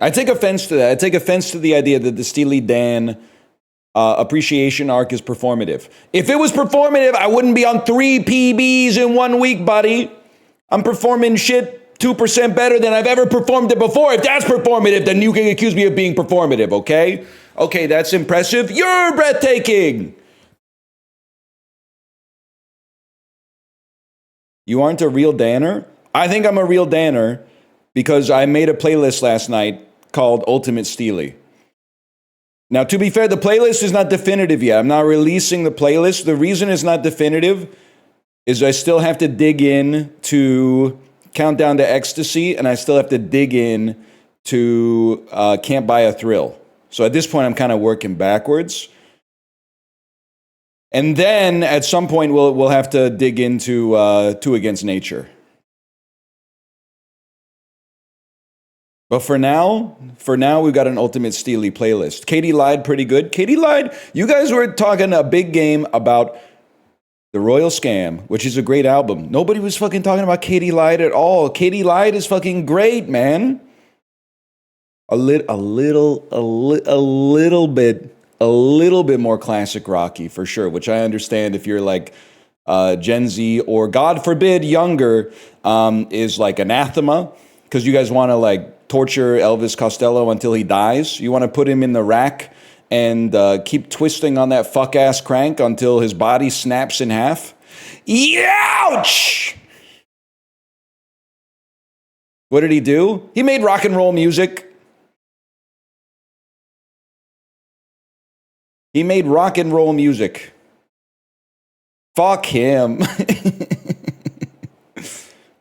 I take offense to that. I take offense to the idea that the Steely Dan appreciation arc is performative. If it was performative, I wouldn't be on 3 PBs in 1 week, buddy. I'm performing shit 2% better than I've ever performed it before. If that's performative, then you can accuse me of being performative, okay? Okay, that's impressive. You're breathtaking. You aren't a real Danner? I think I'm a real Danner because I made a playlist last night called Ultimate Steely. Now, to be fair, the playlist is not definitive yet. I'm not releasing the playlist. The reason it's not definitive is I still have to dig in to Countdown to Ecstasy, and I still have to dig in to Can't Buy a Thrill. So at this point, I'm kind of working backwards. And then at some point, we'll have to dig into Two Against Nature. But for now, we've got an Ultimate Steely playlist. Katie lied pretty good. Katie lied. You guys were talking a big game about The Royal Scam, which is a great album. Nobody was fucking talking about Katie Lied at all. Katie Lied is fucking great, man. A little bit more classic rocky for sure, which I understand if you're like Gen Z or God forbid younger, is like anathema because you guys want to like torture Elvis Costello until he dies. You want to put him in the rack and keep twisting on that fuck-ass crank until his body snaps in half. Ouch! What did he do? He made rock and roll music. He made rock and roll music. Fuck him.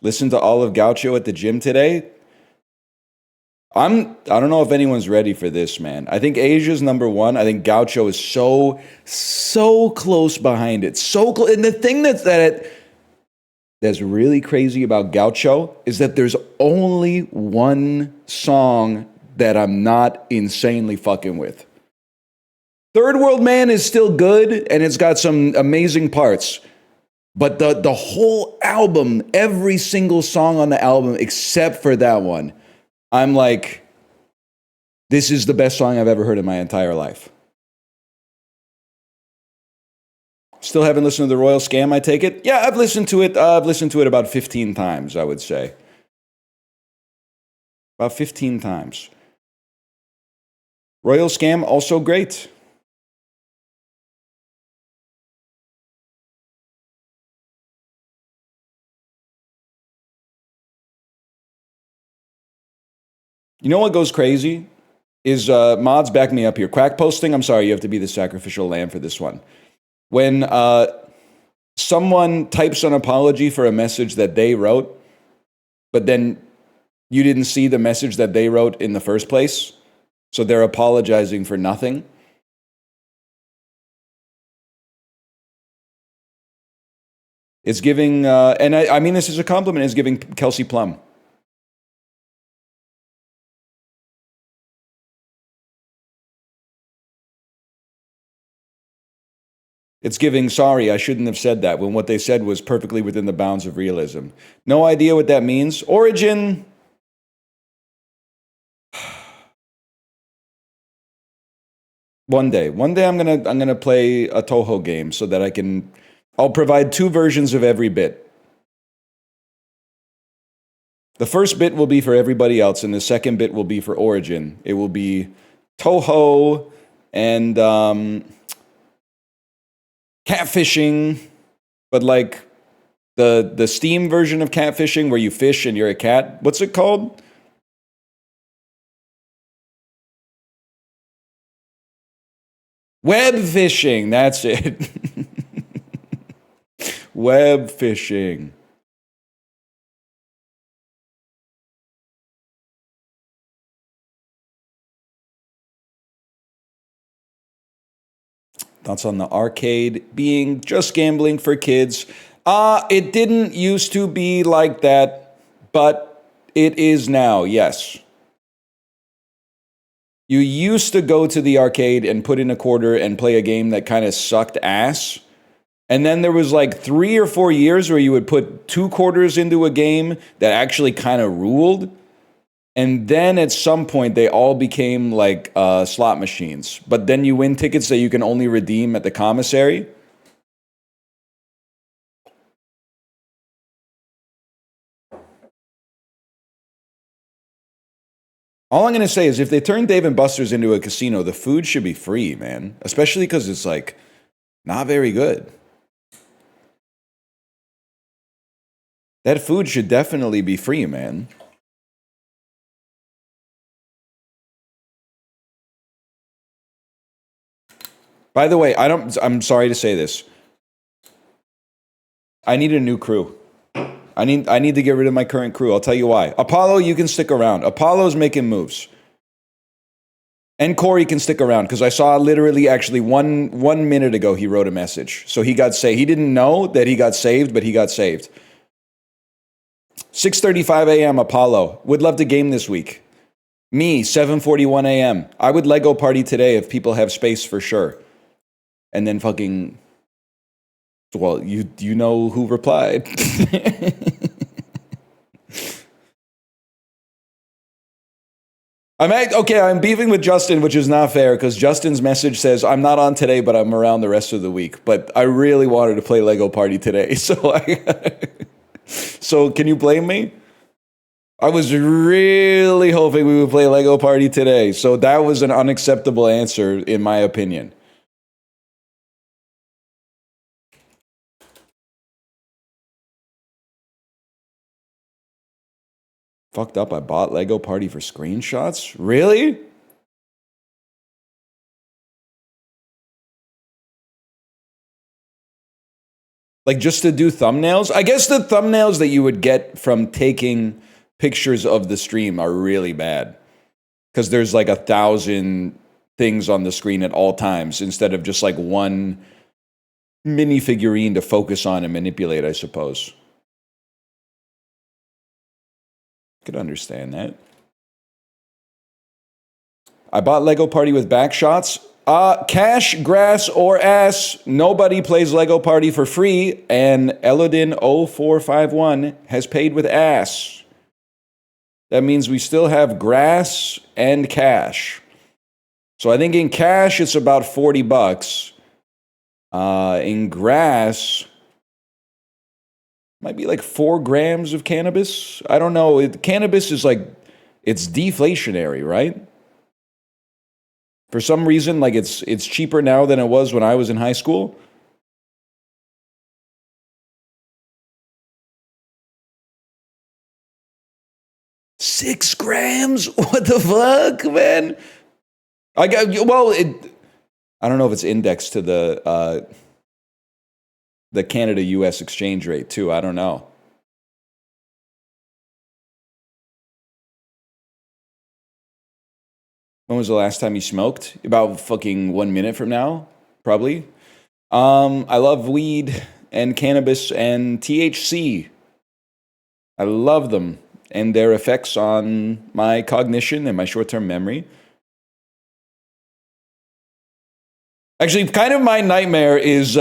Listen to Olive Gaucho at the gym today. I don't know if anyone's ready for this, man. I think Asia's number one. I think Gaucho is so close behind it. So close. And the thing that's really crazy about Gaucho is that there's only one song that I'm not insanely fucking with. Third World Man is still good, and it's got some amazing parts. But the whole album, every single song on the album, except for that one, I'm like, this is the best song I've ever heard in my entire life. Still haven't listened to The Royal Scam, I take it? Yeah, I've listened to it. I've listened to it about 15 times, I would say. About 15 times. Royal Scam, also great. You know what goes crazy? Is mods back me up here. Crack posting, I'm sorry, you have to be the sacrificial lamb for this one. When someone types an apology for a message that they wrote, but then you didn't see the message that they wrote in the first place, so they're apologizing for nothing. It's giving, and I mean this is a compliment, it's giving Kelsey Plum. It's giving, sorry, I shouldn't have said that, when what they said was perfectly within the bounds of realism. No idea what that means. Origin. One day I'm gonna play a Toho game so that I'll provide 2 versions of every bit. The first bit will be for everybody else, and the second bit will be for Origin. It will be Toho and catfishing, but like the Steam version of catfishing where you fish and you're a cat. What's it called? Web fishing, that's it. Web fishing. Thoughts on the arcade being just gambling for kids. It didn't used to be like that, but it is now, yes. You used to go to the arcade and put in a quarter and play a game that kind of sucked ass. And then there was like 3 or 4 years where you would put 2 quarters into a game that actually kind of ruled. And then at some point, they all became like slot machines. But then you win tickets that you can only redeem at the commissary. All I'm going to say is if they turn Dave & Buster's into a casino, the food should be free, man. Especially because it's like not very good. That food should definitely be free, man. By the way, I'm sorry to say this. I need a new crew. I need to get rid of my current crew. I'll tell you why. Apollo, you can stick around. Apollo's making moves. And Corey can stick around because I saw literally actually one minute ago he wrote a message. So he got saved. He didn't know that he got saved, but he got saved. 6:35 a.m. Apollo. Would love to game this week. Me, 7:41 a.m. I would Lego party today if people have space for sure. And then fucking, well, you know who replied. I'm beefing with Justin, which is not fair because Justin's message says, I'm not on today, but I'm around the rest of the week. But I really wanted to play Lego Party today. So can you blame me? I was really hoping we would play Lego Party today. So that was an unacceptable answer, in my opinion. Fucked up, I bought Lego Party for screenshots? Really? Like just to do thumbnails? I guess the thumbnails that you would get from taking pictures of the stream are really bad. Because there's like 1,000 things on the screen at all times instead of just like one mini figurine to focus on and manipulate, I suppose. Could understand that. I bought Lego Party with backshots. Cash, grass, or ass. Nobody plays Lego Party for free, and Elodin0451 has paid with ass. That means we still have grass and cash. So I think in cash it's about $40. In grass, might be like 4 grams of cannabis. I don't know. Cannabis is like, it's deflationary, right? For some reason, like it's cheaper now than it was when I was in high school. $6 grams? What the fuck, man? I don't know if it's indexed to the Canada-US exchange rate too. I don't know. When was the last time you smoked? About fucking 1 minute from now, probably. I love weed and cannabis and THC. I love them and their effects on my cognition and my short-term memory. Actually, kind of my nightmare is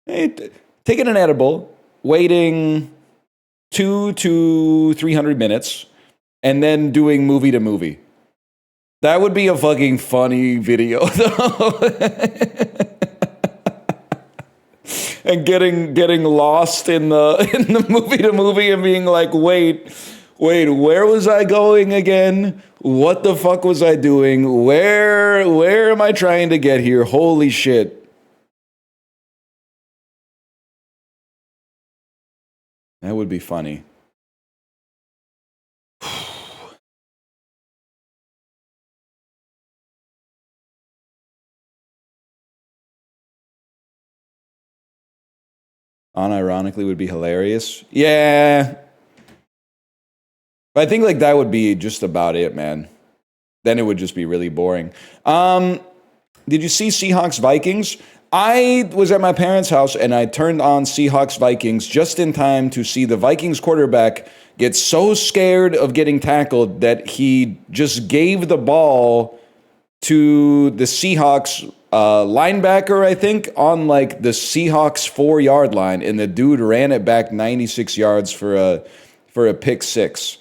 taking an edible, waiting 200 to 300 minutes, and then doing movie to movie. That would be a fucking funny video, though. And getting lost in the movie to movie and being like, wait, where was I going again? What the fuck was I doing? Where am I trying to get here? Holy shit. That would be funny. Unironically would be hilarious. Yeah. But I think like that would be just about it, man. Then it would just be really boring. Did you see Seahawks Vikings? I was at my parents' house and I turned on Seahawks Vikings just in time to see the Vikings quarterback get so scared of getting tackled that he just gave the ball to the Seahawks linebacker, I think, on like the Seahawks 4-yard line, and the dude ran it back 96 yards for a pick six.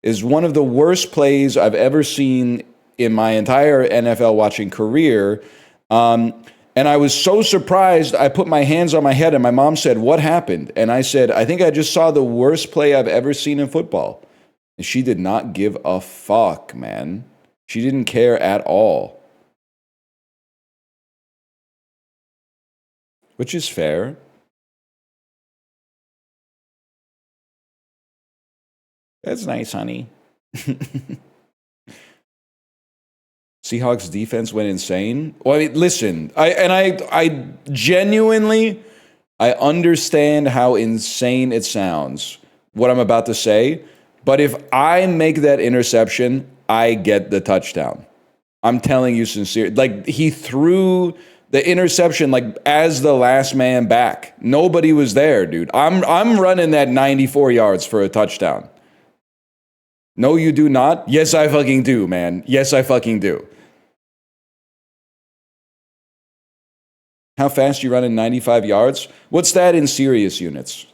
is one of the worst plays I've ever seen in my entire NFL watching career. And I was so surprised, I put my hands on my head and my mom said, "What happened?" And I said, "I think I just saw the worst play I've ever seen in football." And she did not give a fuck, man. She didn't care at all. Which is fair. That's nice, honey. Seahawks defense went insane. Well, I mean, listen, I genuinely, I understand how insane it sounds, what I'm about to say. But if I make that interception, I get the touchdown. I'm telling you sincerely. Like, he threw the interception like as the last man back. Nobody was there, dude. I'm running that 94 yards for a touchdown. No, you do not? Yes, I fucking do, man. Yes, I fucking do. How fast you run in 95 yards? What's that in serious units?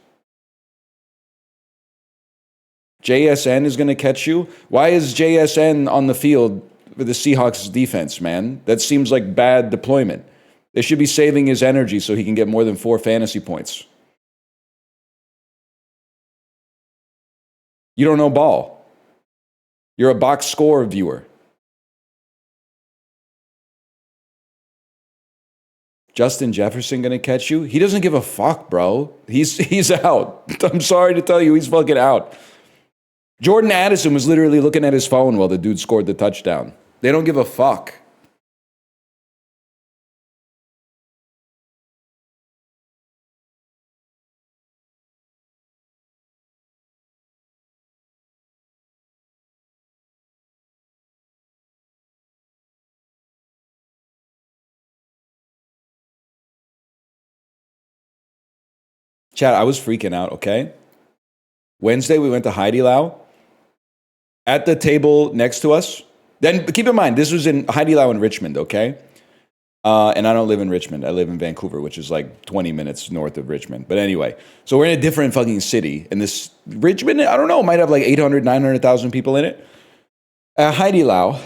JSN is going to catch you? Why is JSN on the field for the Seahawks defense, man? That seems like bad deployment. They should be saving his energy so he can get more than 4 fantasy points. You don't know ball. You're a box score viewer. Justin Jefferson going to catch you? He doesn't give a fuck, bro. He's out. I'm sorry to tell you, he's fucking out. Jordan Addison was literally looking at his phone while the dude scored the touchdown. They don't give a fuck. Chat, I was freaking out, okay? Wednesday, we went to Heidi Lau. At the table next to us, then keep in mind, this was in Heidi Lau in Richmond, okay? And I don't live in Richmond. I live in Vancouver, which is like 20 minutes north of Richmond. But anyway, so we're in a different fucking city. And this Richmond, I don't know, might have like 800, 900,000 people in it. Heidi Lau,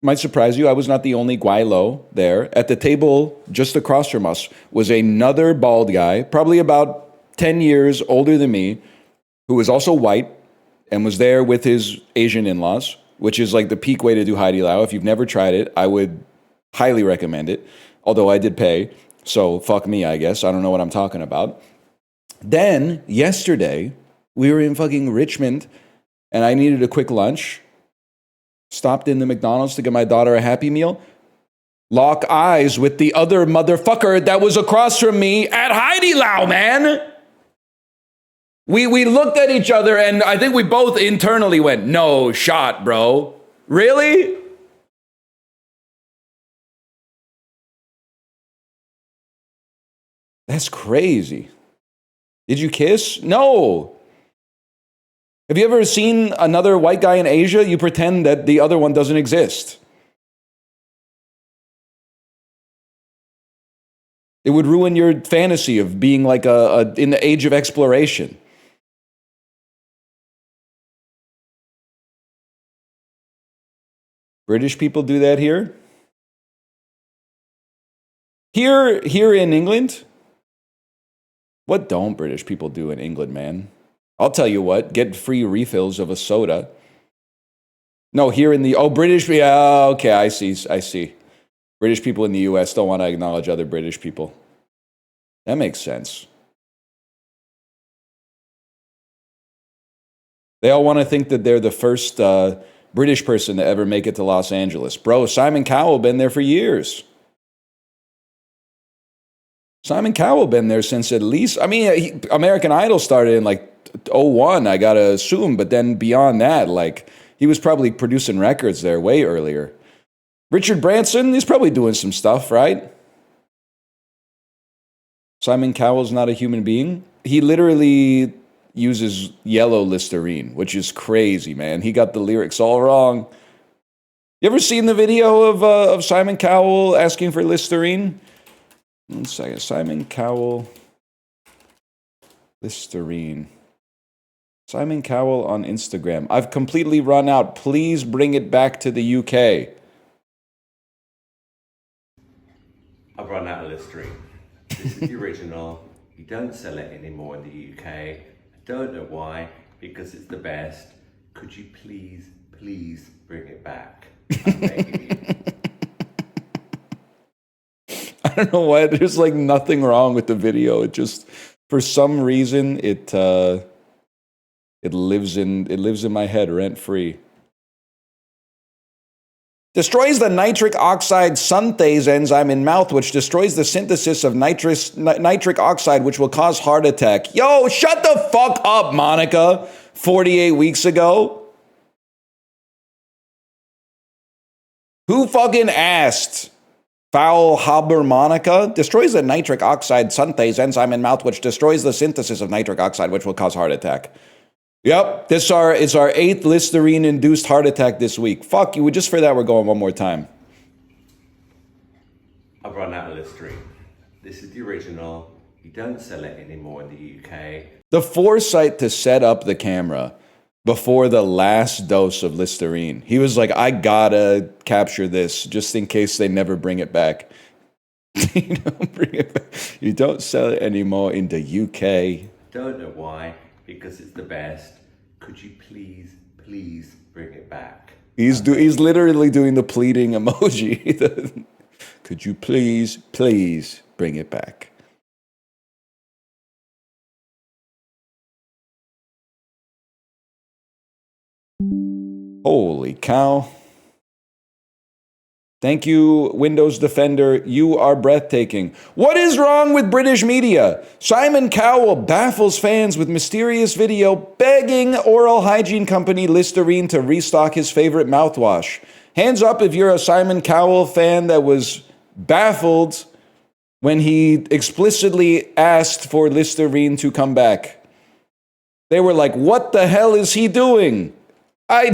might surprise you, I was not the only Guaylo there. At the table just across from us was another bald guy, probably about 10 years older than me, who was also white and was there with his Asian in-laws, which is like the peak way to do Heidi Lau. If you've never tried it, I would highly recommend it, although I did pay, so fuck me, I guess. I don't know what I'm talking about. Then, yesterday, we were in fucking Richmond, and I needed a quick lunch. Stopped in the McDonald's to get my daughter a Happy Meal. Lock eyes with the other motherfucker that was across from me at Heidi Lau, man. We looked at each other, and I think we both internally went, "No shot, bro. Really?" That's crazy. Did you kiss? No. Have you ever seen another white guy in Asia? You pretend that the other one doesn't exist. It would ruin your fantasy of being like in the age of exploration. British people do that here? Here in England? What don't British people do in England, man? I'll tell you what, get free refills of a soda. No, here in the, British, yeah, okay, I see. British people in the US don't want to acknowledge other British people. That makes sense. They all want to think that they're the first British person to ever make it to Los Angeles. Bro, Simon Cowell been there for years. Simon Cowell been there since at least, American Idol started in like 01, I gotta assume, but then beyond that, like, he was probably producing records there way earlier. Richard Branson, he's probably doing some stuff, right? Simon Cowell's not a human being. He literally uses yellow Listerine, which is crazy, man. He got the lyrics all wrong. You ever seen the video of Simon Cowell asking for Listerine? 1 second. Simon Cowell, Listerine. Simon Cowell on Instagram. I've completely run out. Please bring it back to the UK. I've run out of Listerine. This is the original. You don't sell it anymore in the UK. I don't know why, because it's the best. Could you please bring it back? I'm begging you. I don't know why. There's like nothing wrong with the video. It just, for some reason, it lives in my head rent free. Destroys the nitric oxide synthase enzyme in mouth, which destroys the synthesis of nitric oxide, which will cause heart attack. Yo, shut the fuck up, Monica. 48 weeks ago. Who fucking asked? Foul Haber Monica destroys the nitric oxide synthase enzyme in mouth, which destroys the synthesis of nitric oxide, which will cause heart attack. Yep, it's our 8th Listerine-induced heart attack this week. Fuck you, just for that we're going one more time. I've run out of Listerine. This is the original. You don't sell it anymore in the UK. The foresight to set up the camera before the last dose of Listerine. He was like, I gotta capture this just in case they never bring it back. You don't sell it anymore in the UK. Don't know why, because it's the best. Could you please bring it back? He's literally doing the pleading emoji. Could you please bring it back? Holy cow. Thank you, Windows Defender. You are breathtaking. What is wrong with British media? Simon Cowell baffles fans with mysterious video begging oral hygiene company Listerine to restock his favorite mouthwash. Hands up if you're a Simon Cowell fan that was baffled when he explicitly asked for Listerine to come back. They were like, what the hell is he doing? I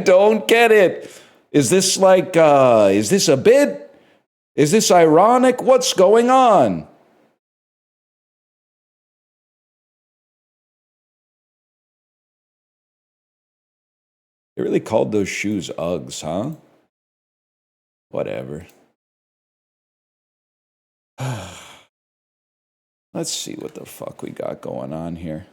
don't get it. Is this like, is this a bit? Is this ironic? What's going on? They really called those shoes Uggs, huh? Whatever. Let's see what the fuck we got going on here.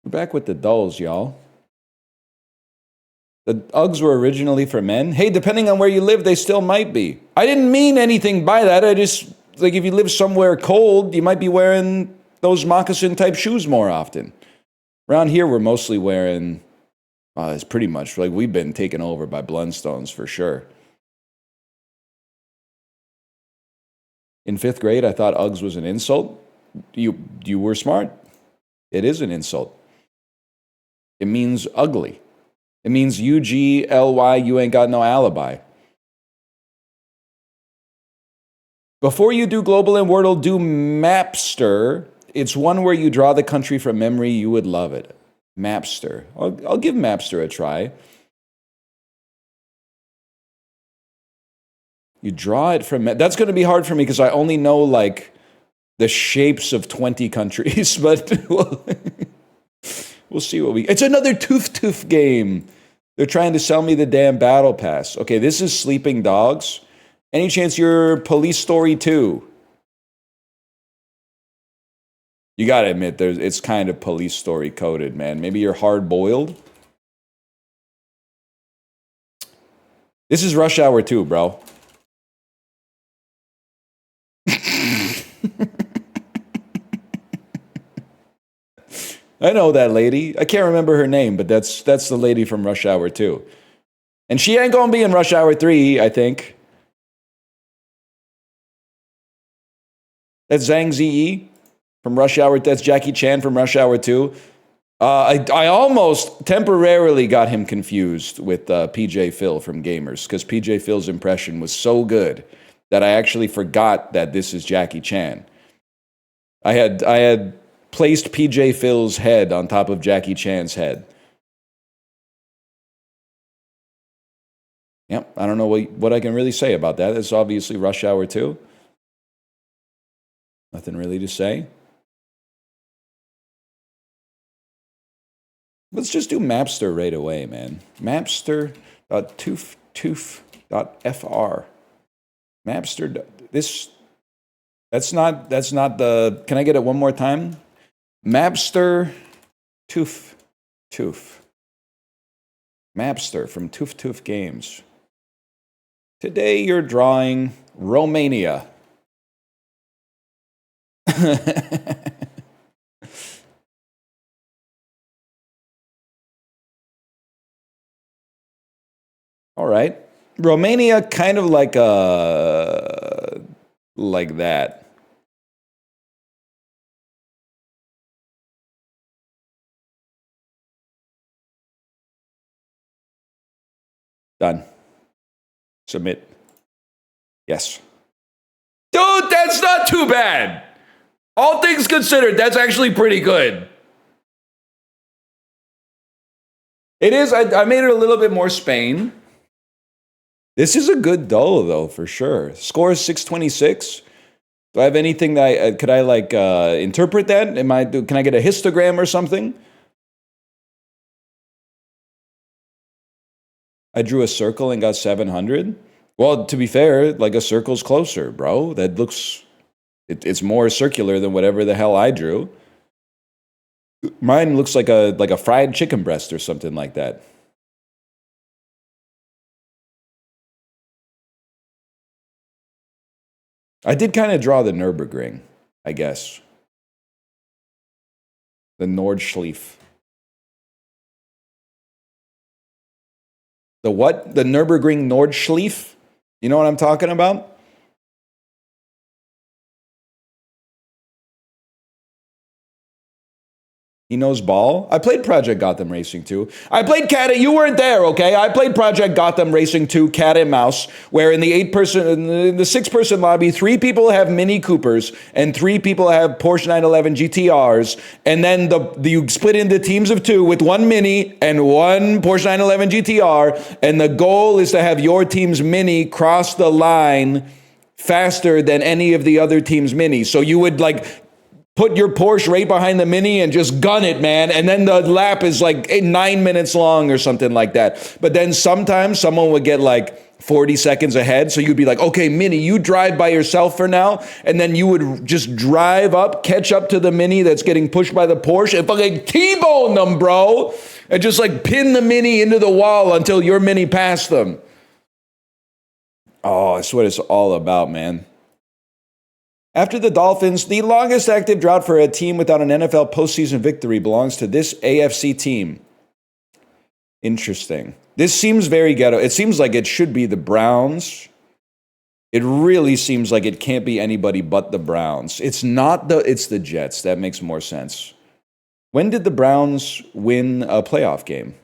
We're back with the dulls, y'all. The Uggs were originally for men. Hey, depending on where you live, they still might be. I didn't mean anything by that. I just, like, if you live somewhere cold, you might be wearing those moccasin-type shoes more often. Around here, we're mostly wearing, it's pretty much, like, we've been taken over by Blundstones for sure. In 5th grade, I thought Uggs was an insult. You were smart. It is an insult. It means ugly. It means UGLY, you ain't got no alibi. Before you do Global and Wordle, do Mapster. It's one where you draw the country from memory. You would love it. Mapster. I'll give Mapster a try. You draw it from... That's going to be hard for me because I only know, like, the shapes of 20 countries, but... We'll see what we... It's another Tooth game. They're trying to sell me the damn battle pass. Okay, this is Sleeping Dogs. Any chance you're Police Story 2? You gotta admit, it's kind of Police Story coded, man. Maybe you're hard-boiled? This is Rush Hour 2, bro. I know that lady. I can't remember her name, but that's the lady from Rush Hour 2. And she ain't gonna be in Rush Hour 3, I think. That's Zhang Ziyi from Rush Hour. That's Jackie Chan from Rush Hour 2. I almost temporarily got him confused with PJ Phil from Gamers, because PJ Phil's impression was so good that I actually forgot that this is Jackie Chan. I had placed PJ Phil's head on top of Jackie Chan's head. Yep, I don't know what I can really say about that. It's obviously rush hour 2. Nothing really to say. Let's just do Mapster right away, man. Mapster.toof.fr. Mapster. That's not the. Can I get it one more time? Mapster. Toof. Mapster from Toof Games. Today you're drawing Romania. All right. Romania, kind of like that. Done. Submit. Yes. Dude, that's not too bad. All things considered, that's actually pretty good. It is. I made it a little bit more Spain. This is a good dolo, though, for sure. Score is 626. Do I have anything that could I like interpret that? Can I get a histogram or something? I drew a circle and got 700. Well, to be fair, like a circle's closer, bro. That looks, it's more circular than whatever the hell I drew. Mine looks like a fried chicken breast or something like that. I did kind of draw the Nürburgring, I guess. The Nordschleife. The what? The Nürburgring Nordschleife? You know what I'm talking about? He knows ball. I played Project Gotham Racing 2. I played you weren't there, okay? I played Project Gotham Racing 2, cat and mouse, where in the 6-person lobby, 3 people have Mini Coopers and 3 people have Porsche 911 GTRs, and then you split into teams of 2 with 1 Mini and 1 Porsche 911 GTR, and the goal is to have your team's Mini cross the line faster than any of the other team's Minis. So you would put your Porsche right behind the Mini and just gun it, man. And then the lap is 9 minutes long or something like that. But then sometimes someone would get 40 seconds ahead. So you'd be like, okay, Mini, you drive by yourself for now. And then you would just drive up, catch up to the Mini that's getting pushed by the Porsche and fucking T-bone them, bro. And just pin the Mini into the wall until your Mini passed them. Oh, that's what it's all about, man. After the Dolphins, the longest active drought for a team without an NFL postseason victory belongs to this AFC team. Interesting. This seems very ghetto. It seems like it should be the Browns. It really seems like it can't be anybody but the Browns. It's the Jets. That makes more sense. When did the Browns win a playoff game?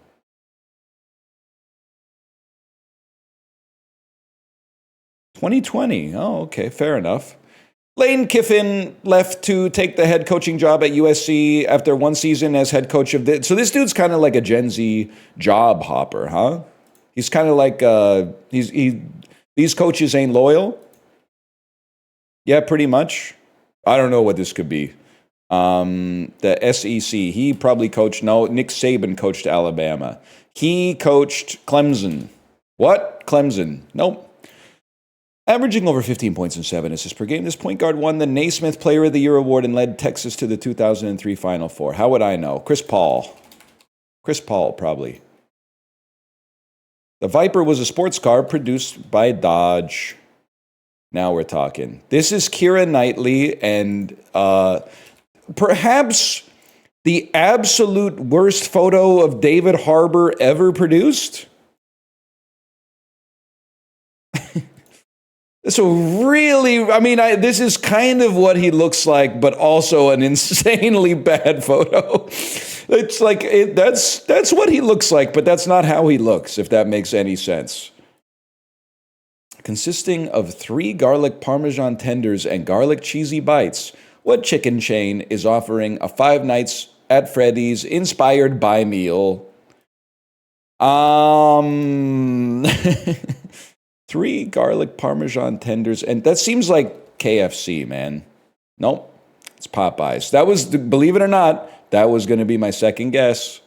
(2020). Oh, okay, fair enough. Lane Kiffin left to take the head coaching job at USC after 1 season as head coach of so this dude's kind of like a Gen Z job hopper, huh? He's kind of like these coaches ain't loyal. Yeah, pretty much. I don't know what this could be. The SEC. He probably coached. No, Nick Saban coached Alabama. He coached Clemson. What? Clemson. Nope. Averaging over 15 points and 7 assists per game, this point guard won the Naismith Player of the Year award and led Texas to the 2003 Final Four. How would I know? Chris Paul. Chris Paul, probably. The Viper was a sports car produced by Dodge. Now we're talking. This is Keira Knightley and perhaps the absolute worst photo of David Harbour ever produced. So really, this is kind of what he looks like, but also an insanely bad photo. It's that's what he looks like, but that's not how he looks, if that makes any sense. Consisting of 3 garlic Parmesan tenders and garlic cheesy bites, what chicken chain is offering a 5 Nights at Freddy's inspired by meal? Three garlic parmesan tenders, and that seems like KFC, man. Nope, it's Popeyes. That was, believe it or not, that was going to be my second guess.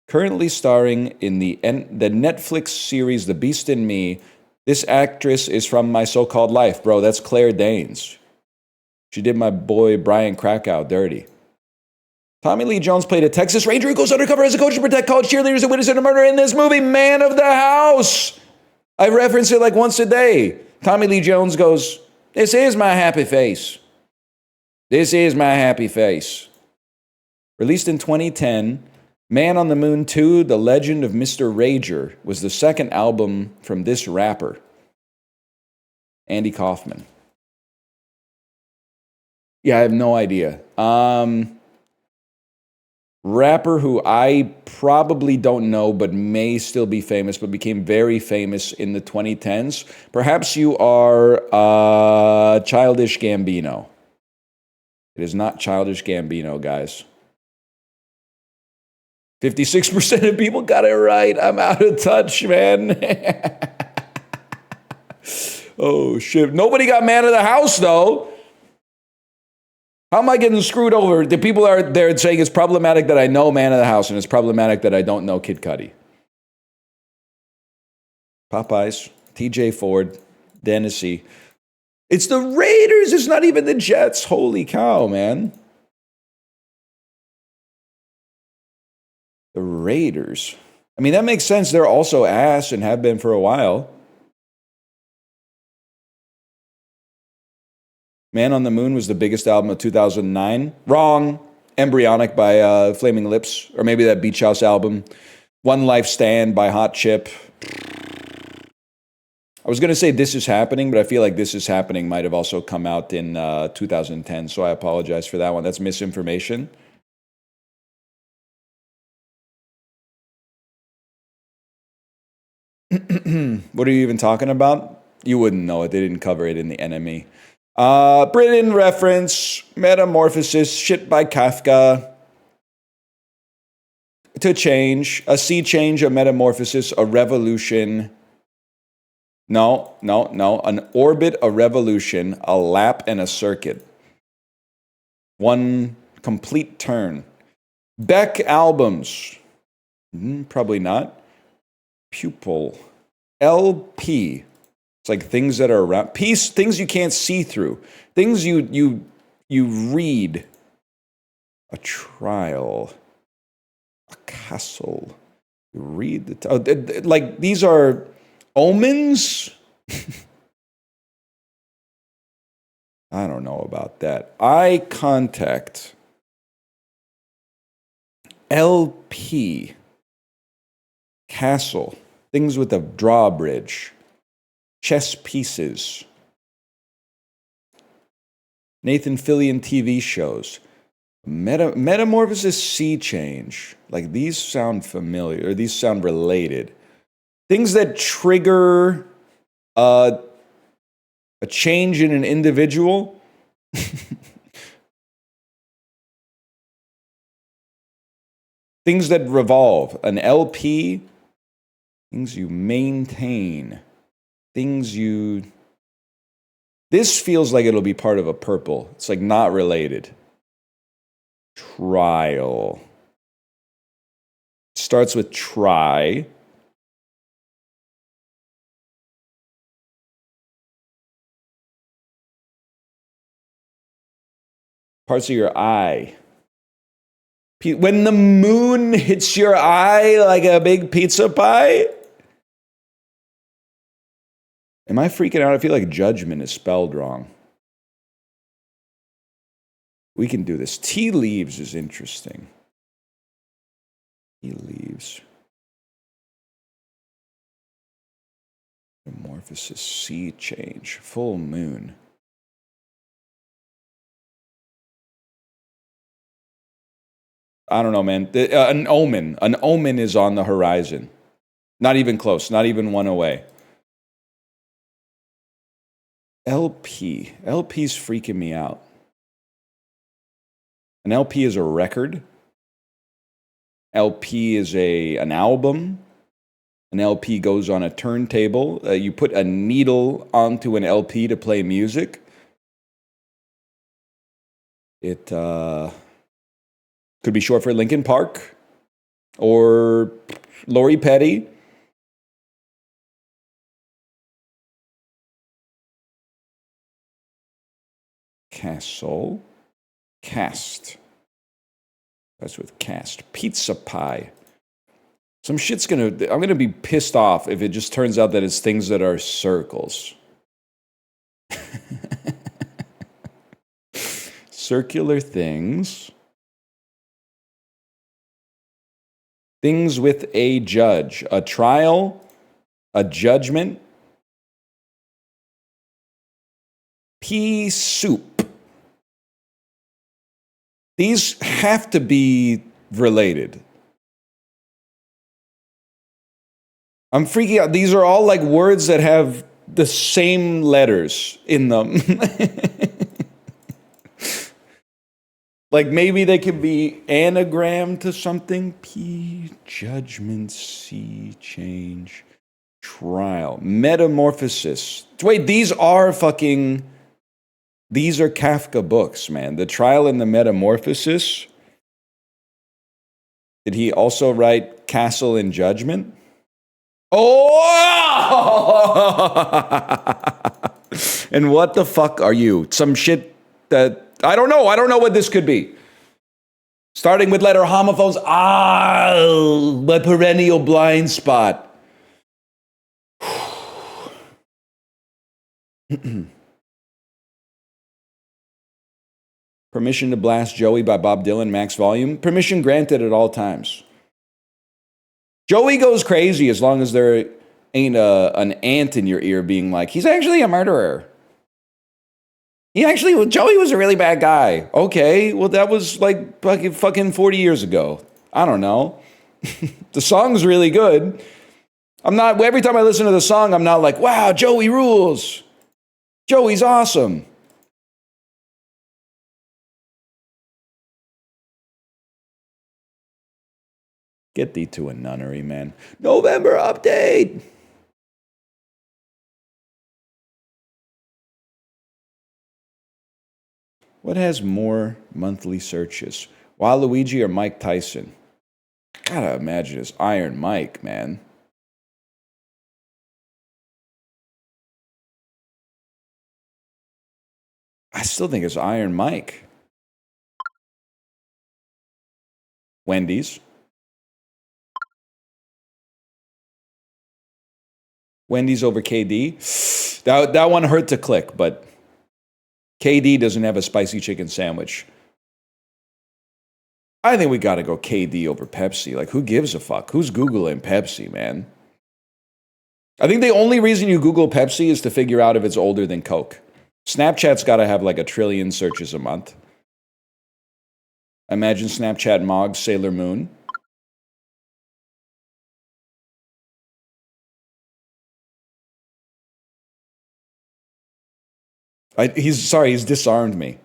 Currently starring in the Netflix series The Beast in Me, this actress is from My So-Called Life. Bro, that's Claire Danes. She did my boy Brian Krakow dirty. Tommy Lee Jones played a Texas Ranger who goes undercover as a coach to protect college cheerleaders and witness a murder in this movie, Man of the House. I reference it like once a day. Tommy Lee Jones goes, "This is my happy face. This is my happy face." Released in 2010, Man on the Moon 2, The Legend of Mr. Rager was the second album from this rapper, Andy Kaufman. Yeah, I have no idea. Rapper who I probably don't know but may still be famous, but became very famous in the 2010s. Perhaps you are Childish Gambino. It is not Childish Gambino, guys. 56% of people got it right. I'm out of touch, man. Oh, shit. Nobody got Man of the House, though. How am I getting screwed over? The people are there saying it's problematic that I know Man of the House, and it's problematic that I don't know Kid Cudi. Popeyes, TJ Ford, Tennessee. It's the Raiders. It's not even the Jets. Holy cow, man. The Raiders. I mean, that makes sense. They're also ass and have been for a while. Man on the Moon was the biggest album of 2009. Wrong. Embryonic by Flaming Lips. Or maybe that Beach House album. One Life Stand by Hot Chip. I was going to say This Is Happening, but I feel like This Is Happening might have also come out in 2010, so I apologize for that one. That's misinformation. What are you even talking about? You wouldn't know it. They didn't cover it in the NME. Britain reference, Metamorphosis, shit by Kafka. To change, a sea change, a metamorphosis, a revolution. No. An orbit, a revolution, a lap, and a circuit. One complete turn. Beck albums. Probably not. Pupil. LP. It's like things that are around. Piece, things you can't see through. Things you read. A trial. A castle. You read the... like, these are omens? I don't know about that. Eye contact. LP. Castle. Things with a drawbridge. Chess pieces. Nathan Fillion TV shows. Metamorphosis, sea change. Like, these sound familiar, or these sound related. Things that trigger a change in an individual. Things that revolve. An LP. Things you maintain. Things you... This feels like it'll be part of a purple. It's like not related. Trial. Starts with try. Parts of your eye. When the moon hits your eye like a big pizza pie? Am I freaking out? I feel like judgment is spelled wrong. We can do this. Tea leaves is interesting. Tea leaves. Metamorphosis, sea change, full moon. I don't know, man. An omen. An omen is on the horizon. Not even close. Not even one away. LP. LP's freaking me out. An LP is a record. LP is an album. An LP goes on a turntable. You put a needle onto an LP to play music. It could be short for Linkin Park or Lori Petty. Castle. Cast. That's with cast. Pizza pie. Some shit's I'm gonna be pissed off if it just turns out that it's things that are circles. Circular things. Things with a judge. A trial. A judgment. Pea soup. These have to be related. I'm freaking out. These are all like words that have the same letters in them. Like maybe they could be anagram to something. P, judgment, C, change, trial, metamorphosis. Wait, these are Kafka books, man. The Trial and the Metamorphosis. Did he also write Castle and Judgment? Oh! And what the fuck are you? Some shit that... I don't know. I don't know what this could be. Starting with letter homophones. My perennial blind spot. Permission to Blast Joey by Bob Dylan, max volume. Permission granted at all times. Joey goes crazy as long as there ain't an ant in your ear being like, he's actually a murderer. Joey was a really bad guy. Okay, well that was like fucking 40 years ago. I don't know. The song's really good. Every time I listen to the song, I'm not like, wow, Joey rules. Joey's awesome. Get thee to a nunnery, man. November update! What has more monthly searches? Waluigi or Mike Tyson? Gotta imagine it's Iron Mike, man. I still think it's Iron Mike. Wendy's. Wendy's over KD. That one hurt to click, but KD doesn't have a spicy chicken sandwich. I think we gotta go KD over Pepsi. Like, who gives a fuck? Who's Googling Pepsi, man? I think the only reason you Google Pepsi is to figure out if it's older than Coke. Snapchat's gotta have like 1 trillion searches a month. Imagine Snapchat Mog Sailor Moon. He's disarmed me.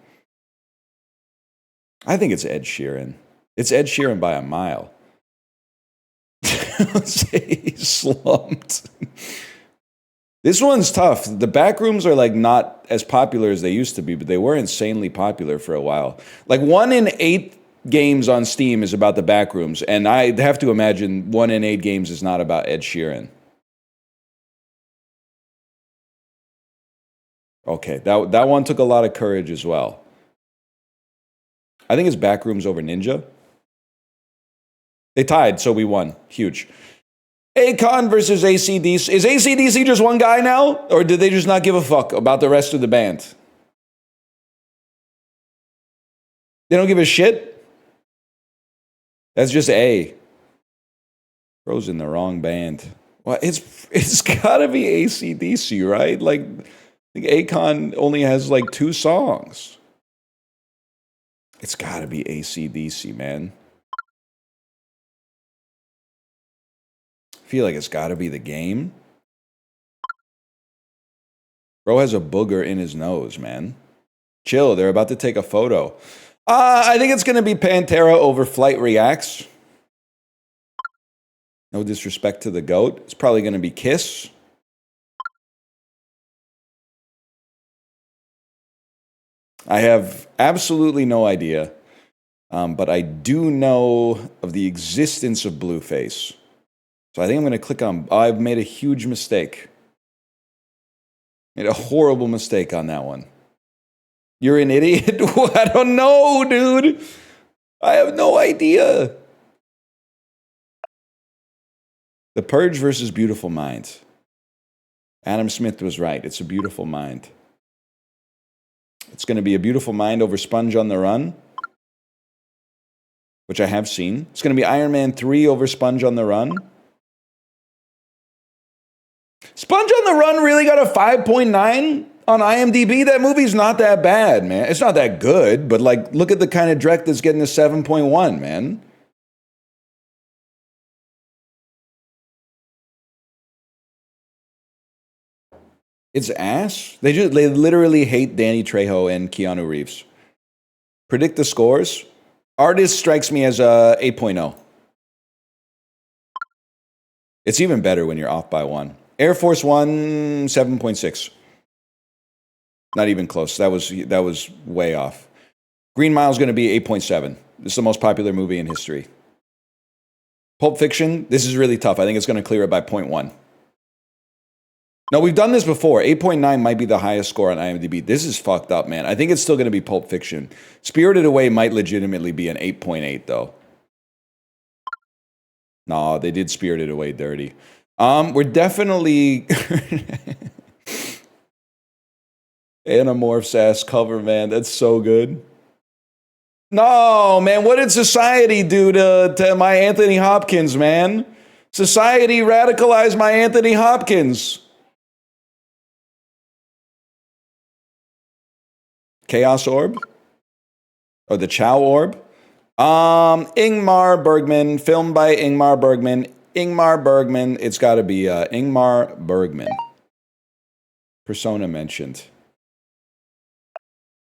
I think it's Ed Sheeran. It's Ed Sheeran by a mile. He's slumped. This one's tough. The backrooms are like not as popular as they used to be, but they were insanely popular for a while. Like 1 in 8 games on Steam is about the backrooms, and I have to imagine 1 in 8 games is not about Ed Sheeran. Okay, that one took a lot of courage as well. I think it's Backrooms over Ninja. They tied, so we won. Huge. Akon versus AC/DC. Is AC/DC just one guy now? Or did they just not give a fuck about the rest of the band? They don't give a shit? That's just A. Bro's in the wrong band. Well, it's gotta be AC/DC, right? Like, Akon only has like 2 songs. It's gotta be AC/DC, man. I feel like it's gotta be The Game. Bro has a booger in his nose, man. Chill, they're about to take a photo. I think it's gonna be Pantera over Flight Reacts. No disrespect to the GOAT. It's probably going to be Kiss. I have absolutely no idea, but I do know of the existence of Blueface. So I think I'm going to click on... I've made a huge mistake. Made a horrible mistake on that one. You're an idiot? I don't know, dude. I have no idea. The Purge versus Beautiful Mind. Adam Smith was right. It's a beautiful mind. It's going to be A Beautiful Mind over Sponge on the Run, which I have seen. It's going to be Iron Man 3 over Sponge on the Run. Sponge on the Run really got a 5.9 on IMDb. That movie's not that bad, man. It's not that good, but like, look at the kind of direct that's getting a 7.1, man. It's ass. They literally hate Danny Trejo and Keanu Reeves. Predict the scores. Artist strikes me as a 8.0. It's even better when you're off by 1. Air Force One, 7.6. Not even close. That was way off. Green Mile's going to be 8.7. This is the most popular movie in history. Pulp Fiction, this is really tough. I think it's going to clear it by 0.1. No, we've done this before. 8.9 might be the highest score on IMDb. This is fucked up, man. I think it's still going to be Pulp Fiction. Spirited Away might legitimately be an 8.8, though. Nah, they did Spirited Away dirty. We're definitely... Animorphs ass cover, man. That's so good. No, man. What did society do to my Anthony Hopkins, man? Society radicalized my Anthony Hopkins. Chaos Orb? Or the Chow Orb? Ingmar Bergman, filmed by Ingmar Bergman. Ingmar Bergman, it's got to be Ingmar Bergman. Persona mentioned.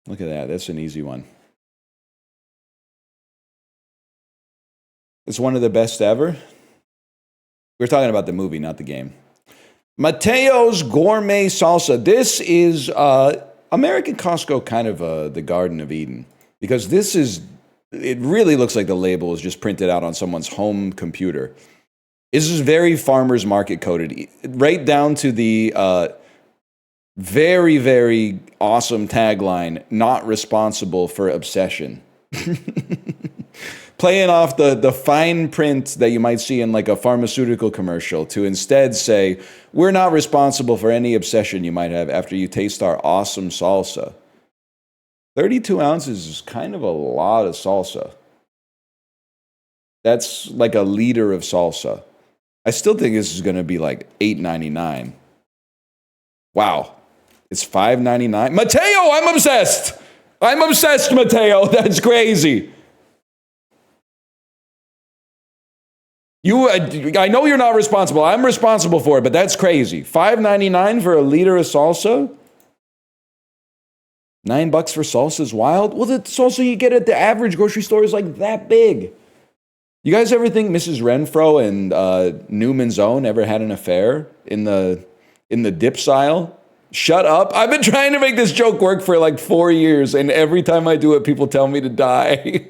Look at that, that's an easy one. It's one of the best ever. We're talking about the movie, not the game. Mateo's Gourmet Salsa. This is American Costco, kind of the Garden of Eden. Because this is, it really looks like the label is just printed out on someone's home computer. This is very farmer's market coded, right down to the very, very awesome tagline, not responsible for obsession. Playing off the fine print that you might see in like a pharmaceutical commercial to instead say, we're not responsible for any obsession you might have after you taste our awesome salsa. 32 ounces is kind of a lot of salsa. That's like a liter of salsa. I still think this is going to be like $8.99. Wow. It's $5.99. Mateo, I'm obsessed. I'm obsessed, Mateo. That's crazy. I know you're not responsible. I'm responsible for it, but that's crazy. $5.99 for a liter of salsa? $9 for salsa is wild. Well, the salsa you get at the average grocery store is like that big. You guys ever think Mrs. Renfro and Newman's Own ever had an affair in the dips aisle? Shut up. I've been trying to make this joke work for like 4 years, and every time I do it, people tell me to die.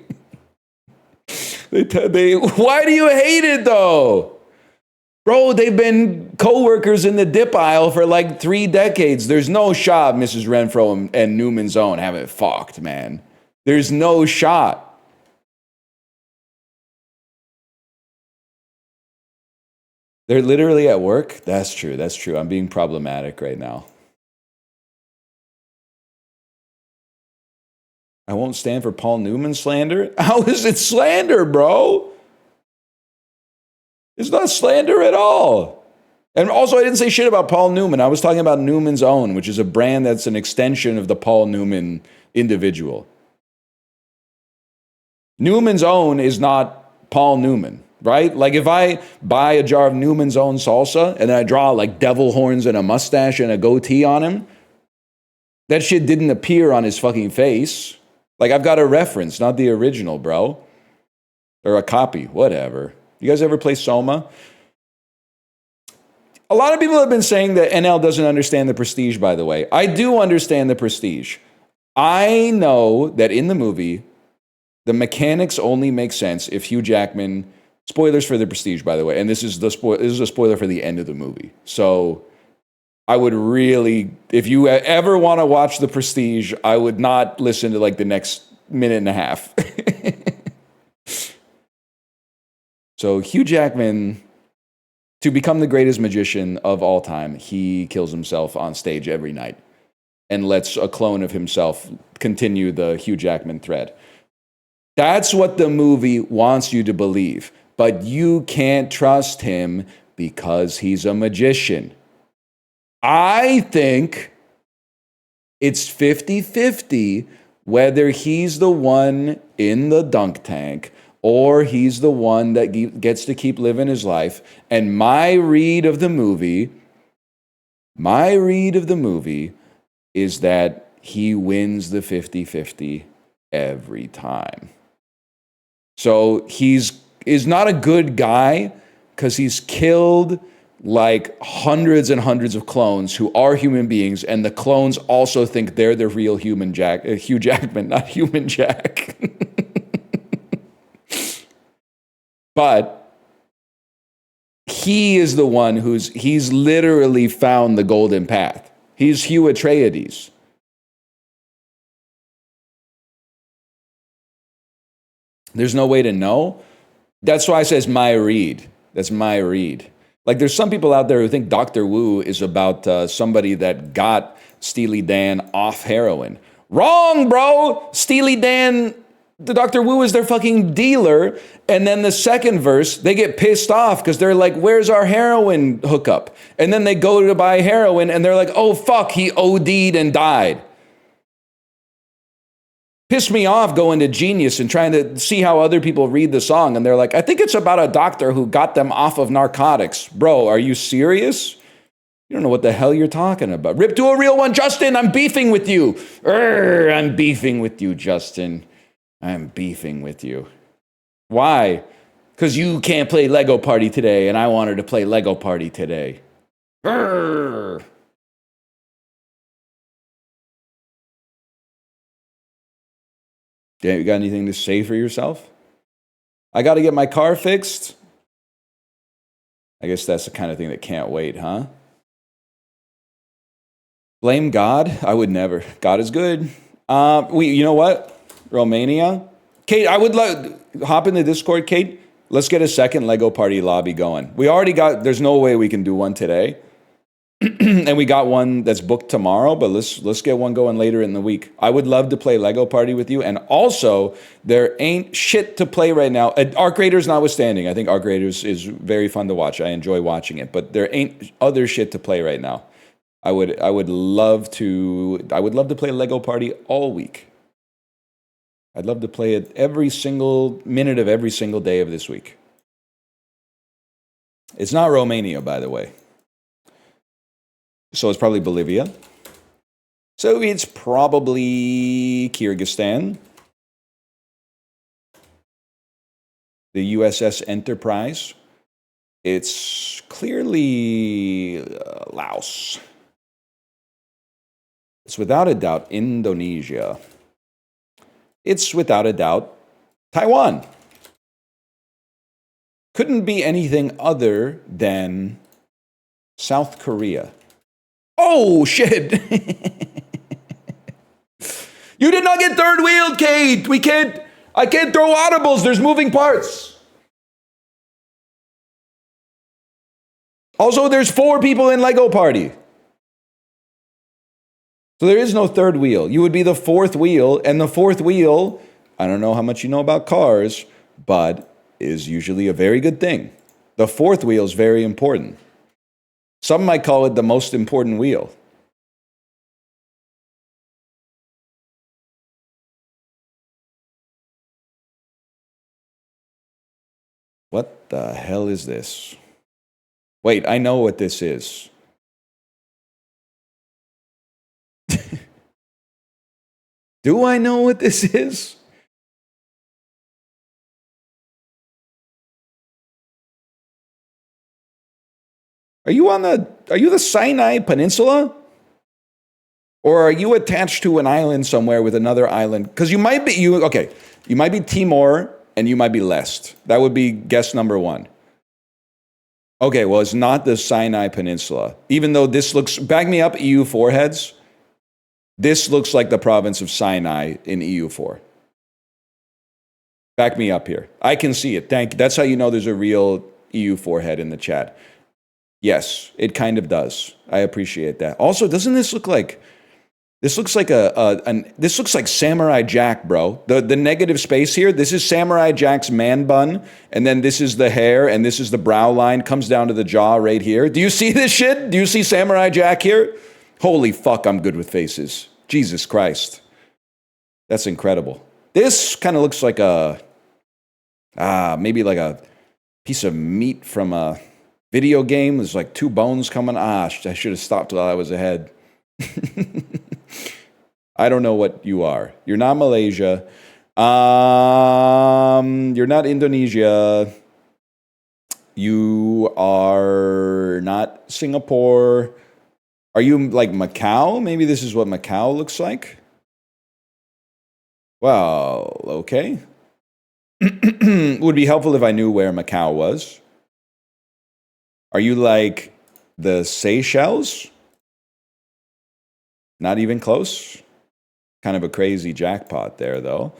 Why do you hate it, though? Bro, they've been co-workers in the dip aisle for like 3 decades. There's no shot Mrs. Renfro and Newman's Own haven't fucked, man. There's no shot. They're literally at work? That's true. That's true. I'm being problematic right now. I won't stand for Paul Newman slander. How is it slander, bro? It's not slander at all. And also, I didn't say shit about Paul Newman. I was talking about Newman's Own, which is a brand that's an extension of the Paul Newman individual. Newman's Own is not Paul Newman, right? Like if I buy a jar of Newman's Own salsa and then I draw like devil horns and a mustache and a goatee on him, that shit didn't appear on his fucking face. Like, I've got a reference, not the original, bro. Or a copy, whatever. You guys ever play Soma? A lot of people have been saying that NL doesn't understand the Prestige, by the way. I do understand the Prestige. I know that in the movie, the mechanics only make sense if Hugh Jackman, spoilers for the Prestige, by the way, and this is a spoiler for the end of the movie. So I would really, if you ever want to watch the Prestige, I would not listen to like the next minute and a half. So Hugh Jackman, to become the greatest magician of all time, he kills himself on stage every night and lets a clone of himself continue the Hugh Jackman thread. That's what the movie wants you to believe, but you can't trust him because he's a magician. I think it's 50-50 whether he's the one in the dunk tank or he's the one that gets to keep living his life. And my read of the movie is that he wins the 50-50 every time. So is not a good guy because he's killed like hundreds and hundreds of clones who are human beings, and the clones also think they're the real Hugh Jackman, not Human Jack. But he is the one he's literally found the golden path. He's Hugh Atreides. There's no way to know. That's why I says my read. That's my read. Like there's some people out there who think Dr. Wu is about somebody that got Steely Dan off heroin. Wrong, bro! Steely Dan, the Dr. Wu is their fucking dealer. And then the second verse, they get pissed off because they're like, where's our heroin hookup? And then they go to buy heroin and they're like, oh fuck, he OD'd and died. Pissed me off going to Genius and trying to see how other people read the song. And they're like, I think it's about a doctor who got them off of narcotics. Bro, are you serious? You don't know what the hell you're talking about. Rip to a real one, Justin. I'm beefing with you. I'm beefing with you, Justin. I'm beefing with you. Why? Because you can't play Lego Party today, and I wanted to play Lego Party today. Damn, you got anything to say for yourself? I got to get my car fixed. I guess that's the kind of thing that can't wait, huh? Blame God? I would never. God is good. You know what? Romania? Kate, I would hop in the Discord, Kate. Let's get a second Lego Party lobby going. We already got, there's no way we can do one today. And we got one that's booked tomorrow, but let's get one going later in the week. I would love to play Lego Party with you. And also, there ain't shit to play right now. Arc Raiders notwithstanding, I think Arc Raiders is very fun to watch. I enjoy watching it, but there ain't other shit to play right now. I would love to play Lego Party all week. I'd love to play it every single minute of every single day of this week. It's not Romania, by the way. So it's probably Bolivia. So it's probably Kyrgyzstan. The USS Enterprise. It's clearly Laos. It's without a doubt Indonesia. It's without a doubt Taiwan. Couldn't be anything other than South Korea. Oh, shit. You did not get third wheeled, Kate. I can't throw audibles. There's moving parts. Also, there's 4 people in Lego Party. So there is no third wheel. You would be the 4th wheel, and the 4th wheel, I don't know how much you know about cars, but is usually a very good thing. The 4th wheel is very important. Some might call it the most important wheel. What the hell is this? Wait, I know what this is. Do I know what this is? Are you the Sinai Peninsula? Or are you attached to an island somewhere with another island? Because you might be Timor and you might be Lest. That would be guess number one. Okay, well, it's not the Sinai Peninsula. Even though this looks, back me up, EU4 heads. This looks like the province of Sinai in EU4. Back me up here. I can see it. Thank you. That's how you know there's a real EU4 head in the chat. Yes, it kind of does. I appreciate that. Also, doesn't this look like, this looks like this looks like Samurai Jack, bro. The negative space here, this is Samurai Jack's man bun, and then this is the hair, and this is the brow line, comes down to the jaw right here. Do you see this shit? Do you see Samurai Jack here? Holy fuck, I'm good with faces. Jesus Christ. That's incredible. This kind of looks like maybe like a piece of meat from a video game. There's like two bones coming. I should have stopped while I was ahead. I don't know what you are. You're not Malaysia. You're not Indonesia. You are not Singapore. Are you like Macau? Maybe this is what Macau looks like. Well, okay. Would be helpful if I knew where Macau was. Are you like the Seychelles? Not even close. Kind of a crazy jackpot there, though.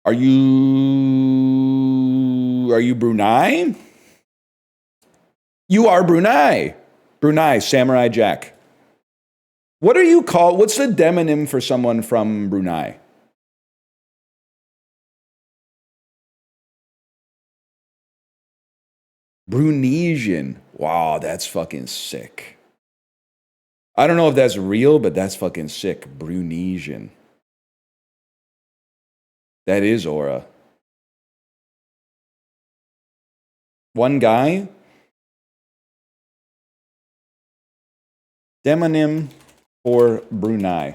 Are you Brunei? You are Brunei. Brunei, Samurai Jack. What are you called? What's the demonym for someone from Brunei? Brunesian. Wow, that's fucking sick. I don't know if that's real, but that's fucking sick. Brunesian. That is aura. One guy. Demonym for Brunei.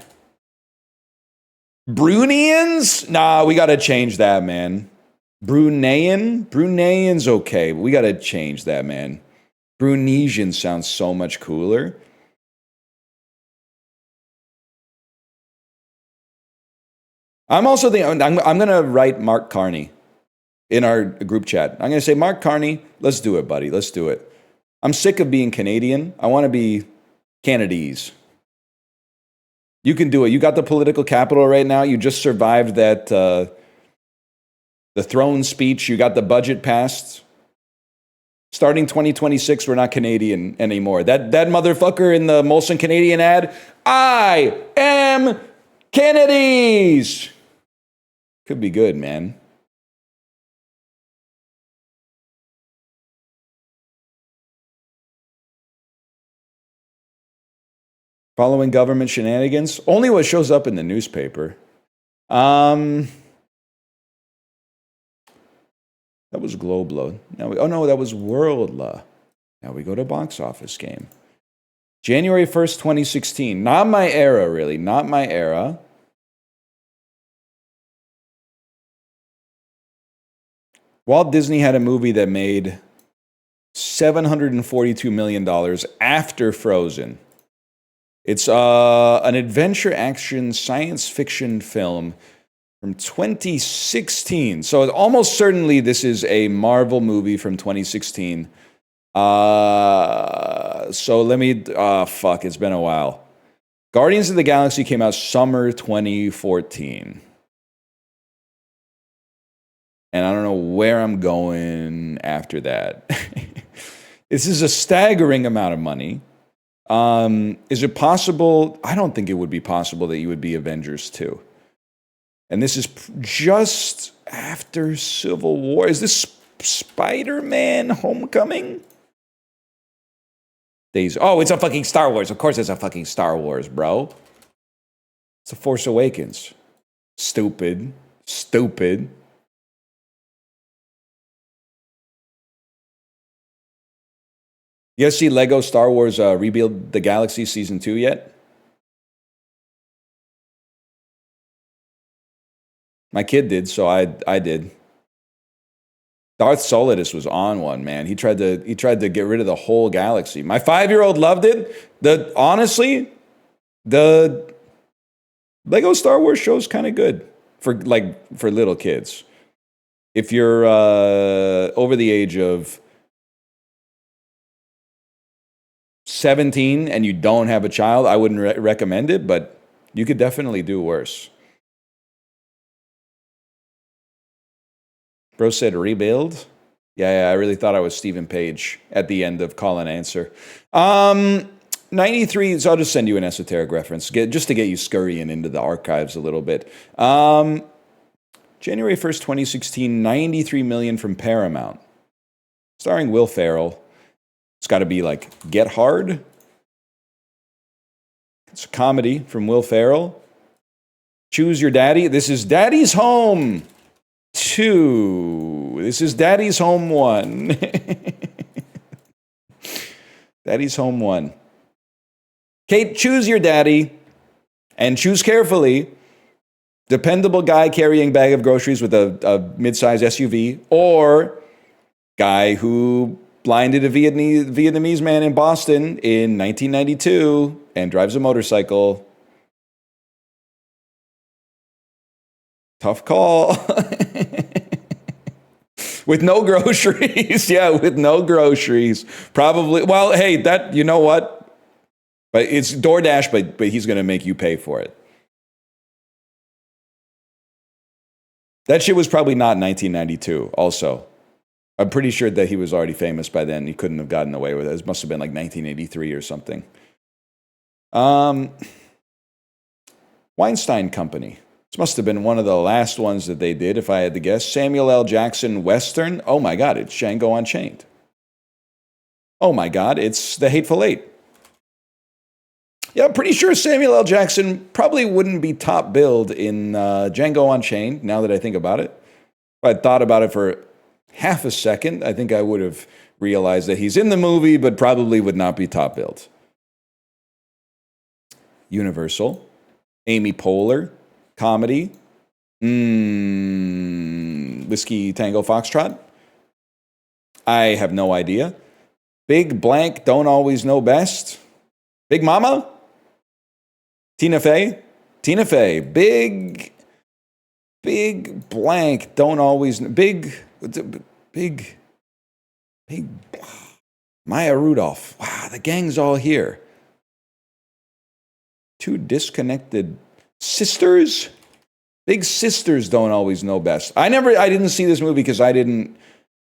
Brunians? Nah, we gotta change that, man. Bruneian? Bruneian's okay, but we gotta change that, man. Brunesian sounds so much cooler. I'm also thinking, I'm going to write Mark Carney in our group chat. I'm going to say, Mark Carney, let's do it, buddy. Let's do it. I'm sick of being Canadian. I want to be Canadese. You can do it. You got the political capital right now. You just survived that, the throne speech. You got the budget passed. Starting 2026, we're not Canadian anymore. That motherfucker in the Molson Canadian ad, I am Canadies. Could be good, man. Following government shenanigans? Only what shows up in the newspaper. That was Globlo. Oh no, that was Worldla. Now we go to box office game. January 1st, 2016. Not my era, really. Not my era. Walt Disney had a movie that made $742 million after Frozen. It's an adventure action science fiction film from 2016. So almost certainly this is a Marvel movie from 2016. So let me, fuck, it's been a while. Guardians of the Galaxy came out summer 2014. And I don't know where I'm going after that. This is a staggering amount of money. Is it possible? I don't think it would be possible that you would be Avengers 2. And this is just after Civil War. Is this Spider-Man Homecoming? Oh, it's a fucking Star Wars. Of course it's a fucking Star Wars, bro. It's The Force Awakens. Stupid. Stupid. You guys see Lego Star Wars Rebuild the Galaxy Season 2 yet? My kid did, so I did. Darth Solidus was on one, man. He tried to get rid of the whole galaxy. My 5-year-old loved it. Honestly, the Lego Star Wars show is kind of good for little kids. If you're over the age of 17 and you don't have a child, I wouldn't recommend it, but you could definitely do worse. Bro said rebuild. Yeah, I really thought I was Stephen Page at the end of Call and Answer. 93, so I'll just send you an esoteric reference, just to get you scurrying into the archives a little bit. January 1st, 2016, 93 million from Paramount. Starring Will Ferrell. It's got to be like Get Hard. It's a comedy from Will Ferrell. Choose Your Daddy. This is Daddy's Home 2. This is Daddy's Home 1. Daddy's Home 1. Kate, choose your daddy and choose carefully. Dependable guy carrying bag of groceries with a mid-size SUV, or guy who blinded a Vietnamese man in Boston in 1992 and drives a motorcycle. Tough call. With no groceries. Yeah, with no groceries. Probably. Well, hey, you know what? But it's DoorDash, but he's going to make you pay for it. That shit was probably not 1992 also. I'm pretty sure that he was already famous by then. He couldn't have gotten away with it. It must have been like 1983 or something. Weinstein Company. This must have been one of the last ones that they did, if I had to guess. Samuel L. Jackson Western. Oh my God, it's Django Unchained. Oh my God, it's The Hateful Eight. Yeah, I'm pretty sure Samuel L. Jackson probably wouldn't be top billed in Django Unchained, now that I think about it. If I'd thought about it for half a second, I think I would have realized that he's in the movie, but probably would not be top billed. Universal. Amy Poehler. Comedy. Whiskey Tango Foxtrot. I have no idea. Big Blank Don't Always Know Best. Big Mama. Tina Fey. Big Blank Don't Always Big Maya Rudolph. Wow, the gang's all here. Two disconnected sisters. Big sisters don't always know best. I didn't see this movie because I didn't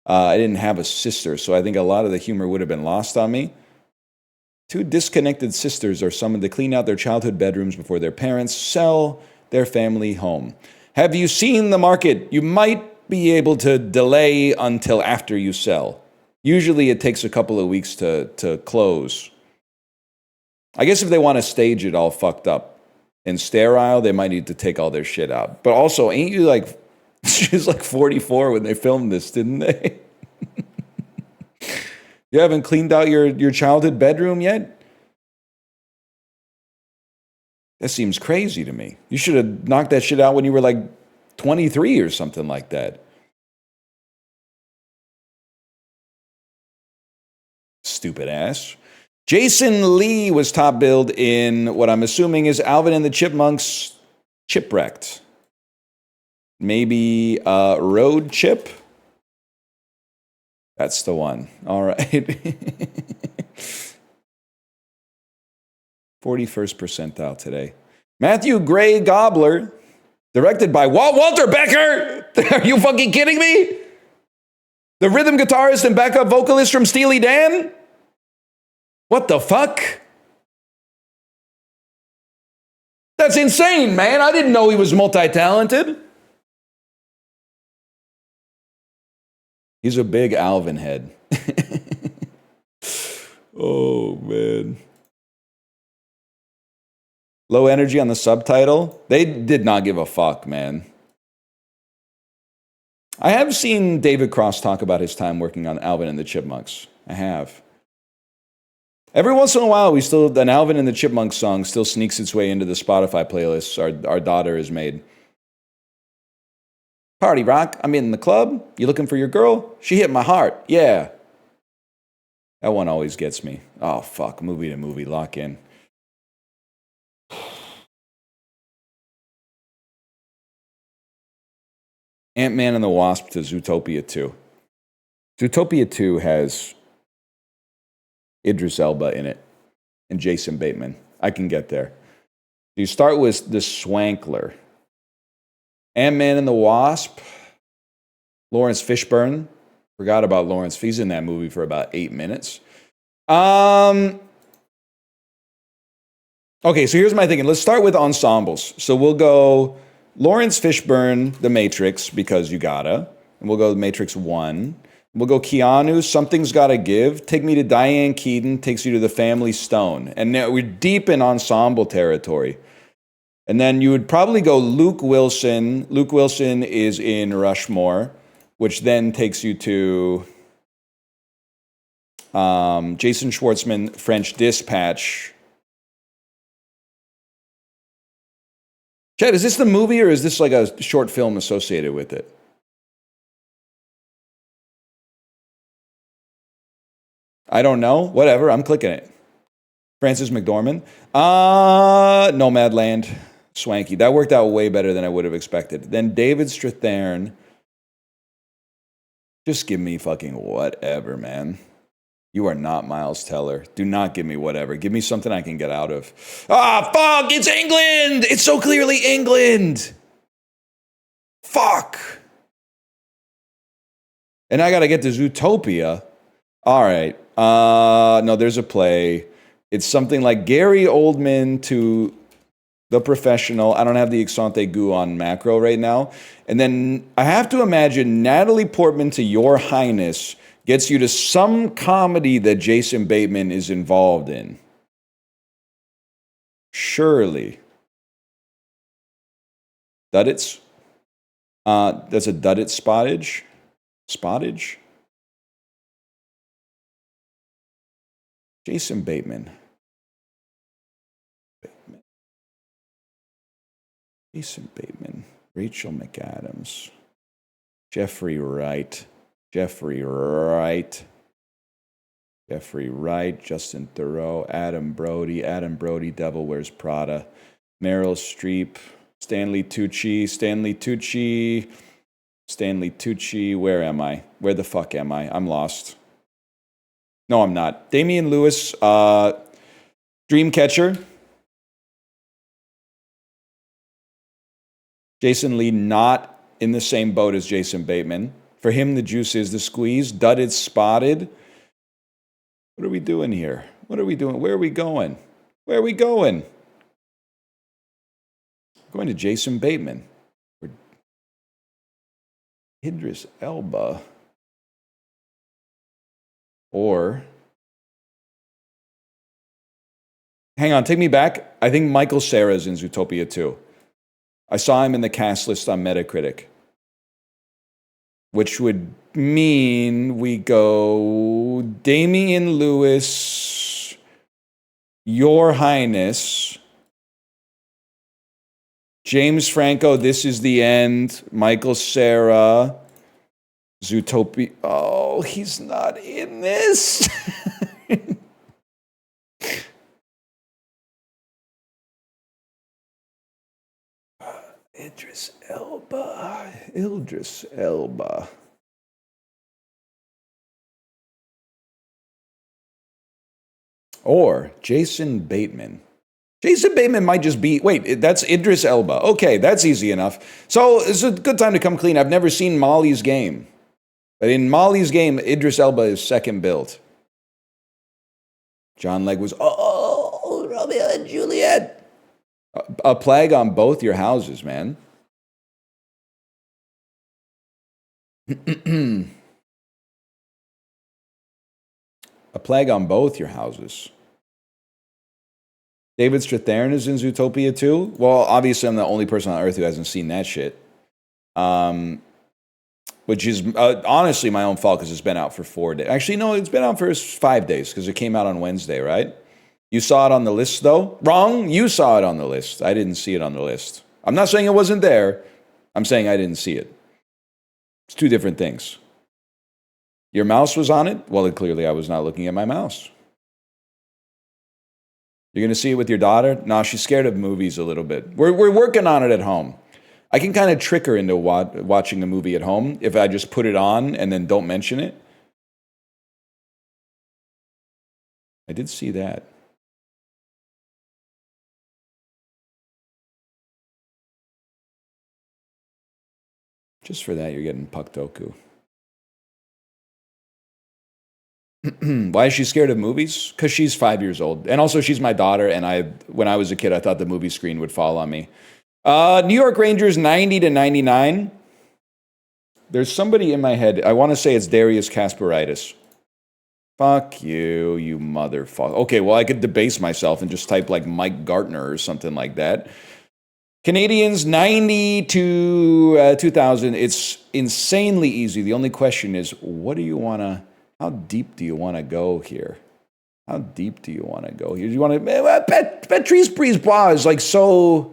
have a sister, so I think a lot of the humor would have been lost on me. Two disconnected sisters are summoned to clean out their childhood bedrooms before their parents sell their family home. Have you seen the market? You might be able to delay until after you sell. Usually it takes a couple of weeks to close. I guess if they want to stage it all fucked up and sterile, they might need to take all their shit out. But also, ain't you like, she was like 44 when they filmed this, didn't they? You haven't cleaned out your childhood bedroom yet? That seems crazy to me. You should have knocked that shit out when you were like 23 or something like that. Stupid ass. Jason Lee was top billed in what I'm assuming is Alvin and the Chipmunks Chipwrecked. Maybe Road Chip? That's the one. All right. 41st percentile today. Matthew Gray Gobbler, directed by Walter Becker. Are you fucking kidding me? The rhythm guitarist and backup vocalist from Steely Dan? What the fuck? That's insane, man. I didn't know he was multi-talented. He's a big Alvin head. Oh, man. Low energy on the subtitle. They did not give a fuck, man. I have seen David Cross talk about his time working on Alvin and the Chipmunks. I have. Every once in a while, an Alvin and the Chipmunks song still sneaks its way into the Spotify playlists our daughter has made. Party Rock, I'm in the club. You looking for your girl? She hit my heart. Yeah. That one always gets me. Oh, fuck. Movie to movie. Lock in. Ant-Man and the Wasp to Zootopia 2. Zootopia 2 has Idris Elba in it and Jason Bateman. I can get there. You start with the Swankler. Ant-Man and the Wasp. Lawrence Fishburne. Forgot about Lawrence. He's in that movie for about 8 minutes. Okay, so here's my thinking. Let's start with ensembles. So we'll go Lawrence Fishburne, The Matrix, because you gotta. And we'll go The Matrix 1. We'll go Keanu, Something's Gotta Give. Take Me to Diane Keaton, takes you to The Family Stone. And now we're deep in ensemble territory. And then you would probably go Luke Wilson. Luke Wilson is in Rushmore, which then takes you to Jason Schwartzman, French Dispatch. Chad, is this the movie or is this like a short film associated with it? I don't know. Whatever. I'm clicking it. Frances McDormand. Nomadland. Swanky. That worked out way better than I would have expected. Then David Strathairn. Just give me fucking whatever, man. You are not Miles Teller. Do not give me whatever. Give me something I can get out of. Ah, fuck! It's England! It's so clearly England! Fuck! And I gotta get to Zootopia. All right. No, there's a play. It's something like Gary Oldman to The Professional. I don't have the Exante Goo on macro right now. And then I have to imagine Natalie Portman to Your Highness gets you to some comedy that Jason Bateman is involved in. Surely. Duddits? That's a Duddit spottage? Spottage? Jason Bateman. Jason Bateman. Rachel McAdams. Jeffrey Wright. Jeffrey Wright. Justin Theroux. Adam Brody. Devil Wears Prada. Meryl Streep. Stanley Tucci. Where am I? Where the fuck am I? I'm lost. No, I'm not. Damian Lewis, Dreamcatcher. Jason Lee, not in the same boat as Jason Bateman. For him, the juice is the squeeze. Dudded, spotted. What are we doing here? What are we doing? Where are we going? Where are we going? Going to Jason Bateman. Idris Elba. Or, hang on, take me back. I think Michael Cera's in Zootopia 2. I saw him in the cast list on Metacritic. Which would mean we go Damian Lewis, Your Highness, James Franco, This Is the End, Michael Cera, Zootopia. Oh, he's not in this. Idris Elba. Or Jason Bateman. Jason Bateman might just be, wait, that's Idris Elba. Okay, that's easy enough. So it's a good time to come clean. I've never seen Molly's Game. But in Molly's Game, Idris Elba is second billed. John Legg was, Romeo and Juliet. A plague on both your houses, man. A plague on both your houses. David Strathairn is in Zootopia 2. Well, obviously I'm the only person on earth who hasn't seen that shit. Which is honestly my own fault because it's been out for 4 days. Actually, no, it's been out for 5 days because it came out on Wednesday, right? You saw it on the list, though? Wrong. You saw it on the list. I didn't see it on the list. I'm not saying it wasn't there. I'm saying I didn't see it. It's two different things. Your mouse was on it? Well, clearly I was not looking at my mouse. You're going to see it with your daughter? No, she's scared of movies a little bit. We're working on it at home. I can kind of trick her into watching a movie at home if I just put it on and then don't mention it. I did see that. Just for that, you're getting Paktoku. Why is she scared of movies? Because she's 5 years old. And also, she's my daughter, and when I was a kid, I thought the movie screen would fall on me. New York Rangers 90-99. There's somebody in my head. I want to say it's Darius Kasparaitis. Fuck you, you motherfucker. Okay, well, I could debase myself and just type like Mike Gartner or something like that. Canadians 90 to 2000. It's insanely easy. The only question is, how deep do you want to go here? How deep do you want to go here? Do you want to, Patrice Brisebois is like so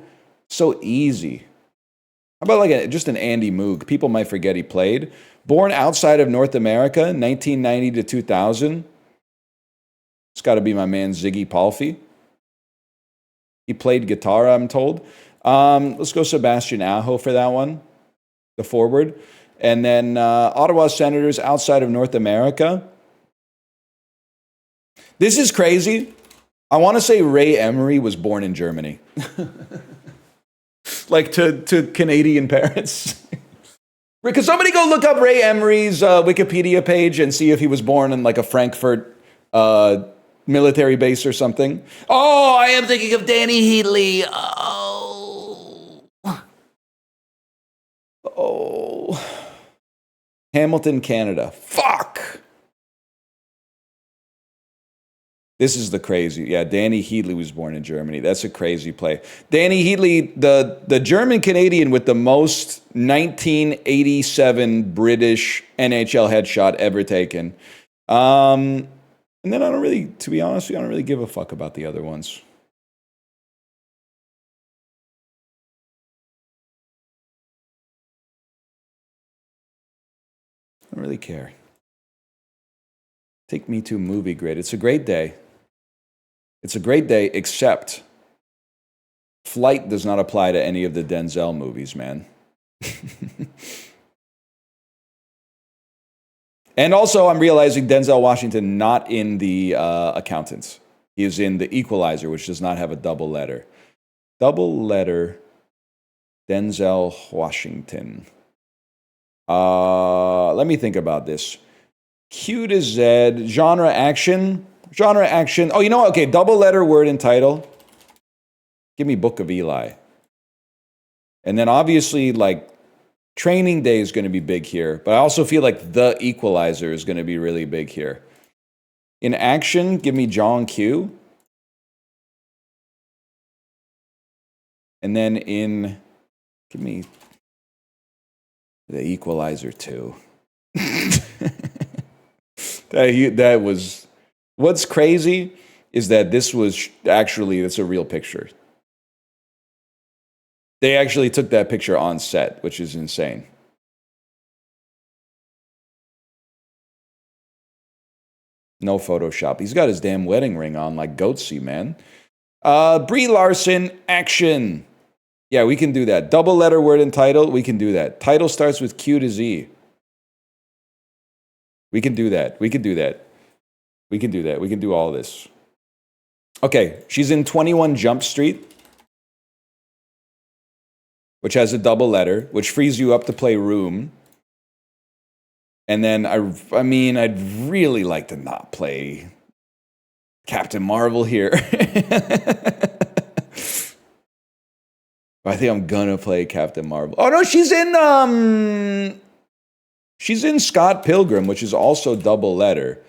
easy. How about like just an Andy Moog? People might forget he played. Born outside of North America, 1990 to 2000. It's got to be my man Ziggy Palffy. He played guitar, I'm told. Let's go Sebastian Aho for that one, the forward. And then Ottawa Senators outside of North America. This is crazy. I want to say Ray Emery was born in Germany. Like to Canadian parents. Could somebody go look up Ray Emery's Wikipedia page and see if he was born in like a Frankfurt military base or something? Oh, I am thinking of Danny Heatley. Oh. Hamilton, Canada. Fuck. This is the crazy. Yeah, Danny Heatley was born in Germany. That's a crazy play. Danny Heatley, the German Canadian with the most 1987 British NHL headshot ever taken. And then to be honest, I don't really give a fuck about the other ones. I don't really care. Take me to movie grid. It's a great day. It's a great day, except Flight does not apply to any of the Denzel movies, man. And also, I'm realizing Denzel Washington not in the Accountants. He is in The Equalizer, which does not have a double letter. Double letter, Denzel Washington. Let me think about this. Q to Z, genre action. Oh, you know what? Okay, double letter word and title. Give me Book of Eli. And then obviously, like, Training Day is going to be big here. But I also feel like The Equalizer is going to be really big here. In action, give me John Q. And then give me The Equalizer 2. That was... What's crazy is that it's a real picture. They actually took that picture on set, which is insane. No Photoshop. He's got his damn wedding ring on like Goatsy, man. Brie Larson, action. Yeah, we can do that. Double letter word and title, we can do that. Title starts with Q to Z. We can do that. We can do all this. Okay, she's in 21 Jump Street, which has a double letter, which frees you up to play Room. And then, I mean, I'd really like to not play Captain Marvel here. I think I'm gonna play Captain Marvel. Oh no, she's in Scott Pilgrim, which is also double letter.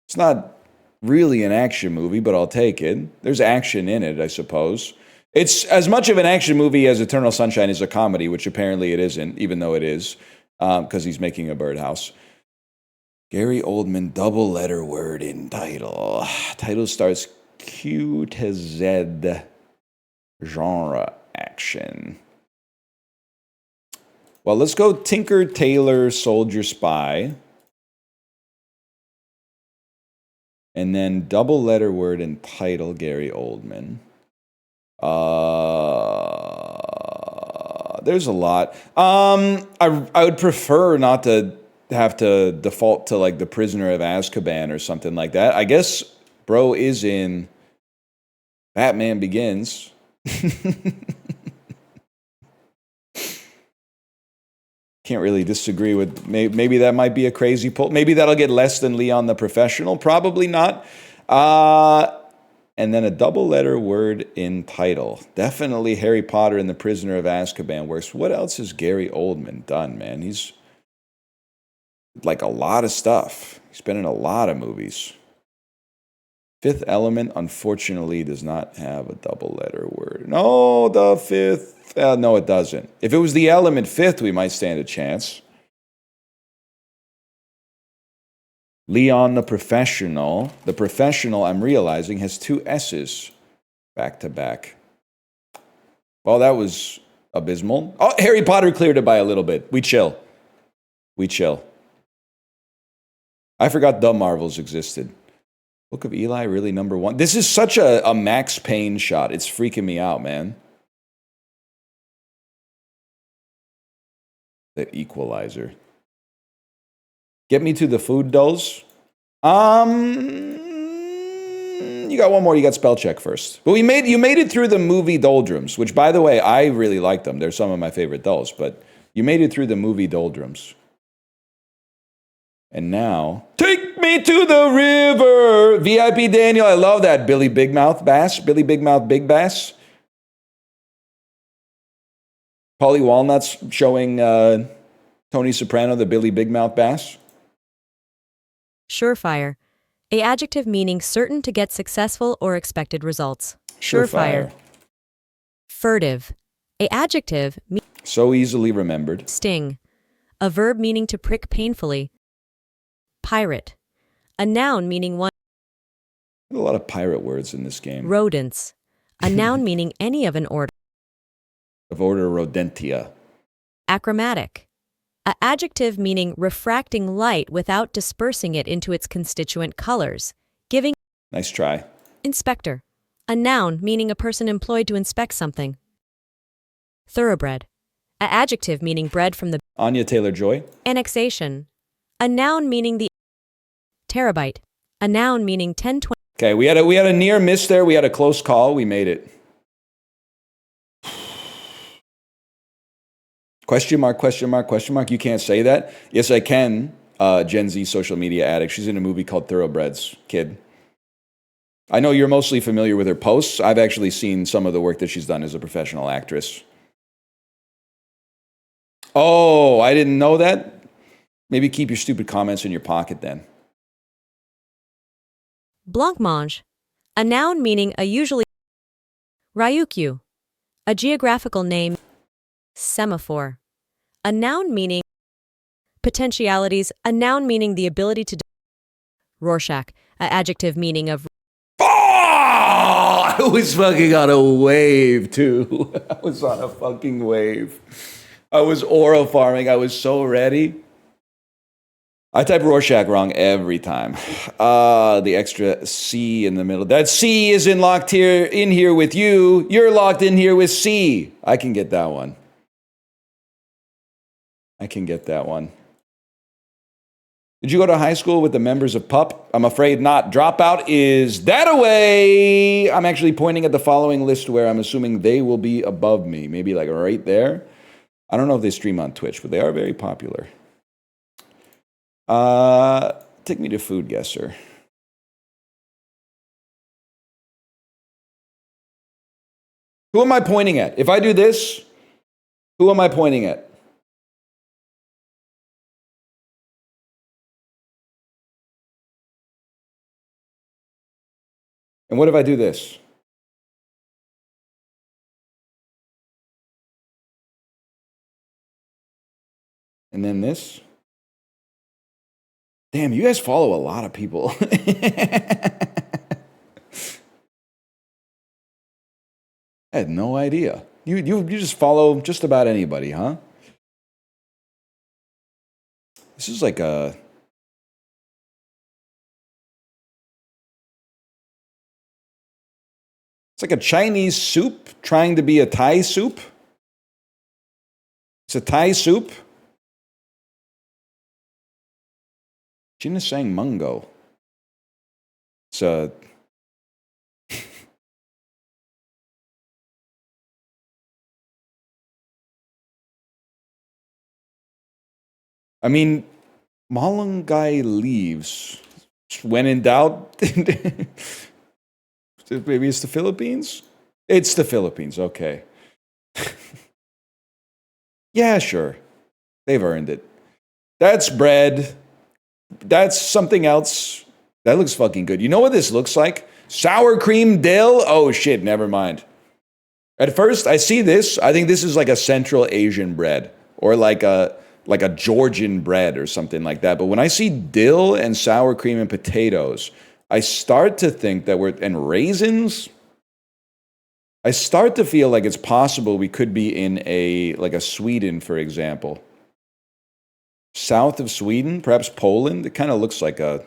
It's not really an action movie, but I'll take it. There's action in it, I suppose. It's as much of an action movie as Eternal Sunshine is a comedy, which apparently it isn't, even though it is, because he's making a birdhouse. Gary Oldman, double letter word in title. Title starts Q to Z. Genre action. Well, let's go Tinker, Tailor, Soldier, Spy. And then double letter word and title, Gary Oldman. There's a lot. I would prefer not to have to default to like The Prisoner of Azkaban or something like that. I guess bro is in Batman Begins. Can't really disagree with, maybe that might be a crazy pull. Maybe that'll get less than Leon the Professional. Probably not. And then a double letter word in title. Definitely Harry Potter and the Prisoner of Azkaban works. What else has Gary Oldman done, man? He's like a lot of stuff. He's been in a lot of movies. Fifth Element, unfortunately, does not have a double letter word. No, The Fifth. No, it doesn't. If it was The Element Fifth, we might stand a chance. Leon the Professional. The Professional, I'm realizing, has two S's back to back. Well, that was abysmal. Oh, Harry Potter cleared it by a little bit. We chill. We chill. I forgot The Marvels existed. Book of Eli, really number one? This is such a Max Payne shot. It's freaking me out, man. The Equalizer. Get me to the food dolls. You got one more. You got spell check first. But you made it through the movie Doldrums, which, by the way, I really like them. They're some of my favorite dolls. But you made it through the movie Doldrums. And now, take me to the river. VIP Daniel, I love that. Billy Big Mouth Bass. Billy Big Mouth Big Bass. Polly Walnuts showing Tony Soprano the Billy Big Mouth Bass. Surefire. A adjective meaning certain to get successful or expected results. Surefire. Furtive. A adjective so easily remembered. Sting. A verb meaning to prick painfully. Pirate. A noun meaning one. There's a lot of pirate words in this game. Rodents. A noun meaning any of an order. Of order Rodentia. Achromatic. A adjective meaning refracting light without dispersing it into its constituent colors, giving. Nice try. Inspector. A noun meaning a person employed to inspect something. Thoroughbred. A adjective meaning bred from the. Anya Taylor-Joy. Annexation. A noun meaning the. Terabyte. A noun meaning 1020. Okay, we had a near miss there. We had a close call. We made it. Question mark, question mark, question mark. You can't say that. Yes, I can. Gen Z social media addict. She's in a movie called Thoroughbreds, kid. I know you're mostly familiar with her posts. I've actually seen some of the work that she's done as a professional actress. Oh, I didn't know that. Maybe keep your stupid comments in your pocket then. Blancmange. A noun meaning a usually. Ryukyu. A geographical name. Semaphore. A noun meaning. Potentialities. A noun meaning the ability to. Rorschach. A adjective meaning of. Oh, I was fucking on a wave too. I was on a fucking wave. I was oro farming. I was so ready. I type Rorschach wrong every time. The extra C in the middle. That C isn't locked in here with you. You're locked in here with C. I can get that one. I can get that one. Did you go to high school with the members of PUP? I'm afraid not. Dropout is that away. I'm actually pointing at the following list where I'm assuming they will be above me. Maybe like right there. I don't know if they stream on Twitch, but they are very popular. Take me to Food Guesser. Who am I pointing at? If I do this, who am I pointing at? And what if I do this? And then this? Damn, you guys follow a lot of people. I had no idea. You just follow just about anybody, huh? This is like a... It's like a Chinese soup trying to be a Thai soup. It's a Thai soup. Ginseng mungo. It's a... I mean, Malungai leaves. When in doubt, maybe it's the Philippines? It's the Philippines, okay. Yeah, sure. They've earned it. That's bread. That's something else. That looks fucking good. You know what this looks like? Sour cream dill? Oh shit, never mind. At first, I see this. I think this is like a Central Asian bread. Or like a Georgian bread or something like that. But when I see dill and sour cream and potatoes, I start to think that and raisins, I start to feel like it's possible we could be in like a Sweden, for example. South of Sweden, perhaps Poland. It kind of looks like a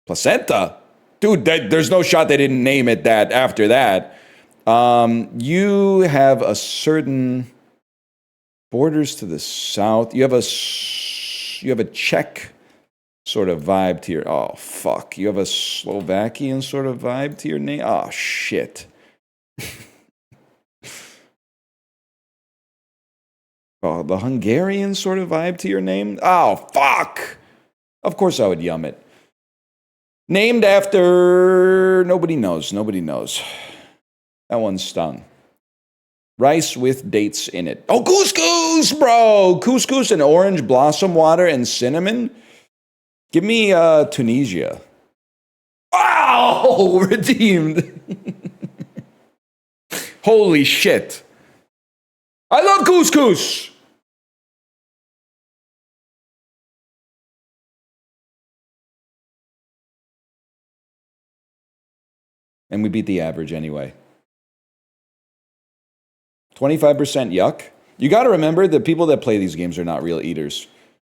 placenta. Dude, there's no shot they didn't name it that after that. You have a certain... Borders to the south. You have a Czech sort of vibe to your... Oh, fuck. You have a Slovakian sort of vibe to your name? Oh, shit. Oh, the Hungarian sort of vibe to your name? Oh, fuck. Of course I would yum it. Named after... Nobody knows. Nobody knows. That one stung. Rice with dates in it. Oh, couscous, bro! Couscous and orange blossom water and cinnamon. Give me Tunisia. Oh, redeemed. Holy shit. I love couscous. And we beat the average anyway. 25% yuck. You got to remember the people that play these games are not real eaters.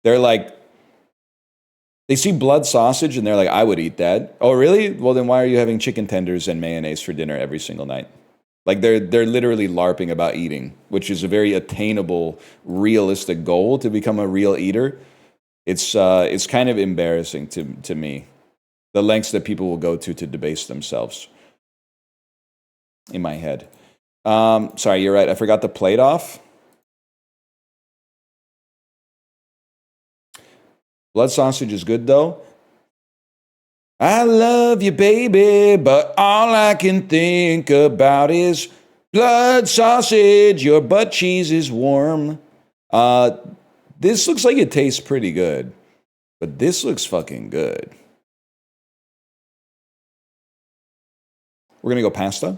They're like, they see blood sausage and they're like, I would eat that. Oh, really? Well, then why are you having chicken tenders and mayonnaise for dinner every single night? Like they're literally LARPing about eating, which is a very attainable, realistic goal to become a real eater. It's kind of embarrassing to me, the lengths that people will go to debase themselves. In my head. Sorry, you're right. I forgot the plate off. Blood sausage is good, though. I love you, baby, but all I can think about is blood sausage. Your butt cheese is warm. This looks like it tastes pretty good, but this looks fucking good. We're going to go pasta.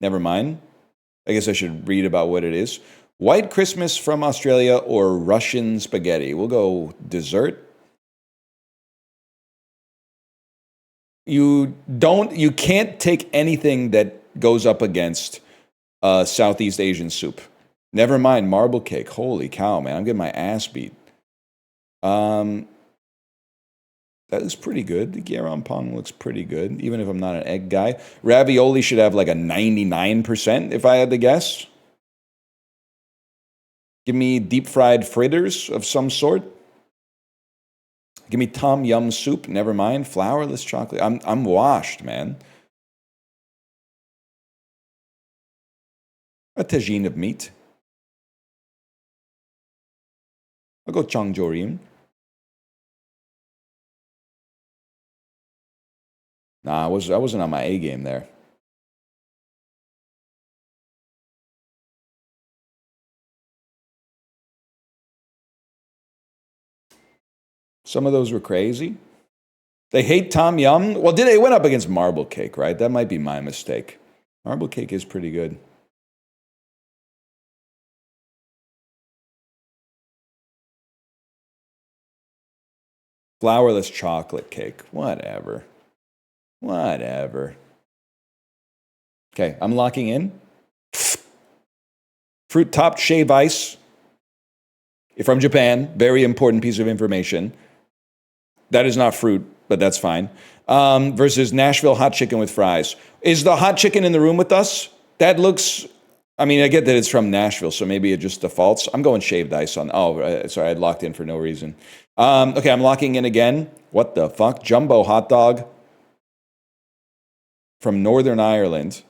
Never mind. I guess I should read about what it is. White Christmas from Australia or Russian spaghetti. We'll go dessert. You can't take anything that goes up against Southeast Asian soup. Never mind marble cake. Holy cow, man. I'm getting my ass beat. That is pretty good. The Garam looks pretty good, even if I'm not an egg guy. Ravioli should have like a 99%, if I had to guess. Give me deep fried fritters of some sort. Give me tom yum soup. Never mind. Flourless chocolate. I'm washed, man. A tagine of meat. I'll go chongjorim. Nah, I wasn't on my A game there. Some of those were crazy. They hate Tom Yum. Well, they went up against marble cake, right? That might be my mistake. Marble cake is pretty good. Flourless chocolate cake. Whatever. Whatever. Okay, I'm locking in. Fruit topped shave ice. from Japan. Very important piece of information. That is not fruit, but that's fine. Versus Nashville hot chicken with fries. Is the hot chicken in the room with us? That looks... I mean, I get that it's from Nashville, so maybe it just defaults. I'm going shaved ice on... Oh, sorry, I locked in for no reason. Okay, I'm locking in again. What the fuck? Jumbo hot dog from Northern Ireland.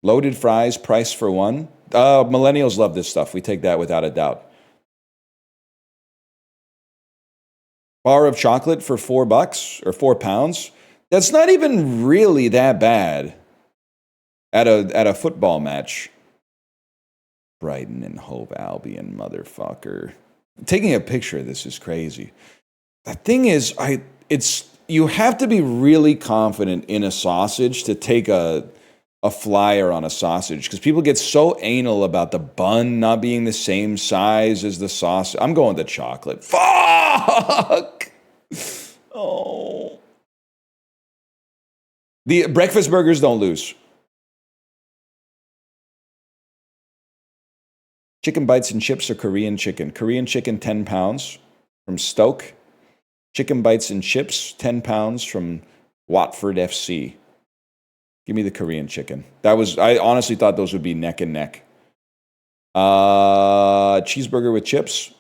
Loaded fries, price for one. Millennials love this stuff. We take that without a doubt. Bar of chocolate for $4 or £4. That's not even really that bad at a football match. Brighton and Hove Albion, motherfucker. Taking a picture of this is crazy. The thing is, you have to be really confident in a sausage to take a flyer on a sausage, because people get so anal about the bun not being the same size as the sausage. I'm going to chocolate. Fuck! Oh. The breakfast burgers don't lose. Chicken bites and chips or Korean chicken? Korean chicken, £10 from Stoke. Chicken bites and chips, £10 from Watford FC. Give me the Korean chicken. I honestly thought those would be neck and neck. Cheeseburger with chips.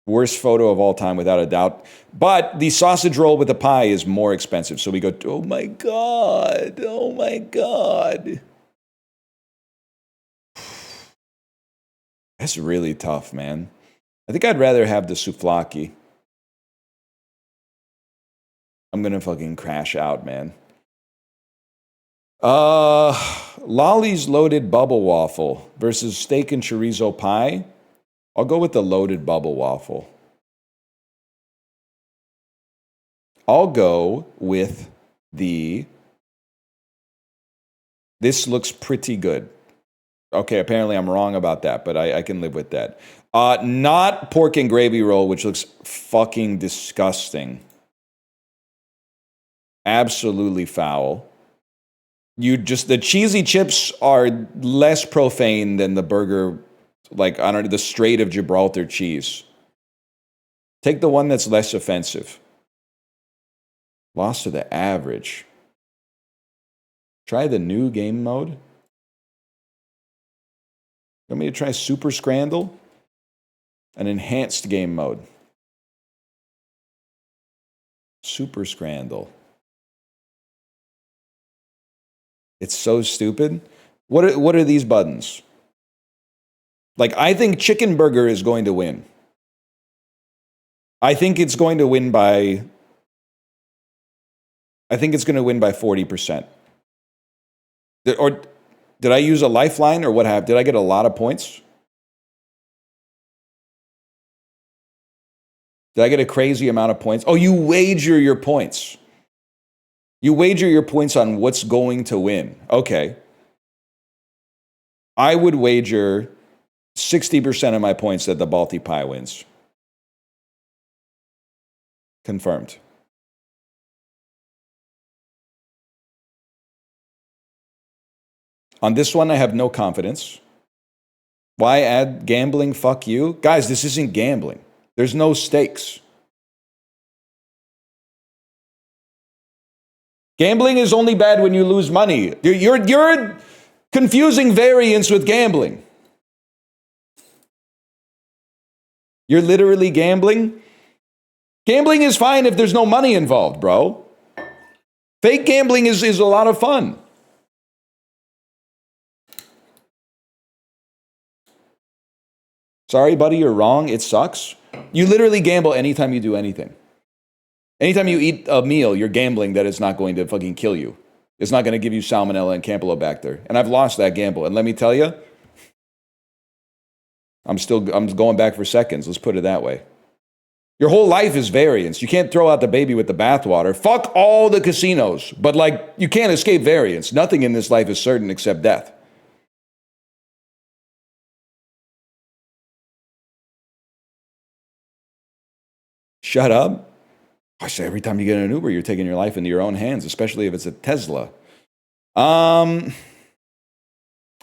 Worst photo of all time, without a doubt. But the sausage roll with the pie is more expensive. So we go, oh my God. Oh my God. That's really tough, man. I think I'd rather have the souvlaki. I'm going to fucking crash out, man. Lolly's loaded bubble waffle versus steak and chorizo pie. I'll go with the loaded bubble waffle. I'll go with this looks pretty good. Okay, apparently I'm wrong about that, but I can live with that. Not pork and gravy roll, which looks fucking disgusting. Absolutely foul. The cheesy chips are less profane than the burger, like, I don't know, the Strait of Gibraltar cheese. Take the one that's less offensive. Lost to the average. Try the new game mode. Want me to try Super Scrandle? An enhanced game mode. Super Scrandle. It's so stupid. What are these buttons? Like, I think Chicken Burger is going to win. I think it's going to win by 40%. Or did I use a lifeline, or what happened? Did I get a lot of points? Did I get a crazy amount of points? Oh, you wager your points. You wager your points on what's going to win. Okay. I would wager 60% of my points that the Balti Pie wins. Confirmed. On this one, I have no confidence. Why add gambling? Fuck you. Guys, this isn't gambling. There's no stakes. Gambling is only bad when you lose money. You're confusing variance with gambling. You're literally gambling. Gambling is fine if there's no money involved, bro. Fake gambling is a lot of fun. Sorry, buddy, you're wrong. It sucks. You literally gamble anytime you do anything. Anytime you eat a meal, you're gambling that it's not going to fucking kill you. It's not going to give you salmonella and campylobacter. And I've lost that gamble. And let me tell you, I'm going back for seconds. Let's put it that way. Your whole life is variance. You can't throw out the baby with the bathwater. Fuck all the casinos. But, like, you can't escape variance. Nothing in this life is certain except death. Shut up. I say every time you get in an Uber, you're taking your life into your own hands, especially if it's a Tesla.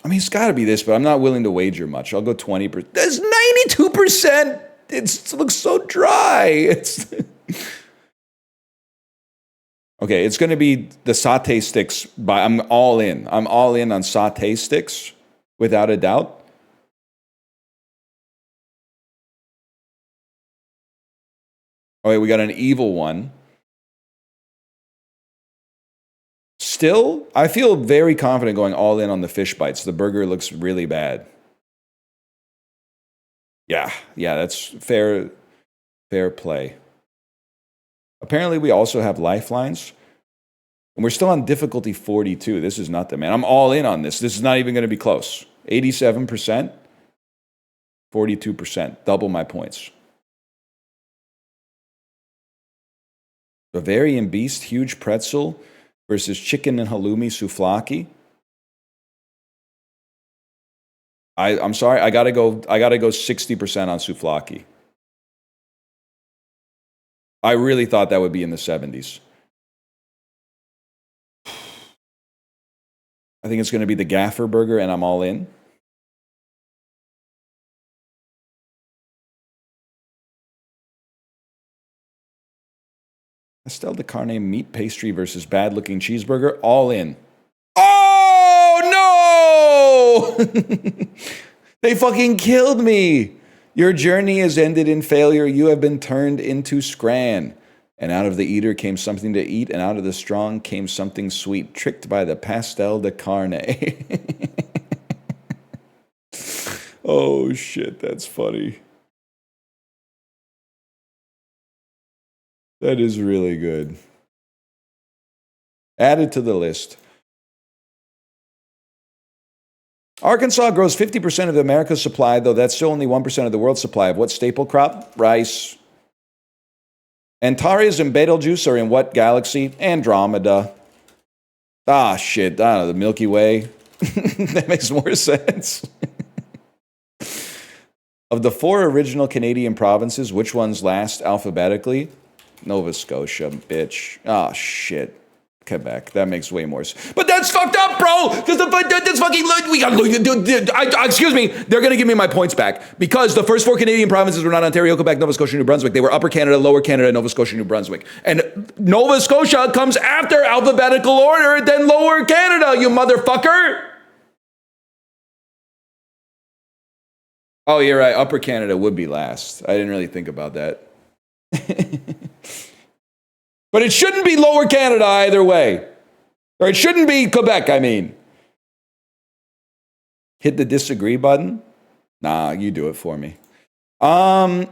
I mean, it's got to be this, but I'm not willing to wager much. I'll go 20%. That's 92%. It looks so dry. It's okay, it's going to be the satay sticks. I'm all in. I'm all in on satay sticks, without a doubt. Oh, wait, we got an evil one. Still, I feel very confident going all in on the fish bites. The burger looks really bad. Yeah, that's fair play. Apparently, we also have lifelines. And we're still on difficulty 42. This is nothing, man. I'm all in on this. This is not even going to be close. 87%, 42%. Double my points. Bavarian Beast, huge pretzel versus chicken and halloumi souvlaki. I'm sorry, I gotta go 60% on souvlaki. I really thought that would be in the 70s. I think it's going to be the Gaffer burger, and I'm all in. Estelle de Carne meat pastry versus bad-looking cheeseburger, all in. Oh, no! They fucking killed me. Your journey has ended in failure. You have been turned into Scran. And out of the eater came something to eat, and out of the strong came something sweet, tricked by the pastel de carne. Oh, shit, that's funny. That is really good. Add it to the list. Arkansas grows 50% of America's supply, though that's still only 1% of the world's supply of what staple crop? Rice. Antares and Betelgeuse are in what galaxy? Andromeda. Ah, shit. I don't know, the Milky Way. That makes more sense. Of the 4 original Canadian provinces, which one's last alphabetically? Nova Scotia, bitch. Ah, shit. Quebec. That makes way more sense. But that's fucked up, bro! Because that's fucking... excuse me. They're going to give me my points back. Because the first 4 Canadian provinces were not Ontario, Quebec, Nova Scotia, New Brunswick. They were Upper Canada, Lower Canada, Nova Scotia, New Brunswick. And Nova Scotia comes after alphabetical order than Lower Canada, you motherfucker! Oh, you're right. Upper Canada would be last. I didn't really think about that. But it shouldn't be Lower Canada either way. Or it shouldn't be Quebec, I mean. Hit the disagree button? Nah, you do it for me. An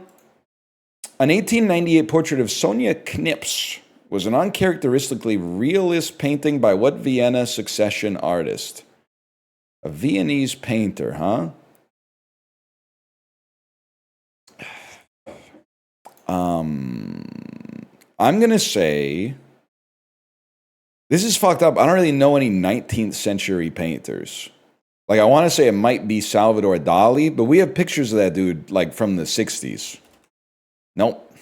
1898 portrait of Sonia Knips was an uncharacteristically realist painting by what Vienna succession artist? A Viennese painter, huh? I'm going to say, this is fucked up. I don't really know any 19th century painters. Like, I want to say it might be Salvador Dali, but we have pictures of that dude, like, from the 60s. Nope.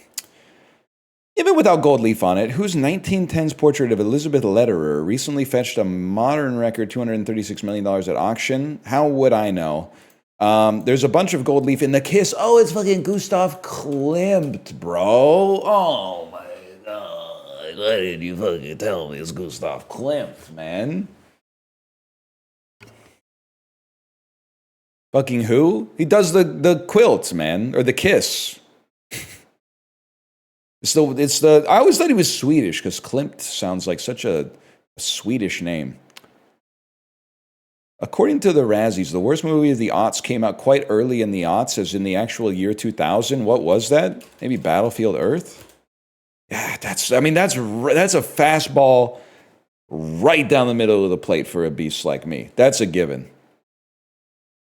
Even without gold leaf on it, whose 1910s portrait of Elizabeth Lederer recently fetched a modern record $236 million at auction? How would I know? There's a bunch of gold leaf in the Kiss. Oh, it's fucking Gustav Klimt, bro. Oh, my God. Why did you fucking tell me it's Gustav Klimt, man? Fucking who? He does the quilts, man. Or the Kiss. I always thought he was Swedish, because Klimt sounds like such a Swedish name. According to the Razzies, the worst movie of the aughts came out quite early in the aughts, as in the actual year 2000. What was that? Maybe Battlefield Earth? Yeah, that's a fastball right down the middle of the plate for a beast like me. That's a given.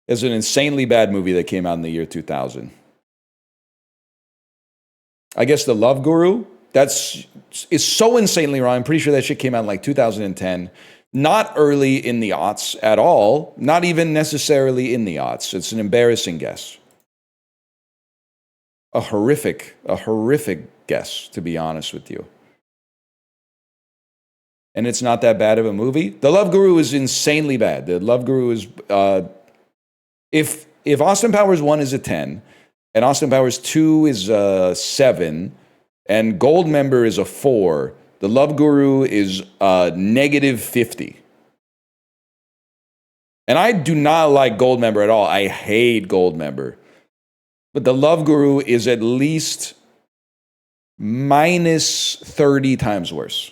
It's an insanely bad movie that came out in the year 2000. I guess The Love Guru, is so insanely wrong. I'm pretty sure that shit came out in like 2010. Not early in the aughts at all. Not even necessarily in the aughts. It's an embarrassing guess. A horrific guess, to be honest with you. and it's not that bad of a movie. The Love Guru is insanely bad. The Love Guru is if Austin Powers 1 is a 10 and Austin Powers 2 is a 7 and Goldmember is a 4, The Love Guru is negative 50. And I do not like Goldmember at all. I hate Goldmember. But The Love Guru is at least minus 30 times worse.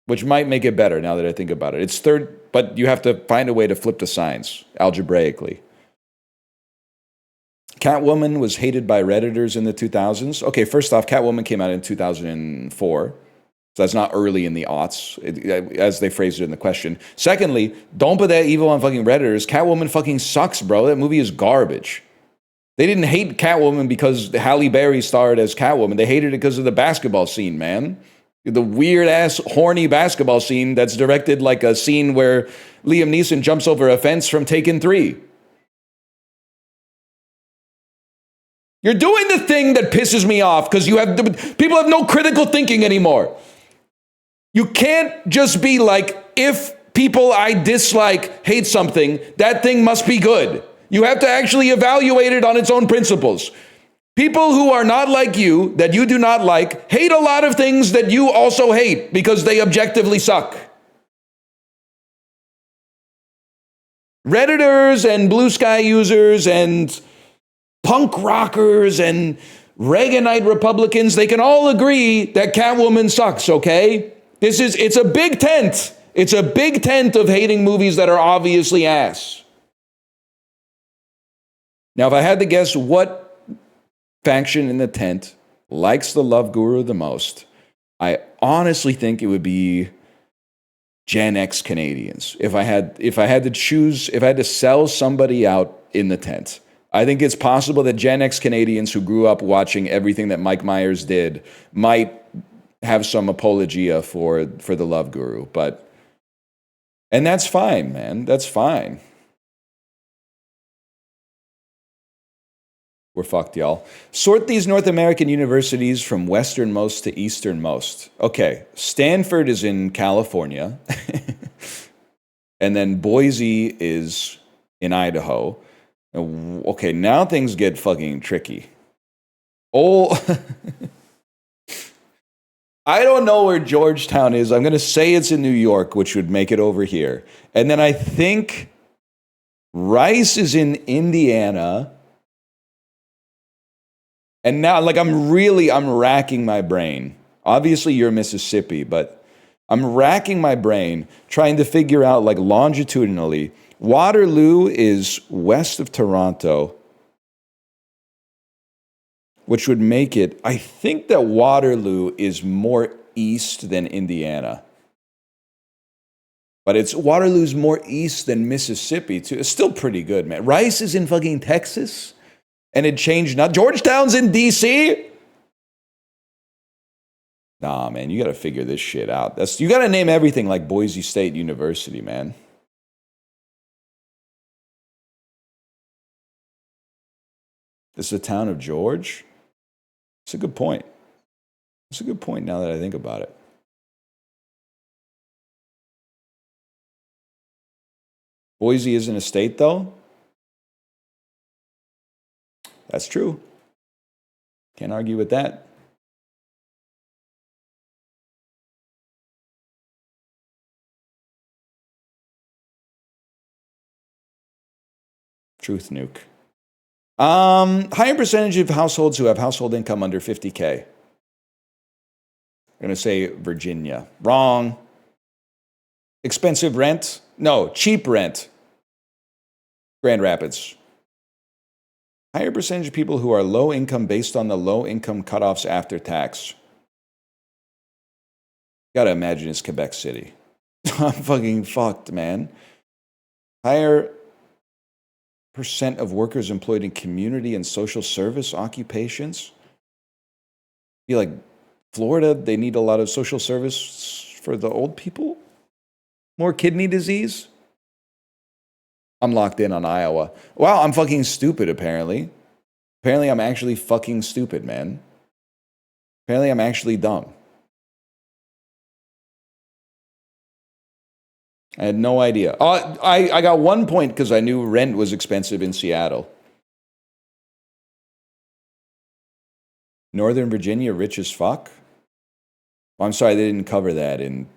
Which might make it better now that I think about it. It's third, but you have to find a way to flip the signs algebraically. Catwoman was hated by Redditors in the 2000s. Okay, first off, Catwoman came out in 2004. So that's not early in the aughts, as they phrased it in the question. Secondly, don't put that evil on fucking Redditors. Catwoman fucking sucks, bro. That movie is garbage. They didn't hate Catwoman because Halle Berry starred as Catwoman. They hated it because of the basketball scene, man. The weird-ass, horny basketball scene that's directed like a scene where Liam Neeson jumps over a fence from Taken 3. You're doing the thing that pisses me off because people have no critical thinking anymore. You can't just be like, if people I dislike hate something, that thing must be good. You have to actually evaluate it on its own principles. People who are not like you, that you do not like, hate a lot of things that you also hate because they objectively suck. Redditors and Blue Sky users and punk rockers and Reaganite Republicans, they can all agree that Catwoman sucks, okay? It's a big tent. It's a big tent of hating movies that are obviously ass. Now, if I had to guess what faction in the tent likes the Love Guru the most, I honestly think it would be Gen X Canadians. If I had to sell somebody out in the tent, I think it's possible that Gen X Canadians who grew up watching everything that Mike Myers did might have some apologia for the Love Guru, and that's fine, man. That's fine. We're fucked, y'all. Sort these North American universities from westernmost to easternmost. Okay, Stanford is in California, and then Boise is in Idaho. Okay, now things get fucking tricky. I don't know where Georgetown is. I'm going to say it's in New York, which would make it over here. And then I think Rice is in Indiana. And now, like, I'm racking my brain. Obviously, you're Mississippi, but I'm racking my brain trying to figure out, like, longitudinally. Waterloo is west of Toronto, which would make it, I think that Waterloo is more east than Indiana. But Waterloo's more east than Mississippi, too. It's still pretty good, man. Rice is in fucking Texas, and it changed. Not Georgetown's in D.C.? Nah, man, you got to figure this shit out. You got to name everything like Boise State University, man. This is the town of George? It's a good point. It's a good point now that I think about it. Boise isn't a state, though? That's true. Can't argue with that. Truth nuke. Higher percentage of households who have household income under 50K. I'm going to say Virginia. Wrong. Expensive rent? No, cheap rent. Grand Rapids. Higher percentage of people who are low income based on the low income cutoffs after tax. Gotta imagine it's Quebec City. I'm fucking fucked, man. Higher percent of workers employed in community and social service occupations. Be like Florida, they need a lot of social service for the old people. More kidney disease. I'm locked in on Iowa. Wow, I'm fucking stupid, apparently. Apparently, I'm actually fucking stupid, man. Apparently, I'm actually dumb. I had no idea. I got 1 point because I knew rent was expensive in Seattle. Northern Virginia, rich as fuck? Oh, I'm sorry, they didn't cover that in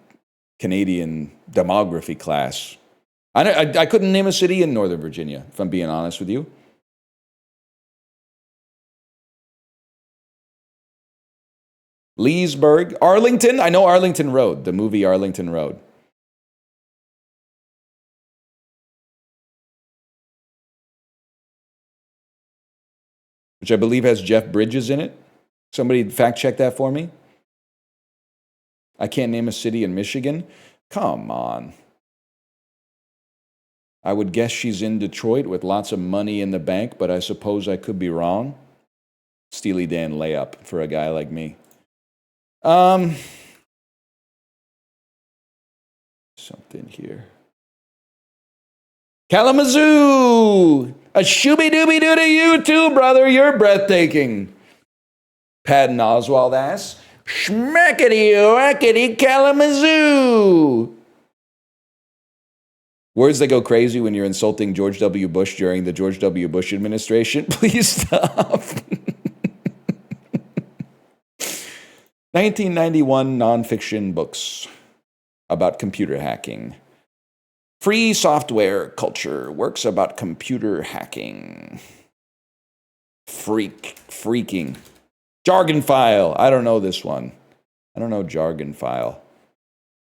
Canadian demography class. I couldn't name a city in Northern Virginia, if I'm being honest with you. Leesburg, Arlington. I know Arlington Road, the movie Arlington Road. Which I believe has Jeff Bridges in it. Somebody fact check that for me. I can't name a city in Michigan. Come on. I would guess she's in Detroit with lots of money in the bank, but I suppose I could be wrong. Steely Dan layup for a guy like me. Something here. Kalamazoo! A shooby-dooby-doo to you too, brother. You're breathtaking. Patton Oswalt asks, schmackety-wackety Kalamazoo! Words that go crazy when you're insulting George W. Bush during the George W. Bush administration. Please stop. 1991 nonfiction books about computer hacking. Free software culture works about computer hacking. Freaking. Jargon file. I don't know this one. I don't know jargon file.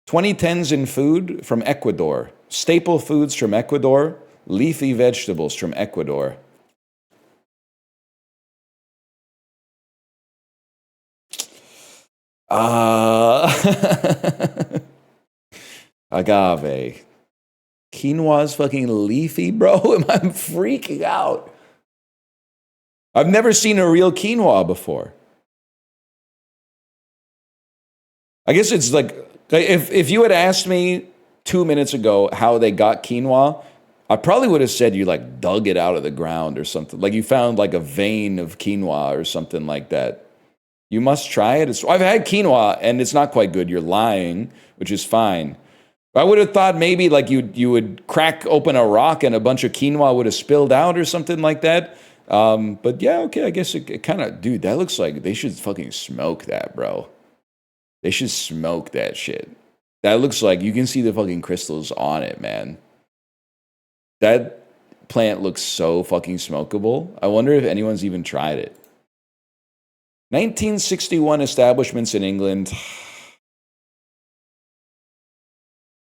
2010s in food from Ecuador. Staple foods from Ecuador. Leafy vegetables from Ecuador. Agave. Quinoa's fucking leafy, bro. I'm freaking out. I've never seen a real quinoa before. I guess it's like, if you had asked me 2 minutes ago how they got quinoa, I probably would have said you like dug it out of the ground or something. Like you found like a vein of quinoa or something like that. You must try it. I've had quinoa and it's not quite good. You're lying, which is fine. I would have thought maybe like you would crack open a rock and a bunch of quinoa would have spilled out or something like that. But yeah, okay, I guess it kind of, dude, that looks like they should fucking smoke that, bro. They should smoke that shit. That looks like you can see the fucking crystals on it, man. That plant looks so fucking smokable. I wonder if anyone's even tried it. 1961 establishments in England.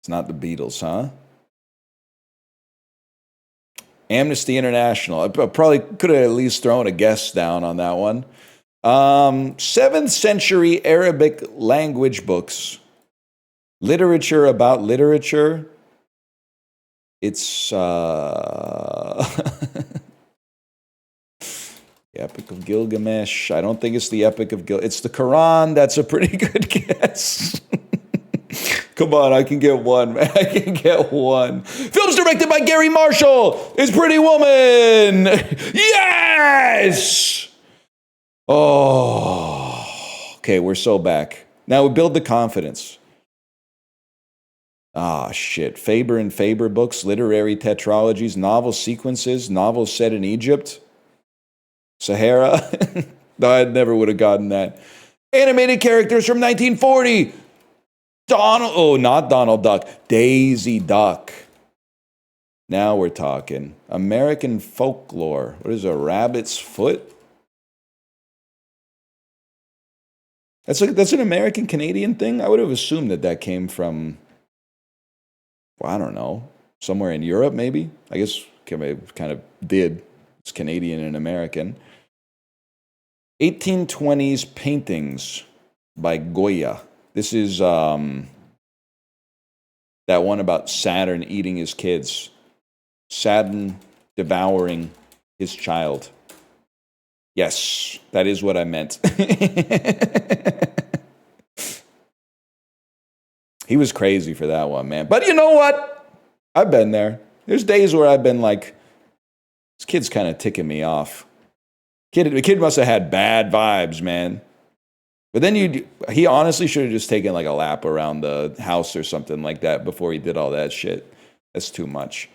It's not the Beatles, huh? Amnesty International. I probably could have at least thrown a guess down on that one. 7th century Arabic language books. Literature about literature. It's the Epic of Gilgamesh. I don't think it's the Epic of Gilgamesh. It's the Quran. That's a pretty good guess. Come on, I can get one, man. I can get one. Films directed by Gary Marshall. It's Pretty Woman. Yes! Oh. Okay, we're so back. Now we build the confidence. Ah, shit. Faber and Faber books, literary tetralogies, novel sequences, novels set in Egypt. Sahara. No, I never would have gotten that. Animated characters from 1940. Not Donald Duck. Daisy Duck. Now we're talking. American folklore. What is a rabbit's foot? That's an American Canadian thing? I would have assumed that came from, well, I don't know, somewhere in Europe maybe? I guess kind of did. It's Canadian and American. 1820s paintings by Goya. This is that one about Saturn eating his kids. Saturn devouring his child. Yes, that is what I meant. He was crazy for that one, man. But you know what? I've been there. There's days where I've been like, this kid's kind of ticking me off. The kid must have had bad vibes, man. But then he honestly should have just taken like a lap around the house or something like that before he did all that shit. That's too much.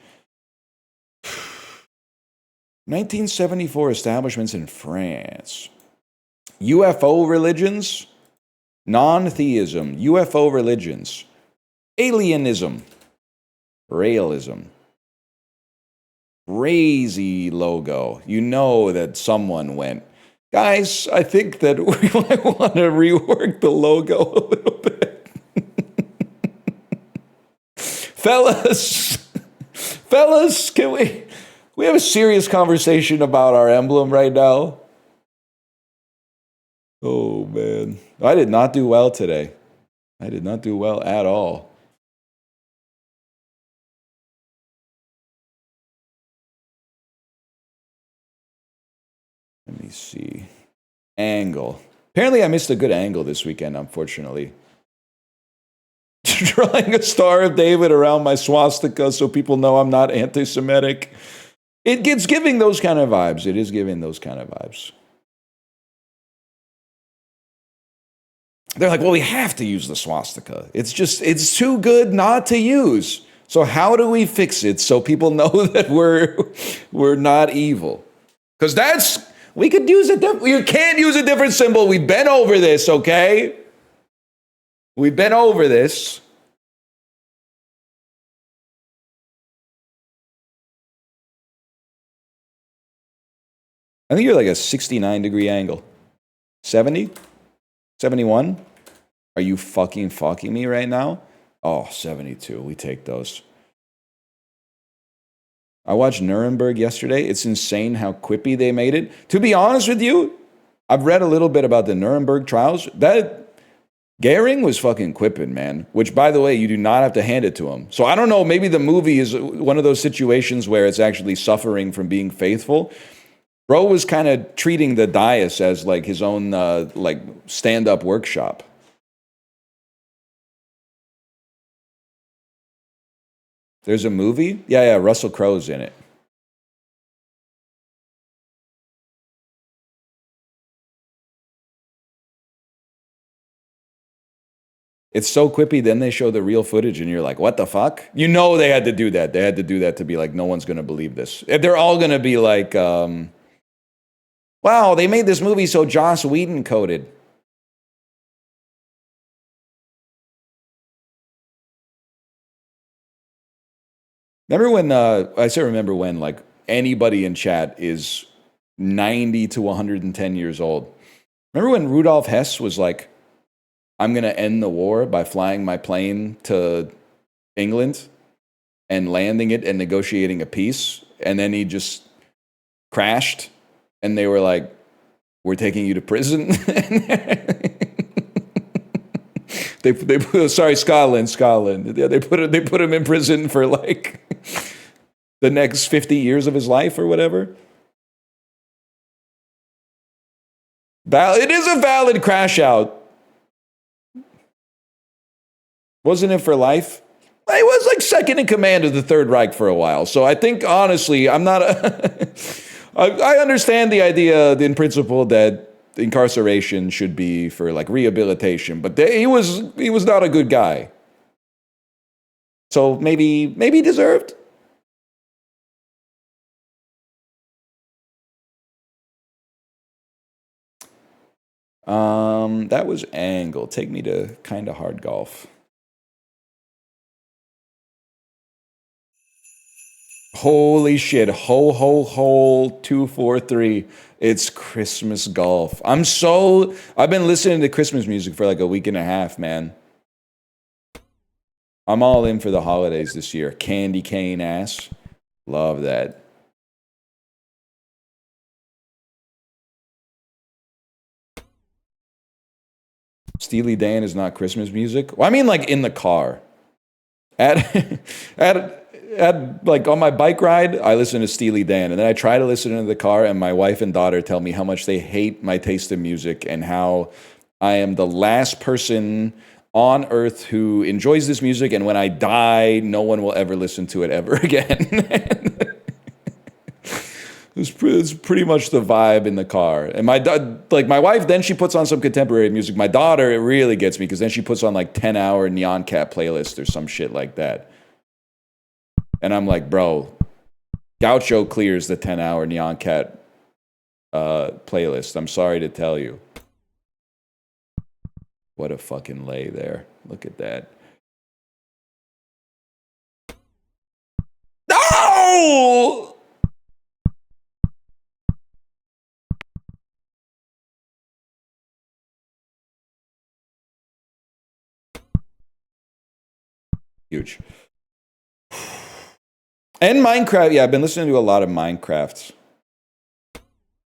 1974 establishments in France. UFO religions, non-theism, UFO religions, alienism, realism. Crazy logo. You know that someone went, guys, I think that we might want to rework the logo a little bit. Fellas, can we have a serious conversation about our emblem right now? Oh, man. I did not do well today. I did not do well at all. Let me see. Angle. Apparently I missed a good angle this weekend, unfortunately. Drawing a Star of David around my swastika so people know I'm not anti-Semitic. It's giving those kind of vibes. It is giving those kind of vibes. They're like, well, we have to use the swastika. It's too good not to use. So how do we fix it so people know that we're not evil? Because we could use you can't use a different symbol. We've been over this, okay? We've been over this. I think you're like a 69-degree angle. 70? 71? Are you fucking me right now? Oh, 72. We take those. I watched Nuremberg yesterday. It's insane how quippy they made it. To be honest with you, I've read a little bit about the Nuremberg trials. That Goering was fucking quipping, man. Which, by the way, you do not have to hand it to him. So I don't know, maybe the movie is one of those situations where it's actually suffering from being faithful. Bro was kind of treating the dais as like his own like stand-up workshop. There's a movie? Yeah, Russell Crowe's in it. It's so quippy, then they show the real footage and you're like, what the fuck? You know they had to do that. They had to do that to be like, no one's going to believe this. They're all going to be like, wow, they made this movie so Joss Whedon coded. I still remember when like anybody in chat is 90 to 110 years old. Remember when Rudolf Hess was like, I'm going to end the war by flying my plane to England and landing it and negotiating a peace. And then he just crashed and they were like, we're taking you to prison. Sorry, Scotland. Yeah, they put him in prison for like the next 50 years of his life or whatever. It is a valid crash out. Wasn't it for life? He was like second in command of the Third Reich for a while. So I think, honestly, I'm not I understand the idea in principle that incarceration should be for like rehabilitation, but he was not a good guy. So maybe deserved. That was Angle. Take me to Kinda Hard Golf. Holy shit. Ho, ho, ho, 243. It's Christmas golf. I've been listening to Christmas music for like a week and a half, man. I'm all in for the holidays this year. Candy cane ass. Love that. Steely Dan is not Christmas music? Well, I mean like in the car. At like on my bike ride, I listen to Steely Dan, and then I try to listen in the car, and my wife and daughter tell me how much they hate my taste in music and how I am the last person on earth who enjoys this music, and when I die, no one will ever listen to it ever again. It's pretty much the vibe in the car. And my wife, then she puts on some contemporary music. My daughter, it really gets me because then she puts on like 10-hour Neon Cat playlist or some shit like that. And I'm like, bro, Gaucho clears the 10-hour Neon Cat playlist. I'm sorry to tell you. What a fucking lay there. Look at that. No! Huge. And Minecraft. Yeah, I've been listening to a lot of Minecraft.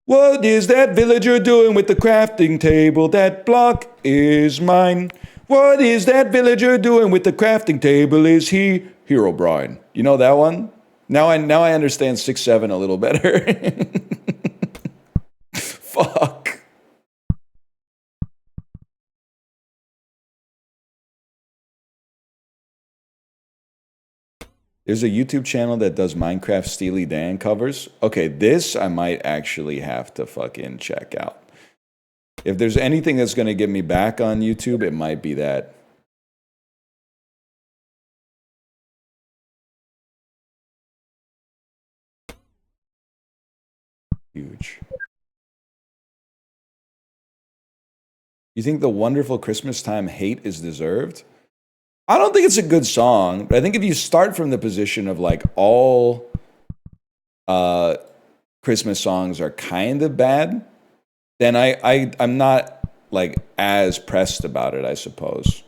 What is that villager doing with the crafting table? That block is mine. What is that villager doing with the crafting table? Is he Hero Brian? You know that one? Now I understand 6-7 a little better. Fuck. There's a YouTube channel that does Minecraft Steely Dan covers. Okay, this I might actually have to fucking check out. If there's anything that's going to get me back on YouTube, it might be that. Huge. You think the Wonderful Christmas Time hate is deserved? I don't think it's a good song, but I think if you start from the position of like all Christmas songs are kind of bad, then I'm not like as pressed about it, I suppose.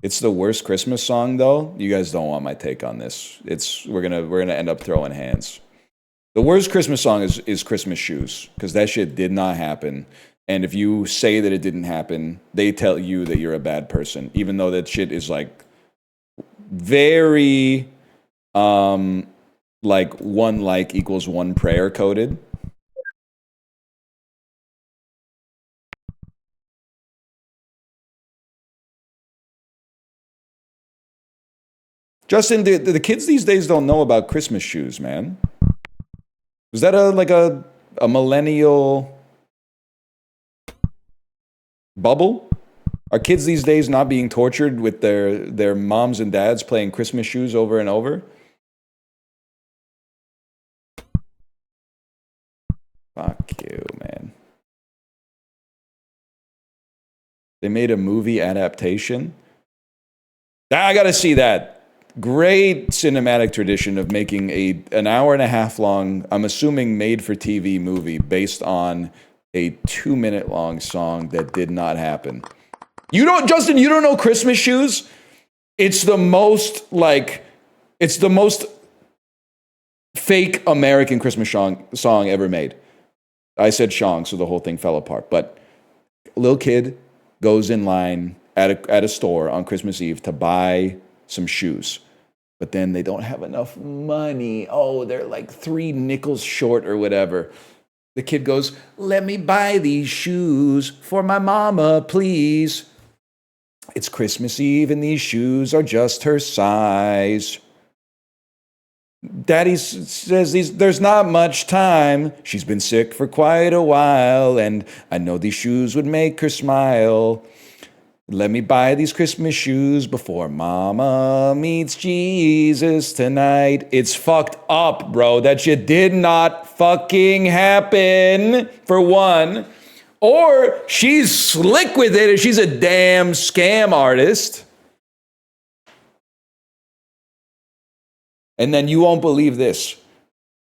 It's the worst Christmas song though. You guys don't want my take on this. We're gonna end up throwing hands. The worst Christmas song is Christmas Shoes, because that shit did not happen. And if you say that it didn't happen, they tell you that you're a bad person, even though that shit is like very like 1 like equals 1 prayer coded. Justin, the kids these days don't know about Christmas Shoes, man. Was that a millennial bubble? Are kids these days not being tortured with their moms and dads playing Christmas Shoes over and over? Fuck you, man. They made a movie adaptation. I gotta see that. Great cinematic tradition of making an hour and a half long, I'm assuming made for TV movie based on a 2-minute long song that did not happen. Justin, you don't know Christmas Shoes? It's the most fake American Christmas song ever made. I said shong, so the whole thing fell apart. But a little kid goes in line at a store on Christmas Eve to buy some shoes. But then they don't have enough money. Oh, they're like 3 nickels short or whatever. The kid goes, "Let me buy these shoes for my mama, please. It's Christmas Eve and these shoes are just her size. Daddy says there's not much time. She's been sick for quite a while, and I know these shoes would make her smile. Let me buy these Christmas shoes before Mama meets Jesus tonight." It's fucked up, bro. That shit did not fucking happen, for one. Or she's slick with it, and she's a damn scam artist. And then you won't believe this.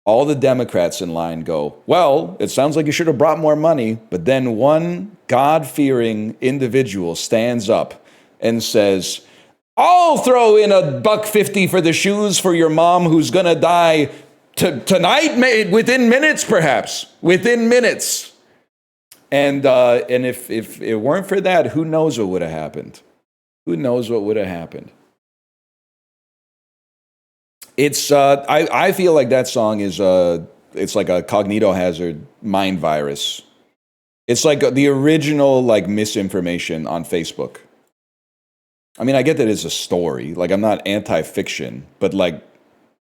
All the Democrats in line go, "Well, it sounds like you should have brought more money." But then one God-fearing individual stands up and says, "I'll throw in $1.50 for the shoes for your mom who's going to die tonight, within minutes, perhaps. Within minutes." And if it weren't for that, who knows what would have happened? Who knows what would have happened? It's I feel like that song is it's like a cognitohazard mind virus. It's like the original like misinformation on Facebook. I mean, I get that it's a story. Like, I'm not anti-fiction, but like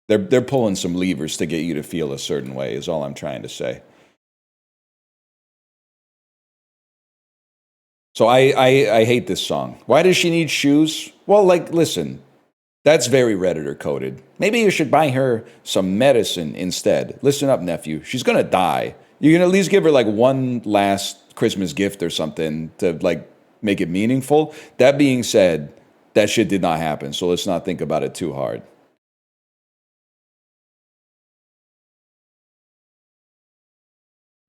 They're pulling some levers to get you to feel a certain way, is all I'm trying to say. So I hate this song. Why does she need shoes? Well, like, listen, that's very Redditor coded. Maybe you should buy her some medicine instead. Listen up, nephew. She's gonna die. You can at least give her like one last Christmas gift or something to like make it meaningful. That being said, that shit did not happen, so let's not think about it too hard.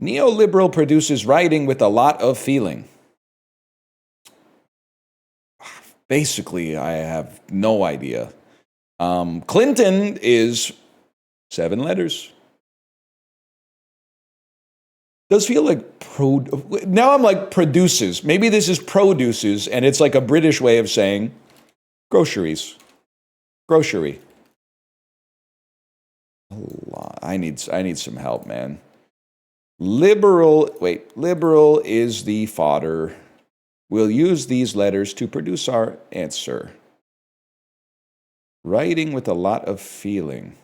Neoliberal produces writing with a lot of feeling. Basically, I have no idea. Clinton is 7 letters. Does feel like now I'm like produces. Maybe this is produces, and it's like a British way of saying groceries. Grocery. I need some help, man. Liberal is the fodder. We'll use these letters to produce our answer. Writing with a lot of feeling.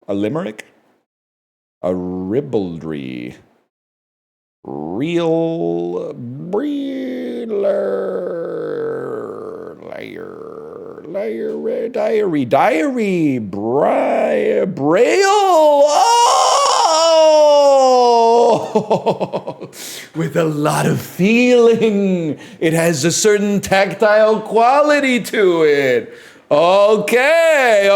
A limerick? A ribaldry. Real diary, braille. Oh! With a lot of feeling. It has a certain tactile quality to it. Okay.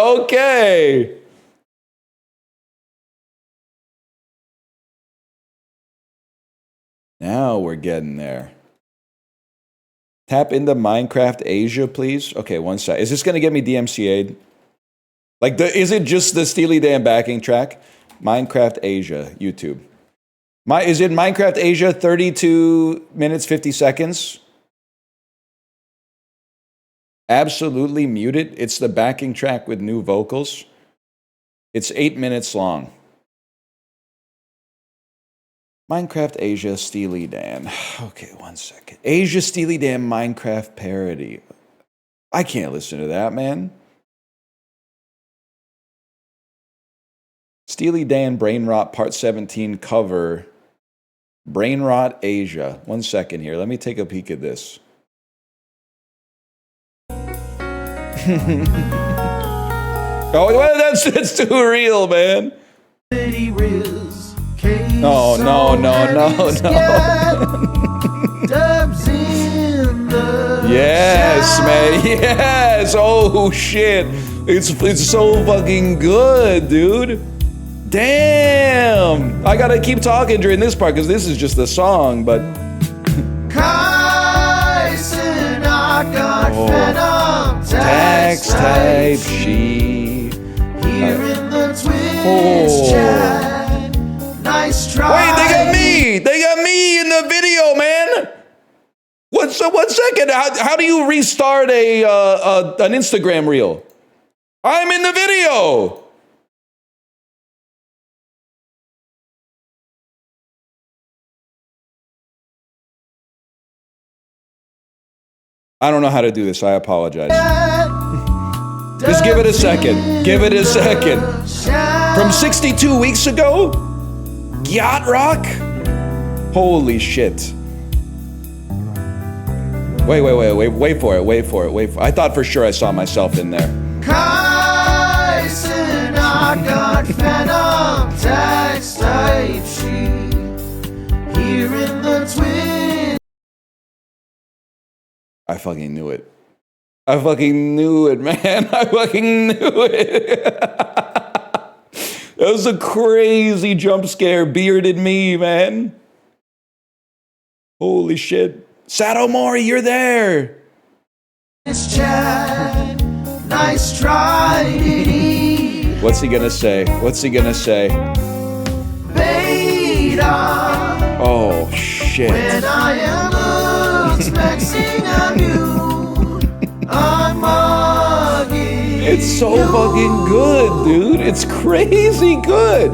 Now we're getting there. Tap into Minecraft Asia, please. Okay, one sec. Is this going to get me DMCA'd? Like, is it just the Steely Dan backing track? Minecraft Asia, YouTube. Is it Minecraft Asia 32 minutes, 50 seconds? Absolutely mute it. It's the backing track with new vocals. It's 8 minutes long. Minecraft Asia Steely Dan. Okay, one second. Asia Steely Dan Minecraft parody. I can't listen to that, man. Steely Dan Brain Rot Part 17 cover. Brain Rot Asia. One second here. Let me take a peek at this. Oh, well, that's too real, man. No. Yes, man. Yes. Oh, shit. It's so fucking good, dude. Damn. I gotta keep talking during this part because this is just the song, but. Tax type sheet. Here in the Twitch chat. Nice try. Wait, they got me in the video, man. One second. How do you restart an Instagram reel? I'm in the video. I don't know how to do this. I apologize. Just give it a second. Give it a second. From 62 weeks ago? Yacht Rock? Holy shit. Wait for it. I thought for sure I saw myself in there. I fucking knew it. I fucking knew it, man. I fucking knew it. That was a crazy jump scare. Bearded me, man. Holy shit. Sato Mori, you're there. Nice try. What's he gonna say? Beta. Oh, shit. When I am expecting of you, I'm mugging. It's so fucking good, dude. It's crazy good.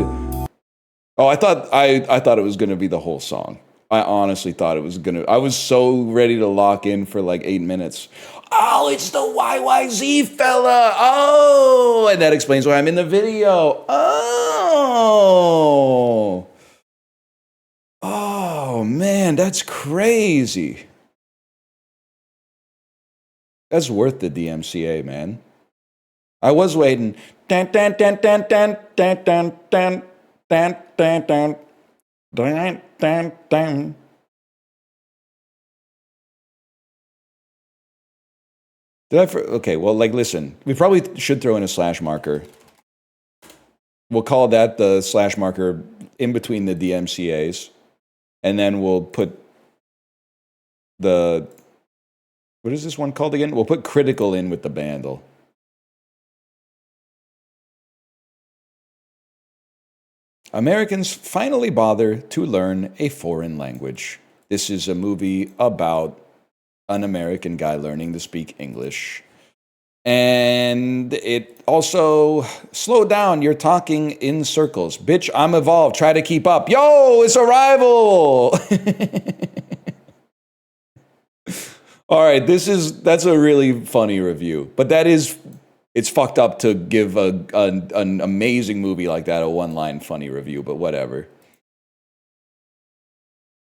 Oh, I thought it was gonna be the whole song. I honestly thought it was gonna. I was so ready to lock in for like 8 minutes. Oh, it's the YYZ fella. Oh, and that explains why I'm in the video. Oh. Oh, man, that's crazy. That's worth the DMCA, man. I was waiting. Dun, dun, dun, dun, dun, dun, dun, dun, dun, dun, dun, dun, dun, dun. Okay, well, like, listen. We probably should throw in a slash marker. We'll call that the slash marker in between the DMCAs. And then we'll put the... What is this one called again? We'll put critical in with the bandle. Americans finally bother to learn a foreign language. This is a movie about an American guy learning to speak English. And it also, slow down, you're talking in circles. Bitch, I'm evolved, try to keep up. Yo, it's Arrival! All right, that's a really funny review. But it's fucked up to give an amazing movie like that a one-line funny review, but whatever.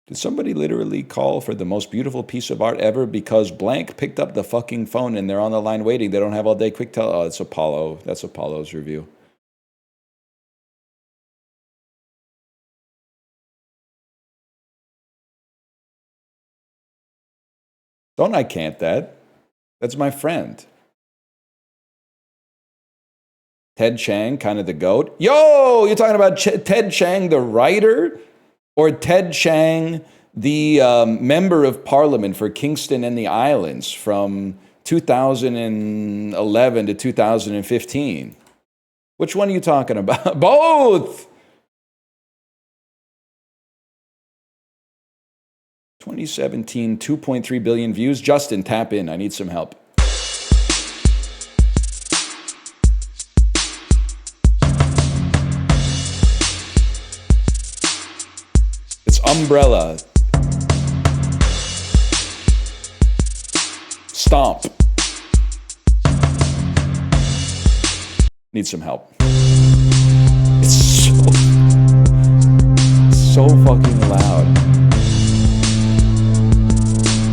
Did somebody literally call for the most beautiful piece of art ever because blank picked up the fucking phone and they're on the line waiting? They don't have all day quick tell. Oh, it's Apollo. That's Apollo's review. Don't I can't that? That's my friend. Ted Chiang, kind of the GOAT. Yo, you're talking about Ted Chiang, the writer? Or Ted Chiang, the member of parliament for Kingston and the Islands from 2011 to 2015? Which one are you talking about? Both! 2017, 2.3 billion views. Justin, tap in. I need some help. It's Umbrella. Stomp. Need some help. It's so fucking loud.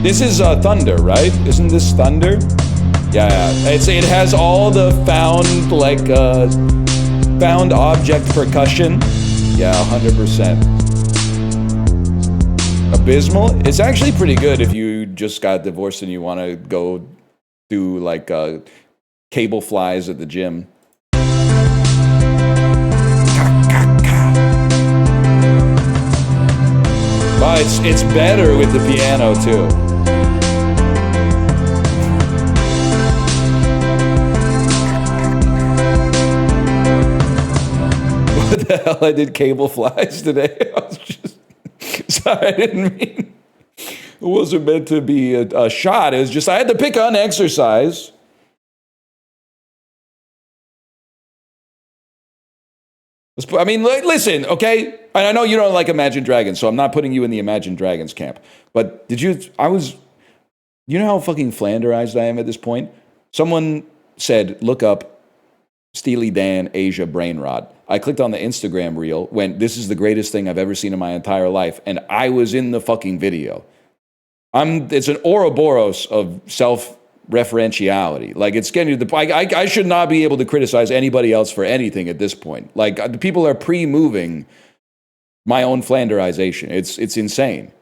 This is Thunder, right? Isn't this Thunder? Yeah. It has all the found object percussion. Yeah, 100%. Abysmal? It's actually pretty good if you just got divorced and you want to go do like cable flies at the gym. But it's better with the piano too. What the hell? I did cable flies today. I was just sorry, I didn't mean. It wasn't meant to be a shot. It was just I had to pick on exercise. I mean, listen, okay? And I know you don't like Imagine Dragons, so I'm not putting you in the Imagine Dragons camp. But you know how fucking Flanderized I am at this point? Someone said, look up Steely Dan Asia Brainrot. I clicked on the Instagram reel, went, this is the greatest thing I've ever seen in my entire life, and I was in the fucking video. It's an Ouroboros of self-referentiality. Like, it's getting to the point, I should not be able to criticize anybody else for anything at this point. Like, people are pre-moving my own Flanderization. It's insane.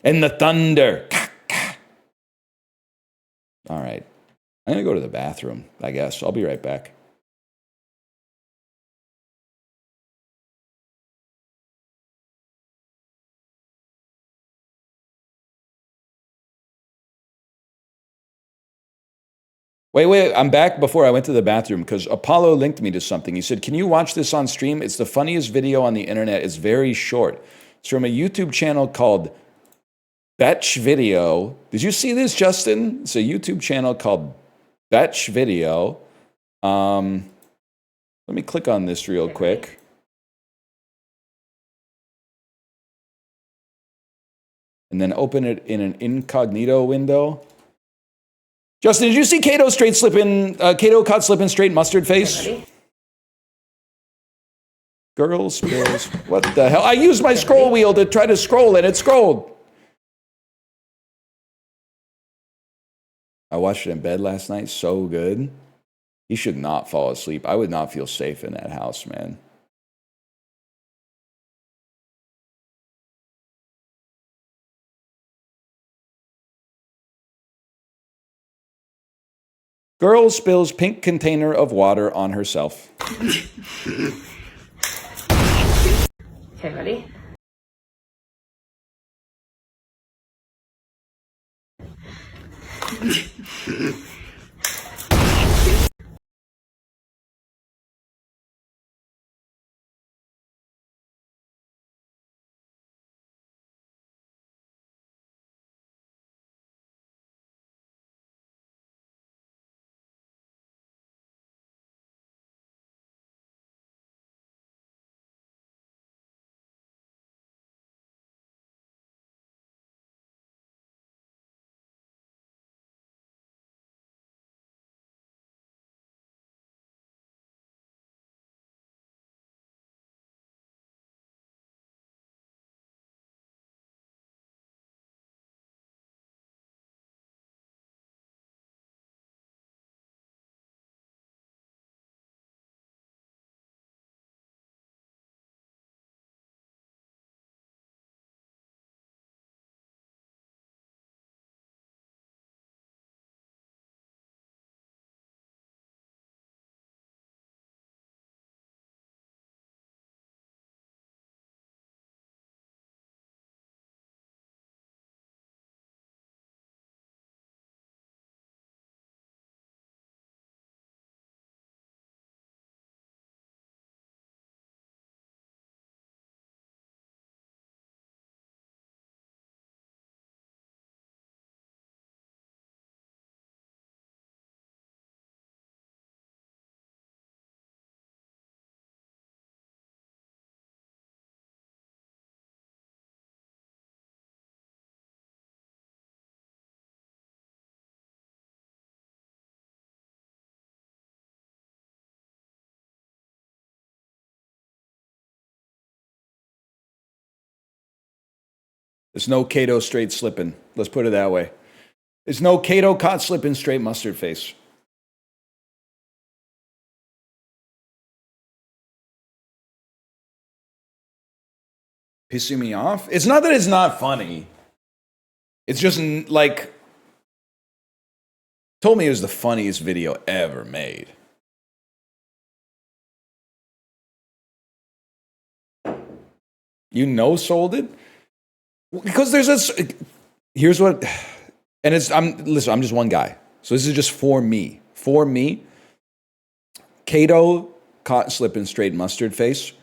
And the thunder. All right. I'm going to go to the bathroom, I guess. I'll be right back. Wait, I'm back before I went to the bathroom because Apollo linked me to something. He said, can you watch this on stream? It's the funniest video on the internet. It's very short. It's from a YouTube channel called Betch Video. Did you see this, Justin? It's a YouTube channel called Betch Video. Let me click on this real quick. and then open it in an incognito window. Justin, did you see Kato Kato caught slipping straight mustard face? Ready? Girl spills. What the hell? I used my scroll wheel to try to scroll and it scrolled. I watched it in bed last night. So good. He should not fall asleep. I would not feel safe in that house, man. Girl spills pink container of water on herself. Okay, ready? There's no Kato straight slipping. Let's put it that way. There's no Kato caught slipping straight mustard face. Pissing me off? It's not that it's not funny. It's just like, told me it was the funniest video ever made. You no sold it? Because there's this, here's what, and listen, I'm just one guy. So this is just for me. For me, Kato caught slipping straight mustard face.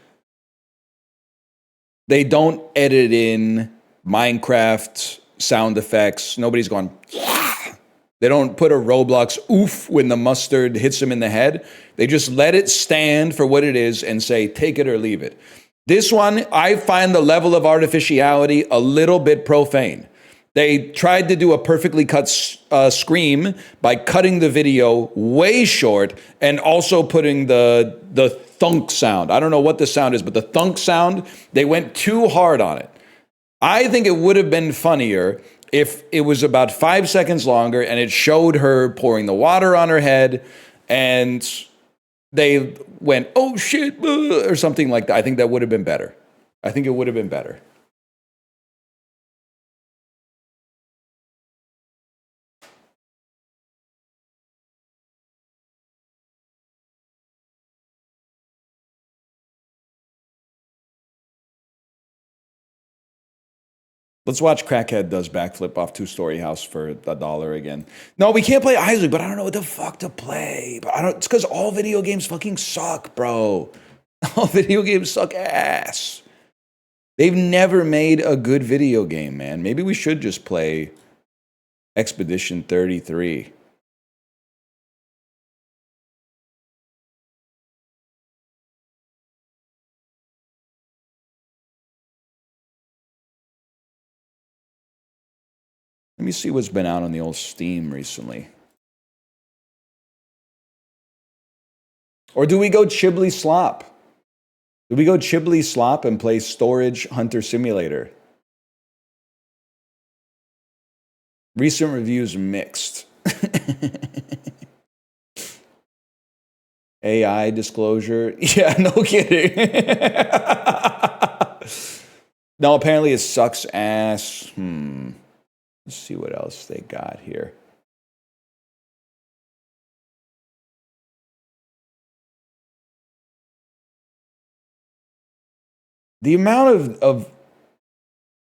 They don't edit in Minecraft sound effects. Nobody's going, yeah. They don't put a Roblox oof when the mustard hits them in the head. They just let it stand for what it is and say, take it or leave it. This one, I find the level of artificiality a little bit profane. They tried to do a perfectly cut scream by cutting the video way short and also putting the thunk sound. I don't know what the sound is, but the thunk sound, they went too hard on it. I think it would have been funnier if it was about 5 seconds longer and it showed her pouring the water on her head and they went, oh shit, or something like that. I think that would have been better. I think it would have been better. Let's watch Crackhead does backflip off two-story house for $1 again. No, we can't play Isaac, but I don't know what the fuck to play. But it's because all video games fucking suck, bro. All video games suck ass. They've never made a good video game, man. Maybe we should just play Expedition 33. Let me see what's been out on the old Steam recently. Or do we go Chibli Slop? Do we go Chibli Slop and play Storage Hunter Simulator? Recent reviews mixed. AI disclosure. Yeah, no kidding. No, apparently it sucks ass. Let's see what else they got here. The amount of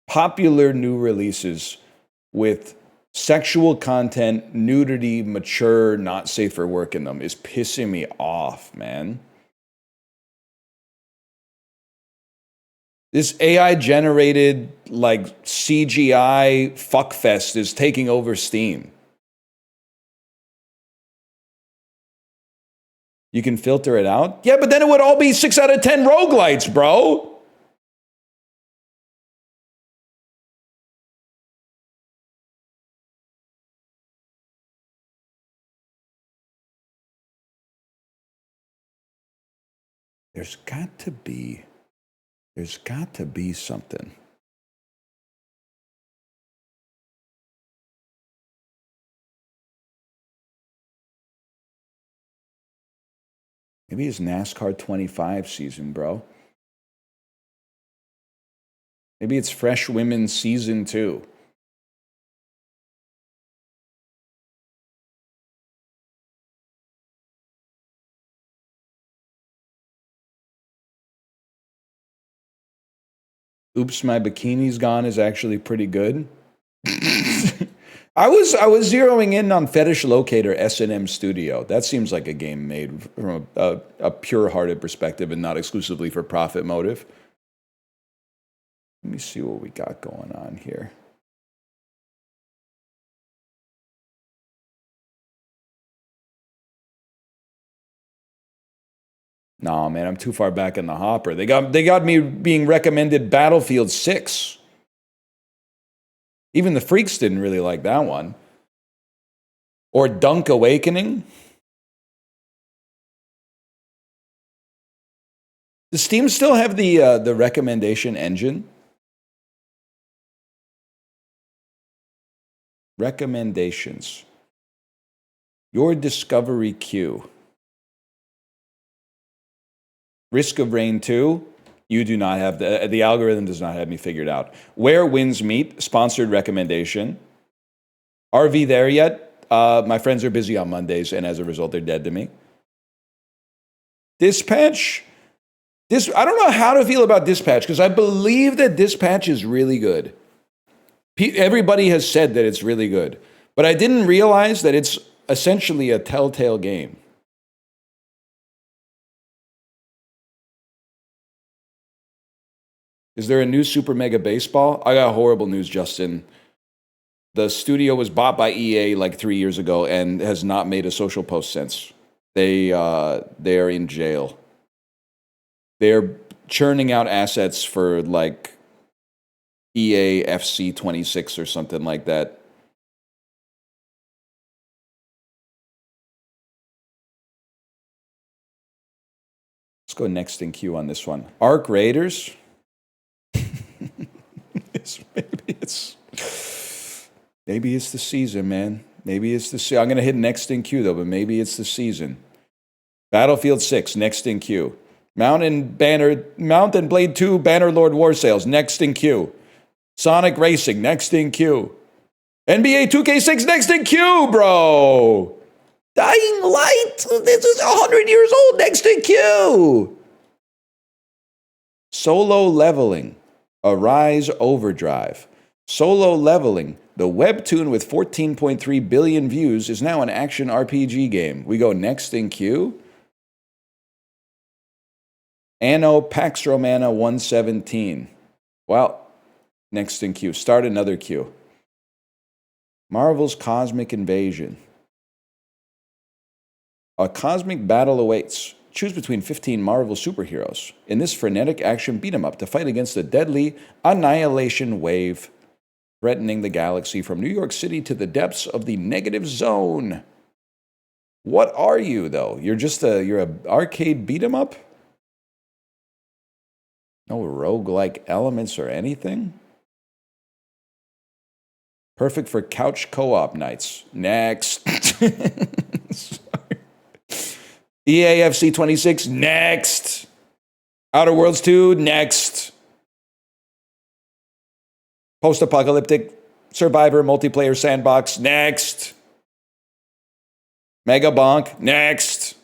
popular new releases with sexual content, nudity, mature, not safe for work in them is pissing me off, man. This AI-generated, like, CGI fuckfest is taking over Steam. You can filter it out? Yeah, but then it would all be 6 out of 10 roguelites, bro. There's got to be something. Maybe it's NASCAR 25 season, bro. Maybe it's Fresh Women season 2. Oops, My Bikini's Gone is actually pretty good. I was zeroing in on Fetish Locator S&M Studio. That seems like a game made from a pure-hearted perspective and not exclusively for profit motive. Let me see what we got going on here. Nah, man, I'm too far back in the hopper. They got me being recommended Battlefield 6. Even the freaks didn't really like that one. Or Dunk Awakening. Does Steam still have the recommendation engine? Recommendations. Your discovery queue. Risk of Rain 2, you do not have, the algorithm does not have me figured out. Where Winds Meet, sponsored recommendation. RV there yet? My friends are busy on Mondays, and as a result, they're dead to me. Dispatch. I don't know how to feel about Dispatch, because I believe that Dispatch is really good. Everybody has said that it's really good. But I didn't realize that it's essentially a Telltale game. Is there a new Super Mega Baseball? I got horrible news, Justin. The studio was bought by EA like 3 years ago and has not made a social post since. They are in jail. They're churning out assets for like EA FC 26 or something like that. Let's go next in queue on this one. Arc Raiders. Maybe it's the season, man. Maybe it's the season. I'm going to hit next in queue, though, but maybe it's the season. Battlefield 6, next in queue. Mount and Blade 2, Bannerlord War Sales, next in queue. Sonic Racing, next in queue. NBA 2K6, next in queue, bro. Dying Light, this is 100 years old, next in queue. Solo Leveling. Arise Overdrive. Solo Leveling, the webtoon with 14.3 billion views, is now an action RPG game. We go next in queue. Anno Pax Romana 117. Well, next in queue. Start another queue. Marvel's Cosmic Invasion. A cosmic battle awaits. Choose between 15 Marvel superheroes in this frenetic action beat-em-up to fight against a deadly annihilation wave. threatening the galaxy from New York City to the depths of the negative zone. What are you, though? You're just you're a arcade beat 'em up? No roguelike elements or anything? Perfect for couch co-op nights. Next. EAFC 26, next. Outer Worlds 2, next. Post-apocalyptic survivor multiplayer sandbox, next. Mega Bonk, next.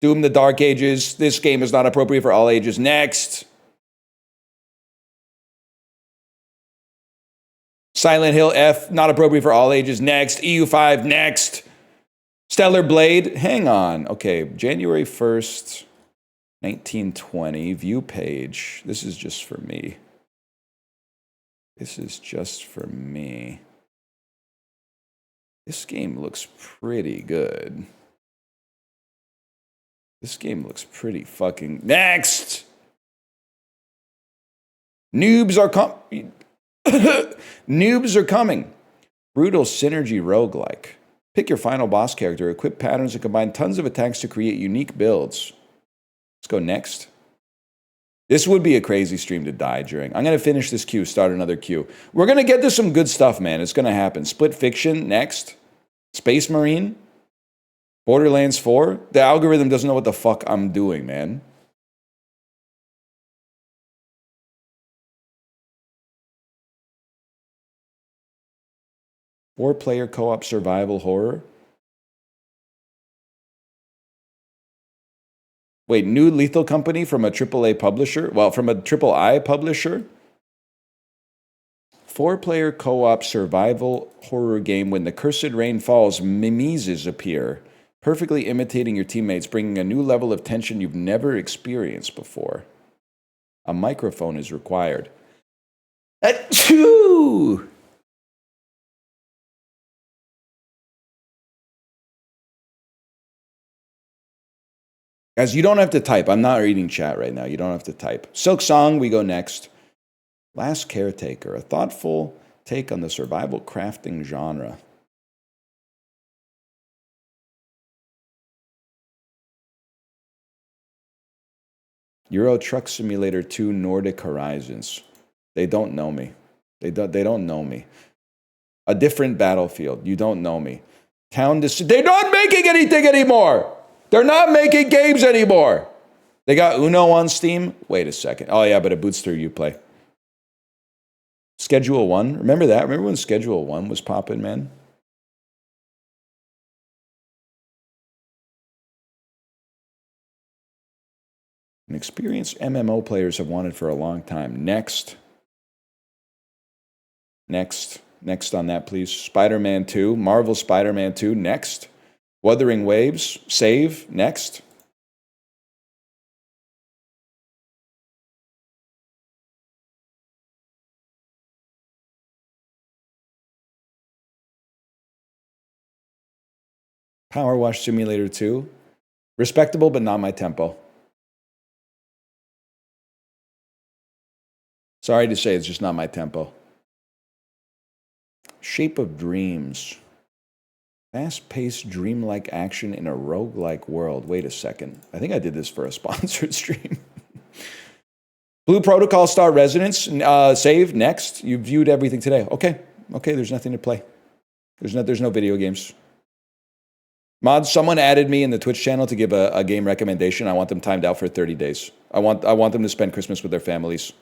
Doom the Dark Ages, this game is not appropriate for all ages, next. Silent Hill F, not appropriate for all ages, next. EU5, next. Stellar Blade, hang on. Okay, January 1st, 1920, view page. This is just for me. This is just for me. This game looks pretty good. This game looks pretty fucking... Next! Noobs are Noobs are coming. Brutal synergy roguelike. Pick your final boss character, equip patterns, and combine tons of attacks to create unique builds. Let's go next. This would be a crazy stream to die during. I'm going to finish this queue, start another queue. We're going to get to some good stuff, man. It's going to happen. Split Fiction, next. Space Marine. Borderlands 4. The algorithm doesn't know what the fuck I'm doing, man. Four-player co-op survival horror. Wait, new Lethal Company from a AAA publisher? Well, from a III publisher? Four-player co-op survival horror game. When the cursed rain falls, mimeses appear, perfectly imitating your teammates, bringing a new level of tension you've never experienced before. A microphone is required. Achoo! Guys, you don't have to type. I'm not reading chat right now. You don't have to type. Silk Song, we go next. Last Caretaker, a thoughtful take on the survival crafting genre. Euro Truck Simulator 2 Nordic Horizons. They don't know me. They don't know me. A different battlefield. You don't know me. They're not making anything anymore. They're not making games anymore. They got Uno on Steam. Wait a second. Oh, yeah, but it boots through Uplay. Schedule 1. Remember that? Remember when Schedule 1 was popping, man? An experienced MMO players have wanted for a long time. Next. Next. Next on that, please. Spider-Man 2. Marvel Spider-Man 2. Next. Wuthering Waves, save, next. Power Wash Simulator 2, respectable but not my tempo. Sorry to say, it's just not my tempo. Shape of Dreams. Fast-paced, dreamlike action in a roguelike world. Wait a second. I think I did this for a sponsored stream. Blue Protocol Star Residence. Save. Next. You viewed everything today. Okay. Okay, there's nothing to play. There's no video games. Mods, someone added me in the Twitch channel to give a game recommendation. I want them timed out for 30 days. I want them to spend Christmas with their families.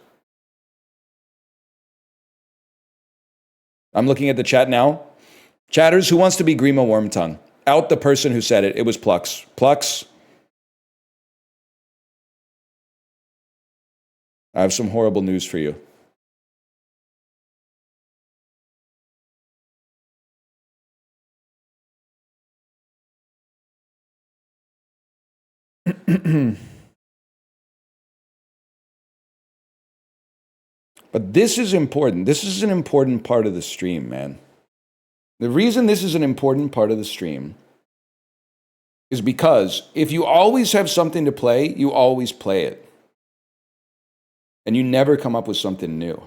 I'm looking at the chat now. Chatters, who wants to be Grima Wormtongue? Out the person who said it. It was Plux. Plux. I have some horrible news for you. But this is important. This is an important part of the stream, man. The reason this is an important part of the stream is because if you always have something to play, you always play it. And you never come up with something new.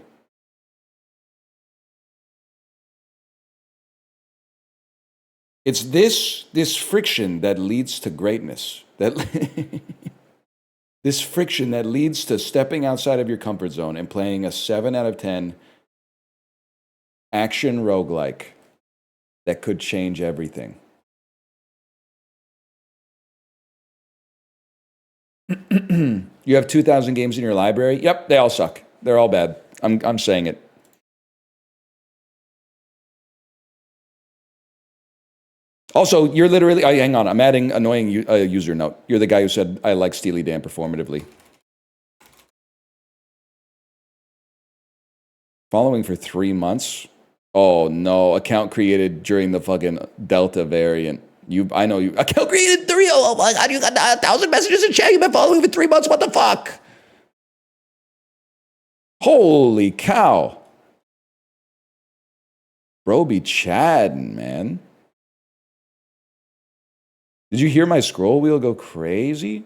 It's this friction that leads to greatness. That this friction that leads to stepping outside of your comfort zone and playing a 7 out of 10 action roguelike that could change everything. You have 2,000 games in your library? Yep, they all suck. They're all bad. I'm saying it. Also, you're literally... hang on, I'm adding annoying user note. You're the guy who said, I like Steely Dan performatively. Following for 3 months? Oh, no. Account created during the fucking Delta variant. I know you... Account created 3... Oh, my God, you got 1,000 messages in chat. You've been following for 3 months. What the fuck? Holy cow. Bro be chatting, man. Did you hear my scroll wheel go crazy?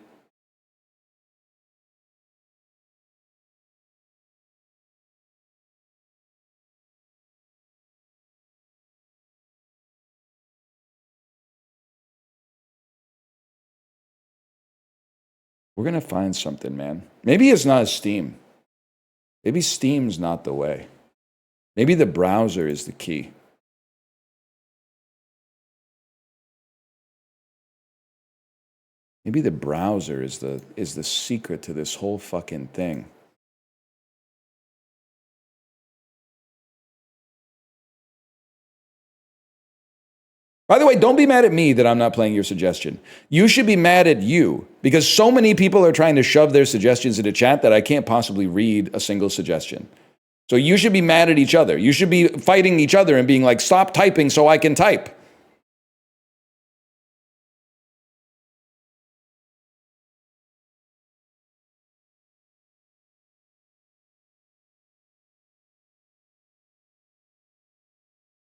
We're going to find something, man. Maybe it's not Steam. Maybe Steam's not the way. Maybe the browser is the key. Maybe the browser is the secret to this whole fucking thing. By the way, don't be mad at me that I'm not playing your suggestion. You should be mad at you because so many people are trying to shove their suggestions into chat that I can't possibly read a single suggestion. So you should be mad at each other. You should be fighting each other and being like, stop typing so I can type.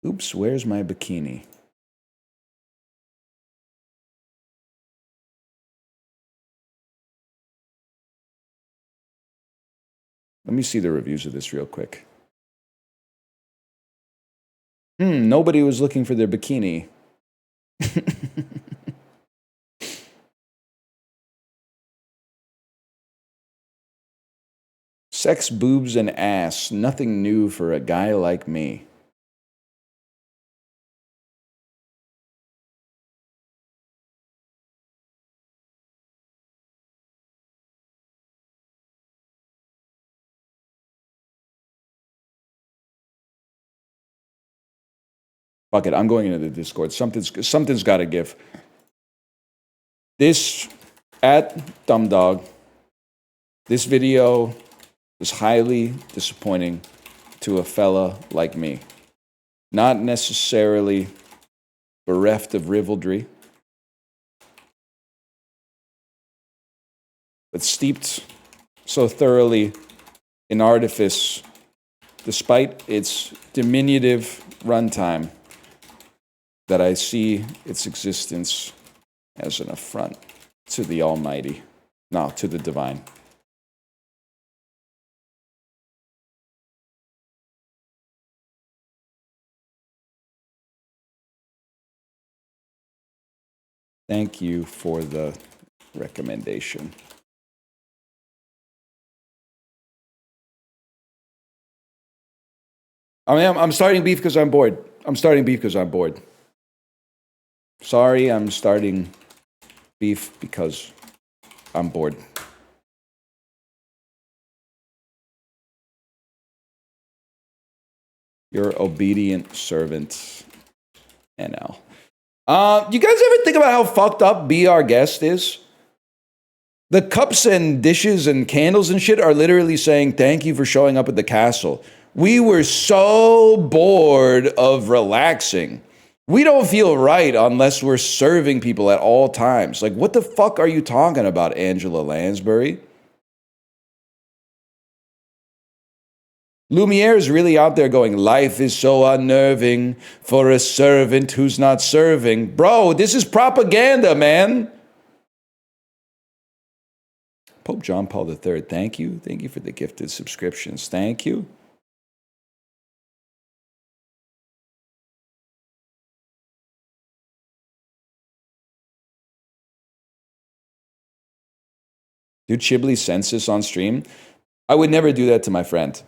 Oops, where's my bikini? Let me see the reviews of this real quick. Nobody was looking for their bikini. Sex, boobs, and ass. Nothing new for a guy like me. Fuck it, I'm going into the Discord. Something's got to give. This, at Dumbdog, this video is highly disappointing to a fella like me. Not necessarily bereft of ribaldry, but steeped so thoroughly in artifice, despite its diminutive runtime, that I see its existence as an affront to the Almighty, no, to the Divine. Thank you for the recommendation. I mean, I'm starting beef because I'm bored. I'm starting beef because I'm bored. Sorry, I'm starting beef because I'm bored. Your obedient servant, NL. You guys ever think about how fucked up Be Our Guest is? The cups and dishes and candles and shit are literally saying, thank you for showing up at the castle. We were so bored of relaxing. We don't feel right unless we're serving people at all times. Like, what the fuck are you talking about, Angela Lansbury? Lumiere is really out there going, life is so unnerving for a servant who's not serving. Bro, this is propaganda, man. Pope John Paul III, thank you. Thank you for the gifted subscriptions. Thank you. Do Chibli census on stream? I would never do that to my friend.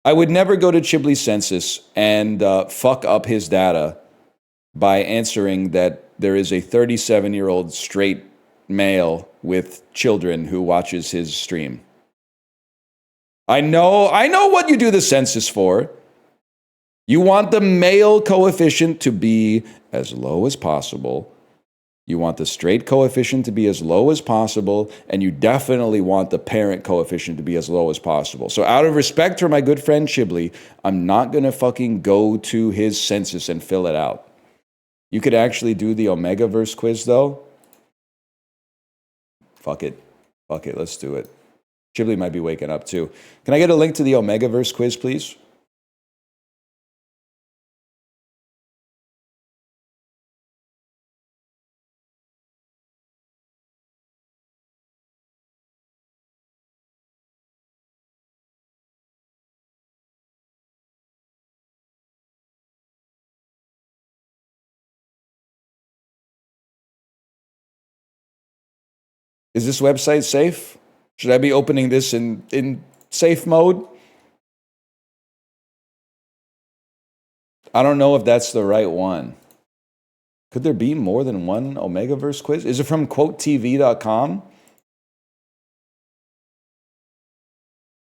I would never go to Chibli census and fuck up his data by answering that there is a 37-year-old straight male with children who watches his stream. I know what you do the census for. You want the male coefficient to be as low as possible. You want the straight coefficient to be as low as possible, and you definitely want the parent coefficient to be as low as possible. So out of respect for my good friend Chibli, I'm not going to fucking go to his census and fill it out. You could actually do the Omegaverse quiz, though. Fuck it. Let's do it. Chibli might be waking up, too. Can I get a link to the Omegaverse quiz, please? Is this website safe? Should I be opening this in safe mode? I don't know if that's the right one. Could there be more than one Omegaverse quiz? Is it from quotetv.com?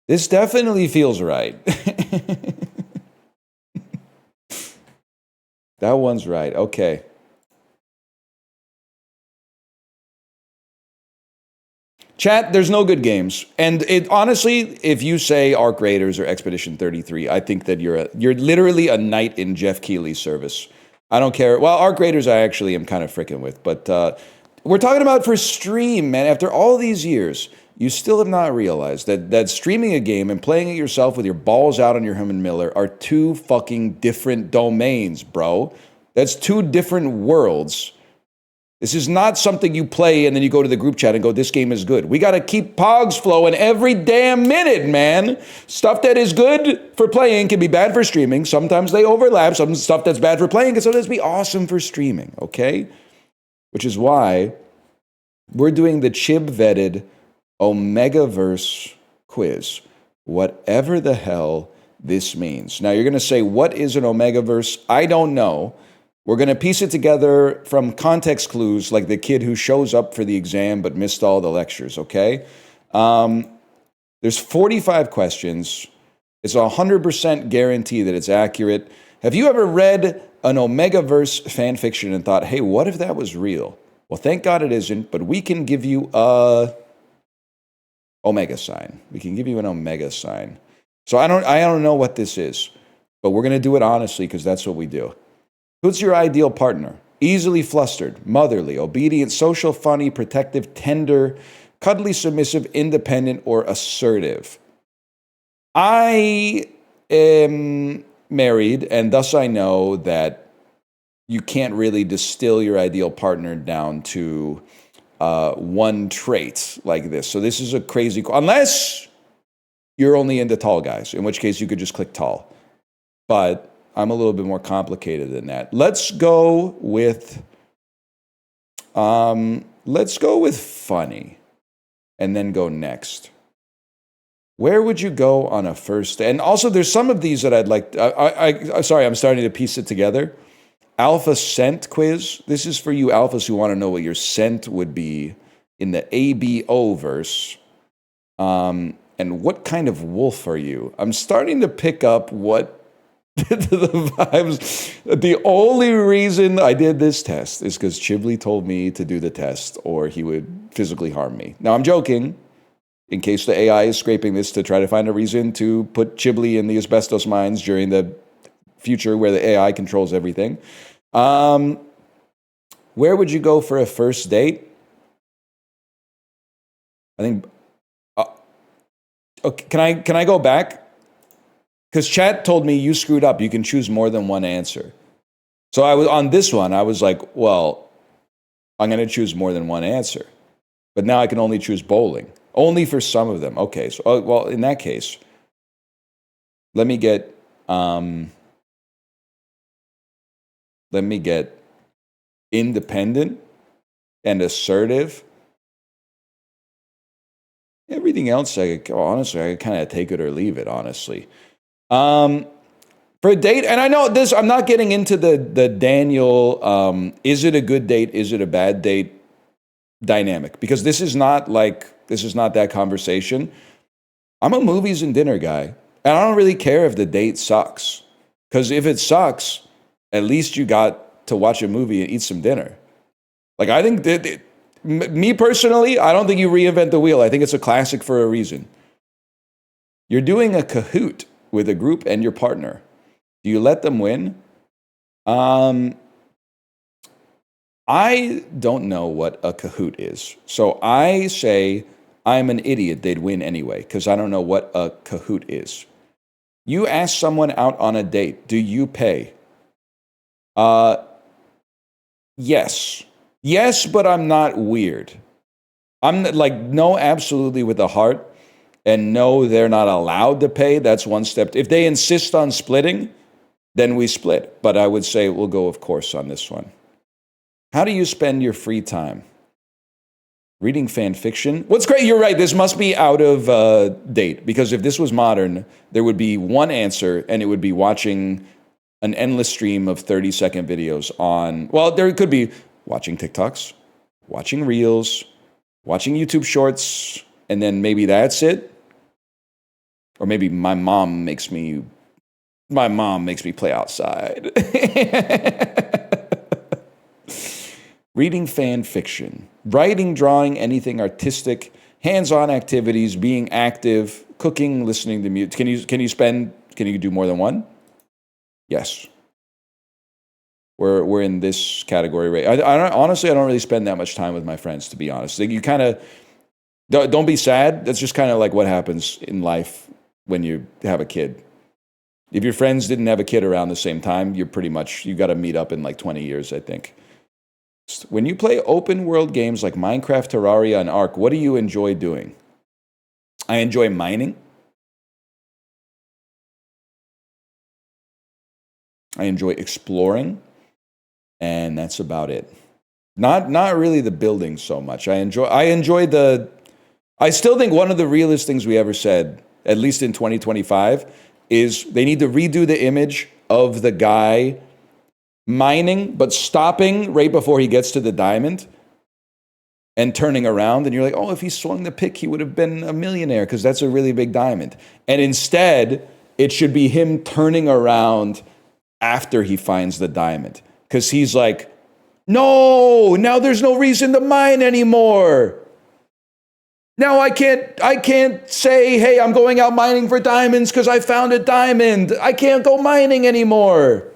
This definitely feels right. That one's right. Okay. Chat, there's no good games. And it honestly, if you say Arc Raiders or Expedition 33, I think that you're literally a knight in Jeff Keighley's service. I don't care. Well, Arc Raiders I actually am kind of freaking with, but we're talking about for stream, man. After all these years, you still have not realized that streaming a game and playing it yourself with your balls out on your Herman Miller are two fucking different domains, bro. That's two different worlds. This is not something you play and then you go to the group chat and go, this game is good. We got to keep pogs flowing every damn minute, man. Stuff that is good for playing can be bad for streaming. Sometimes they overlap. Some stuff that's bad for playing can sometimes be awesome for streaming, okay? Which is why we're doing the Chib-vetted Omegaverse quiz. Whatever the hell this means. Now, you're going to say, what is an Omegaverse? I don't know. We're going to piece it together from context clues like the kid who shows up for the exam but missed all the lectures, okay? There's 45 questions. It's a 100% guarantee that it's accurate. Have you ever read an Omegaverse fan fiction and thought, hey, what if that was real? Well, thank God it isn't, but we can give you a Omega sign. We can give you an Omega sign. So I don't know what this is, but we're going to do it honestly because that's what we do. Who's your ideal partner? Easily flustered, motherly, obedient, social, funny, protective, tender, cuddly, submissive, independent, or assertive. I am married, and thus I know that you can't really distill your ideal partner down to one trait like this. So this is a crazy, unless you're only into tall guys, in which case you could just click tall. But I'm a little bit more complicated than that. Let's go with funny, and then go next. Where would you go on a first? And also, there's some of these that I'd like. Sorry, I'm starting to piece it together. Alpha scent quiz. This is for you alphas who want to know what your scent would be in the ABO verse. And what kind of wolf are you? I'm starting to pick up what the vibes. The only reason I did this test is because Chibli told me to do the test or he would physically harm me. Now, I'm joking, in case the AI is scraping this to try to find a reason to put Chibli in the asbestos mines during the future where the AI controls everything. Where would you go for a first date? I think... okay, can I go back? Because chat told me you screwed up. You can choose more than one answer. So I was on this one. I was like, well, I'm going to choose more than one answer. But now I can only choose bowling. Only for some of them. Okay. So, well, in that case, let me get independent and assertive. Everything else, honestly, I kind of take it or leave it, honestly. For a date, and I know this, I'm not getting into the Daniel, is it a good date, is it a bad date dynamic, because this is not that conversation. I'm a movies and dinner guy, and I don't really care if the date sucks, because if it sucks, at least you got to watch a movie and eat some dinner. Like, I think that, me personally, I don't think you reinvent the wheel. I think it's a classic for a reason. You're doing a Kahoot with a group and your partner. Do you let them win? I don't know what a Kahoot is. So I say I'm an idiot. They'd win anyway, because I don't know what a Kahoot is. You ask someone out on a date. Do you pay? Yes. Yes, but I'm not weird. I'm like, no, absolutely with a heart. And no, they're not allowed to pay. That's one step. If they insist on splitting, then we split. But I would say we'll go, of course, on this one. How do you spend your free time? Reading fan fiction. What's great, you're right, this must be out of date. Because if this was modern, there would be one answer, and it would be watching an endless stream of 30-second videos on, well, there could be watching TikToks, watching Reels, watching YouTube Shorts, and then maybe that's it. Or maybe my mom makes me play outside. Reading fan fiction, writing, drawing, anything artistic, hands-on activities, being active, cooking, listening to music. Can you do more than one? Yes. We're in this category, right? Honestly, I don't really spend that much time with my friends, to be honest. Like, you kind of don't be sad. That's just kind of like what happens in life when you have a kid. If your friends didn't have a kid around the same time, you got to meet up in like 20 years, I think. When you play open world games like Minecraft, Terraria, and Ark, what do you enjoy doing? I enjoy mining. I enjoy exploring. And that's about it. Not really the building so much. I still think one of the realest things we ever said, at least in 2025, is they need to redo the image of the guy mining, but stopping right before he gets to the diamond and turning around. And you're like, oh, if he swung the pick, he would have been a millionaire because that's a really big diamond. And instead, it should be him turning around after he finds the diamond. Because he's like, no, now there's no reason to mine anymore. Now I can't say, hey, I'm going out mining for diamonds because I found a diamond. I can't go mining anymore.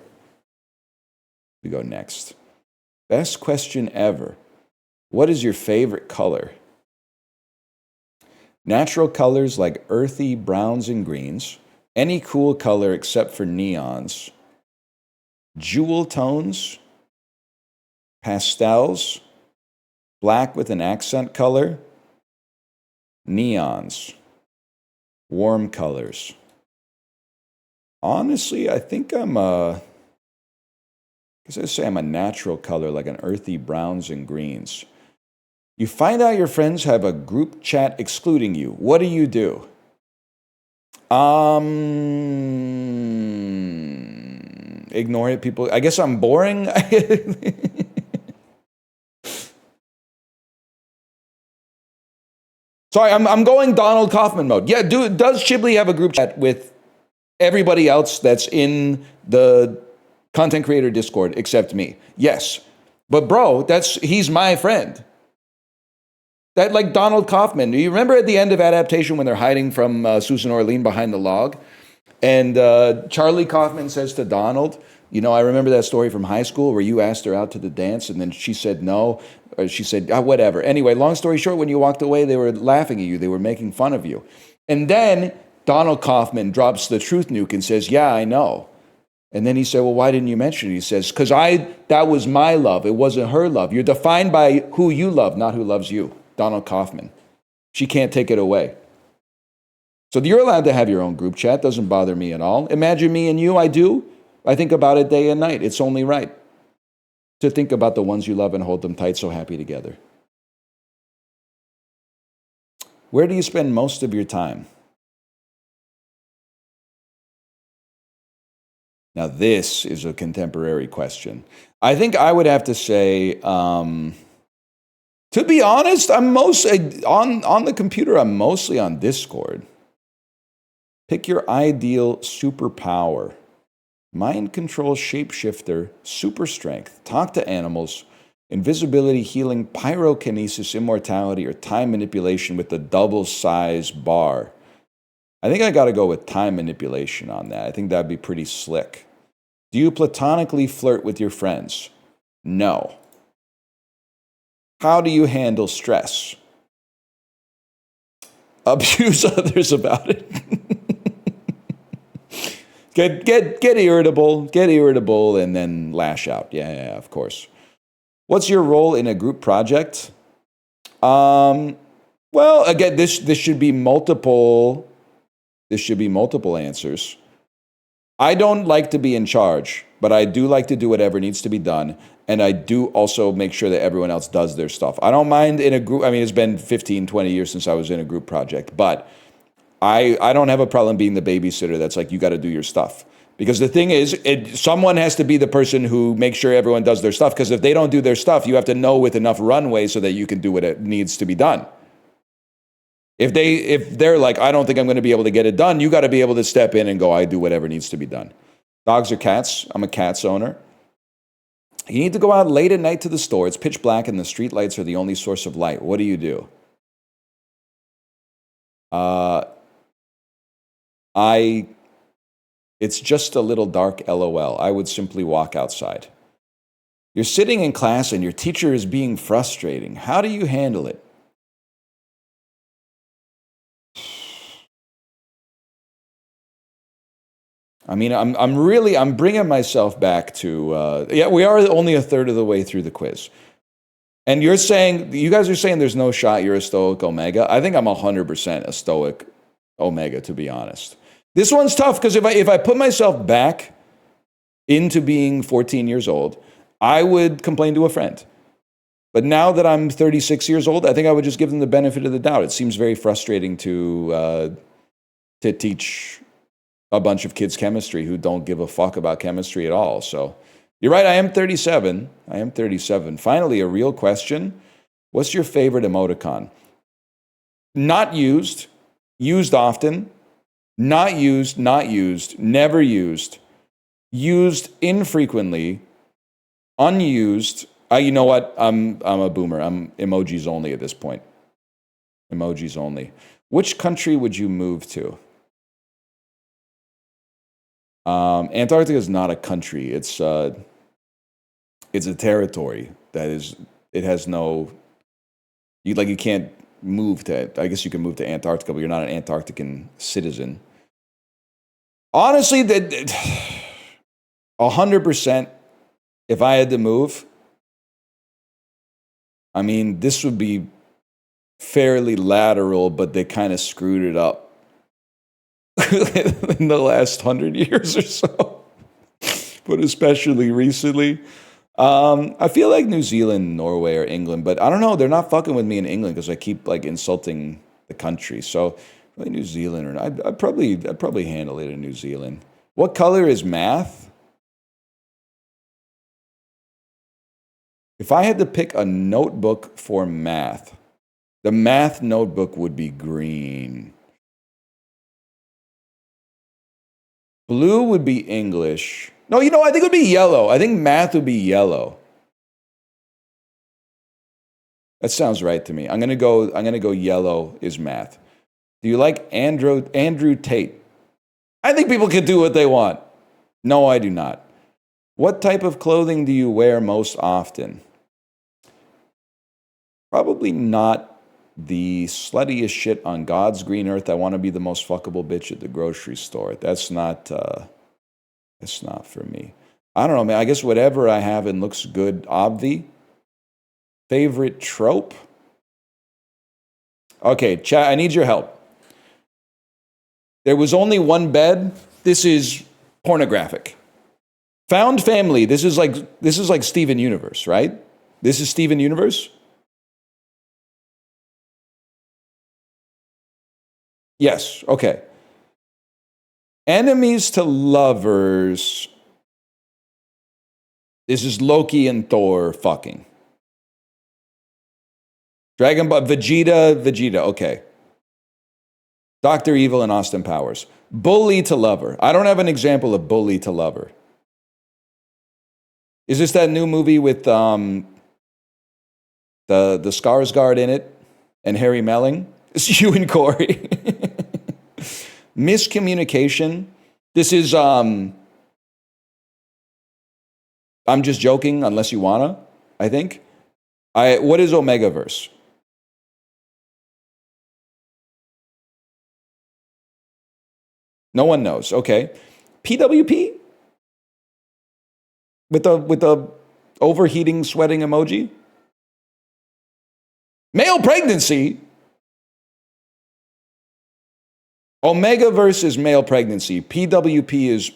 We go next. Best question ever. What is your favorite color? Natural colors like earthy browns and greens. Any cool color except for neons. Jewel tones. Pastels. Black with an accent color. Neons. Warm colors. Honestly, I think I'm a natural color, like an earthy browns and greens. You find out your friends have a group chat excluding you. What do you do? Ignore it, people. I guess I'm boring. Sorry, I'm going Donald Kaufman mode. Yeah, does Chiblee have a group chat with everybody else that's in the content creator Discord except me? Yes. But bro, he's my friend. That, like Donald Kaufman. Do you remember at the end of Adaptation when they're hiding from Susan Orlean behind the log? And Charlie Kaufman says to Donald, you know, I remember that story from high school where you asked her out to the dance and then she said no. Or she said, whatever. Anyway, long story short, when you walked away, they were laughing at you. They were making fun of you. And then Donald Kaufman drops the truth nuke and says, yeah, I know. And then he said, well, why didn't you mention it? He says, because that was my love. It wasn't her love. You're defined by who you love, not who loves you. Donald Kaufman. She can't take it away. So you're allowed to have your own group chat. Doesn't bother me at all. Imagine me and you, I do. I think about it day and night. It's only right to think about the ones you love and hold them tight, so happy together. Where do you spend most of your time? Now, this is a contemporary question. I think I would have to say, to be honest, I'm mostly on the computer. I'm mostly on Discord. Pick your ideal superpower. Mind control, shapeshifter, super strength, talk to animals, invisibility, healing, pyrokinesis, immortality, or time manipulation with the double size bar. I think I got to go with time manipulation on that. I think that'd be pretty slick. Do you platonically flirt with your friends? No. How do you handle stress? Abuse others about it. Get irritable, and then lash out. Yeah, of course. What's your role in a group project? Well, again, this should be multiple. This should be multiple answers. I don't like to be in charge, but I do like to do whatever needs to be done, and I do also make sure that everyone else does their stuff. I don't mind in a group. I mean, it's been 15, 20 years since I was in a group project, but I don't have a problem being the babysitter that's like, you got to do your stuff. Because the thing is, someone has to be the person who makes sure everyone does their stuff, because if they don't do their stuff, you have to know with enough runway so that you can do what it needs to be done. If they're like, I don't think I'm going to be able to get it done, you got to be able to step in and go, I do whatever needs to be done. Dogs or cats? I'm a cat's owner. You need to go out late at night to the store. It's pitch black and the street lights are the only source of light. What do you do? It's just a little dark, LOL. I would simply walk outside. You're sitting in class and your teacher is being frustrating. How do you handle it? I mean, I'm bringing myself back to, we are only a third of the way through the quiz. And you guys are saying there's no shot you're a stoic Omega. I think I'm 100% a stoic Omega, to be honest. This one's tough because if I put myself back into being 14 years old, I would complain to a friend. But now that I'm 36 years old, I think I would just give them the benefit of the doubt. It seems very frustrating to teach a bunch of kids chemistry who don't give a fuck about chemistry at all. So you're right, I am 37. Finally, a real question. What's your favorite emoticon? Not used, used often, not used, never used, used infrequently, unused. You know what? I'm a boomer. I'm emojis only at this point. Emojis only. Which country would you move to? Antarctica is not a country. It's a territory that is. It has no. You can't move to. I guess you can move to Antarctica, but you're not an Antarctican citizen. Honestly, 100%. If I had to move, I mean, this would be fairly lateral, but they kind of screwed it up in the last 100 years or so, but especially recently. I feel like New Zealand, Norway, or England, but I don't know. They're not fucking with me in England because I keep insulting the country. So probably New Zealand, or I'd probably handle it in New Zealand. What color is math? If I had to pick a notebook for math, the math notebook would be green. Blue would be English. No, I think it would be yellow. I think math would be yellow. That sounds right to me. I'm gonna go yellow is math. Do you like Andrew Tate? I think people can do what they want. No, I do not. What type of clothing do you wear most often? Probably not the sluttiest shit on God's green earth. I want to be the most fuckable bitch at the grocery store. That's not for me. I don't know, man. I guess whatever I have and looks good, obvi. Favorite trope? Okay, chat, I need your help. There was only one bed. This is pornographic. Found family. This is like Steven Universe, right? This is Steven Universe. Yes, okay. Enemies to lovers. This is Loki and Thor fucking. Dragon Ball, Vegeta, okay. Dr. Evil and Austin Powers. Bully to lover. I don't have an example of bully to lover. Is this that new movie with the Skarsgård in it and Harry Melling? It's you and Corey. Miscommunication. This is I'm just joking unless you wanna, I think. What is Omegaverse? No one knows. Okay. PWP? With the overheating, sweating emoji? Male pregnancy? Omegaverse is male pregnancy. PWP is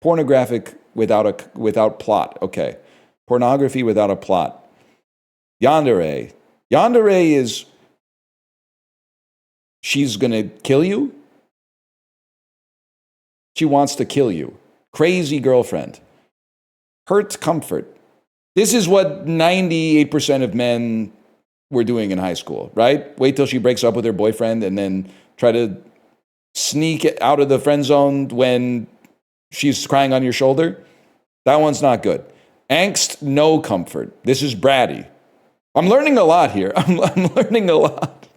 pornographic without plot. Okay. Pornography without a plot. Yandere. Yandere is she's gonna kill you? She wants to kill you. Crazy girlfriend. Hurt comfort. This is what 98% of men were doing in high school, right? Wait till she breaks up with her boyfriend and then try to sneak out of the friend zone when she's crying on your shoulder. That one's not good. Angst, no comfort. This is bratty. I'm learning a lot here. I'm learning a lot.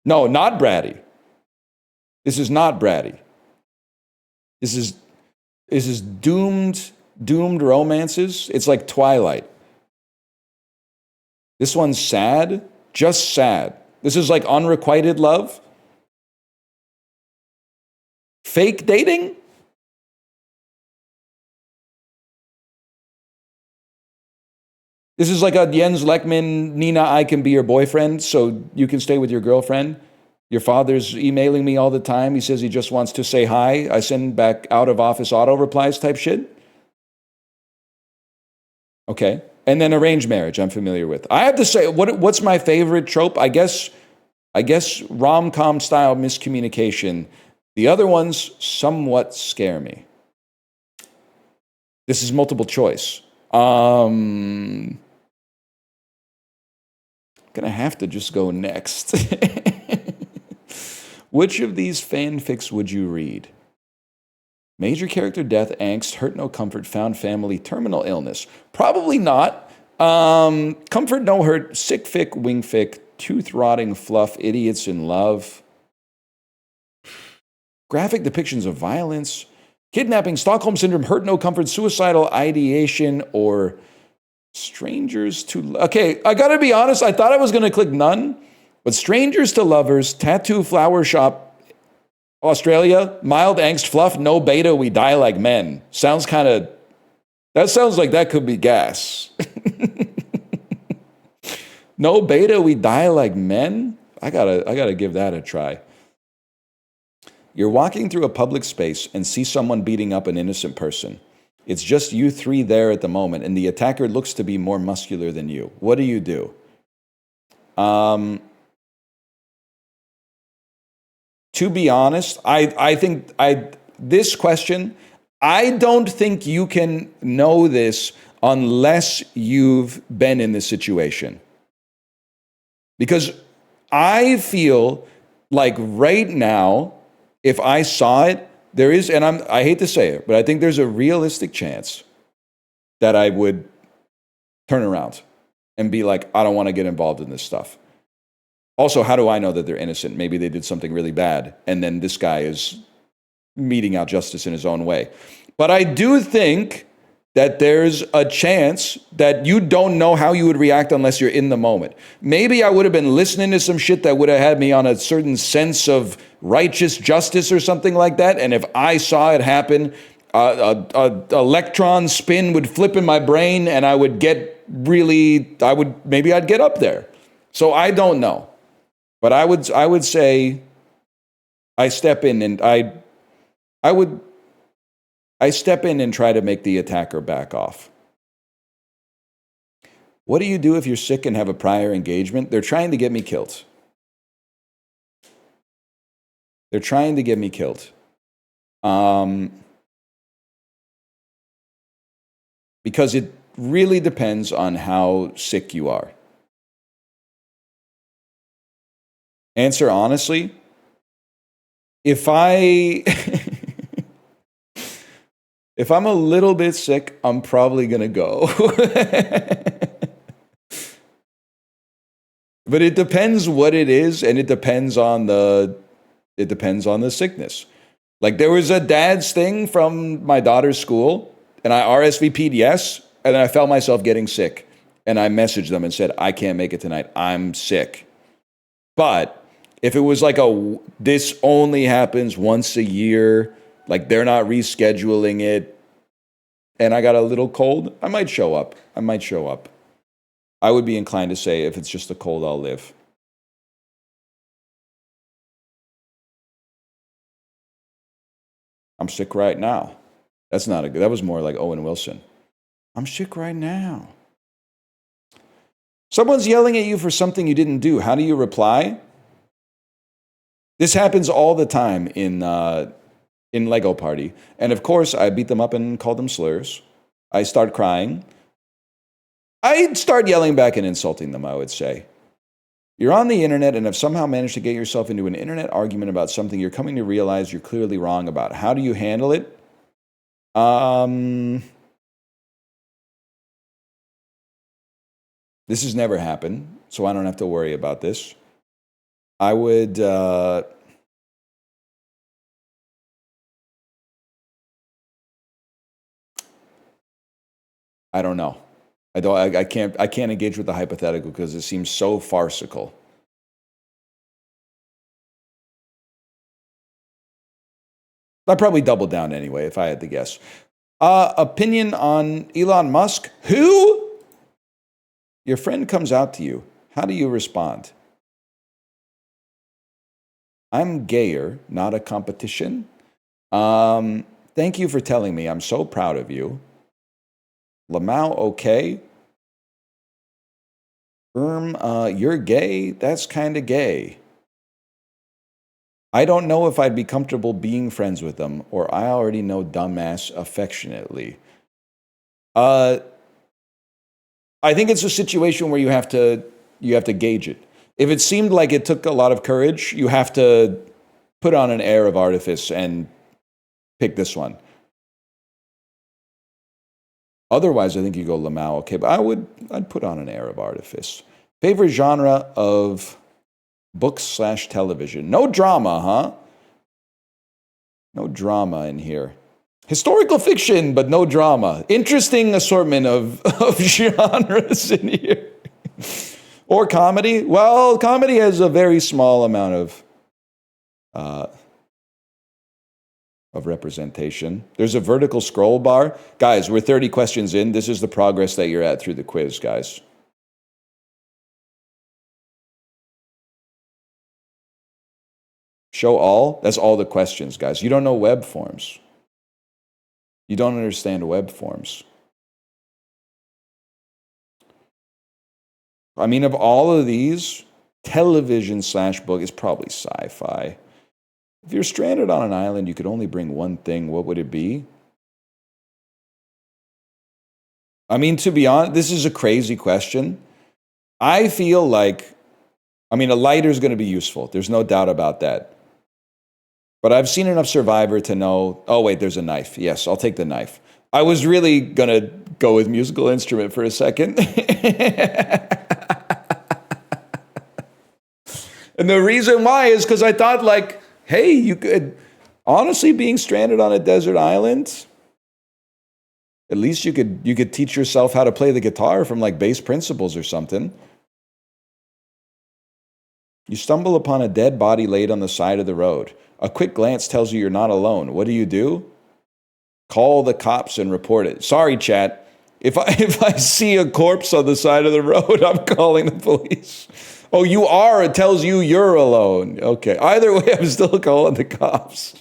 No, not bratty. This is not bratty. This is doomed romances. It's like Twilight. This one's sad, just sad. This is like unrequited love. Fake dating? This is like a Jens Lekman, Nina, I can be your boyfriend, so you can stay with your girlfriend. Your father's emailing me all the time. He says he just wants to say hi. I send back out of office auto replies type shit. Okay. And then arranged marriage, I'm familiar with. I have to say, what's my favorite trope? I guess rom-com style miscommunication. The other ones somewhat scare me. This is multiple choice. I'm gonna have to just go next. Which of these fanfics would you read? Major character death, angst, hurt no comfort, found family, terminal illness. Probably not. Comfort no hurt, sick fic, wing fic, tooth rotting fluff, idiots in love. Graphic depictions of violence, kidnapping, Stockholm syndrome, hurt no comfort, suicidal ideation, or strangers to... Okay, I gotta be honest, I thought I was gonna click none. But strangers to lovers, tattoo flower shop, Australia, mild angst fluff, no beta, we die like men. Sounds like that could be gas. No beta, we die like men? I gotta give that a try. You're walking through a public space and see someone beating up an innocent person. It's just you three there at the moment, and the attacker looks to be more muscular than you. What do you do? To be honest, I think this question, I don't think you can know this unless you've been in this situation. Because I feel like right now, if I saw it, there is, and I hate to say it, but I think there's a realistic chance that I would turn around and be like, I don't want to get involved in this stuff. Also, how do I know that they're innocent? Maybe they did something really bad, and then this guy is meting out justice in his own way. But I do think that there's a chance that you don't know how you would react unless you're in the moment. Maybe I would have been listening to some shit that would have had me on a certain sense of righteous justice or something like that, and if I saw it happen, a electron spin would flip in my brain, and I would get really, maybe I'd get up there. So I don't know. But I would say I step in and I step in and try to make the attacker back off. What do you do if you're sick and have a prior engagement? They're trying to get me killed. They're trying to get me killed. Because it really depends on how sick you are. Answer honestly, if if I'm a little bit sick, I'm probably gonna go. But it depends what it is, and it depends on the sickness. Like there was a dad's thing from my daughter's school, and I RSVP'd yes, and then I felt myself getting sick. And I messaged them and said, I can't make it tonight. I'm sick. But if it was like this only happens once a year, like they're not rescheduling it, and I got a little cold, I might show up. I would be inclined to say if it's just a cold, I'll live. I'm sick right now. That's not a good, that was more like Owen Wilson. I'm sick right now. Someone's yelling at you for something you didn't do. How do you reply? This happens all the time in Lego Party. And of course, I beat them up and called them slurs. I start crying. I'd start yelling back and insulting them, I would say. You're on the internet and have somehow managed to get yourself into an internet argument about something you're coming to realize you're clearly wrong about. How do you handle it? This has never happened, so I don't have to worry about this. I would... I don't know. I can't engage with the hypothetical because it seems so farcical. I'd probably double down anyway if I had to guess. Opinion on Elon Musk? Who? Your friend comes out to you. How do you respond? I'm gayer, not a competition. Thank you for telling me. I'm so proud of you. Lamau, okay. You're gay? That's kind of gay. I don't know if I'd be comfortable being friends with them, or I already know dumbass affectionately. I think it's a situation where you have to gauge it. If it seemed like it took a lot of courage, you have to put on an air of artifice and pick this one. Otherwise, I think you go Lamau, okay, but I'd put on an air of artifice. Favorite genre of books/television? No drama, huh? No drama in here. Historical fiction, but no drama. Interesting assortment of genres in here. Or comedy? Well, comedy has a very small amount of representation. There's a vertical scroll bar. Guys, we're 30 questions in. This is the progress that you're at through the quiz, guys. Show all? That's all the questions, guys. You don't know web forms. You don't understand web forms. I mean, of all of these, television/book is probably sci-fi. If you're stranded on an island, you could only bring one thing. What would it be? I mean, to be honest, this is a crazy question. I feel like, a lighter is going to be useful. There's no doubt about that. But I've seen enough Survivor to know, oh, wait, there's a knife. Yes, I'll take the knife. I was really going to go with musical instrument for a second. And the reason why is because I thought, like, hey, you could, honestly, being stranded on a desert island, at least you could teach yourself how to play the guitar from, like, Base Principles or something. You stumble upon a dead body laid on the side of the road. A quick glance tells you you're not alone. What do? Call the cops and report it. Sorry, chat. If I see a corpse on the side of the road, I'm calling the police. Oh, you are? It tells you you're alone. Okay. Either way, I'm still calling the cops.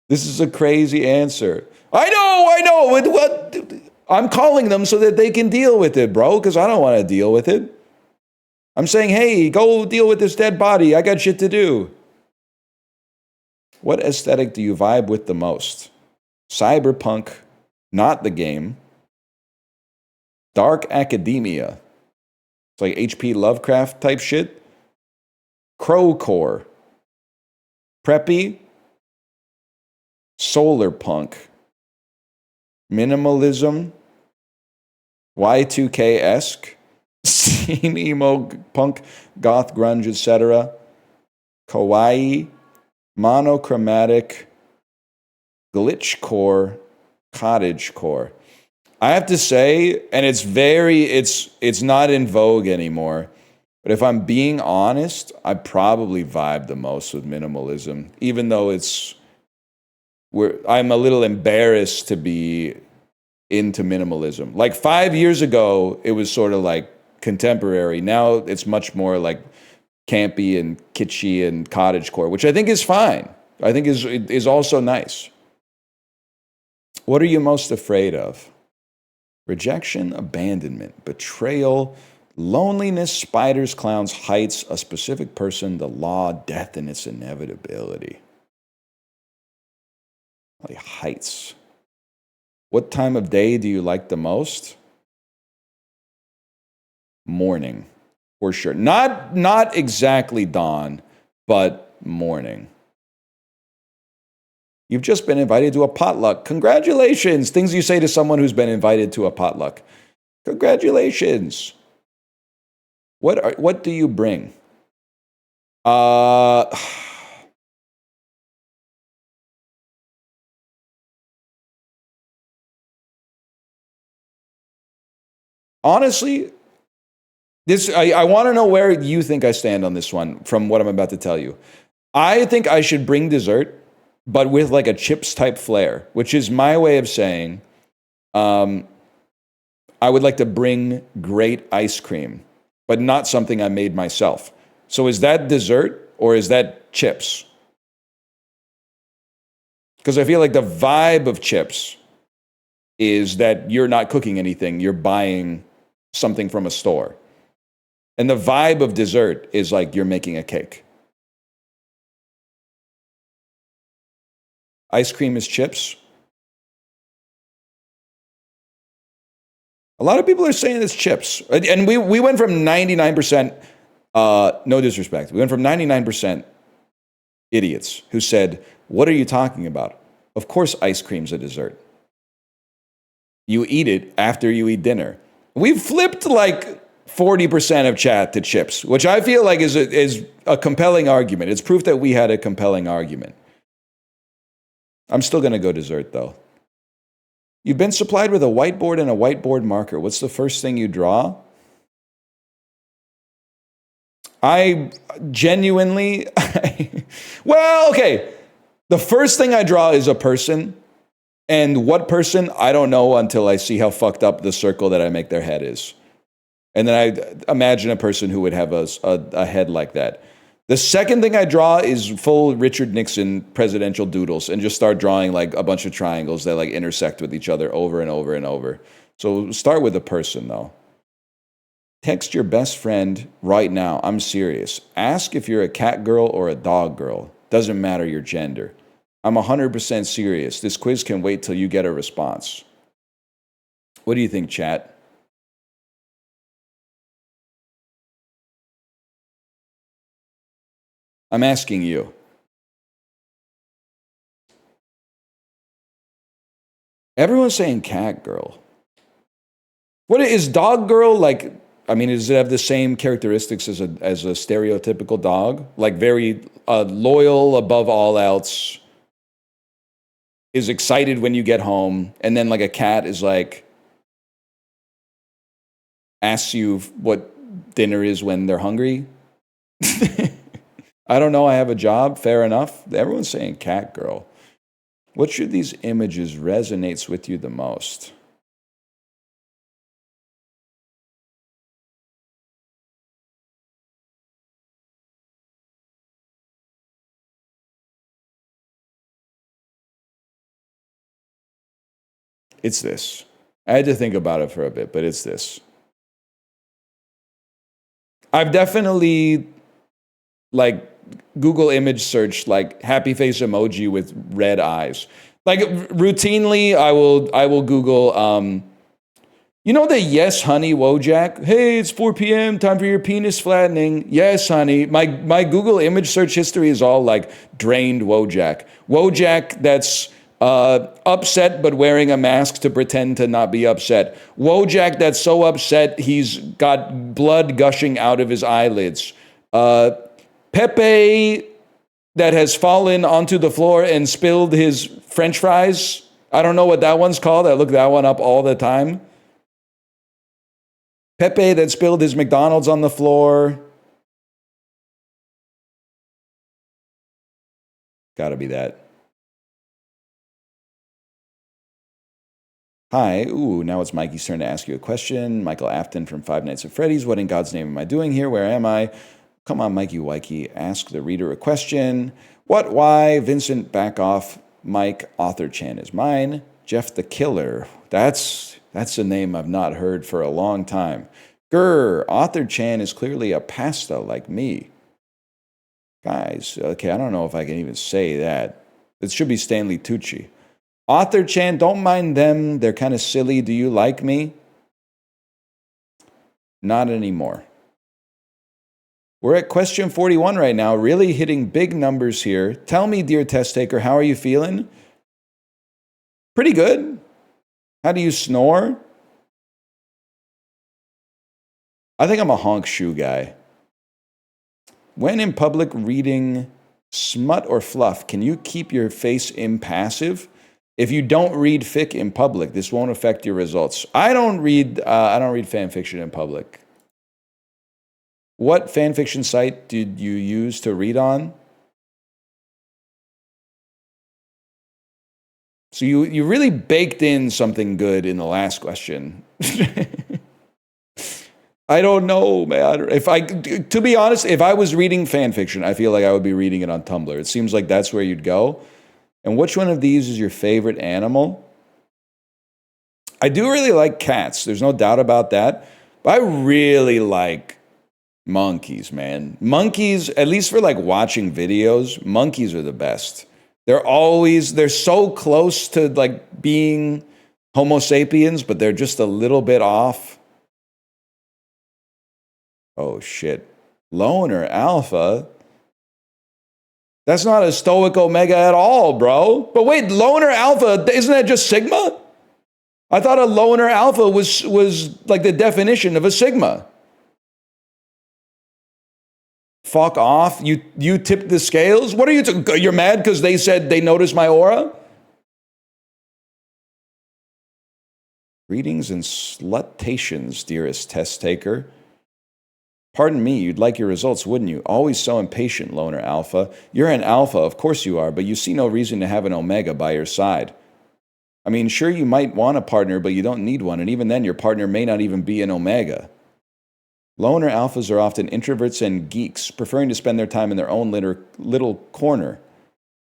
This is a crazy answer. I know. What? I'm calling them so that they can deal with it, bro, because I don't want to deal with it. I'm saying, hey, go deal with this dead body. I got shit to do. What aesthetic do you vibe with the most? Cyberpunk, not the game. Dark academia. It's like HP Lovecraft type shit. Crowcore. Preppy. Solar punk. Minimalism. Y2K-esque. Scene emo, punk, goth, grunge, etc. Kawaii. Monochromatic. Glitchcore. Cottagecore. I have to say, and it's not in vogue anymore, but if I'm being honest, I probably vibe the most with minimalism, even though I'm a little embarrassed to be into minimalism. Like 5 years ago, it was sort of like contemporary. Now it's much more like campy and kitschy and cottagecore, which I think is fine. I think is also nice. What are you most afraid of? Rejection, abandonment, betrayal, loneliness, spiders, clowns, heights, a specific person, the law, death, and its inevitability. Like heights. What time of day do you like the most? Morning, for sure. Not exactly dawn, but morning. You've just been invited to a potluck. Congratulations. Things you say to someone who's been invited to a potluck. Congratulations. What do you bring? Honestly, I want to know where you think I stand on this one from what I'm about to tell you. I think I should bring dessert, but with like a chips type flair, which is my way of saying I would like to bring great ice cream, but not something I made myself. So is that dessert or is that chips? Because I feel like the vibe of chips is that you're not cooking anything, you're buying something from a store. And the vibe of dessert is like you're making a cake. Ice cream is chips. A lot of people are saying it's chips. And we went from 99%, no disrespect, we went from 99% idiots who said, what are you talking about? Of course ice cream's a dessert. You eat it after you eat dinner. We've flipped like 40% of chat to chips, which I feel like is a compelling argument. It's proof that we had a compelling argument. I'm still going to go dessert, though. You've been supplied with a whiteboard and a whiteboard marker. What's the first thing you draw? I genuinely... well, okay. The first thing I draw is a person. And what person, I don't know until I see how fucked up the circle that I make their head is. And then I imagine a person who would have a head like that. The second thing I draw is full Richard Nixon presidential doodles and just start drawing like a bunch of triangles that like intersect with each other over and over and over. So start with a person though. Text your best friend right now. I'm serious. Ask if you're a cat girl or a dog girl. Doesn't matter your gender. I'm 100% serious. This quiz can wait till you get a response. What do you think, chat? I'm asking you. Everyone's saying cat girl. What is dog girl like? I mean, does it have the same characteristics as a stereotypical dog? Like very loyal above all else, is excited when you get home, and then like a cat is like asks you what dinner is when they're hungry. I don't know, I have a job, fair enough. Everyone's saying cat girl. Which of these images resonates with you the most? It's this. I had to think about it for a bit, but it's this. I've definitely like Google image search like happy face emoji with red eyes. Like routinely, I will Google. You know the yes honey Wojak? Hey, it's 4 p.m. Time for your penis flattening. Yes, honey. My Google image search history is all like drained Wojak. Wojak that's upset but wearing a mask to pretend to not be upset. Wojak that's so upset he's got blood gushing out of his eyelids. Pepe that has fallen onto the floor and spilled his French fries. I don't know what that one's called. I look that one up all the time. Pepe that spilled his McDonald's on the floor. Gotta be that. Hi. Ooh, now it's Mikey's turn to ask you a question. Michael Afton from Five Nights at Freddy's. What in God's name am I doing here? Where am I? Come on, Mikey Wikey. Ask the reader a question. What? Why? Vincent, back off. Mike, Author Chan is mine. Jeff the Killer. That's a name I've not heard for a long time. Grr, Author Chan is clearly a pasta like me. Guys, okay, I don't know if I can even say that. It should be Stanley Tucci. Author Chan, don't mind them. They're kind of silly. Do you like me? Not anymore. We're at question 41 right now, really hitting big numbers here. Tell me, dear test taker, how are you feeling? Pretty good. How do you snore? I think I'm a honk shoe guy. When in public reading smut or fluff, can you keep your face impassive? If you don't read fic in public, this won't affect your results. I don't read fan fiction in public. What fan fiction site did you use to read on? So you really baked in something good in the last question. I don't know, man. To be honest, if I was reading fan fiction, I feel like I would be reading it on Tumblr. It seems like that's where you'd go. And which one of these is your favorite animal? I do really like cats. There's no doubt about that. But I really like monkeys, man. Monkeys, at least for like watching videos, monkeys are the best. They're so close to like being Homo sapiens, but they're just a little bit off. Oh shit. Loner Alpha? That's not a stoic omega at all, bro. But wait, loner alpha, isn't that just sigma? I thought a loner alpha was like the definition of a sigma. Fuck off. You tipped the scales? What are you you're mad because they said they noticed my aura? Greetings and slutations, dearest test taker. Pardon me, you'd like your results, wouldn't you? Always so impatient, loner alpha. You're an alpha, of course you are, but you see no reason to have an omega by your side. I mean, sure, you might want a partner, but you don't need one, and even then, your partner may not even be an omega. Loner alphas are often introverts and geeks, preferring to spend their time in their own little corner.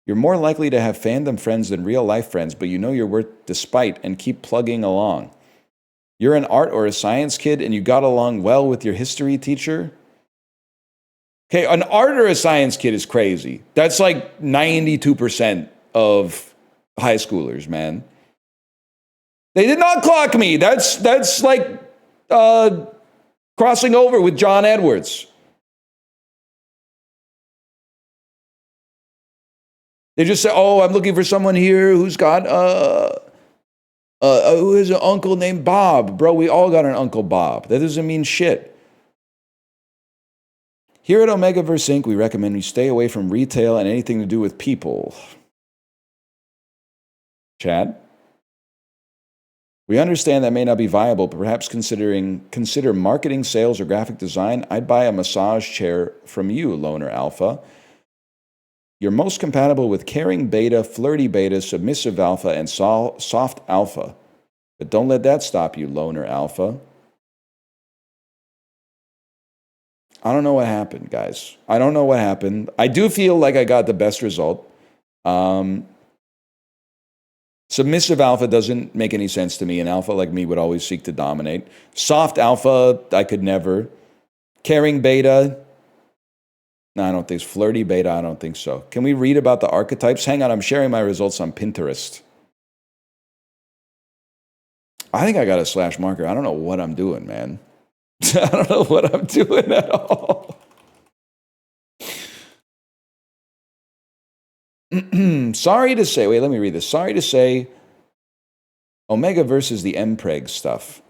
You're more likely to have fandom friends than real-life friends, but you know your worth despite and keep plugging along. You're an art or a science kid and you got along well with your history teacher? Okay, an art or a science kid is crazy. That's like 92% of high schoolers, man. They did not clock me. That's like crossing over with John Edwards. They just say, oh, I'm looking for someone here who's got who has an uncle named Bob. Bro, we all got an Uncle Bob. That doesn't mean shit. Here at Omegaverse Inc., we recommend you stay away from retail and anything to do with people. Chad? We understand that may not be viable, but perhaps consider marketing, sales, or graphic design. I'd buy a massage chair from you, Loner Alpha. You're most compatible with caring beta, flirty beta, submissive alpha, and soft alpha. But don't let that stop you, loner alpha. I don't know what happened, guys. I don't know what happened. I do feel like I got the best result. Submissive alpha doesn't make any sense to me. An alpha like me would always seek to dominate. Soft alpha, I could never. Caring beta, No, I don't think it's flirty beta. I don't think so. Can we read about the archetypes? Hang on, I'm sharing my results on Pinterest. I think I got a slash marker. I don't know what I'm doing, man. I don't know what I'm doing at all. Sorry to say, wait, let me read this. Sorry to say, Omegaverse is the Mpreg stuff.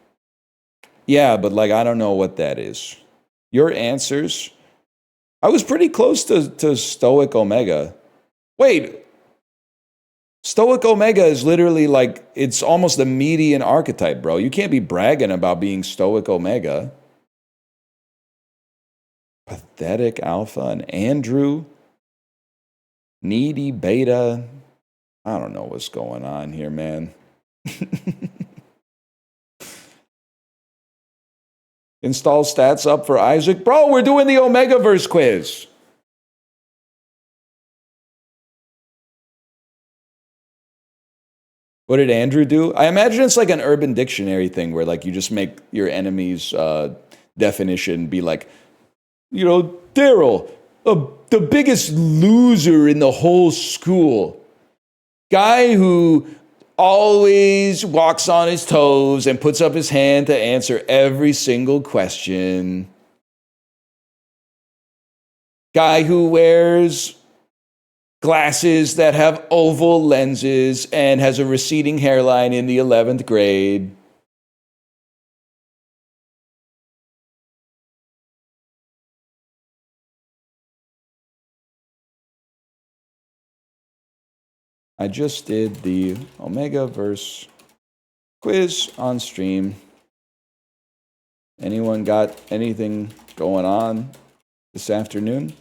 Yeah, but like, I don't know what that is. Your answers? I was pretty close to Stoic Omega. Wait, Stoic Omega is literally like, it's almost the median archetype, bro. You can't be bragging about being Stoic Omega. Pathetic Alpha and Andrew. Needy Beta. I don't know what's going on here, man. Install stats up for Isaac. Bro, we're doing the Omegaverse quiz. What did Andrew do? I imagine it's like an Urban Dictionary thing where like you just make your enemy's definition be like, you know, Daryl, the biggest loser in the whole school. Guy who always walks on his toes and puts up his hand to answer every single question. Guy who wears glasses that have oval lenses and has a receding hairline in the 11th grade. I just did the Omegaverse quiz on stream. Anyone got anything going on this afternoon?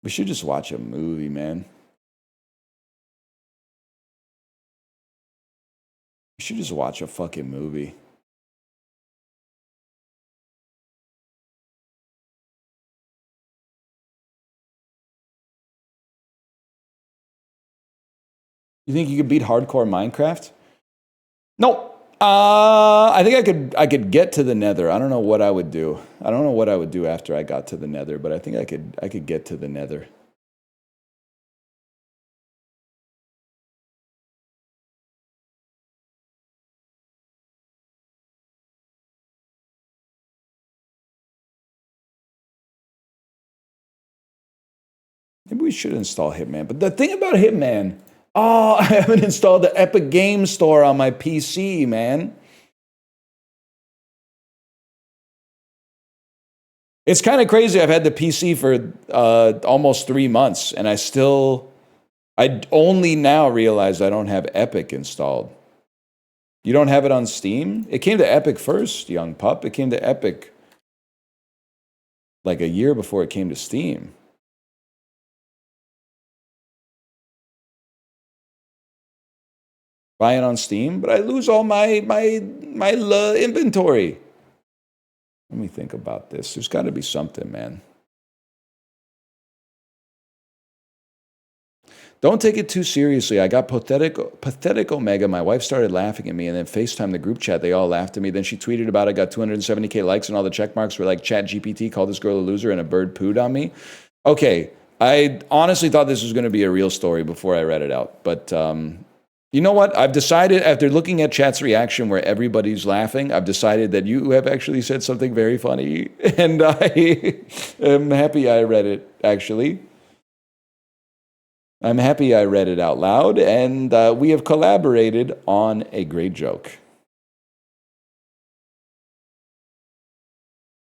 We should just watch a movie, man. We should just watch a fucking movie. You think you could beat hardcore Minecraft? No. I think I could get to the Nether. I don't know what I would do. I don't know what I would do after I got to the Nether, but I think I could get to the Nether. Maybe we should install Hitman. But the thing about Hitman, oh, I haven't installed the Epic Game Store on my PC, man. It's kind of crazy. I've had the PC for almost 3 months, and I only now realize I don't have Epic installed. You don't have it on Steam? It came to Epic first, young pup. It came to Epic like a year before it came to Steam. Buy it on Steam, but I lose all my inventory. Let me think about this. There's got to be something, man. Don't take it too seriously. I got pathetic Omega. My wife started laughing at me, and then FaceTime the group chat. They all laughed at me. Then she tweeted about it, got 270K likes, and all the check marks were like, Chat GPT called this girl a loser, and a bird pooed on me. Okay, I honestly thought this was going to be a real story before I read it out. But you know what? I've decided, after looking at chat's reaction where everybody's laughing, I've decided that you have actually said something very funny. And I am happy I read it, actually. I'm happy I read it out loud, and we have collaborated on a great joke.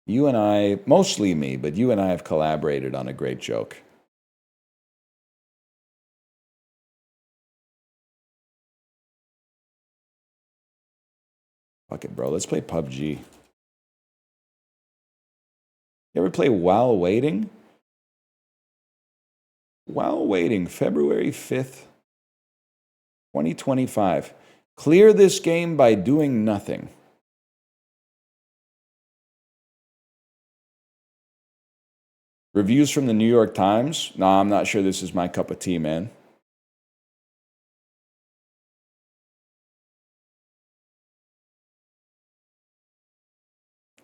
You and I, mostly me, but you and I have collaborated on a great joke. Fuck it, bro. Let's play PUBG. You ever play While Waiting? While Waiting, February 5th, 2025. Clear this game by doing nothing. Reviews from the New York Times? Nah, I'm not sure this is my cup of tea, man.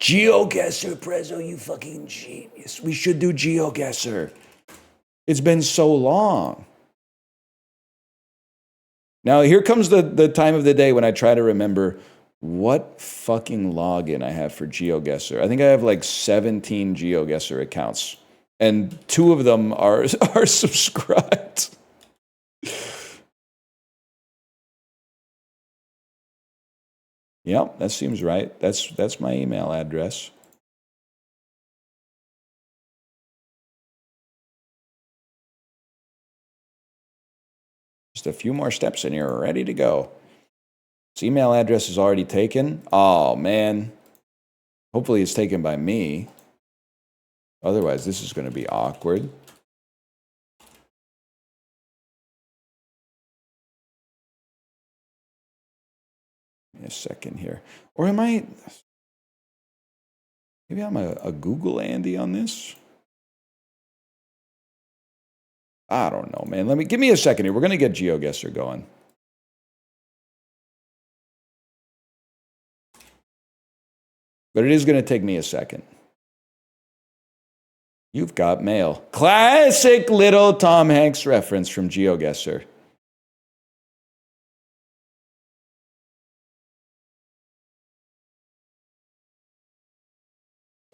GeoGuessr, Prezzo, you fucking genius. We should do GeoGuessr. It's been so long. Now, here comes the time of the day when I try to remember what fucking login I have for GeoGuessr. I think I have like 17 GeoGuessr accounts, and 2 of them are subscribed. Yep, that seems right. That's my email address. Just a few more steps and you're ready to go. This email address is already taken. Oh, man. Hopefully it's taken by me. Otherwise, this is going to be awkward. Give me a second here. Or am I... Maybe I'm a Google Andy on this? I don't know, man. Give me a second here. We're going to get GeoGuessr going. But it is going to take me a second. You've got mail. Classic little Tom Hanks reference from GeoGuessr.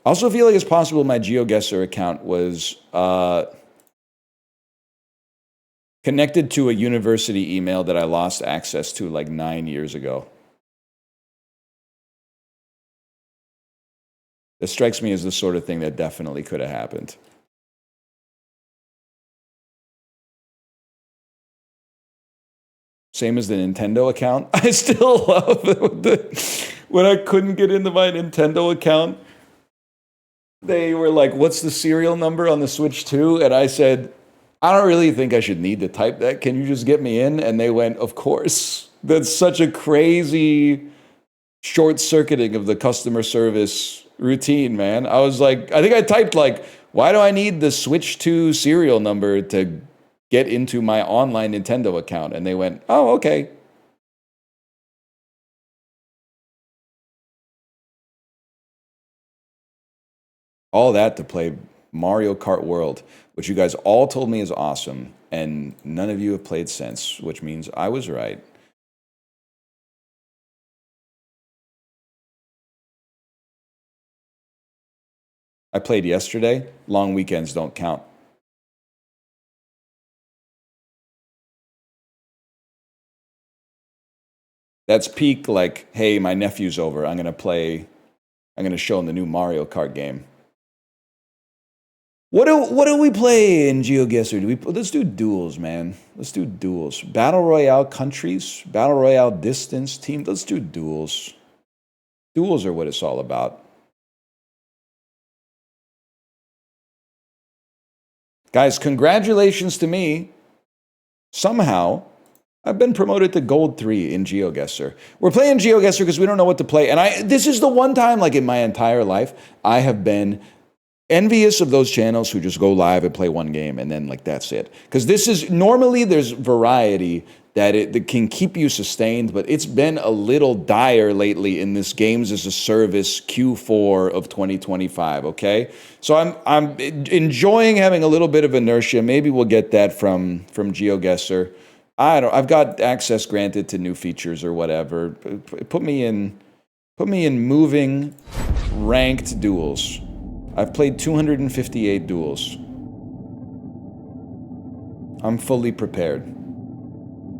I also feel like it's possible my GeoGuessr account was connected to a university email that I lost access to like 9 years ago. This strikes me as the sort of thing that definitely could have happened. Same as the Nintendo account. I still love when I couldn't get into my Nintendo account. They were like, what's the serial number on the Switch 2? And I said, I don't really think I should need to type that. Can you just get me in? And they went, of course. That's such a crazy short-circuiting of the customer service routine, man. I was like, I think I typed like, why do I need the Switch 2 serial number to get into my online Nintendo account? And they went, oh, okay. All that to play Mario Kart World, which you guys all told me is awesome, and none of you have played since, which means I was right. I played yesterday. Long weekends don't count. That's peak, like, hey, my nephew's over. I'm going to show him the new Mario Kart game. What do we play in GeoGuessr? Let's do duels, man. Let's do duels. Battle Royale countries, Battle Royale distance, team. Let's do duels. Duels are what it's all about. Guys, congratulations to me. Somehow, I've been promoted to Gold 3 in GeoGuessr. We're playing GeoGuessr because we don't know what to play. And this is the one time, like in my entire life, I have been envious of those channels who just go live and play one game and then like that's it. Because this is, normally there's variety that can keep you sustained, but it's been a little dire lately in this games as a service Q4 of 2025, okay? So I'm enjoying having a little bit of inertia. Maybe we'll get that from GeoGuessr. I've got access granted to new features or whatever. Put me in moving ranked duels. I've played 258 duels. I'm fully prepared.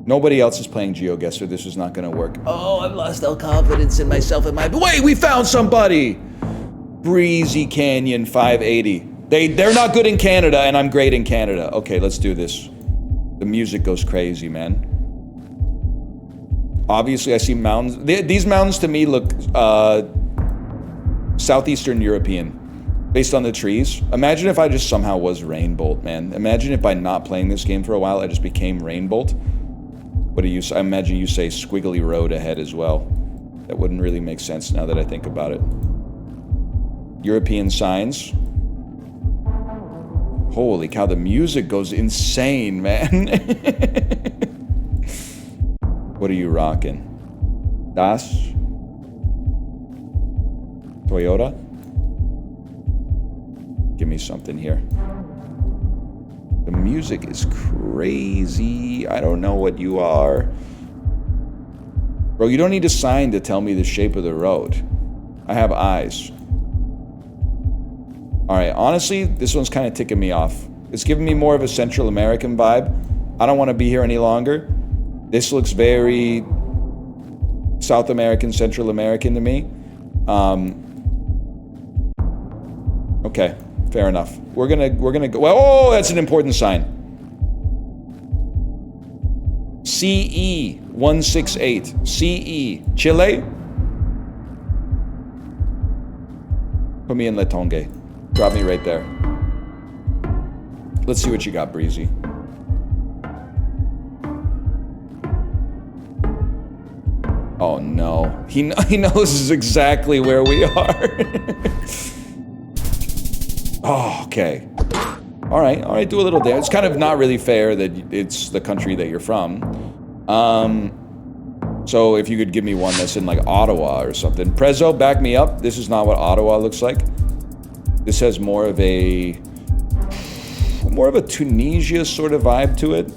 Nobody else is playing GeoGuessr. This is not going to work. Oh, I've lost all confidence in myself and my... Wait, we found somebody! Breezy Canyon 580. They're not good in Canada, and I'm great in Canada. Okay, let's do this. The music goes crazy, man. Obviously, I see mountains. These mountains to me look Southeastern European. Based on the trees. Imagine if I just somehow was Rainbolt, man. Imagine if by not playing this game for a while, I just became Rainbolt. What do you say? I imagine you say squiggly road ahead as well. That wouldn't really make sense now that I think about it. European signs. Holy cow, the music goes insane, man. What are you rocking? Das? Toyota? Give me something here. The music is crazy. I don't know what you are. Bro, you don't need a sign to tell me the shape of the road. I have eyes. Alright, honestly, this one's kind of ticking me off. It's giving me more of a Central American vibe. I don't want to be here any longer. This looks very South American, Central American to me. Okay, fair enough. We're gonna go. Well, oh, that's an important sign. CE 168. CE Chile. Put me in Letongue. Drop me right there. Let's see what you got, Breezy. Oh no, he knows exactly where we are. Oh, okay. All right, do a little dance. It's kind of not really fair that it's the country that you're from. So if you could give me one that's in like Ottawa or something. Prezzo, back me up. This is not what Ottawa looks like. This has more of a Tunisia sort of vibe to it.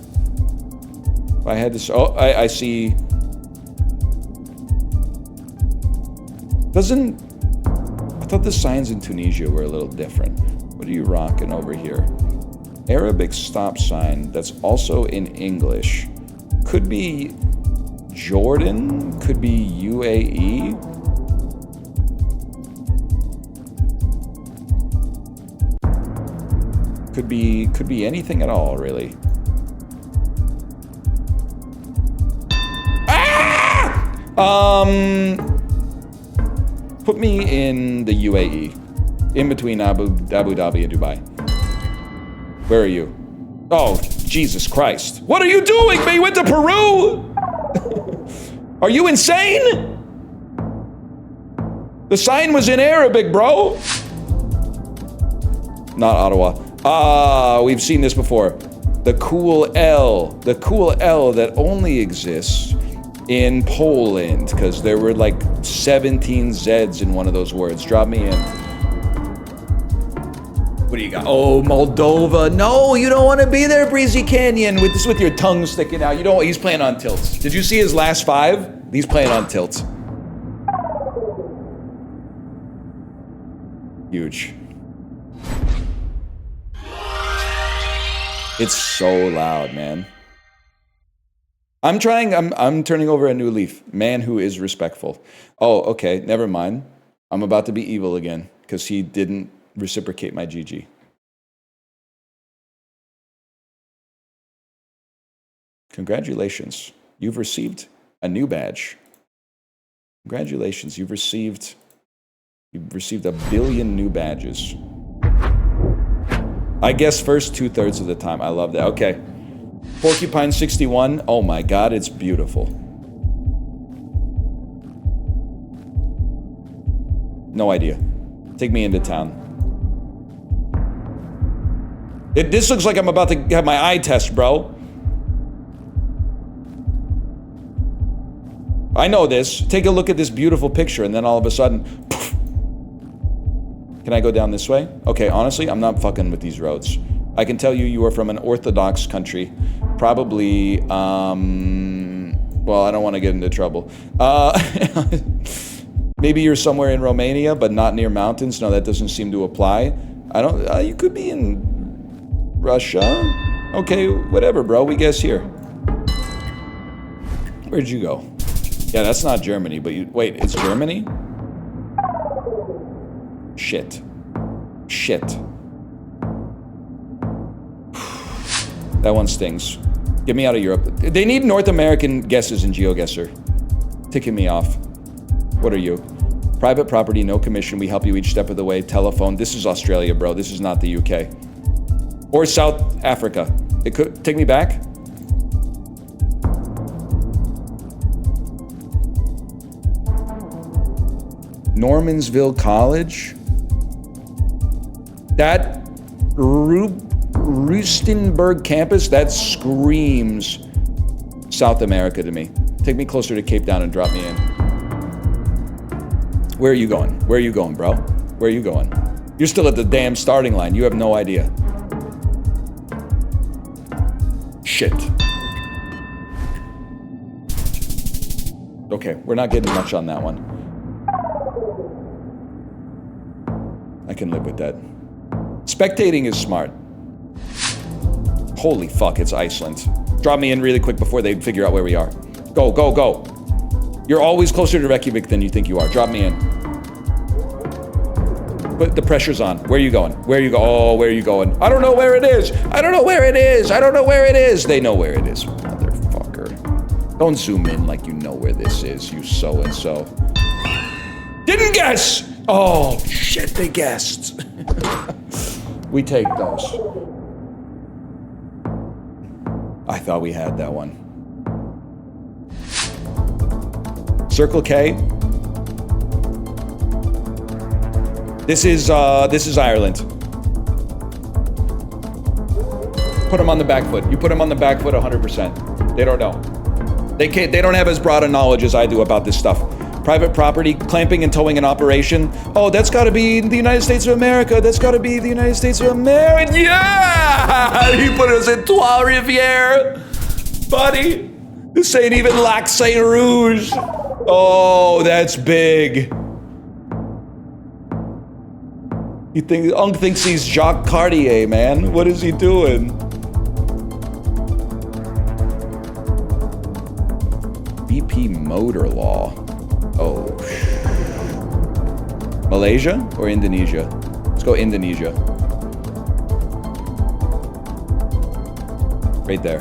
If I had this, oh, I see. I thought the signs in Tunisia were a little different. What are you rocking over here? Arabic stop sign that's also in English. Could be Jordan, could be UAE. Could be anything at all, really. Ah! Put me in the UAE, in between Abu Dhabi and Dubai. Where are you? Oh, Jesus Christ. What are you doing, man? You went to Peru? Are you insane? The sign was in Arabic, bro. Not Ottawa. Ah, we've seen this before. The cool L. The cool L that only exists in Poland, because there were like 17 Zs in one of those words. Drop me in. What do you got? Oh, Moldova. No, you don't want to be there, Breezy Canyon, with your tongue sticking out. You don't. He's playing on tilts. Did you see his last 5? He's playing on tilts. Huge. It's so loud, man. I'm turning over a new leaf. Man who is respectful. Oh, okay, never mind. I'm about to be evil again, because he didn't reciprocate my GG. Congratulations. You've received a new badge. Congratulations, you've received a billion new badges. I guess first 2/3 of the time. I love that. Okay. Porcupine 61. Oh my god, it's beautiful. No idea. Take me into town. This looks like I'm about to have my eye test, bro. I know this. Take a look at this beautiful picture and then all of a sudden, poof. Can I go down this way? Okay, honestly, I'm not fucking with these roads. I can tell you are from an Orthodox country. Probably, well, I don't want to get into trouble. Maybe you're somewhere in Romania, but not near mountains. No, that doesn't seem to apply. You could be in Russia. Okay, whatever, bro. We guess here. Where'd you go? Yeah, that's not Germany, but wait, it's Germany? Shit. That one stings. Get me out of Europe. They need North American guesses in GeoGuessr. Ticking me off. What are you? Private property, no commission. We help you each step of the way. Telephone. This is Australia, bro. This is not the UK. Or South Africa. It could take me back. Normansville College. That Rustenburg campus, that screams South America to me. Take me closer to Cape Town and drop me in. Where are you going? Where are you going, bro? Where are you going? You're still at the damn starting line. You have no idea. Shit. Okay, we're not getting much on that one. I can live with that. Spectating is smart. Holy fuck, it's Iceland. Drop me in really quick before they figure out where we are. Go, go, go. You're always closer to Reykjavik than you think you are. Drop me in. But the pressure's on. Where are you going? Where are you going? Oh, where are you going? I don't know where it is. I don't know where it is. I don't know where it is. They know where it is, motherfucker. Don't zoom in like you know where this is, you so-and-so. Didn't guess! Oh, shit, they guessed. We take those. I thought we had that one. Circle K. This is Ireland. Put them on the back foot. You put them on the back foot 100%. They don't know. They don't have as broad a knowledge as I do about this stuff. Private property, clamping and towing in operation. Oh, that's gotta be the United States of America. That's gotta be the United States of America. Yeah! You put us in Trois-Rivières. Buddy. This ain't even Lac Saint Rouge. Oh, that's big. Unk thinks he's Jacques Cartier, man. What is he doing? BP Motor Law. Oh. Malaysia or Indonesia? Let's go Indonesia. Right there.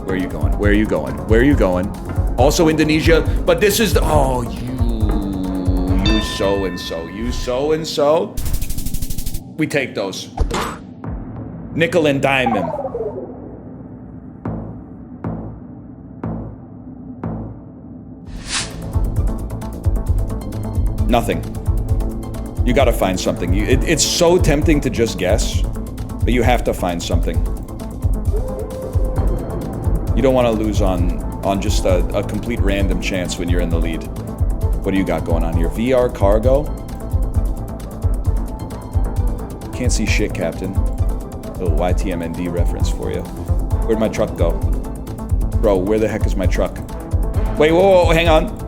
Where are you going? Where are you going? Where are you going? Also Indonesia, but this is the... Oh, you so-and-so. You so-and-so. We take those. Nickel and diamond. Nothing. You gotta find something. It's so tempting to just guess, but you have to find something. You don't want to lose on just a complete random chance when you're in the lead. What do you got going on here? VR cargo? Can't see shit, Captain. Little YTMND reference for you. Where'd my truck go? Bro, where the heck is my truck? Wait, whoa, hang on.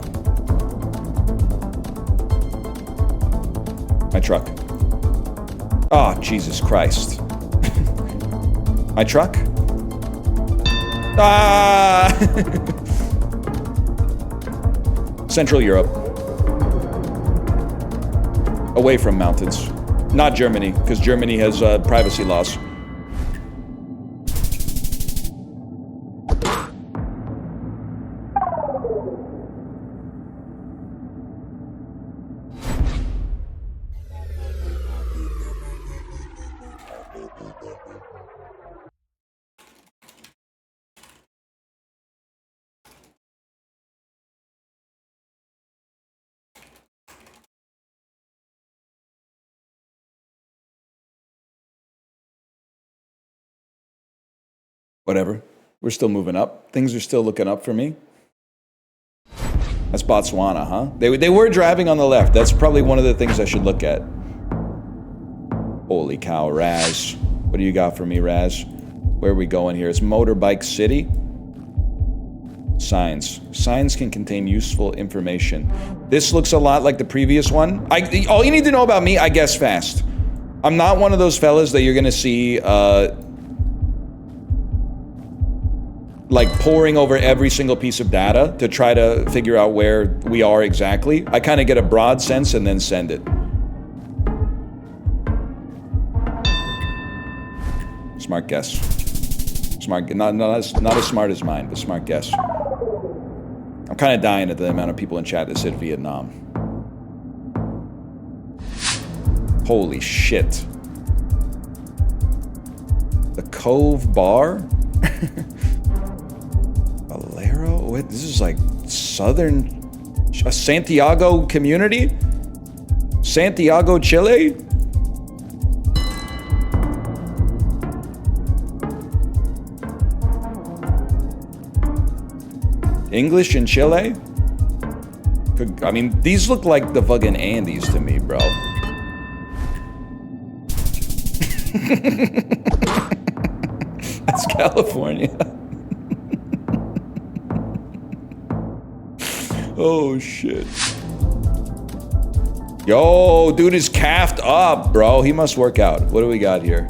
My truck. Oh, Jesus Christ. My truck? Ah! Central Europe. Away from mountains. Not Germany, because Germany has privacy laws. Whatever. We're still moving up. Things are still looking up for me. That's Botswana, huh? They were driving on the left. That's probably one of the things I should look at. Holy cow, Raz. What do you got for me, Raz? Where are we going here? It's Motorbike City. Signs. Signs can contain useful information. This looks a lot like the previous one. All you need to know about me, I guess fast. I'm not one of those fellas that you're gonna see, like poring over every single piece of data to try to figure out where we are exactly. I kind of get a broad sense and then send it. Smart guess. Smart, not as smart as mine, but smart guess. I'm kind of dying at the amount of people in chat that said Vietnam. Holy shit. The Cove Bar? Valero? Wait, this is like southern... A Santiago community? Santiago, Chile? English in Chile? I mean, these look like the fucking Andes to me, bro. That's California. Oh, shit. Yo, dude is calfed up, bro. He must work out. What do we got here?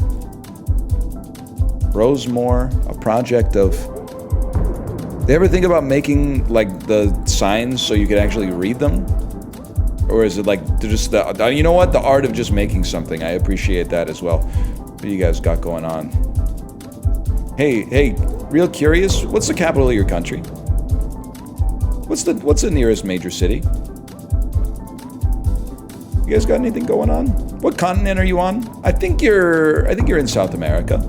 Rosemore, a project of... They ever think about making, like, the signs so you could actually read them? Or is it, like, just the... You know what? The art of just making something. I appreciate that as well. What do you guys got going on? Hey, real curious. What's the capital of your country? What's the nearest major city? You guys got anything going on? What continent are you on? I think you're in South America.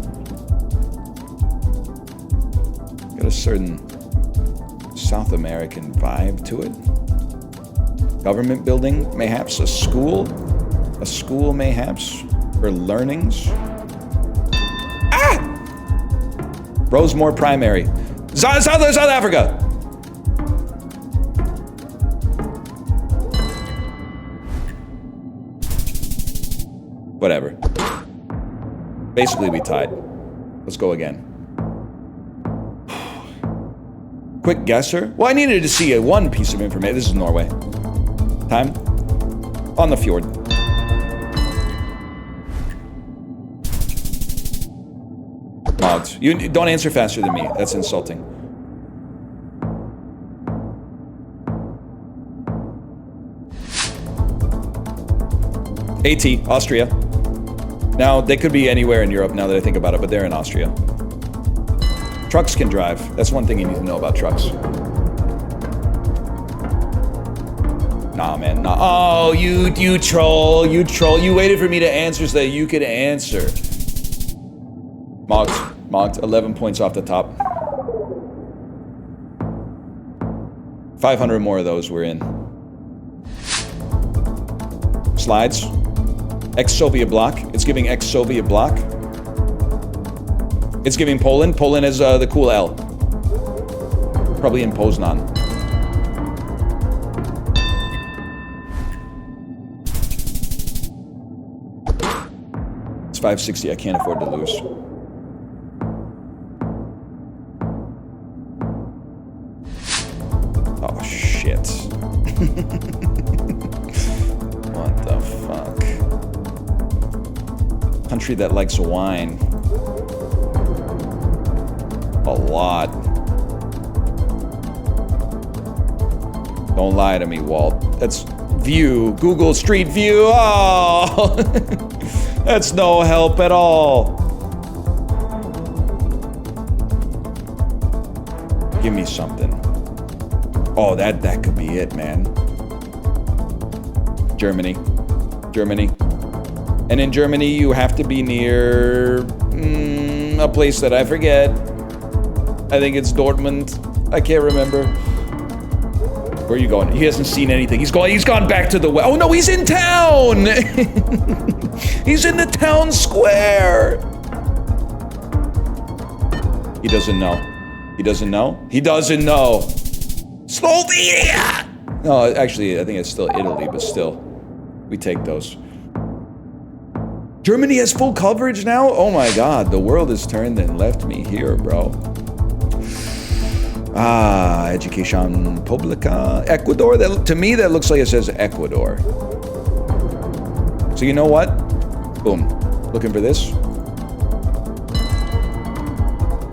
Got a certain South American vibe to it. Government building, mayhaps a school mayhaps, for learnings. Ah! Rosemore Primary. South Africa! Whatever. Basically, we tied. Let's go again. Quick guesser? Well, I needed to see one piece of information. This is Norway. Time? On the fjord. Mods. You don't answer faster than me. That's insulting. AT, Austria. Now, they could be anywhere in Europe now that I think about it, but they're in Austria. Trucks can drive. That's one thing you need to know about trucks. Nah, man, nah. Oh, you troll, you troll. You waited for me to answer so that you could answer. Mogged, 11 points off the top. 500 more of those we're in. Slides. Ex-Soviet bloc. It's giving ex-Soviet bloc. It's giving Poland. Poland is the cool L. Probably in Poznan. It's 560. I can't afford to lose. Oh, shit. What the fuck? Country that likes wine. A lot. Don't lie to me, Walt. That's view. Google Street View. Oh! That's no help at all. Give me something. Oh, that could be it, man. Germany. And in Germany, you have to be near a place that I forget. I think it's Dortmund. I can't remember. Where are you going? He hasn't seen anything. He's gone back to the west. Oh no, he's in town! He's in the town square! He doesn't know. He doesn't know? He doesn't know. Slovenia! No, actually, I think it's still Italy, but still. We take those. Germany has full coverage now? Oh my god, the world has turned and left me here, bro. Ah, Education Publica. Ecuador? To me, that looks like it says Ecuador. So you know what? Boom. Looking for this.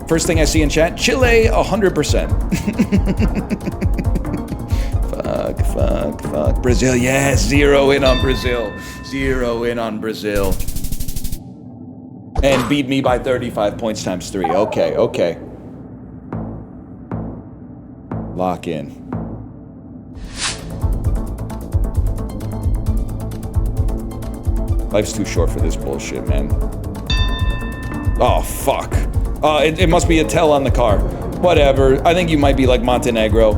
First thing I see in chat, Chile, 100%. Fuck. Brazil, yes, 0 in on Brazil. 0 in on Brazil. And beat me by 35 points times 3. Okay. Lock in. Life's too short for this bullshit, man. Oh, fuck. It must be a tell on the car. Whatever. I think you might be like Montenegro.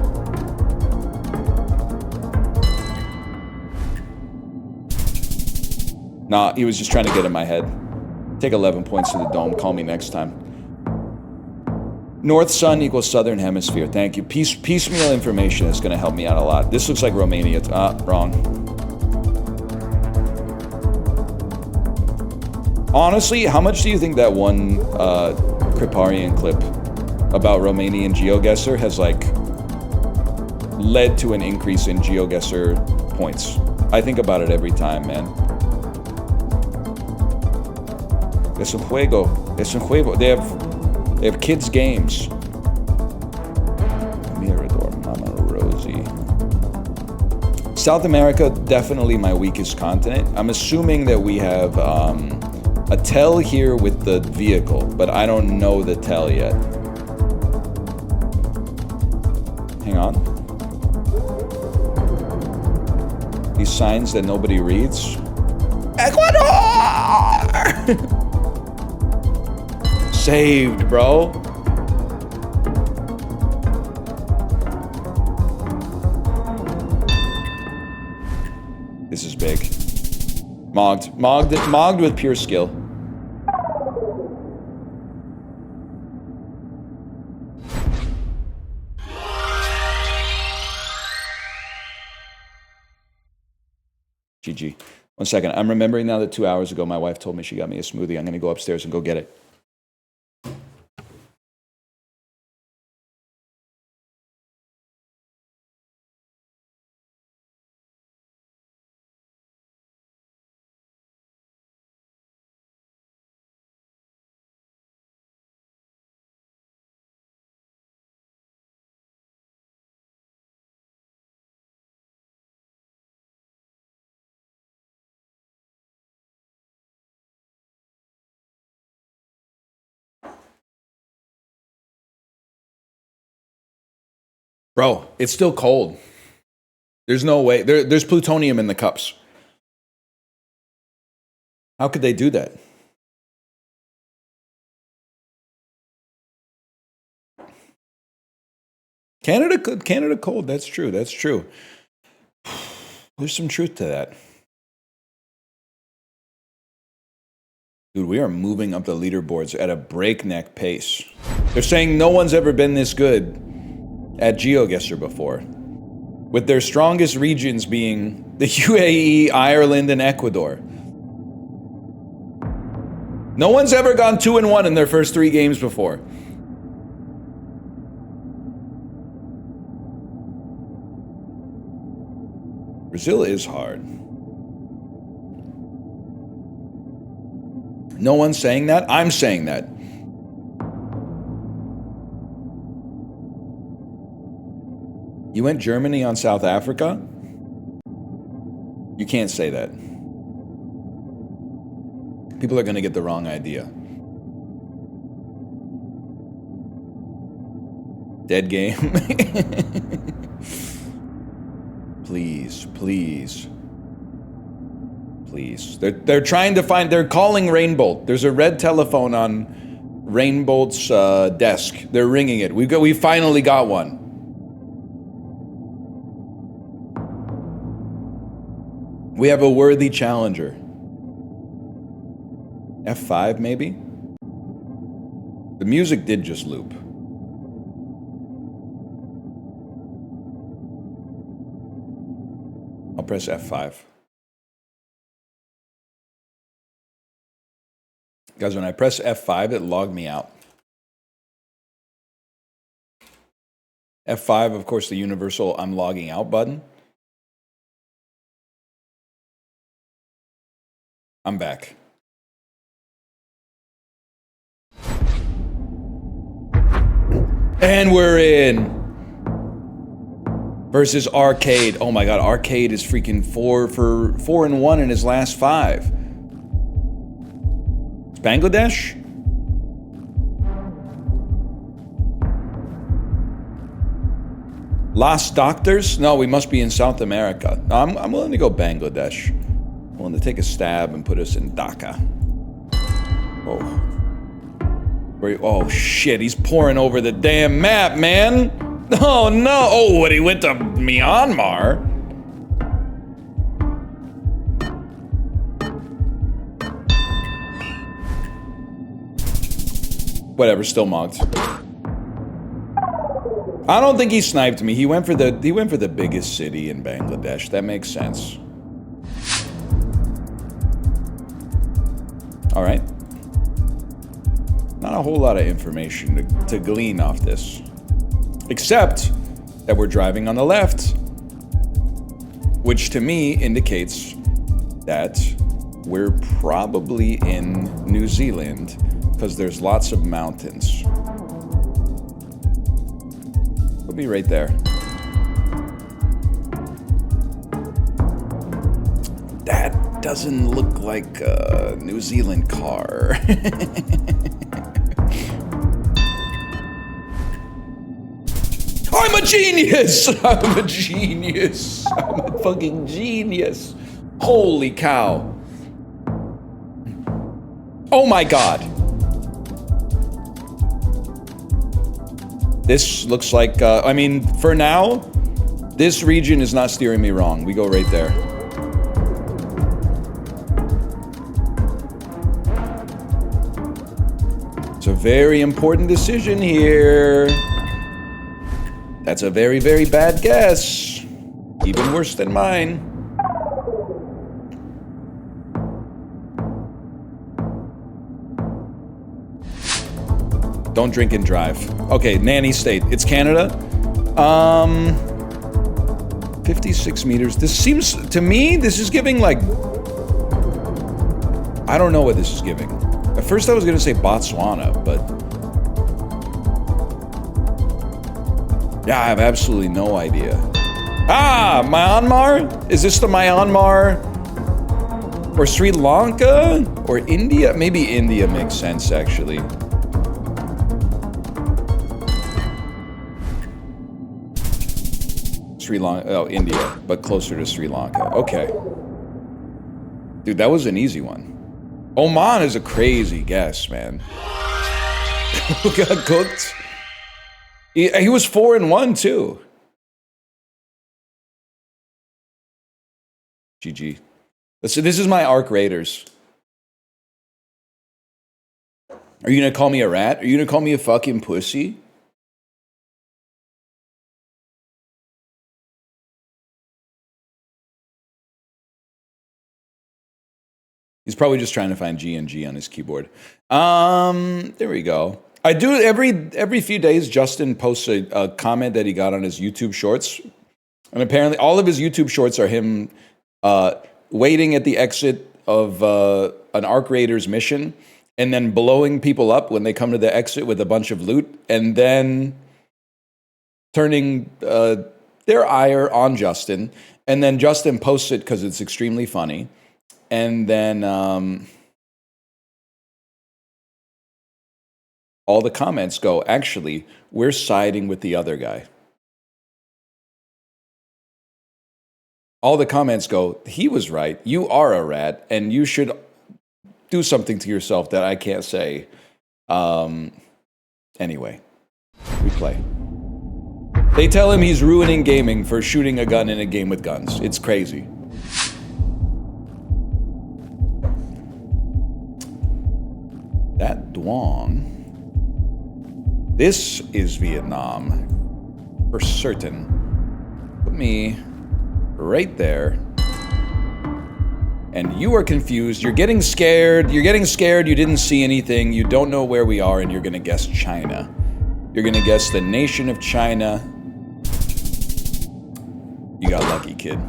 Nah, he was just trying to get in my head. Take 11 points to the dome. Call me next time. North Sun equals Southern Hemisphere. Thank you. Piecemeal information is going to help me out a lot. This looks like Romania. Wrong. Honestly, how much do you think that one Kriparian clip about Romanian GeoGuessr has like led to an increase in GeoGuessr points? I think about it every time, man. Es un juego. Es un juego. They have kids' games. Mirador, Mama Rosie. South America, definitely my weakest continent. I'm assuming that we have a tell here with the vehicle, but I don't know the tell yet. Hang on. These signs that nobody reads. Ecuador! Saved, bro. This is big. Mogged with pure skill. GG. 1 second. I'm remembering now that 2 hours ago my wife told me she got me a smoothie. I'm going to go upstairs and go get it. Bro, it's still cold. There's no way. There's plutonium in the cups. How could they do that? Canada cold. That's true. That's true. There's some truth to that. Dude, we are moving up the leaderboards at a breakneck pace. They're saying no one's ever been this good at GeoGuessr before, with their strongest regions being the UAE, Ireland, and Ecuador. No one's ever gone 2-1 in their first 3 games before. Brazil is hard. No one's saying that. I'm saying that. You went Germany on South Africa? You can't say that. People are going to get the wrong idea. Dead game. Please, please. Please. They're trying to find, they're calling Rainbolt. There's a red telephone on Rainbolt's desk. They're ringing it. We finally got one. We have a worthy challenger. F5, maybe? The music did just loop. I'll press F5. Guys, when I press F5, it logged me out. F5, of course, the universal I'm logging out button. I'm back. And we're in. Versus Arcade. Oh my god, Arcade is freaking 4-1 in his last 5. It's Bangladesh? Lost Doctors? No, we must be in South America. No, I'm willing to go Bangladesh. I'm willing to take a stab and put us in Dhaka. Oh. Oh shit, he's pouring over the damn map, man! Oh no! Oh, what, he went to Myanmar? Whatever, still mogged. I don't think he sniped me. He went for the biggest city in Bangladesh. That makes sense. All right. Not a whole lot of information to glean off this. Except that we're driving on the left. Which to me indicates that we're probably in New Zealand because there's lots of mountains. We'll be right there. That doesn't look like a New Zealand car. I'm a genius! I'm a genius! I'm a fucking genius! Holy cow. Oh my god. This looks like, I mean, for now, this region is not steering me wrong. We go right there. It's a very important decision here. That's a very, very bad guess. Even worse than mine. Don't drink and drive. Okay, nanny state. It's Canada. 56 meters. This seems, to me, this is giving like... I don't know what this is giving. At first I was gonna say Botswana, but... yeah, I have absolutely no idea. Ah, Myanmar? Is this the Myanmar? Or Sri Lanka? Or India? Maybe India makes sense, actually. Sri Lanka, oh, India, but closer to Sri Lanka. Okay. Dude, that was an easy one. Oman is a crazy guess, man. Got cooked. He was 4-1 too. GG. Listen, this is my Arc Raiders. Are you gonna call me a rat? Are you gonna call me a fucking pussy? He's probably just trying to find G and G on his keyboard. There we go. I do every few days. Justin posts a comment that he got on his YouTube Shorts, and apparently all of his YouTube Shorts are him waiting at the exit of an Arc Raiders mission, and then blowing people up when they come to the exit with a bunch of loot, and then turning their ire on Justin, and then Justin posts it because it's extremely funny. And then all the comments go, actually, we're siding with the other guy. All the comments go, he was right, you are a rat, and you should do something to yourself that I can't say. Anyway, we play. They tell him he's ruining gaming for shooting a gun in a game with guns. It's crazy. That Duong. This is Vietnam. For certain. Put me right there. And you are confused. You're getting scared. You're getting scared. You didn't see anything. You don't know where we are, and you're going to guess China. You're going to guess the nation of China. You got lucky, kid.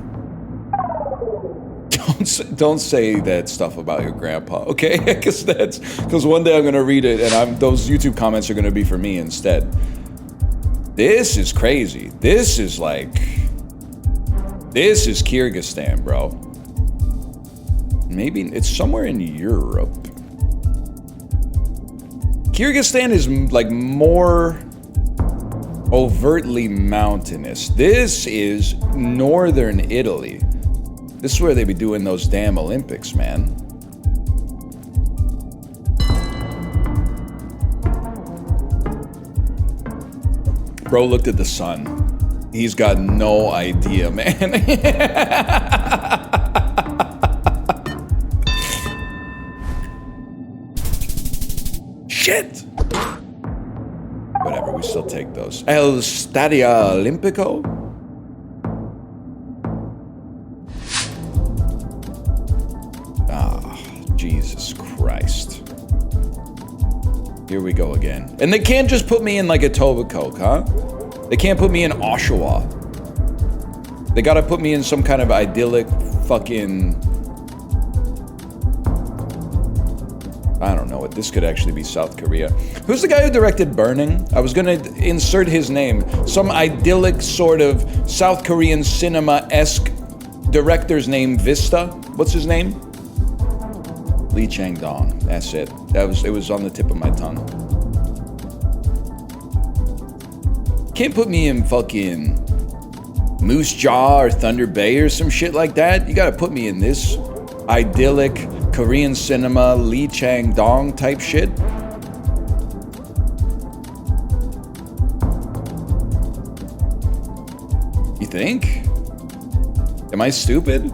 Don't say that stuff about your grandpa, okay? Because one day I'm gonna read it, and those YouTube comments are gonna be for me instead. This is crazy. This is Kyrgyzstan, bro. Maybe it's somewhere in Europe. Kyrgyzstan is like more overtly mountainous. This is northern Italy. This is where they be doing those damn Olympics, man. Bro looked at the sun. He's got no idea, man. Shit! Whatever, we still take those. El Stadio Olimpico? Ah, Jesus Christ. Here we go again. And they can't just put me in like a Tobacoke, huh? They can't put me in Oshawa. They gotta put me in some kind of idyllic fucking... I don't know what this could actually be. South Korea. Who's the guy who directed Burning? I was gonna insert his name. Some idyllic sort of South Korean cinema-esque director's name. Vista? What's his name? Lee Chang-dong. That's it. It was on the tip of my tongue. Can't put me in fucking Moose Jaw or Thunder Bay or some shit like that. You gotta put me in this idyllic Korean cinema, Lee Chang-dong type shit. You think? Am I stupid?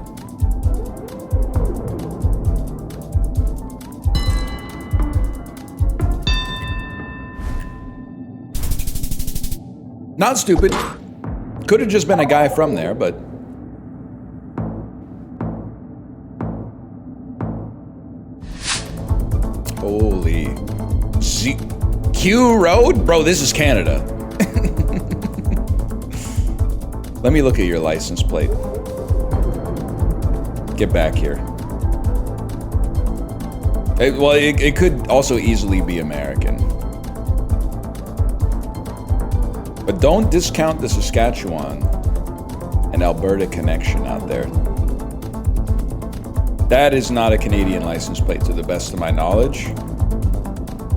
Not stupid. Could have just been a guy from there, but... Holy... Q Road? Bro, this is Canada. Let me look at your license plate. Get back here. It could also easily be American. But don't discount the Saskatchewan and Alberta connection out there. That is not a Canadian license plate to the best of my knowledge.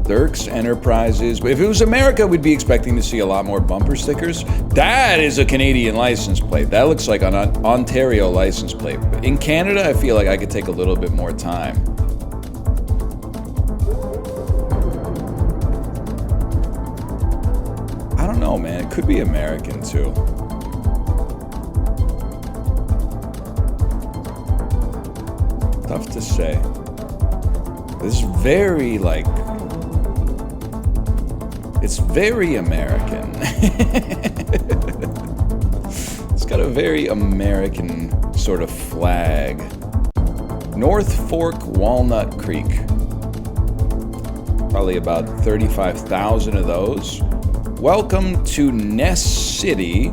Dirks Enterprises. If it was America, we'd be expecting to see a lot more bumper stickers. That is a Canadian license plate. That looks like an Ontario license plate. But in Canada, I feel like I could take a little bit more time. I don't know, man. It could be American, too. Tough to say. This is very, like... It's very American. It's got a very American sort of flag. North Fork Walnut Creek. Probably about 35,000 of those. Welcome to Ness City,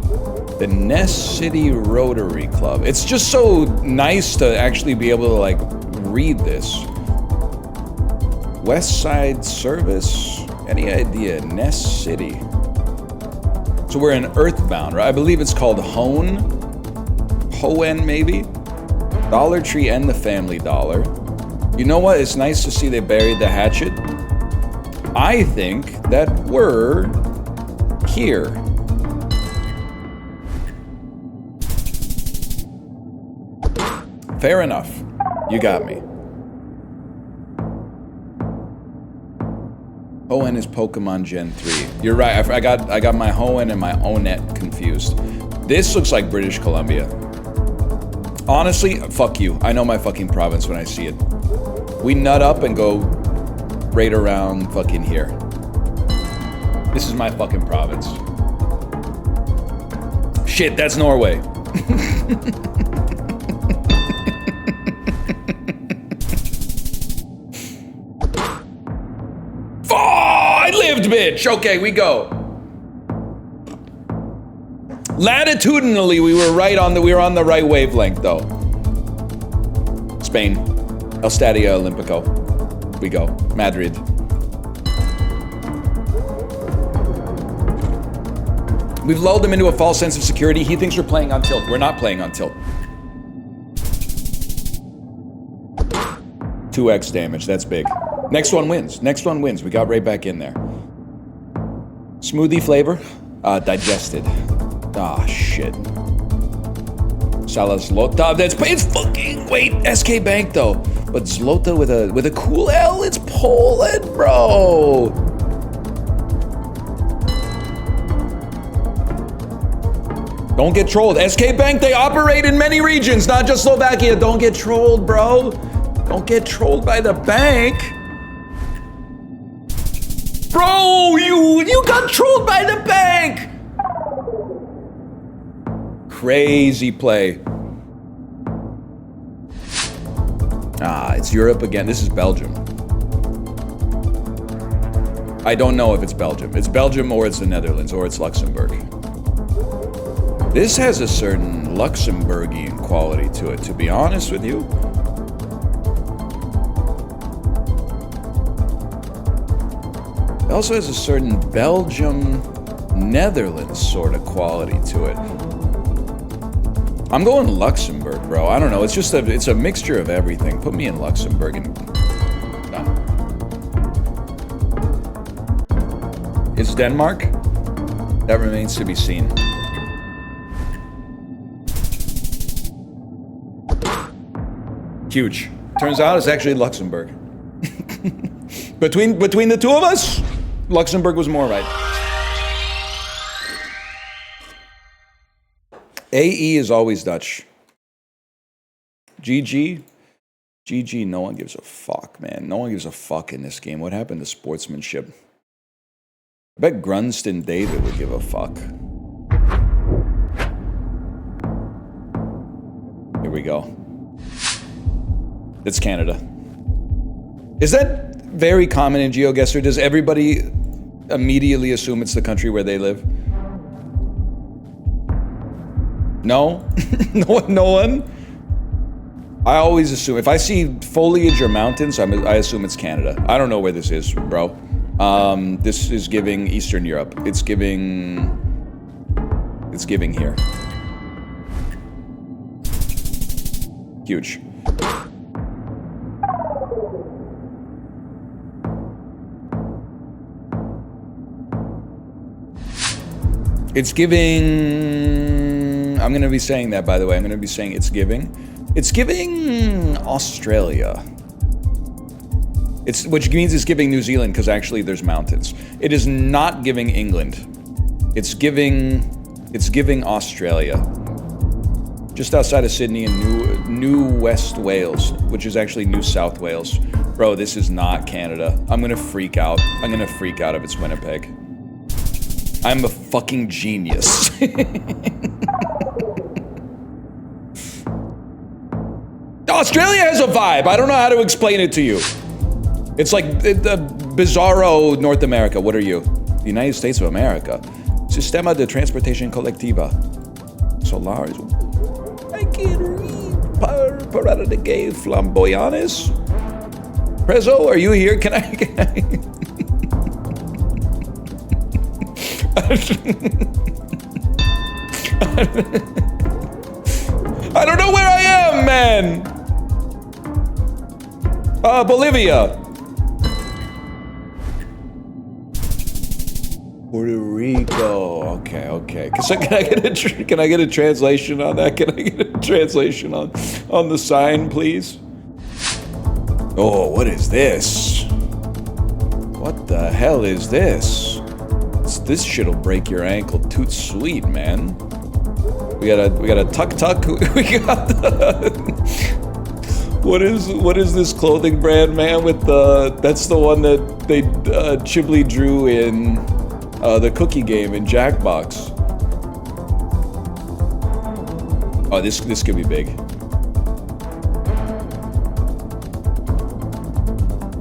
the Ness City Rotary Club. It's just so nice to actually be able to like read this. West Side Service. Any idea? Ness City. So we're in Earthbound, right? I believe it's called Hone. Hoen, maybe? Dollar Tree and the Family Dollar. You know what? It's nice to see they buried the hatchet. I think that we're here. Fair enough. You got me. Hoenn is Pokemon Gen 3. You're right, I got my Hoenn and my Onet confused. This looks like British Columbia. Honestly, fuck you. I know my fucking province when I see it. We nut up and go right around fucking here. This is my fucking province. Shit, that's Norway. Bitch. Okay, we go. Latitudinally, we were on the right wavelength, though. Spain, El Stadio Olimpico. We go. Madrid. We've lulled him into a false sense of security. He thinks we're playing on tilt. We're not playing on tilt. 2x damage. That's big. Next one wins. Next one wins. We got right back in there. Smoothie flavor, digested. Ah, shit. Salah Zlota. It's fucking SK Bank though. But Zlota with a cool L. It's Poland, bro. Don't get trolled. SK Bank. They operate in many regions, not just Slovakia. Don't get trolled, bro. Don't get trolled by the bank. Bro, you got trolled by the bank! crazy play. Ah, it's Europe again. This is Belgium. I don't know if it's Belgium. It's Belgium or it's the Netherlands or it's Luxembourg. This has a certain Luxembourgian quality to it, to be honest with you. It also has a certain Belgium, Netherlands sort of quality to it. I'm going Luxembourg, bro. I don't know. It's just it's a mixture of everything. Put me in Luxembourg and done. It's Denmark? That remains to be seen. Huge. Turns out it's actually Luxembourg. Between the two of us, Luxembourg was more right. AE is always Dutch. GG. GG, no one gives a fuck, man. No one gives a fuck in this game. What happened to sportsmanship? I bet Grunston David would give a fuck. Here we go. It's Canada. Is that very common in GeoGuessr? Does everybody immediately assume it's the country where they live? No? No one? I always assume, if I see foliage or mountains, I assume it's Canada. I don't know where this is, bro. This is giving Eastern Europe. It's giving here. Huge. It's giving... I'm going to be saying that, by the way. I'm going to be saying it's giving. It's giving Australia. Which means it's giving New Zealand, because actually there's mountains. It is not giving England. It's giving Australia. Just outside of Sydney in New West Wales, which is actually New South Wales. Bro, this is not Canada. I'm going to freak out. I'm going to freak out if it's Winnipeg. I'm a fucking genius. Australia has a vibe. I don't know how to explain it to you. It's like the bizarro North America. What are you? The United States of America. Sistema de Transportación Colectiva. Solares. I can't read. Parada de gay flamboyantes. Prezzo, are you here? Can I... I don't know where I am, man. Bolivia. Puerto Rico. Okay. Can I get a translation on that? Can I get a translation on the sign, please? Oh, what is this? What the hell is this? This shit'll break your ankle. Toot sweet, man. We got a tuk-tuk. We got the... What is this clothing brand, man? With that's the one that they Chiblee drew in the cookie game in Jackbox. Oh, this could be big.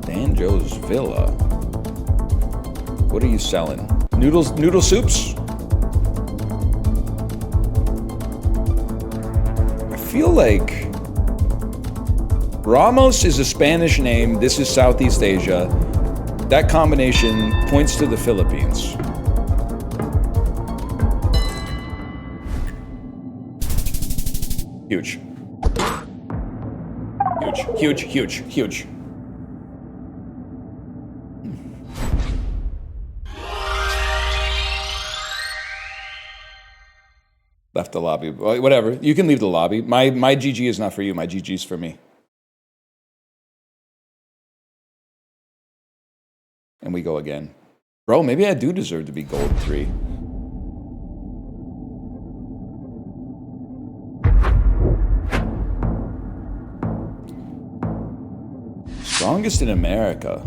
Danjo's Villa. What are you selling? Noodle soups? I feel like Ramos is a Spanish name. This is Southeast Asia. That combination points to the Philippines. Huge. Huge. Left the lobby. Whatever. You can leave the lobby. My GG is not for you. My GG is for me. And we go again. Bro, maybe I do deserve to be gold 3. Strongest in America.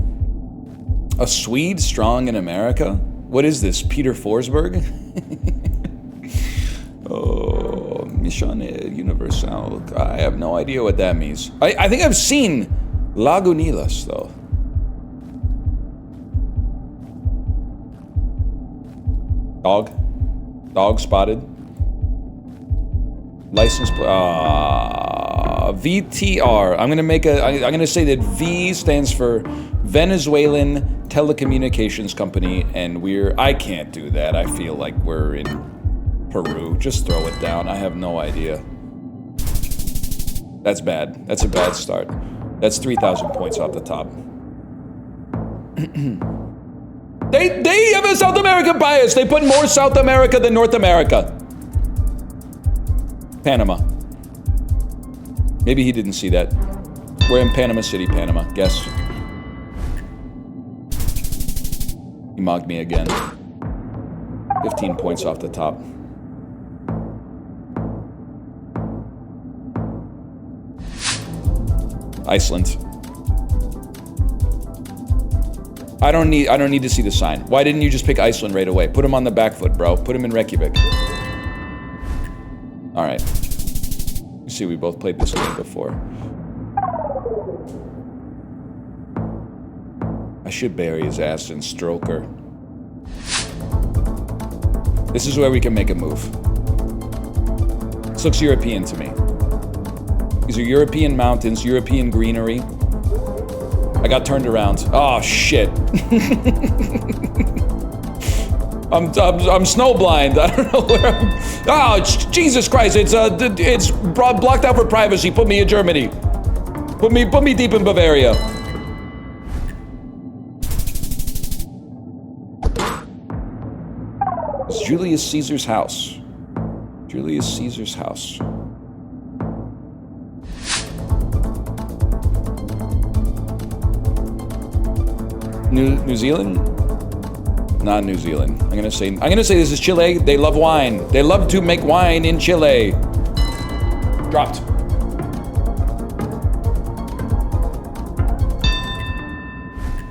A Swede strong in America? What is this? Peter Forsberg? Oh, Mission Universal. I have no idea what that means. I think I've seen Lagunitas, though. Dog spotted. License VTR. I'm gonna say that V stands for Venezuelan Telecommunications Company, and I can't do that. I feel like we're in Peru. Just throw it down. I have no idea. That's bad. That's a bad start. That's 3,000 points off the top. They have a South American bias. They put more South America than North America. Panama. Maybe he didn't see that. We're in Panama City, Panama. Guess. He mocked me again. 15 points off the top. Iceland. I don't need to see the sign. Why didn't you just pick Iceland right away? Put him on the back foot, bro. Put him in Reykjavik. All right. You see, we both played this game before. I should bury his ass and stroke her. This is where we can make a move. This looks European to me. These are European mountains, European greenery. I got turned around. Oh, shit. I'm snowblind. I don't know where I'm... Oh, Jesus Christ. It's blocked out for privacy. Put me in Germany. Put me deep in Bavaria. It's Julius Caesar's house. Julius Caesar's house. New Zealand? Not New Zealand. I'm gonna say this is Chile. They love wine. They love to make wine in Chile. Dropped.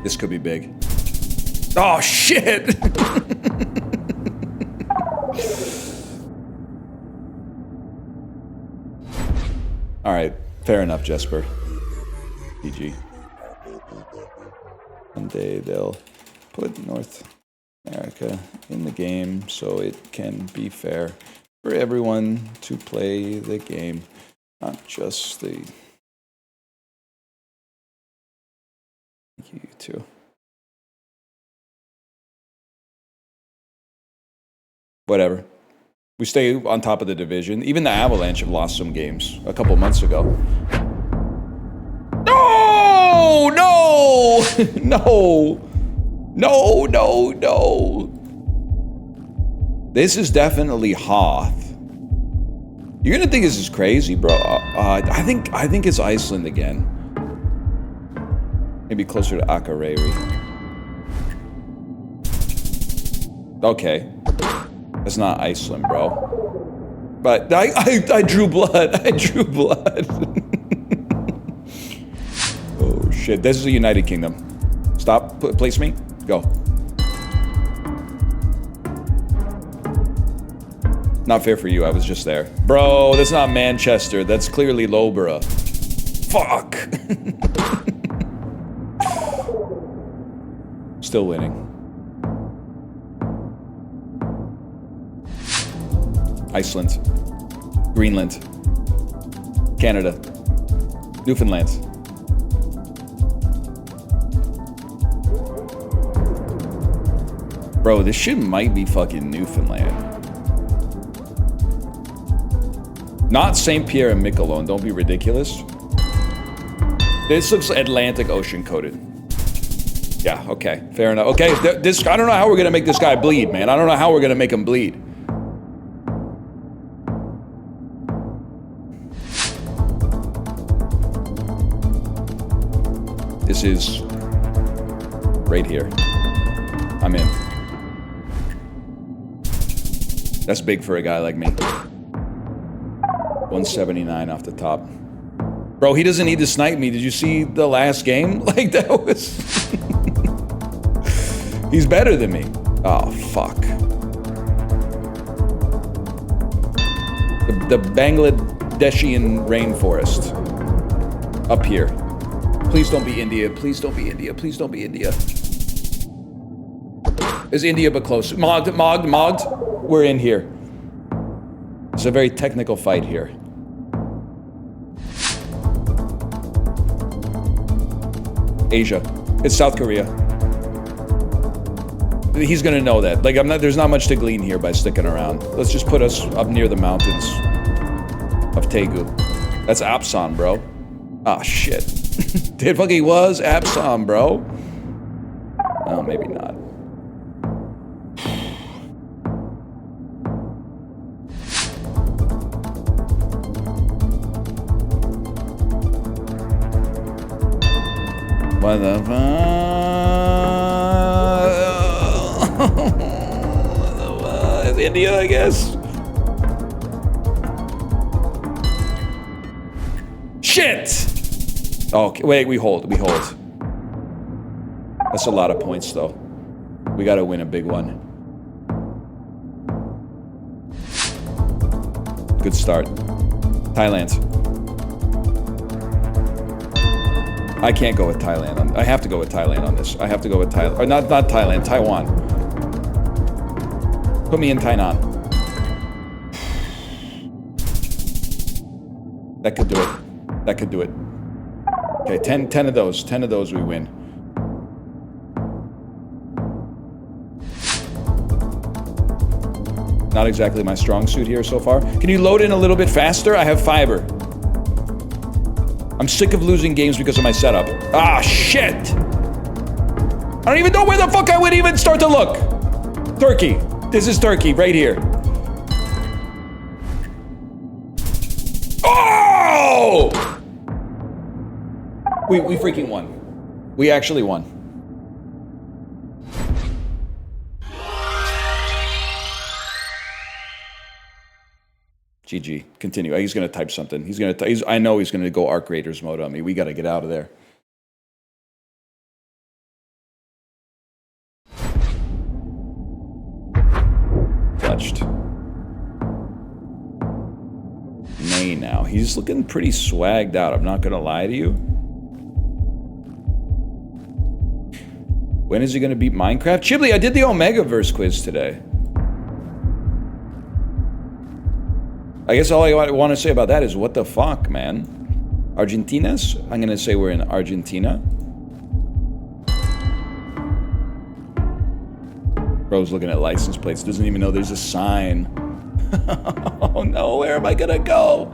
This could be big. Oh shit! All right, fair enough, Jesper. GG. One day they'll put North America in the game so it can be fair for everyone to play the game, not just the... Thank you, too. Whatever. We stay on top of the division. Even the Avalanche have lost some games a couple months ago. No! No! No! No, no, no. This is definitely Hoth. You're gonna think this is crazy, bro. I think it's Iceland again. Maybe closer to Akureyri. Okay. That's not Iceland, bro. But I drew blood. I drew blood. Oh shit, this is the United Kingdom. Stop, place me, go. Not fair for you, I was just there. Bro, that's not Manchester, that's clearly Loughborough. Fuck. Still winning. Iceland. Greenland. Canada. Newfoundland. Bro, this shit might be fucking Newfoundland. Not St. Pierre and Miquelon, don't be ridiculous. This looks Atlantic Ocean coated. Yeah, okay, fair enough. Okay, I don't know how we're gonna make this guy bleed, man. I don't know how we're gonna make him bleed. This is right here. I'm in. That's big for a guy like me. 179 off the top. Bro, he doesn't need to snipe me. Did you see the last game? Like, that was... He's better than me. Oh, fuck. The Bangladeshian rainforest. Up here. Please don't be India. Please don't be India. Please don't be India. Is India but close? Mogged. We're in here. It's a very technical fight here. Asia. It's South Korea. He's gonna know that. Like, there's not much to glean here by sticking around. Let's just put us up near the mountains of Daegu. That's Apsan, bro. Ah, shit. It fucking was Apsan, bro. Oh, maybe not. What the fuck? It's India, I guess. Shit! Okay, wait, we hold. That's a lot of points, though. We gotta win a big one. Good start. Thailand. I can't go with Thailand. I have to go with Thailand on this. I have to go with Thailand. Or not Thailand, Taiwan. Put me in Tainan. That could do it. That could do it. Okay, 10 of those. 10 of those we win. Not exactly my strong suit here so far. Can you load in a little bit faster? I have fiber. I'm sick of losing games because of my setup. Ah, shit! I don't even know where the fuck I would even start to look! Turkey. This is Turkey, right here. Oh! We freaking won. We actually won. GG. Continue. He's gonna type something. I know he's gonna go Arc Raiders mode on me. We gotta get out of there. Touched. May now. He's looking pretty swagged out. I'm not gonna lie to you. When is he gonna beat Minecraft? Chibli, I did the Omegaverse quiz today. I guess all I want to say about that is what the fuck, man. Argentinas? I'm gonna say we're in Argentina. Bro's looking at license plates, doesn't even know there's a sign. Oh no, where am I gonna go?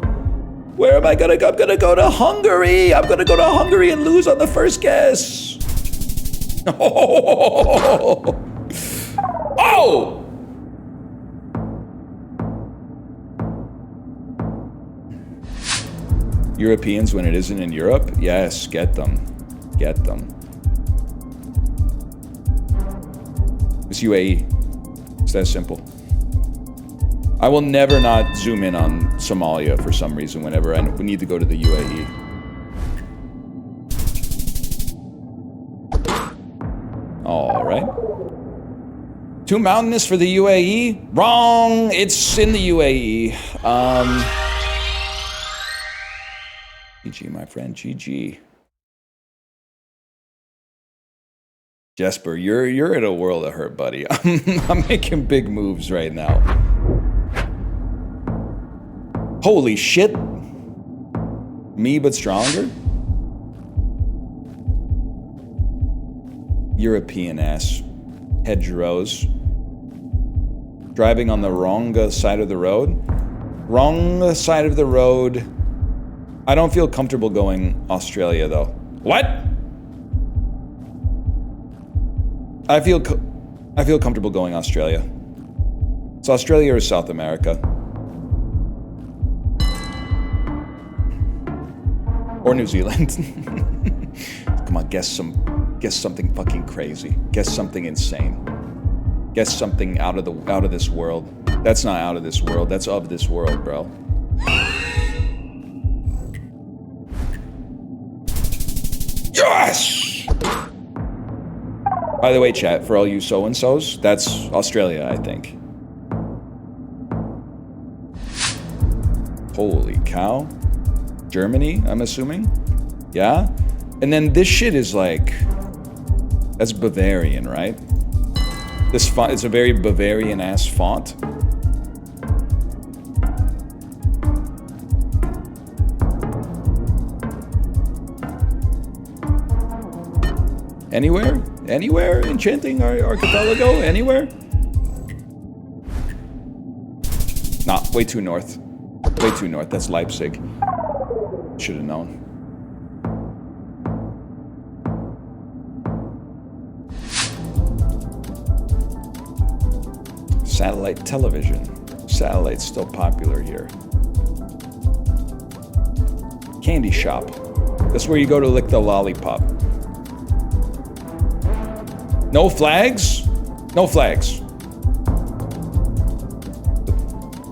Where am I gonna go? I'm gonna go to Hungary! I'm gonna go to Hungary and lose on the first guess! Oh! Oh! Europeans when it isn't in Europe? Yes, get them. Get them. It's UAE. It's that simple. I will never not zoom in on Somalia for some reason whenever we need to go to the UAE. All right. Too mountainous for the UAE? Wrong! It's in the UAE. GG, my friend, GG. Jesper, you're in a world of hurt, buddy. I'm making big moves right now. Holy shit. Me, but stronger? European ass. Hedgerows. Driving on the wrong side of the road? Wrong side of the road. I don't feel comfortable going Australia, though. What? I feel comfortable going Australia. It's Australia or South America. Or New Zealand. Come on, guess something fucking crazy. Guess something insane. Guess something out of this world. That's not out of this world. That's of this world, bro. Yes! By the way, chat, for all you so-and-sos, that's Australia, I think. Holy cow. Germany, I'm assuming? Yeah? And then this shit is like... That's Bavarian, right? This font is a very Bavarian-ass font. Anywhere? Anywhere? Enchanting Archipelago? Anywhere? Nah, way too north. Way too north. That's Leipzig. Should have known. Satellite television. Satellite's still popular here. Candy shop. That's where you go to lick the lollipop. No flags? No flags.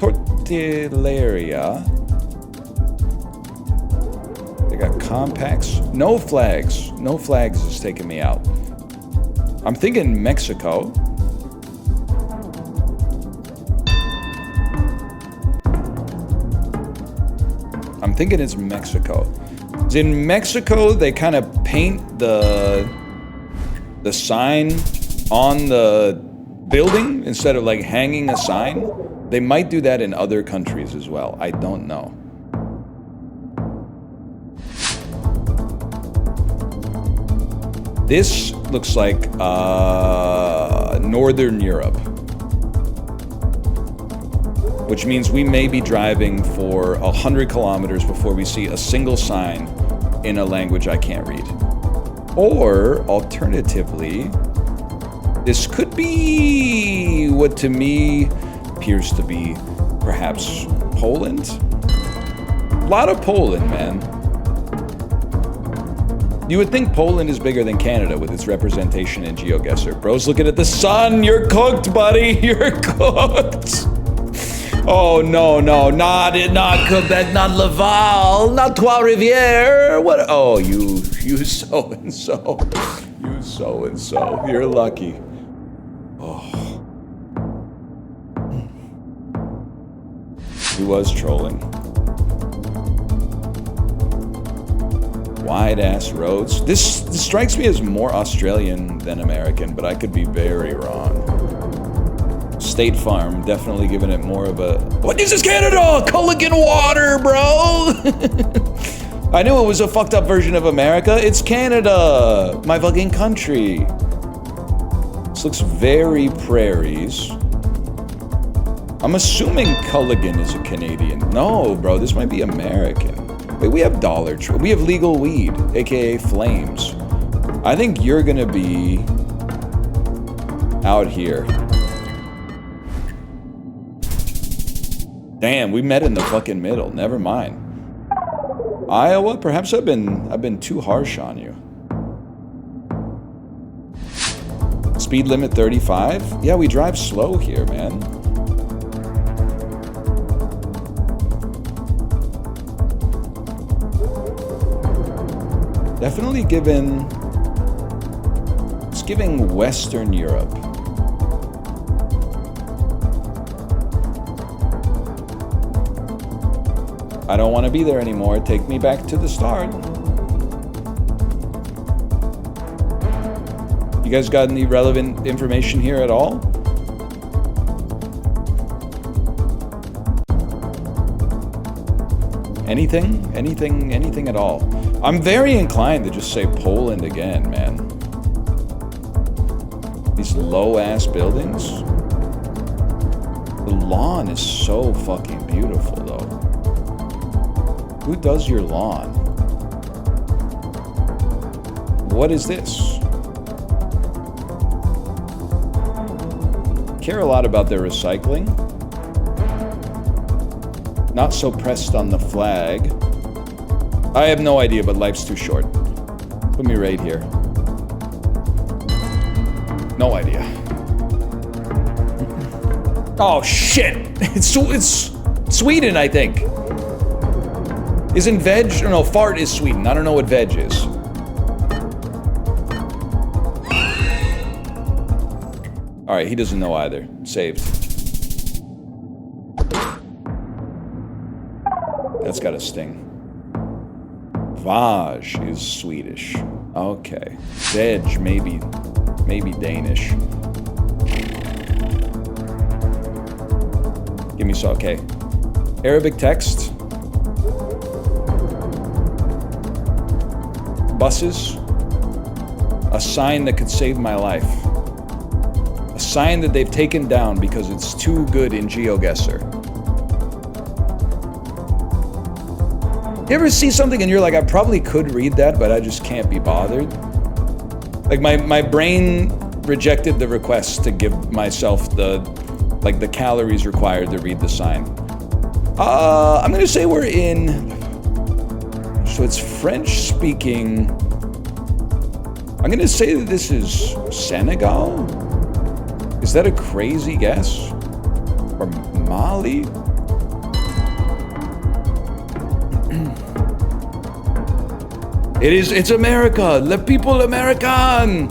Tortilleria. They got compacts. No flags. No flags is taking me out. I'm thinking Mexico. I'm thinking it's Mexico. In Mexico, they kind of paint the sign on the building instead of like hanging a sign. They might do that in other countries as well. I don't know. This looks like Northern Europe, which means we may be driving for 100 kilometers before we see a single sign in a language I can't read. Or, alternatively, this could be what to me appears to be perhaps Poland. A lot of Poland, man. You would think Poland is bigger than Canada with its representation in GeoGuessr. Bro's looking at the sun. You're cooked, buddy. You're cooked. Oh, no, not Quebec, not Laval, not Trois-Rivières. What? Oh, you so-and-so. You so-and-so. You're lucky. Oh. He was trolling. Wide-ass roads. This strikes me as more Australian than American, but I could be very wrong. State Farm, definitely giving it more of a... What is this, Canada? Culligan water, bro! I knew it was a fucked up version of America. It's Canada! My fucking country. This looks very prairies. I'm assuming Culligan is a Canadian. No, bro, this might be American. Wait, we have Dollar Tree. We have legal weed, aka flames. I think you're gonna be out here. Damn, we met in the fucking middle. Never mind. Iowa, perhaps I've been too harsh on you. Speed limit 35? Yeah, we drive slow here, man. Definitely it's giving Western Europe. I don't want to be there anymore. Take me back to the start. You guys got any relevant information here at all? Anything at all? I'm very inclined to just say Poland again, man. These low-ass buildings. The lawn is so fucking beautiful, though. Who does your lawn? What is this? Care a lot about their recycling. Not so pressed on the flag. I have no idea, but life's too short. Put me right here. No idea. Oh shit! It's Sweden, I think. Isn't veg? Or no, fart is Sweden. I don't know what veg is. All right, he doesn't know either. Saved. That's got a sting. Vaj is Swedish. Okay. Veg, maybe Danish. Give me so, okay. Arabic text. Buses. A sign that could save my life. A sign that they've taken down because it's too good in GeoGuessr. You ever see something and you're like, I probably could read that, but I just can't be bothered? Like my brain rejected the request to give myself the calories required to read the sign. I'm gonna say we're in, so it's French speaking. I'm gonna say that this is Senegal? Is that a crazy guess? Or Mali? It's America! Le people American!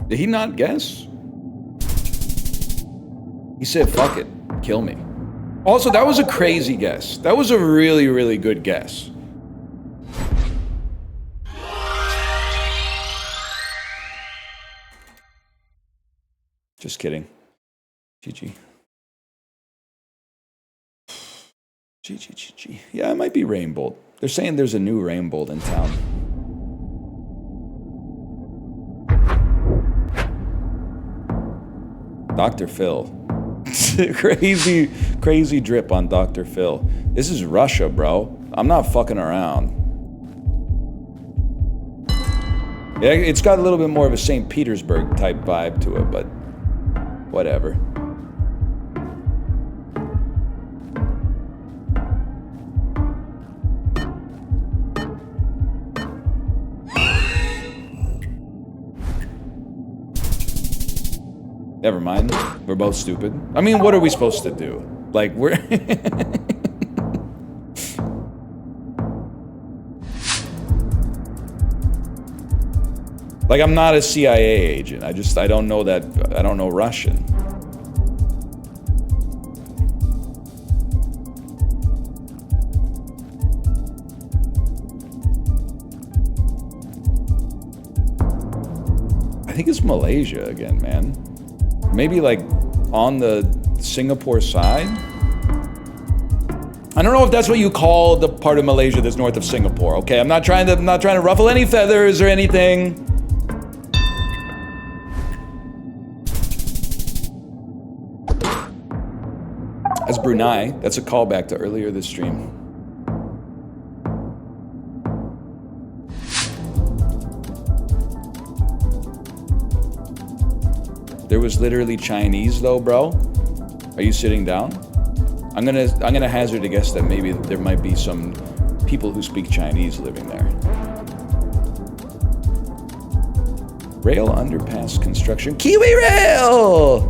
Did he not guess? He said, fuck it, kill me. Also, that was a crazy guess. That was a really, really good guess. Just kidding. GG. GG. Yeah, it might be Rainbolt. They're saying there's a new Rainbolt in town. Dr. Phil. Crazy drip on Dr. Phil. This is Russia, bro. I'm not fucking around. Yeah, it's got a little bit more of a St. Petersburg type vibe to it, but whatever. Never mind. We're both stupid. I mean, what are we supposed to do? Like, we're... Like, I'm not a CIA agent. I don't know that... I don't know Russian. I think it's Malaysia again, man. Maybe like on the Singapore side? I don't know if that's what you call the part of Malaysia that's north of Singapore, okay? I'm not trying to ruffle any feathers or anything. That's Brunei. That's a callback to earlier this stream. There was literally Chinese though, bro. Are you sitting down? I'm gonna hazard a guess that maybe there might be some people who speak Chinese living there. Rail underpass construction. Kiwi Rail!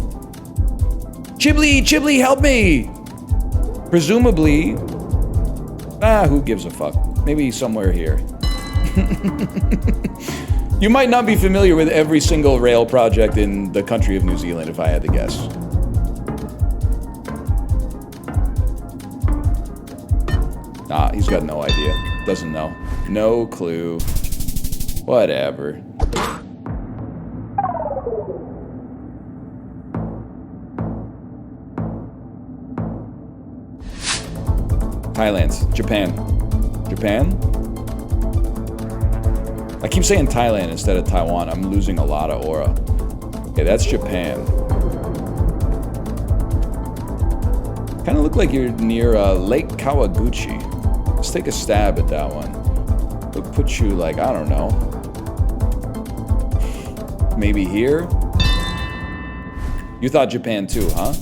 Chibli, help me! Presumably, who gives a fuck? Maybe somewhere here. You might not be familiar with every single rail project in the country of New Zealand, if I had to guess. Nah, he's got no idea. Doesn't know. No clue. Whatever. Thailand. Japan? I keep saying Thailand instead of Taiwan. I'm losing a lot of aura. Okay, that's Japan. Kind of look like you're near Lake Kawaguchi. Let's take a stab at that one. It'll put you like, I don't know. Maybe here? You thought Japan too, huh?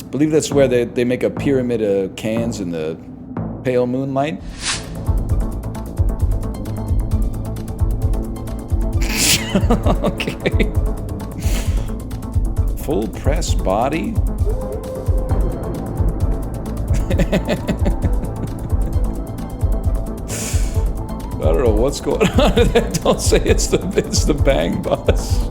I believe that's where they make a pyramid of cans in the pale moonlight. Okay. Full press body. don't know what's going on. Don't say it's the bang bus.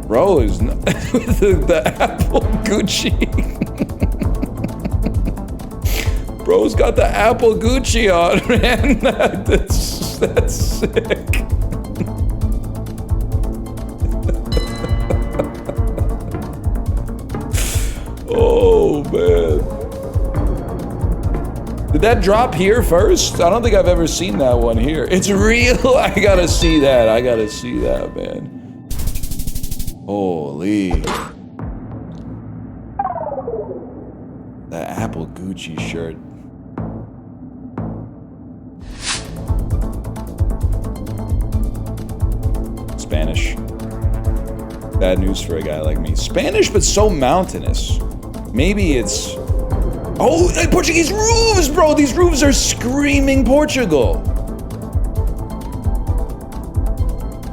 Bro is the Apple Gucci. Bro's got the Apple Gucci on, man. That's sick. Oh, man. Did that drop here first? I don't think I've ever seen that one here. It's real. I gotta see that. I gotta see that, man. Holy. The Apple Gucci shirt. Spanish. Bad news for a guy like me. Spanish, but so mountainous. Maybe it's... Oh, Portuguese roofs, bro! These roofs are screaming Portugal!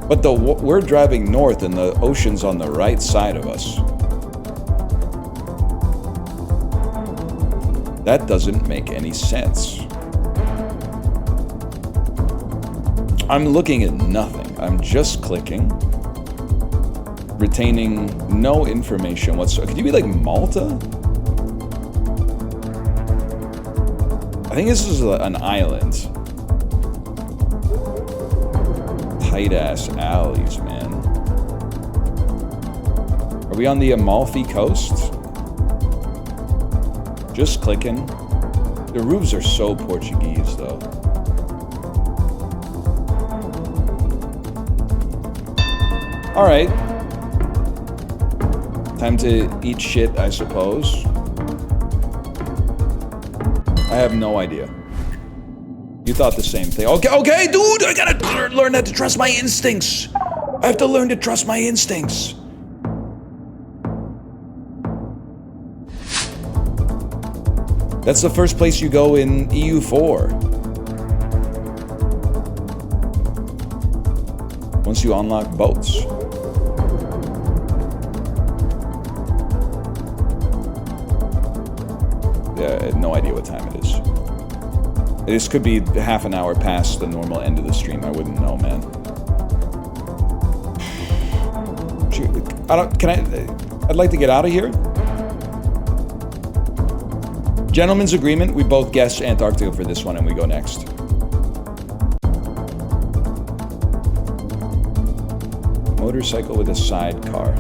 But we're driving north and the ocean's on the right side of us. That doesn't make any sense. I'm looking at nothing. I'm just clicking. Retaining no information whatsoever. Could you be like Malta? I think this is an island. Tight ass alleys, man. Are we on the Amalfi Coast? Just clicking. The roofs are so Portuguese, though. All right. Time to eat shit, I suppose. I have no idea. You thought the same thing. Okay, dude! I gotta learn how to trust my instincts! I have to learn to trust my instincts. That's the first place you go in EU4. Once you unlock boats. Yeah, I have no idea what time it is. This could be half an hour past the normal end of the stream. I wouldn't know, man. I'd like to get out of here. Gentleman's agreement. We both guess Antarctica for this one and we go next. Motorcycle with a sidecar.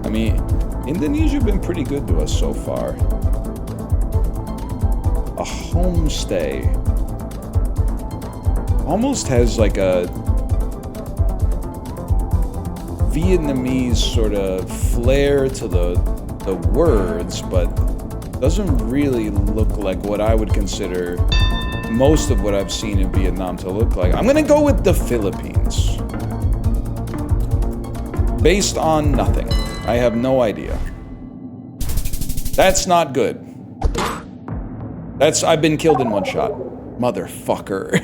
I mean, Indonesia been pretty good to us so far. A homestay. Almost has like a Vietnamese sort of flair to the words, but doesn't really look like what I would consider most of what I've seen in Vietnam to look like. I'm gonna go with the Philippines. Based on nothing. I have no idea. That's not good. I've been killed in one shot. Motherfucker.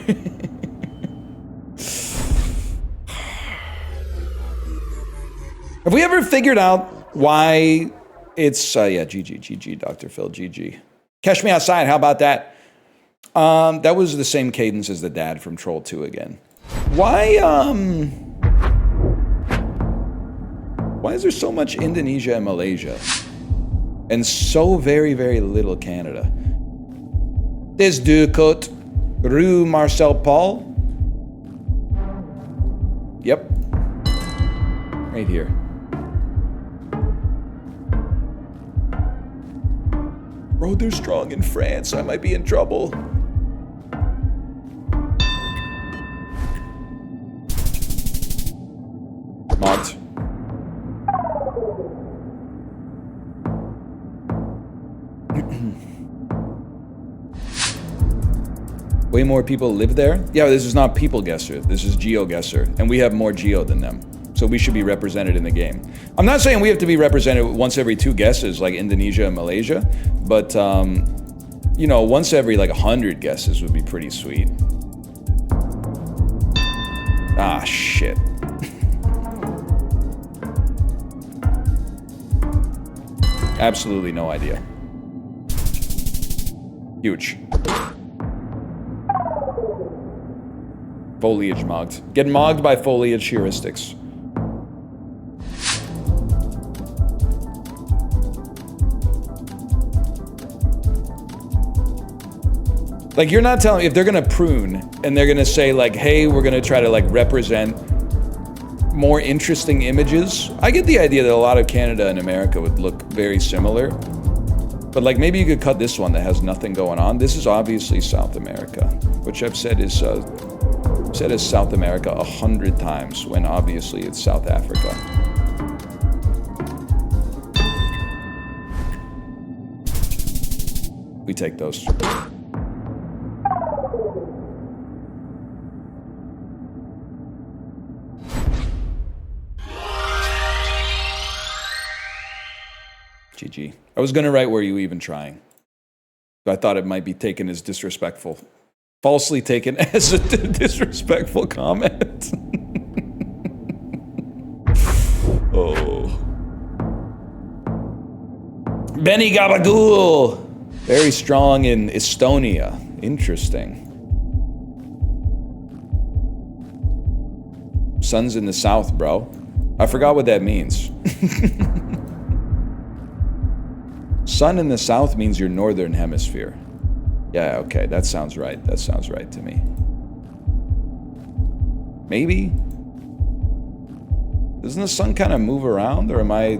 Have we ever figured out why it's, yeah, GG, Dr. Phil, GG. Catch me outside, how about that? That was the same cadence as the dad from Troll 2 again. Why is there so much Indonesia and Malaysia? And so very, very little Canada? Des Deux Côtes, Rue Marcel Paul. Yep. Right here. Bro, they're strong in France. I might be in trouble. Mont. Way more people live there? Yeah, this is not PeopleGuessr. This is GeoGuessr. And we have more geo than them. So we should be represented in the game. I'm not saying we have to be represented once every 2 guesses like Indonesia and Malaysia. But, you know, once every like 100 guesses would be pretty sweet. Ah, shit. Absolutely no idea. Huge. Foliage mogged. Get mogged by foliage heuristics. Like, you're not telling me if they're gonna prune and they're gonna say like, hey, we're gonna try to like represent more interesting images. I get the idea that a lot of Canada and America would look very similar. But like, maybe you could cut this one that has nothing going on. This is obviously South America, which I've said is South America 100 times when obviously it's South Africa. We take those. GG. I was gonna write, were you even trying? I thought it might be taken as disrespectful. Falsely taken as a disrespectful comment. Oh. Benny Gabagool! Very strong in Estonia. Interesting. Sun's in the south, bro. I forgot what that means. Sun in the south means your northern hemisphere. Yeah, okay, that sounds right. That sounds right to me. Maybe? Doesn't the sun kind of move around, or am I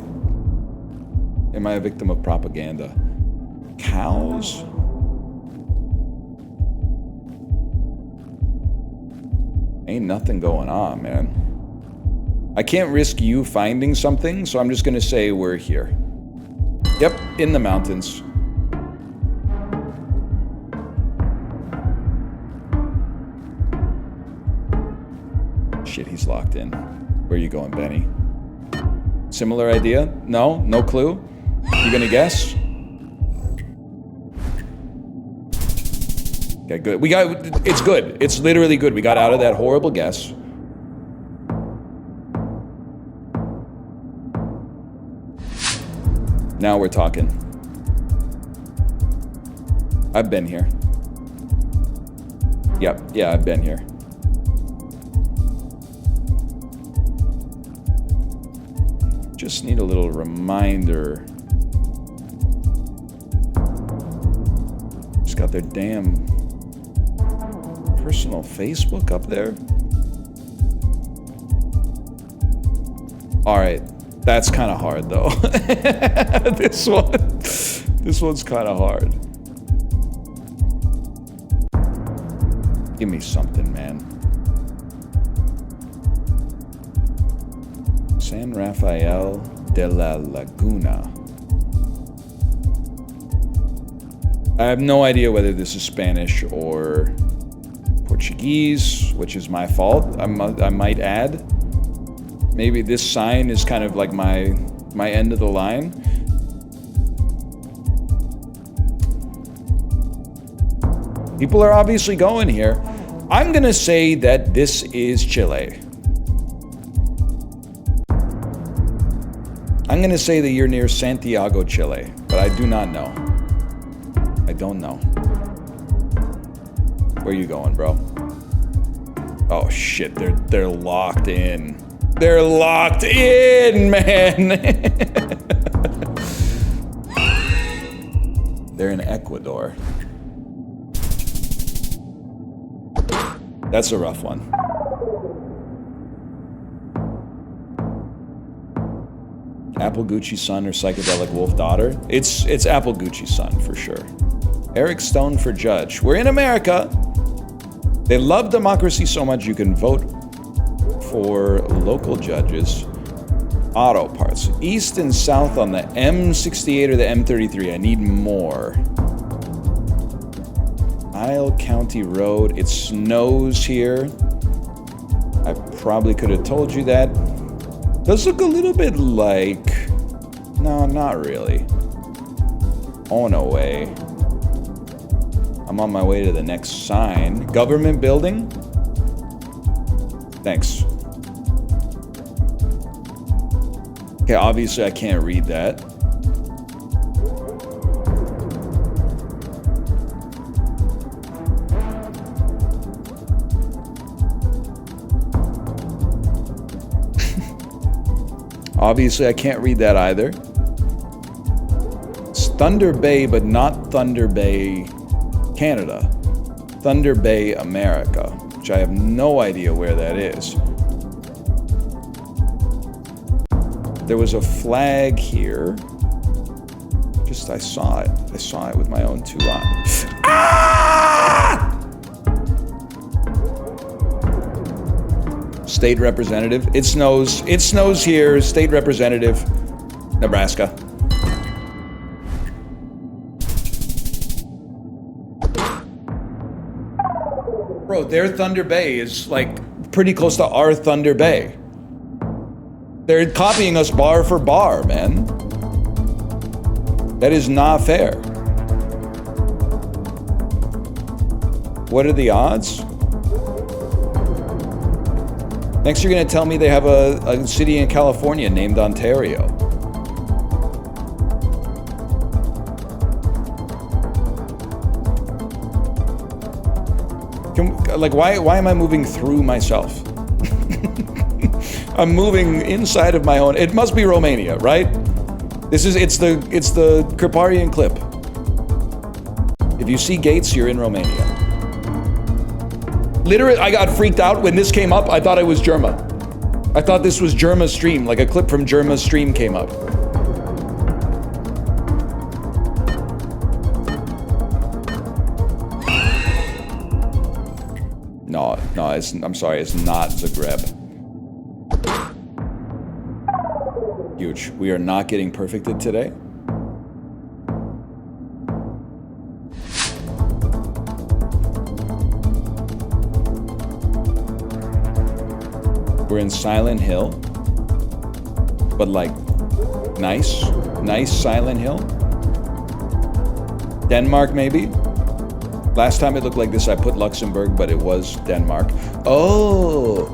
a victim of propaganda? Cows? Ain't nothing going on, man. I can't risk you finding something, so I'm just gonna say we're here. Yep, in the mountains. Shit, he's locked in. Where are you going, Benny? Similar idea? No? No clue? You gonna guess? Okay, good. It's good. It's literally good. We got out of that horrible guess. Now we're talking. I've been here. Yep, yeah, I've been here. Just need a little reminder. Just got their damn personal Facebook up there. All right. That's kind of hard, though. This one's kind of hard. Give me something, man. San Rafael de la Laguna. I have no idea whether this is Spanish or Portuguese, which is my fault, I might add. Maybe this sign is kind of like my end of the line. People are obviously going here. I'm gonna say that this is Chile. I'm gonna say that you're near Santiago, Chile, but I do not know. I don't know. Where you going, bro? Oh shit, they're locked in. They're locked in, man. They're in Ecuador. That's a rough one. Apple Gucci son or psychedelic wolf daughter? It's Apple Gucci son for sure. Eric Stone for judge. We're in America. They love democracy so much you can vote for local judges. Auto parts. East and south on the M68 or the M33. I need more. Isle County Road. It snows here. I probably could have told you that. Does look a little bit like... No, not really. On a way. I'm on my way to the next sign. Government building? Thanks. Okay, obviously I can't read that. Obviously, I can't read that either. It's Thunder Bay, but not Thunder Bay, Canada. Thunder Bay, America, which I have no idea where that is. There was a flag here. Just, I saw it. I saw it with my own 2 eyes. Ah! State representative. It snows. It snows here. State representative. Nebraska. Bro, their Thunder Bay is like pretty close to our Thunder Bay. They're copying us bar for bar, man. That is not fair. What are the odds? Next, you're gonna tell me they have a city in California named Ontario. Why am I moving through myself? I'm moving inside of my own. It must be Romania, right? It's the Kriparian clip. If you see gates, you're in Romania. Literally, I got freaked out when this came up. I thought it was Germa. I thought this was Germa's stream, like a clip from Germa's stream came up. No, I'm sorry, it's not Zagreb. Huge. We are not getting perfected today. We're in Silent Hill. But like, nice Silent Hill. Denmark, maybe? Last time it looked like this, I put Luxembourg, but it was Denmark. Oh!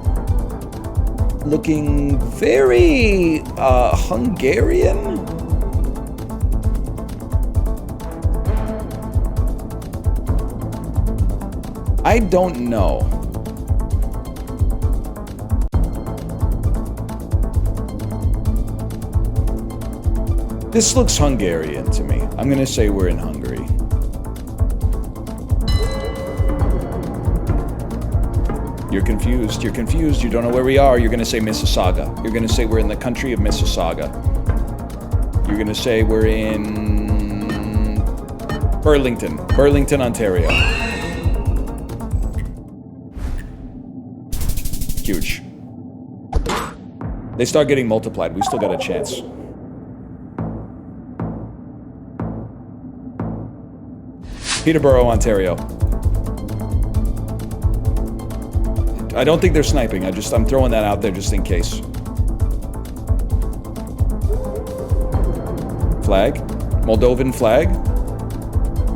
Looking very, Hungarian? I don't know. This looks Hungarian to me. I'm gonna say we're in Hungary. You're confused, you don't know where we are, you're gonna say Mississauga. You're gonna say we're in the country of Mississauga. You're gonna say we're in Burlington, Ontario. Huge. They start getting multiplied, we still got a chance. Peterborough, Ontario. I don't think they're sniping. I'm throwing that out there just in case. Flag? Moldovan flag?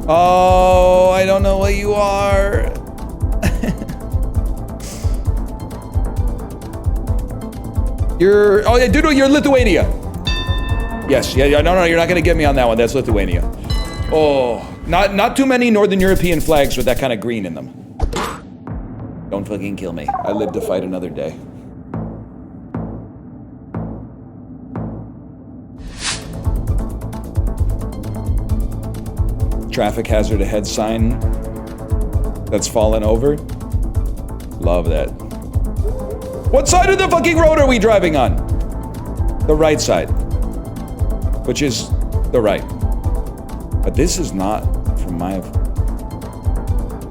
Oh, I don't know what you are. Oh yeah, dude, you're Lithuania. Yes, yeah, no, you're not gonna get me on that one. That's Lithuania. Oh, not too many Northern European flags with that kind of green in them. Don't fucking kill me. I live to fight another day. Traffic hazard ahead sign that's fallen over. Love that. What side of the fucking road are we driving on? The right side. Which is the right. But this is not from my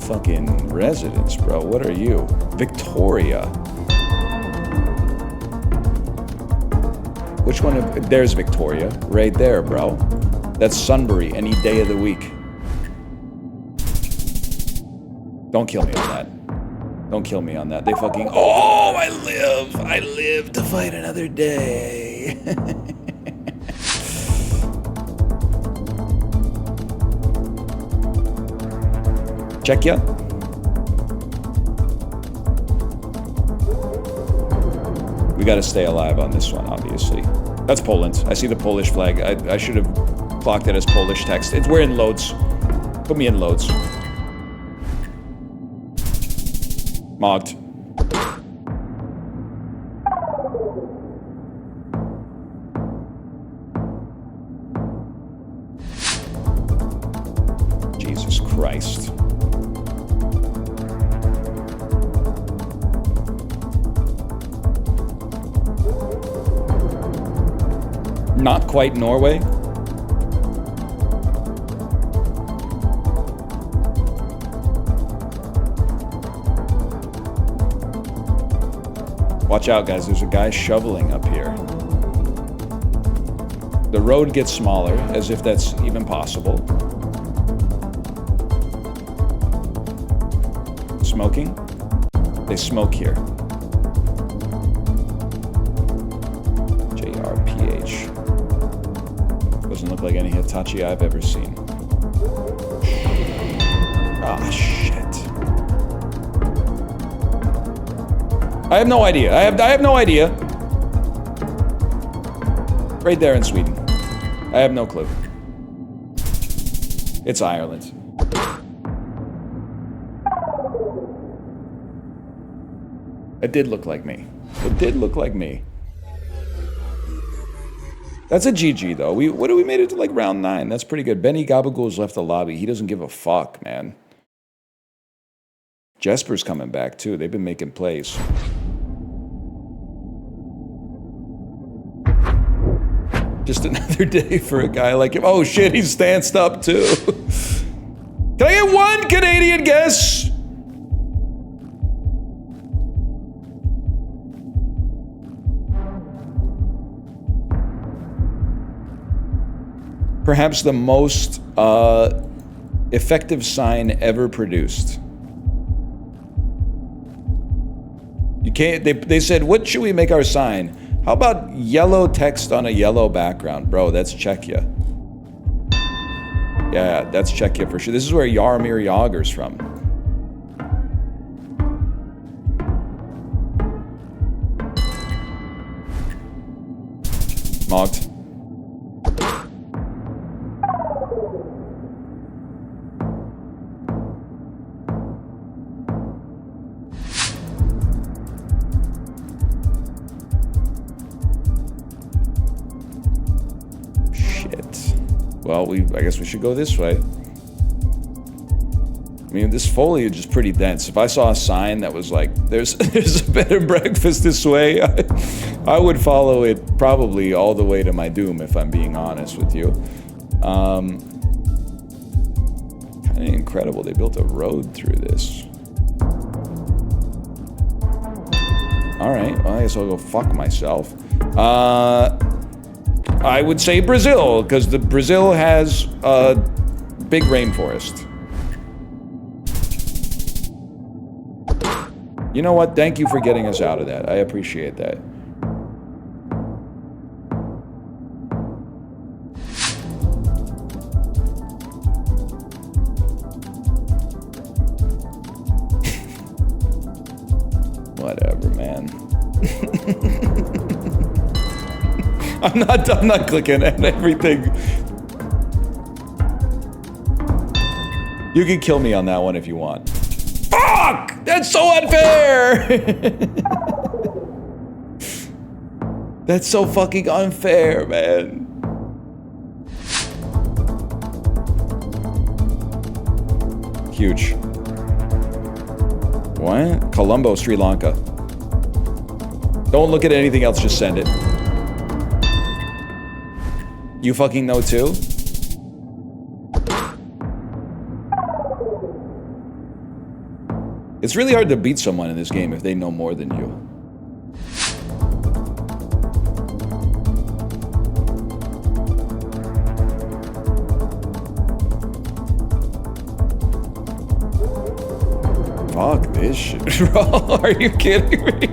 fucking residence, bro. What are you? Victoria. Which one? There's Victoria. Right there, bro. That's Sunbury any day of the week. Don't kill me on that. Don't kill me on that. They fucking... Oh, I live to fight another day. Czechia? We gotta stay alive on this one, obviously. That's Poland. I see the Polish flag. I should have clocked it as Polish text. We're in loads. Put me in loads. Mogged. Jesus Christ. Not quite Norway. Watch out, guys. There's a guy shoveling up here. The road gets smaller, as if that's even possible. Smoking? They smoke here. JRPH. Doesn't look like any Hitachi I've ever seen. Ah, shit. I have no idea. I have no idea. Right there in Sweden. I have no clue. It's Ireland. It did look like me. It did look like me. That's a GG though. We made it to like round 9. That's pretty good. Benny Gabagool's left the lobby. He doesn't give a fuck, man. Jesper's coming back too. They've been making plays. Just another day for a guy like him. Oh shit, he's stanced up too. Can I get one Canadian guess? Perhaps the most effective sign ever produced. You can't. They said, "What should we make our sign?" How about yellow text on a yellow background, bro? That's Czechia. Yeah, that's Czechia for sure. This is where Jaromir Jagr's from. Mogged. Well, I guess we should go this way. I mean, this foliage is pretty dense. If I saw a sign that was like, there's a bed and breakfast this way, I would follow it probably all the way to my doom, if I'm being honest with you. Kind of incredible. They built a road through this. All right, well, I guess I'll go fuck myself. I would say Brazil, because Brazil has a big rainforest. You know what? Thank you for getting us out of that. I appreciate that. Whatever, man. I'm not clicking at everything. You can kill me on that one if you want. Fuck! That's so unfair! That's so fucking unfair, man. Huge. What? Colombo, Sri Lanka. Don't look at anything else, just send it. You fucking know too? It's really hard to beat someone in this game if they know more than you. Fuck this shit, bro. Are you kidding me?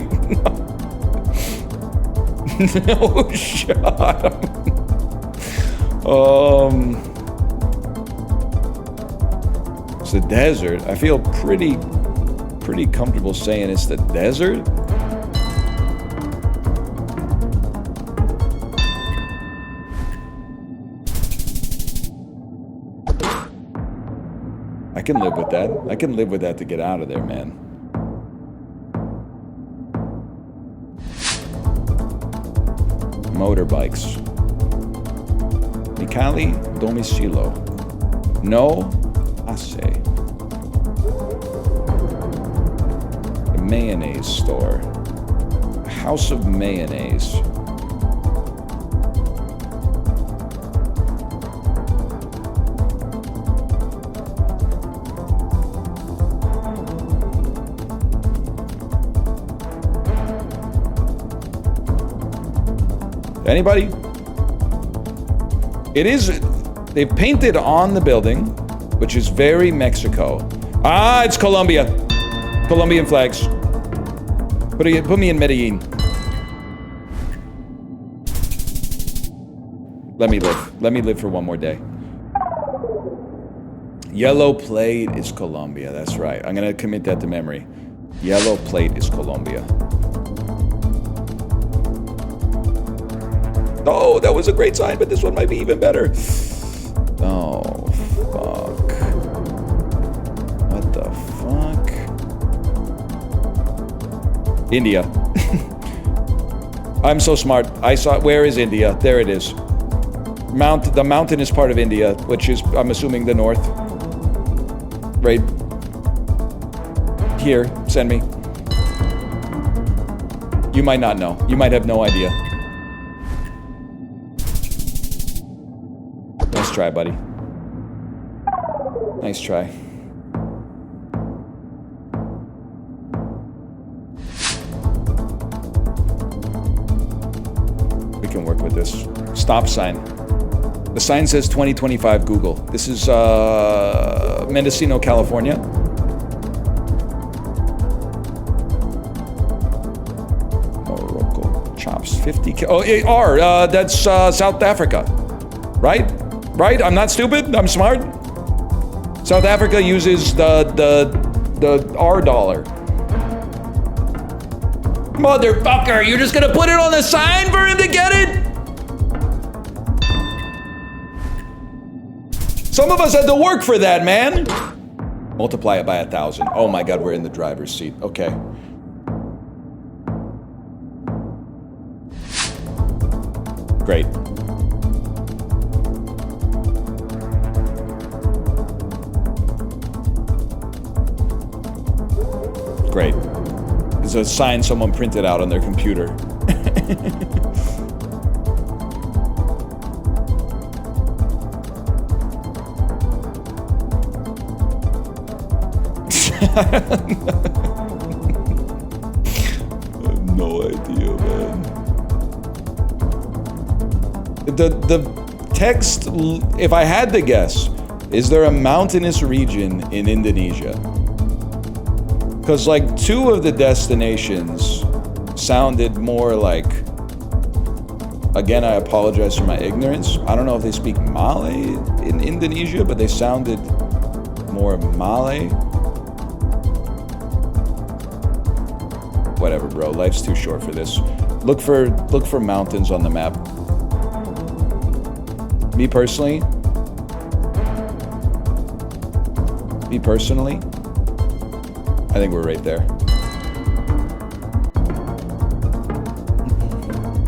No shot. It's the desert. I feel pretty comfortable saying it's the desert. I can live with that. I can live with that to get out of there, man. Motorbikes. Mikali Domicilo. No, Ase. The mayonnaise store. House of Mayonnaise. Anybody? It is, they've painted on the building, which is very Mexico. Ah, it's Colombia. Colombian flags. Put me in Medellin. Let me live. Let me live for one more day. Yellow plate is Colombia. That's right. I'm gonna commit that to memory. Yellow plate is Colombia. Oh, that was a great sign, but this one might be even better. Oh, fuck. What the fuck? India. I'm so smart. I saw, where is India? There it is. The mountainous part of India, which is, I'm assuming, the north. Right here, send me. You might not know. You might have no idea. Nice try, buddy. Nice try. We can work with this. Stop sign. The sign says 2025 Google. This is Mendocino, California. Morocco chops 50. Oh, R. That's South Africa, right? Right? I'm not stupid. I'm smart. South Africa uses the R dollar. Motherfucker! You're just gonna put it on the sign for him to get it? Some of us had to work for that, man. Multiply it by 1,000. Oh my God, we're in the driver's seat. Okay. Great. Great. It's a sign someone printed out on their computer. I have no idea, man. The text, if I had to guess, is there a mountainous region in Indonesia? Because like 2 of the destinations sounded more like, again, I apologize for my ignorance. I don't know if they speak Malay in Indonesia, but they sounded more Malay. Whatever, bro. Life's too short for this. Look for mountains on the map. Me personally, I think we're right there.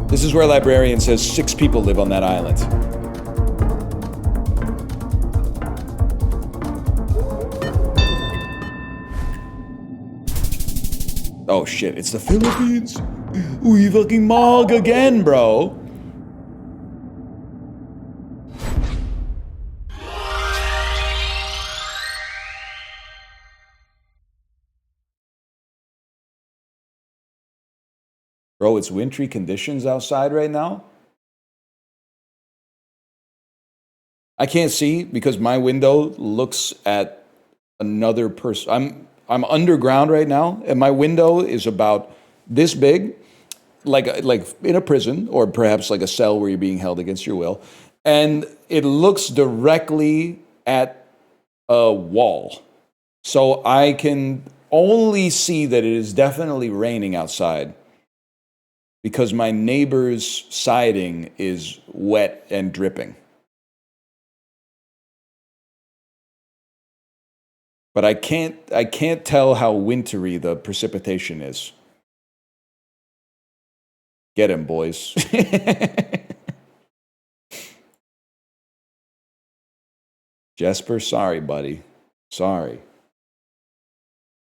This is where Librarian says 6 people live on that island. Oh shit, it's the Philippines. We fucking mog again, bro. Bro, it's wintry conditions outside right now. I can't see because my window looks at another person. I'm underground right now, and my window is about this big, like in a prison, or perhaps like a cell where you're being held against your will, and it looks directly at a wall. So I can only see that it is definitely raining outside because my neighbor's siding is wet and dripping. But I can't tell how wintry the precipitation is. Get him, boys. Jesper, sorry, buddy. Sorry.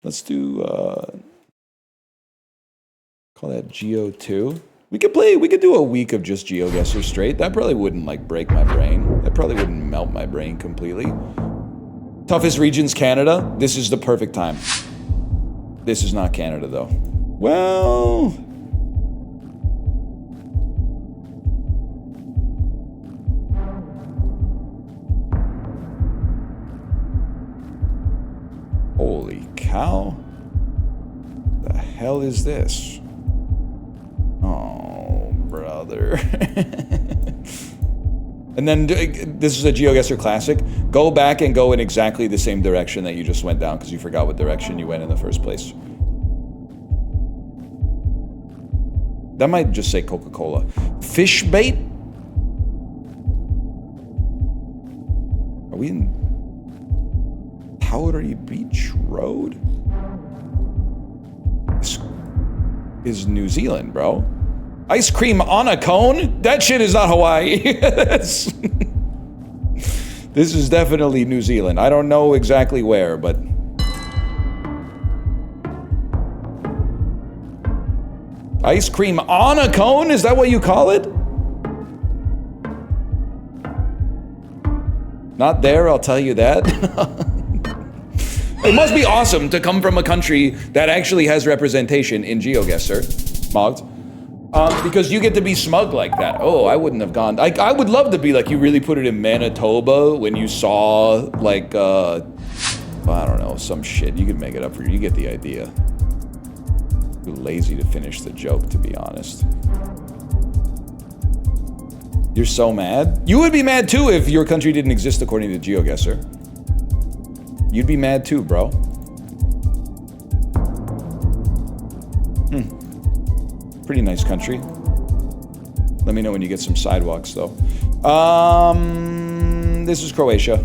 Let's do, call that Geo 2. We could do a week of just GeoGuessr straight. That probably wouldn't, like, break my brain. That probably wouldn't melt my brain completely. Toughest regions, Canada. This is the perfect time. This is not Canada, though. Well... Holy cow. The hell is this? Oh, brother. And then, this is a GeoGuessr classic. Go back and go in exactly the same direction that you just went down because you forgot what direction you went in the first place. That might just say Coca-Cola. Fish bait? Are we in Powdery Beach Road? This is New Zealand, bro. Ice cream on a cone? That shit is not Hawaii. This is definitely New Zealand. I don't know exactly where, but... Ice cream on a cone? Is that what you call it? Not there, I'll tell you that. It must be awesome to come from a country that actually has representation in GeoGuessr, Mogged. Because you get to be smug like that. Oh, I wouldn't have gone. I would love to be like, you really put it in Manitoba when you saw, like, I don't know, some shit. You could make it up for you. You get the idea. Too lazy to finish the joke, to be honest. You're so mad? You would be mad too if your country didn't exist according to GeoGuessr. You'd be mad too, bro. Pretty nice country. Let me know when you get some sidewalks, though. This is Croatia.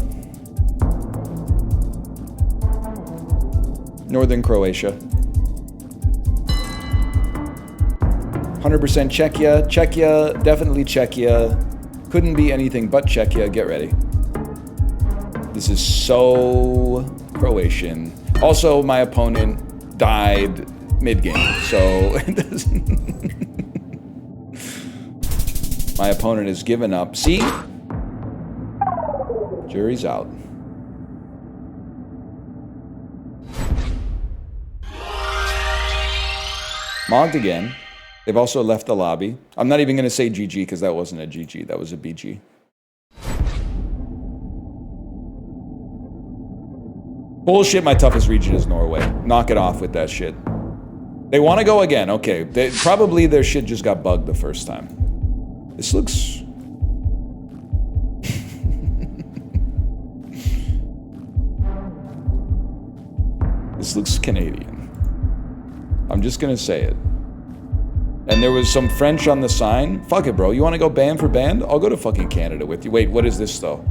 Northern Croatia. 100% Czechia. Czechia, definitely Czechia. Couldn't be anything but Czechia. Get ready. This is so Croatian. Also, my opponent died mid-game, so it doesn't... My opponent has given up. See? Jury's out. Mogged again. They've also left the lobby. I'm not even going to say GG because that wasn't a GG. That was a BG. Bullshit, my toughest region is Norway. Knock it off with that shit. They want to go again. Okay. Probably their shit just got bugged the first time. This looks... This looks Canadian. I'm just going to say it. And there was some French on the sign. Fuck it, bro. You want to go band for band? I'll go to fucking Canada with you. Wait, what is this, though?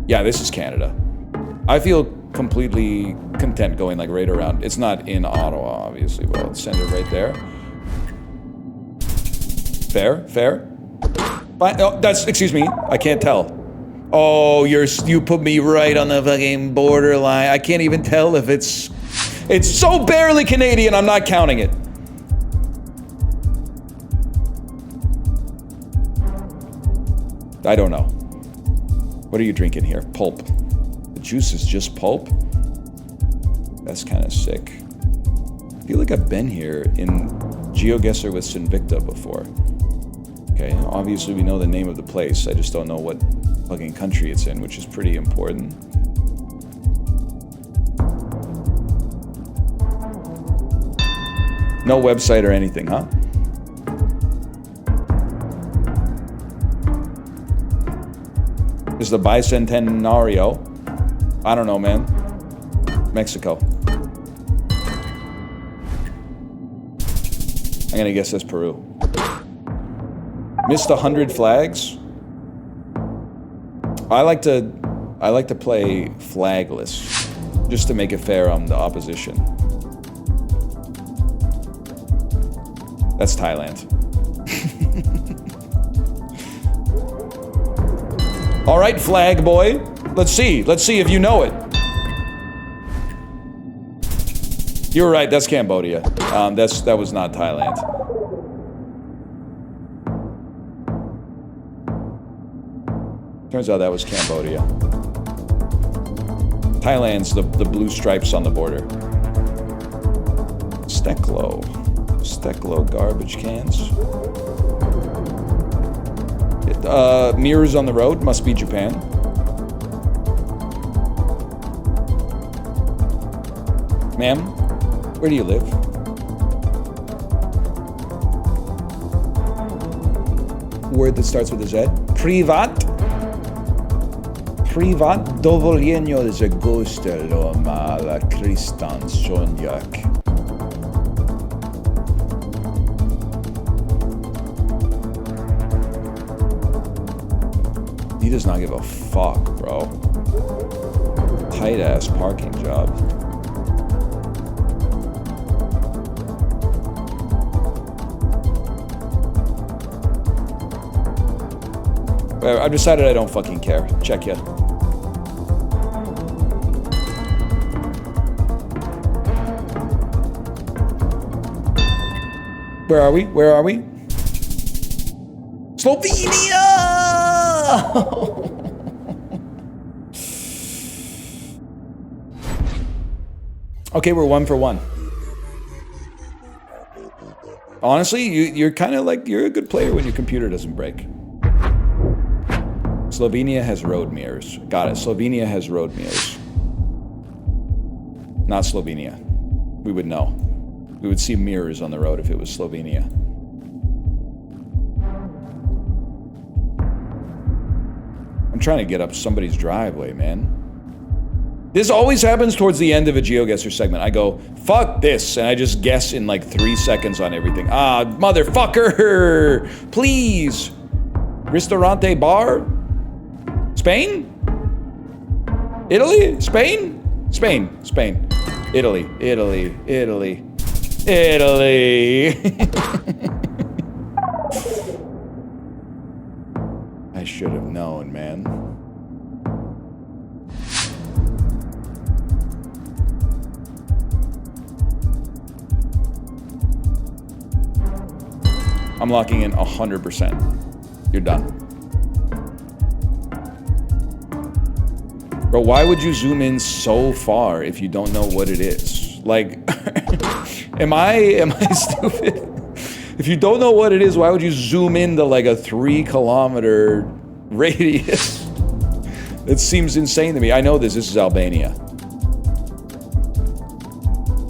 Yeah, this is Canada. I feel completely content going, like, right around. It's not in Ottawa, obviously. Well, let's send it right there. Fair? Fair? Fine. Oh, that's... Excuse me. I can't tell. Oh, you put me right on the fucking borderline. I can't even tell if it's... It's so barely Canadian, I'm not counting it. I don't know. What are you drinking here? Pulp. The juice is just pulp? That's kind of sick. I feel like I've been here in GeoGuessr with Sinvicta before. Okay, obviously we know the name of the place. I just don't know what fucking country it's in, which is pretty important. No website or anything, huh? Is the Bicentenario? I don't know, man. Mexico. I'm gonna guess that's Peru. Missed 100 flags. I like to play flagless, just to make it fair on the opposition. That's Thailand. All right, flag boy. Let's see if you know it. You're right, that's Cambodia. That was not Thailand. Turns out that was Cambodia. Thailand's the blue stripes on the border. Steklo. Steklo garbage cans. Mirrors on the road, must be Japan. Ma'am, where do you live? Word that starts with a Z. Privat. Privat dovoljenje za gostelo mala Kristan Sonjak. He does not give a fuck, bro. Tight ass parking job. I've decided I don't fucking care. Check ya. Where are we? Where are we? Slovenia! Okay, we're 1 for 1. Honestly, you're kind of like, you're a good player when your computer doesn't break. Slovenia has road mirrors. Got it. Slovenia has road mirrors. Not Slovenia. We would know. We would see mirrors on the road if it was Slovenia. I'm trying to get up somebody's driveway, man. This always happens towards the end of a GeoGuessr segment. I go, fuck this, and I just guess in like 3 seconds on everything. Ah, motherfucker! Please! Ristorante bar? Spain? Italy? Spain? Spain. Spain. Italy. Italy. Italy. Italy! I should have known, man. I'm locking in 100%. You're done. Bro, why would you zoom in so far if you don't know what it is? Like, am I stupid? If you don't know what it is, why would you zoom into like a 3-kilometer radius? It seems insane to me. I know this is Albania.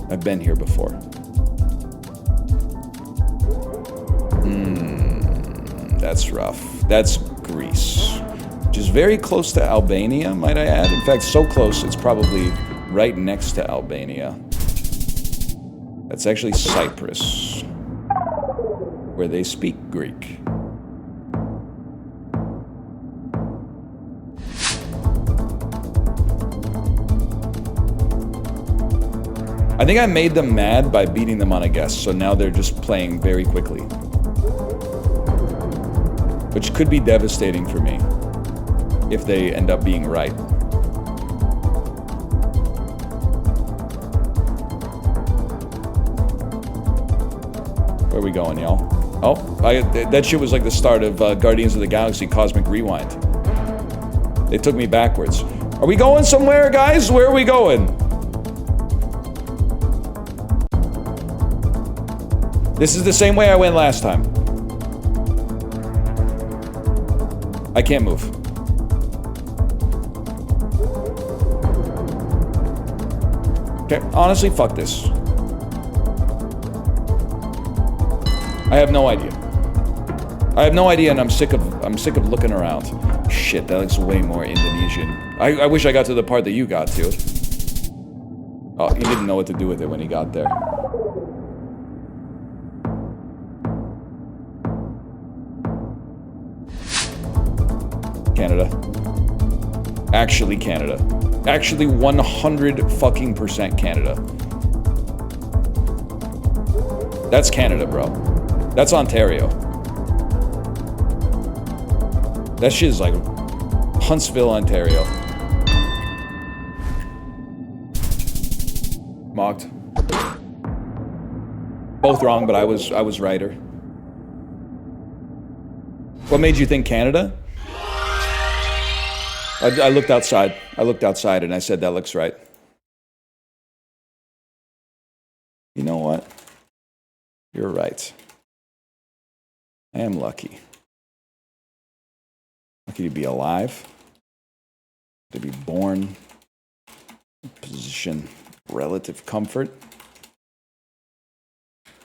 I've been here before. That's rough. That's Greece. Which is very close to Albania, might I add. In fact, so close, it's probably right next to Albania. That's actually Cyprus, where they speak Greek. I think I made them mad by beating them on a guess, so now they're just playing very quickly. Which could be devastating for me if they end up being right. Where are we going, y'all? Oh, that shit was like the start of Guardians of the Galaxy Cosmic Rewind. They took me backwards. Are we going somewhere, guys? Where are we going? This is the same way I went last time. I can't move. Okay, honestly, fuck this. I have no idea. I have no idea, and I'm sick of looking around. Shit, that looks way more Indonesian. I wish I got to the part that you got to. Oh, he didn't know what to do with it when he got there. Canada. Actually Canada. Actually 100 fucking % Canada. That's Canada, bro. That's Ontario. That shit is like Huntsville, Ontario. Mocked. Both wrong, but I was righter. What made you think Canada? I looked outside. I looked outside and I said, that looks right. You know what? You're right. I am lucky. Lucky to be alive. To be born. Position relative comfort.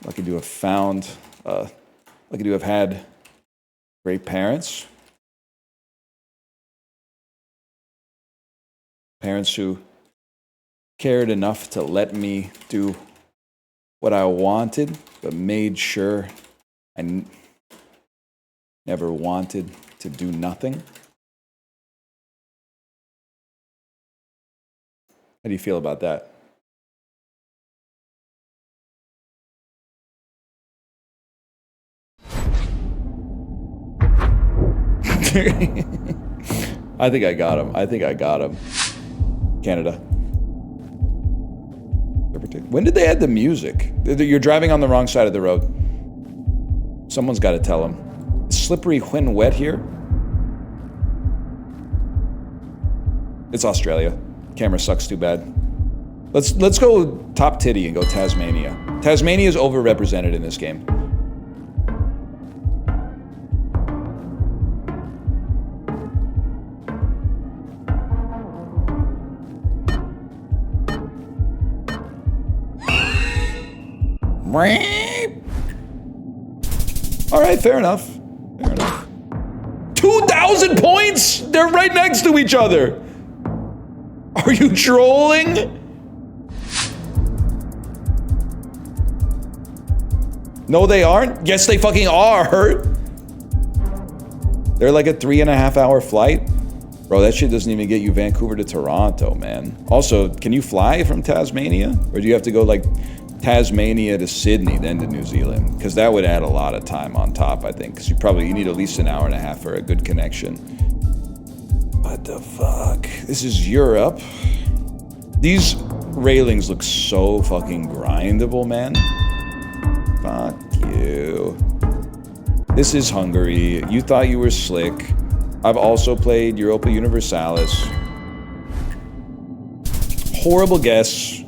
Lucky to have found, lucky to have had great parents. Parents who cared enough to let me do what I wanted, but made sure I never wanted to do nothing. How do you feel about that? I think I got him. I think I got him. Canada. When did they add the music? You're driving on the wrong side of the road. Someone's got to tell them. Is slippery when wet here? It's Australia. Camera sucks too bad. Let's go top titty and go Tasmania. Tasmania is overrepresented in this game. All right, fair enough. Fair enough. 2,000 points? They're right next to each other. Are you trolling? No, they aren't. Yes, they fucking are. They're like a 3.5-hour flight. Bro, that shit doesn't even get you Vancouver to Toronto, man. Also, can you fly from Tasmania? Or do you have to go like Tasmania to Sydney, then to New Zealand? Because that would add a lot of time on top, I think. Because you need at least an hour and a half for a good connection. What the fuck? This is Europe. These railings look so fucking grindable, man. Fuck you. This is Hungary. You thought you were slick. I've also played Europa Universalis. Horrible guess.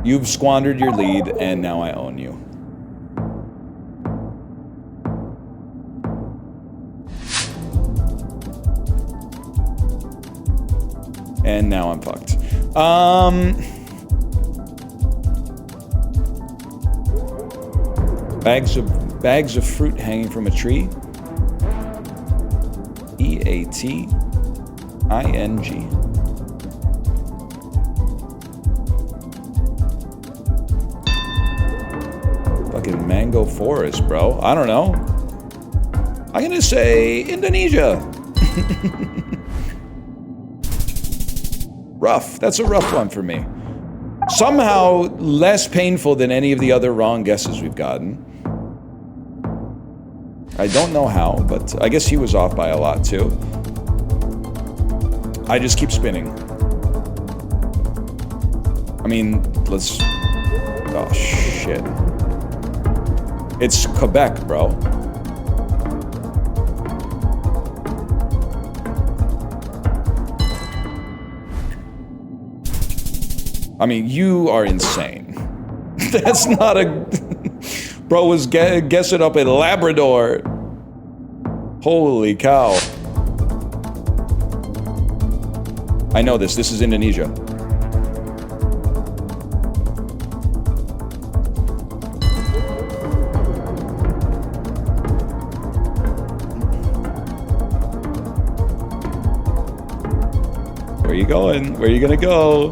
You've squandered your lead, and now I own you. And now I'm fucked. Bags of fruit hanging from a tree. EATING. Fucking mango forest, bro. I don't know. I'm gonna say Indonesia. Rough. That's a rough one for me. Somehow less painful than any of the other wrong guesses we've gotten. I don't know how, but I guess he was off by a lot too. I just keep spinning. I mean, let's... Oh, shit. It's Quebec, bro. I mean, you are insane. That's not a... Bro was guessing up in Labrador. Holy cow. I know this. This is Indonesia. Where are you going? Where are you gonna go?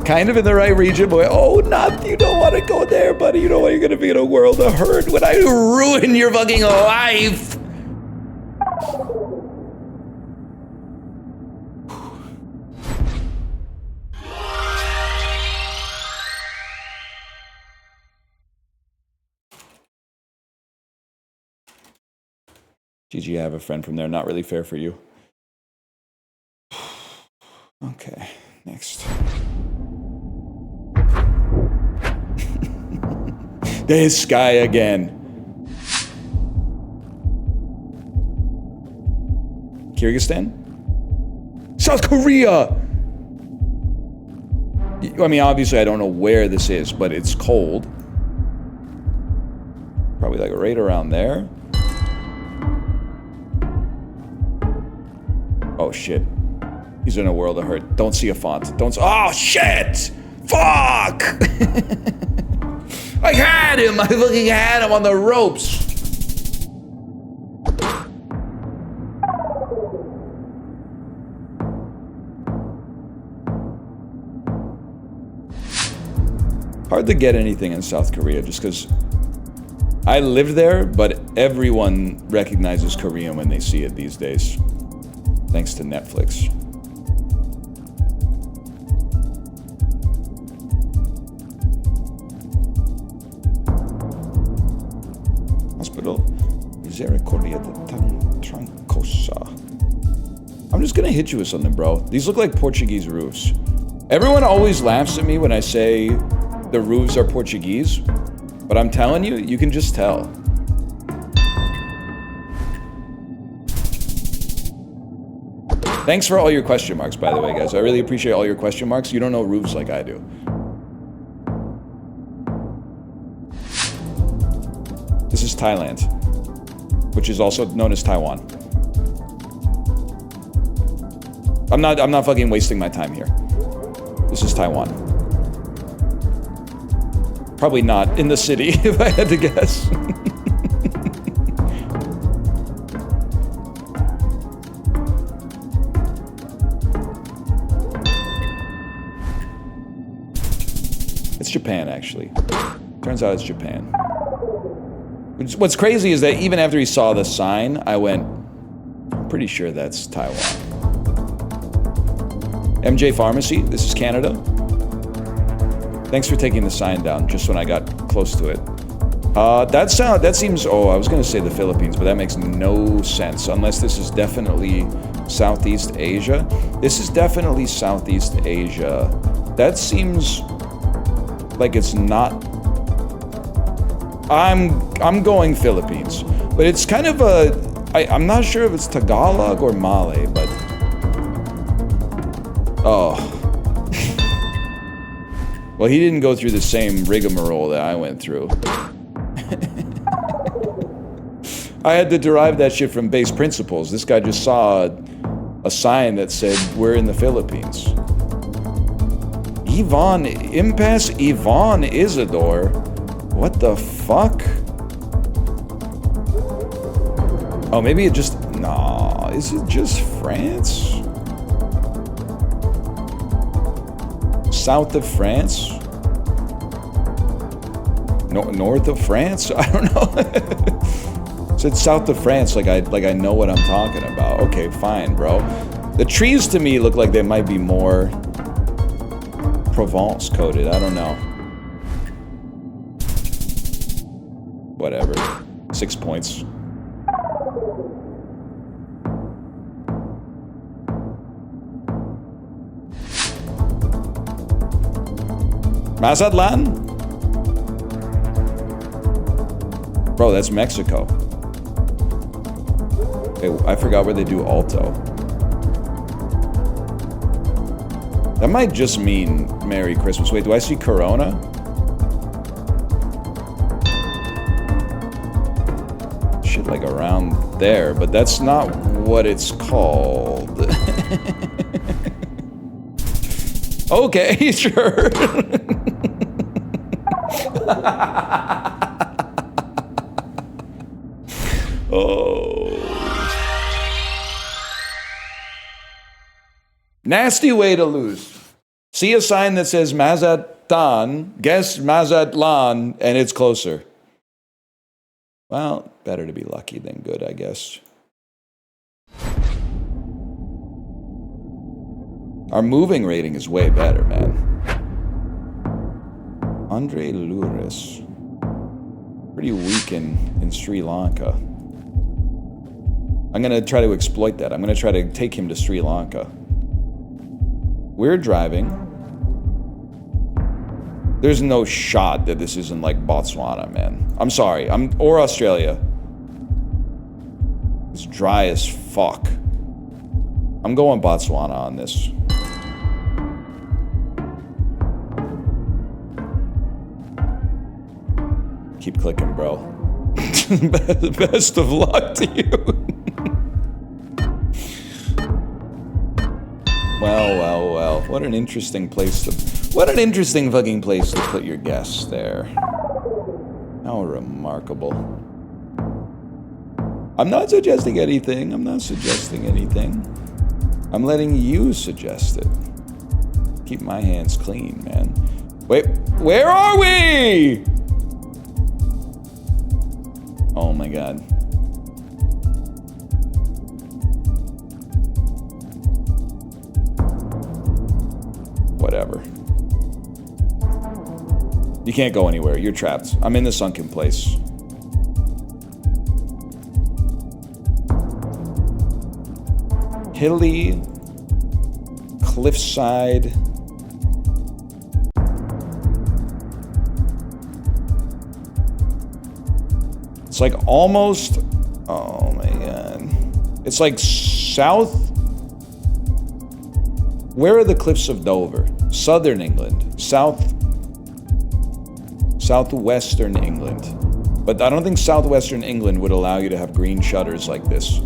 Kind of in the right region, but oh, not, you don't want to go there, buddy. You know what? You're gonna be in a world of hurt when I ruin your fucking life. GG, I have a friend from there. Not really fair for you. Okay, next. This guy again. Kyrgyzstan? South Korea! I mean, obviously I don't know where this is, but it's cold. Probably like right around there. Oh shit. He's in a world of hurt. Don't see a font. Don't. Oh shit! Fuck! I had him! I fucking had him on the ropes! Hard to get anything in South Korea just because I lived there, but everyone recognizes Korean when they see it these days. Thanks to Netflix. Hospital Misericordia de Trancosa. I'm just gonna hit you with something, bro. These look like Portuguese roofs. Everyone always laughs at me when I say the roofs are Portuguese, but I'm telling you, you can just tell. Thanks for all your question marks, by the way, guys. I really appreciate all your question marks. You don't know roofs like I do. This is Thailand, which is also known as Taiwan. I'm not fucking wasting my time here. This is Taiwan. Probably not in the city, if I had to guess. It's Japan, actually. Turns out it's Japan. What's crazy is that even after he saw the sign, I went, I'm pretty sure that's Taiwan. MJ Pharmacy, this is Canada. Thanks for taking the sign down just when I got close to it. That seems, oh, I was gonna say the Philippines, but that makes no sense unless this is definitely Southeast Asia. This is definitely Southeast Asia. That seems like it's not. I'm going Philippines, but it's kind of I'm not sure if it's Tagalog or Malay, but oh. Well, he didn't go through the same rigmarole that I went through. I had to derive that shit from base principles. This guy just saw a sign that said, we're in the Philippines. Ivan, Impasse Ivan Isidore? What the fuck? Oh, maybe it just, nah, is it just France? South of France? North of France? I don't know. Said south of France, like I know what I'm talking about. Okay, fine, bro. The trees to me look like they might be more Provence coded. I don't know. Whatever. 6 points. Mazatlan? Bro, that's Mexico. Hey, I forgot where they do Alto. That might just mean Merry Christmas. Wait, do I see Corona? Shit, like around there, but that's not what it's called. Okay, sure. Oh. Nasty way to lose. See a sign that says Mazatlan, guess Mazatlan, and it's closer. Well, better to be lucky than good, I guess. Our moving rating is way better, man. Andre Luris. Pretty weak in Sri Lanka. I'm gonna try to exploit that. I'm gonna try to take him to Sri Lanka. We're driving. There's no shot that this isn't like Botswana, man. I'm sorry. Or Australia. It's dry as fuck. I'm going Botswana on this. Keep clicking, bro. Best of luck to you. Well. What an interesting place to... What an interesting fucking place to put your guess there. How remarkable. I'm not suggesting anything. I'm letting you suggest it. Keep my hands clean, man. Wait, where are we? Oh my god. Whatever. You can't go anywhere. You're trapped. I'm in the sunken place. Hilly, cliffside. It's like almost, oh my god. It's like south. Where are the cliffs of Dover? Southern England. Southwestern England. But I don't think southwestern England would allow you to have green shutters like this.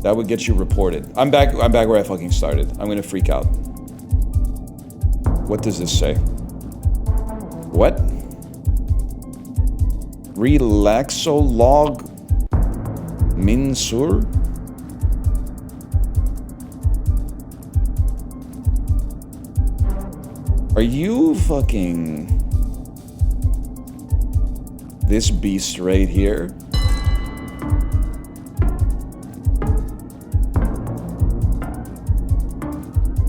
That would get you reported. I'm back where I fucking started. I'm gonna freak out. What does this say? What? Relaxolog Minsur? Are you fucking... this beast right here?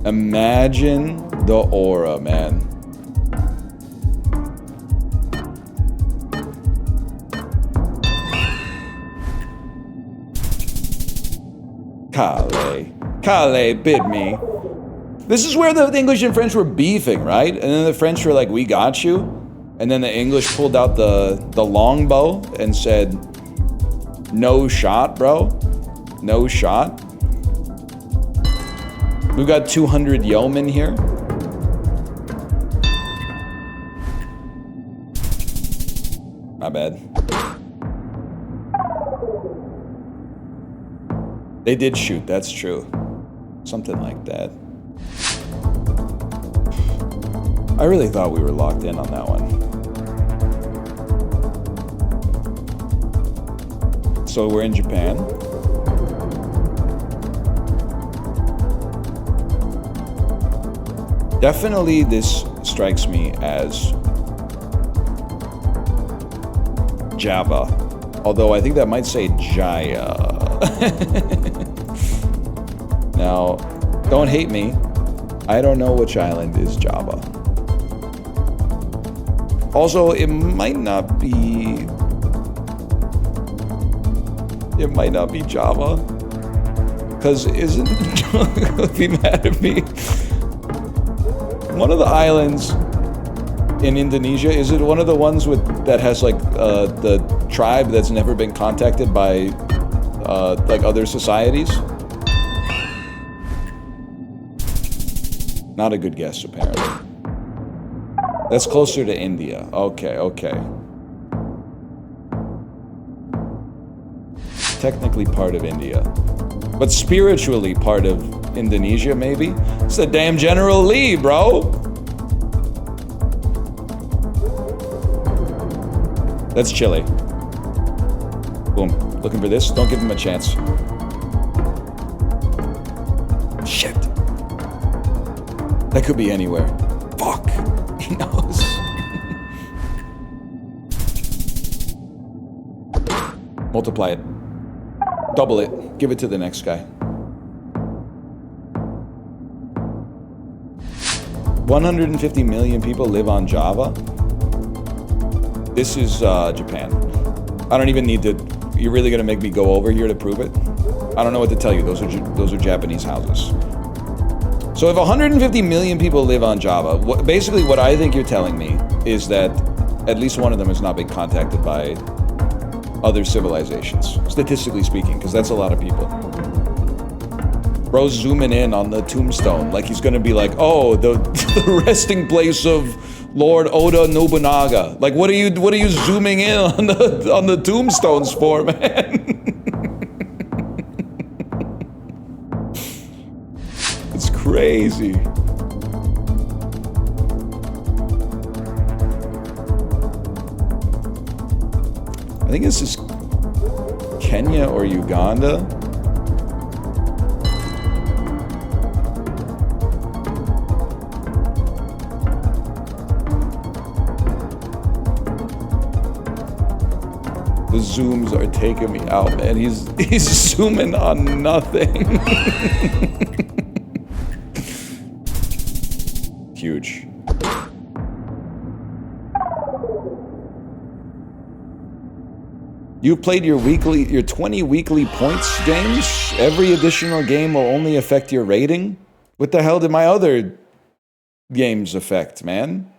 Imagine the aura, man. Calais bid me. This is where the English and French were beefing, right? And then the French were like, we got you. And then the English pulled out the longbow and said, no shot, bro. No shot. We've got 200 yeomen here. My bad. They did shoot, that's true. Something like that. I really thought we were locked in on that one. So we're in Japan. Definitely this strikes me as Java. Although I think that might say Jaya. Now, don't hate me. I don't know which island is Java. Also, it might not be Java. Because isn't... be mad at me. One of the islands in Indonesia, is it one of the ones that has like the tribe that's never been contacted by like other societies? Not a good guess, apparently. That's closer to India. Okay. Technically part of India. But spiritually part of Indonesia, maybe? It's the damn General Lee, bro! That's Chile. Boom. Looking for this? Don't give him a chance. Shit. That could be anywhere. Fuck. He knows. Multiply it. Double it. Give it to the next guy. 150 million people live on Java. This is Japan. I don't even need to... You're really gonna make me go over here to prove it? I don't know what to tell you. Those are Japanese houses. So if 150 million people live on Java, basically what I think you're telling me is that at least one of them has not been contacted by other civilizations, statistically speaking, because that's a lot of people. Bro's zooming in on the tombstone, like he's gonna be like, oh, the resting place of Lord Oda Nobunaga. Like, what are you zooming in on the tombstones for, man? It's crazy. I think this is Kenya or Uganda. The zooms are taking me out, man. He's zooming on nothing. Huge. You've played your 20 weekly points, James? Every additional game will only affect your rating? What the hell did my other games affect, man?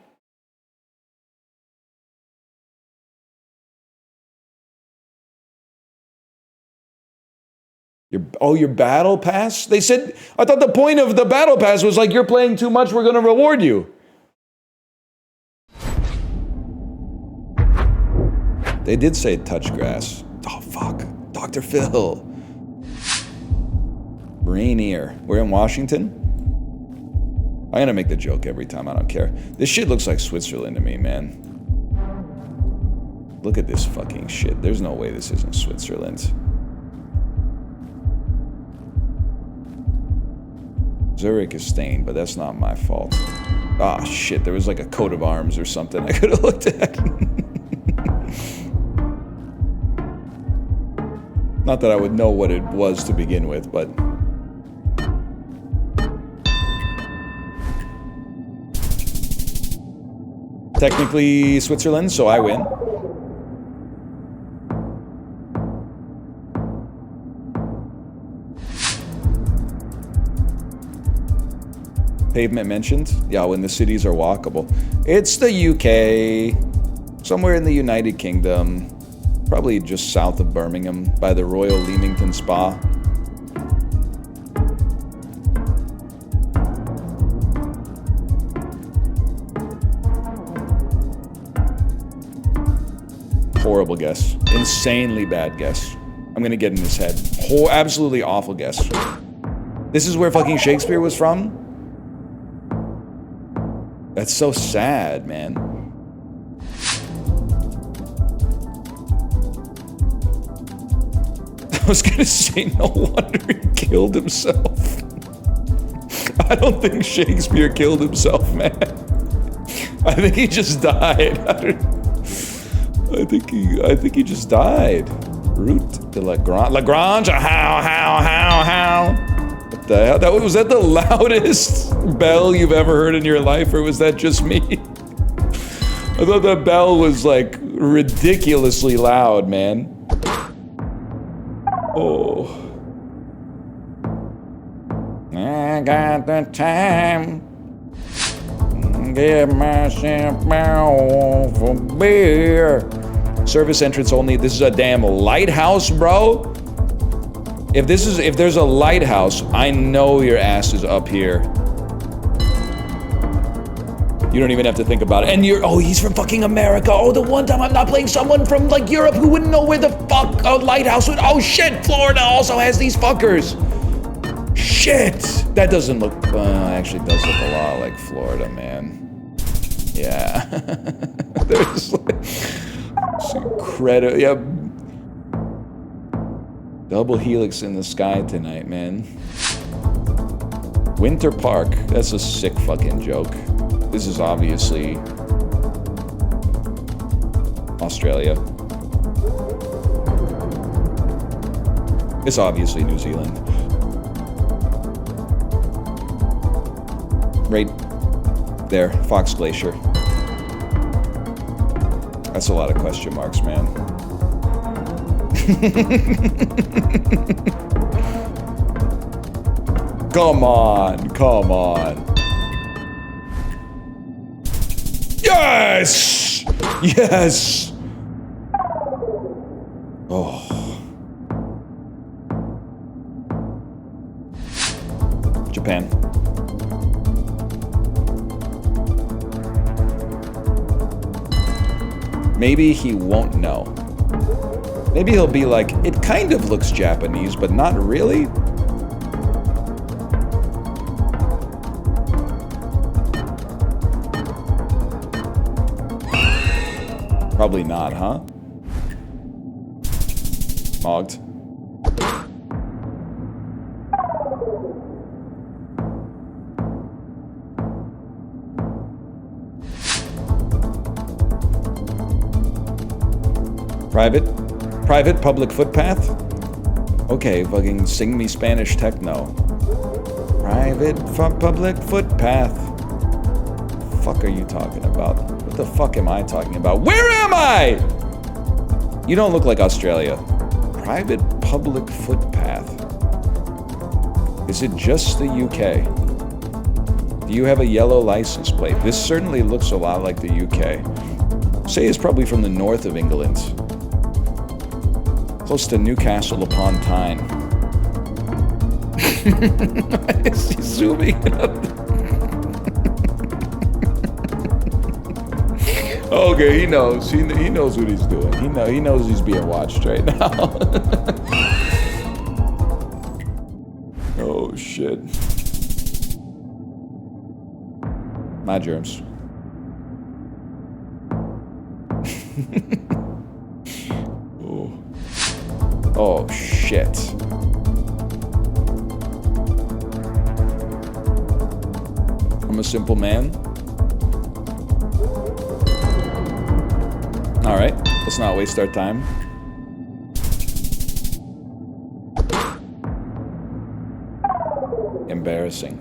Your battle pass? They said, I thought the point of the battle pass was like, you're playing too much, we're gonna reward you. They did say touch grass. Oh, fuck. Dr. Phil. Rainier. We're in Washington? I'm gonna make the joke every time, I don't care. This shit looks like Switzerland to me, man. Look at this fucking shit. There's no way this isn't Switzerland. Zurich is stained, but that's not my fault. Ah, shit, there was like a coat of arms or something I could have looked at. Not that I would know what it was to begin with, but... Technically Switzerland, so I win. Pavement mentioned? Yeah, when the cities are walkable. It's the UK. Somewhere in the United Kingdom. Probably just south of Birmingham by the Royal Leamington Spa. Horrible guess. Insanely bad guess. I'm gonna get in his head. Absolutely awful guess. This is where fucking Shakespeare was from? That's so sad, man. I was gonna say, no wonder he killed himself. I don't think Shakespeare killed himself, man. I think he just died. I think he just died. Route de Lagrange, how? What the hell? Was that the loudest bell you've ever heard in your life, or was that just me? I thought that bell was like ridiculously loud, man. Oh. I got the time. Give myself for beer. Service entrance only. This is a damn lighthouse, bro. If there's a lighthouse, I know your ass is up here. You don't even have to think about it. And he's from fucking America. Oh, the one time I'm not playing someone from like Europe who wouldn't know where the fuck a lighthouse would. Oh shit, Florida also has these fuckers. Shit. That doesn't look, actually does look a lot like Florida, man. Yeah. There's like, it's incredible. Yeah. Double helix in the sky tonight, man. Winter Park. That's a sick fucking joke. This is obviously Australia. It's obviously New Zealand. Right there, Fox Glacier. That's a lot of question marks, man. Come on, come on. Yes! Yes! Oh. Japan. Maybe he won't know. Maybe he'll be like, it kind of looks Japanese, but not really. Probably not, huh? Mogged. Private public footpath? Okay, fucking sing me Spanish techno. Private public footpath. Fuck are you talking about? What the fuck am I talking about? Where am I? You don't look like Australia. Private public footpath. Is it just the UK? Do you have a yellow license plate? This certainly looks a lot like the UK. Say it's probably from the north of England. Close to Newcastle upon Tyne. Is he zooming up? Okay, he knows. He knows what he's doing. He knows he's being watched right now. Oh shit. My germs. Oh. Oh shit. I'm a simple man. All right, let's not waste our time. Embarrassing.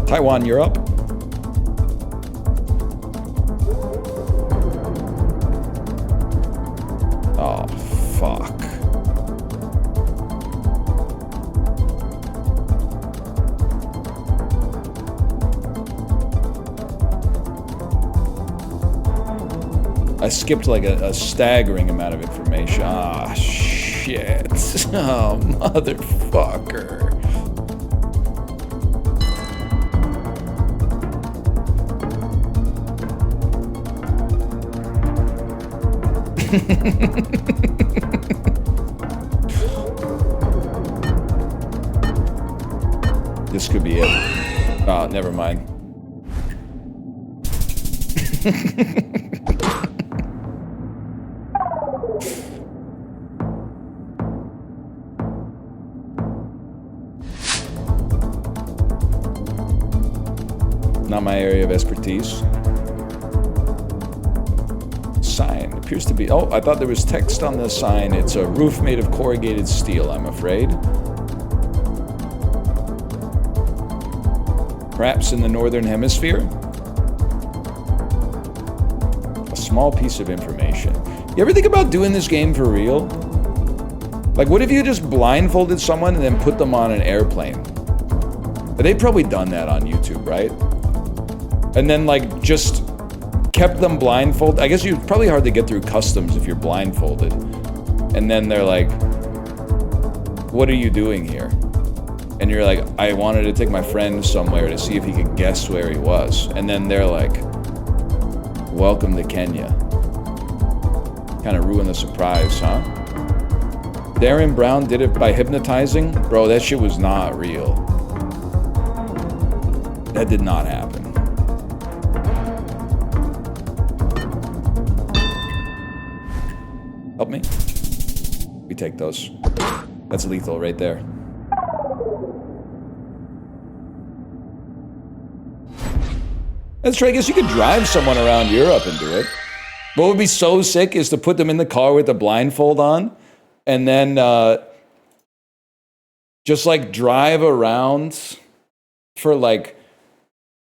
Taiwan, Europe. Oh, fuck. I skipped like a staggering amount of information. Ah, shit. Oh, motherfucker. This could be it. Oh, never mind. Not my area of expertise. Sign appears to be. Oh, I thought there was text on the sign. It's a roof made of corrugated steel, I'm afraid. Perhaps in the northern hemisphere? A small piece of information. You ever think about doing this game for real? Like, what if you just blindfolded someone and then put them on an airplane? They've probably done that on YouTube, right? And then, like, just kept them blindfolded. I guess it's probably hard to get through customs if you're blindfolded. And then they're like, what are you doing here? And you're like, I wanted to take my friend somewhere to see if he could guess where he was. And then they're like, welcome to Kenya. Kind of ruin the surprise, huh? Darren Brown did it by hypnotizing? Bro, that shit was not real. That did not happen. Help me. We take those. That's lethal right there. That's true. I guess you could drive someone around Europe and do it. What would be so sick is to put them in the car with the blindfold on and then just like drive around for like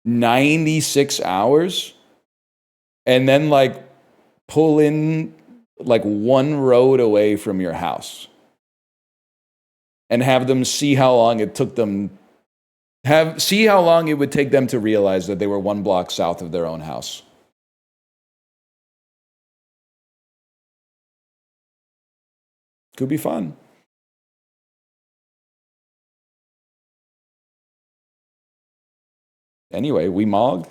96 hours and then like pull in like one road away from your house and have them see how long it took them, see how long it would take them to realize that they were one block south of their own house. Could be fun. Anyway, we mog.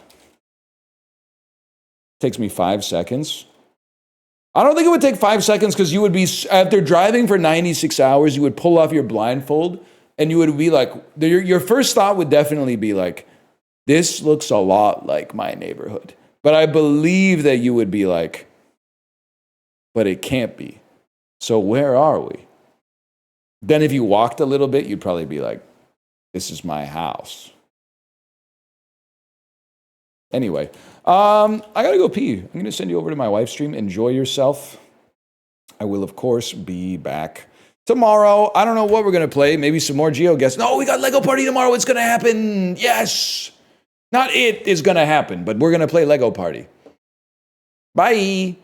Takes me 5 seconds. I don't think it would take 5 seconds because you would be, after driving for 96 hours, you would pull off your blindfold and you would be like, your first thought would definitely be like, this looks a lot like my neighborhood. But I believe that you would be like, but it can't be. So where are we? Then if you walked a little bit, you'd probably be like, this is my house. Anyway, I gotta go pee. I'm gonna send you over to my wife's stream. Enjoy yourself. I will, of course, be back tomorrow. I don't know what we're gonna play. Maybe some more GeoGuessr. No, we got Lego Party tomorrow. It's gonna happen. Yes. Not it is gonna happen, but we're gonna play Lego Party. Bye.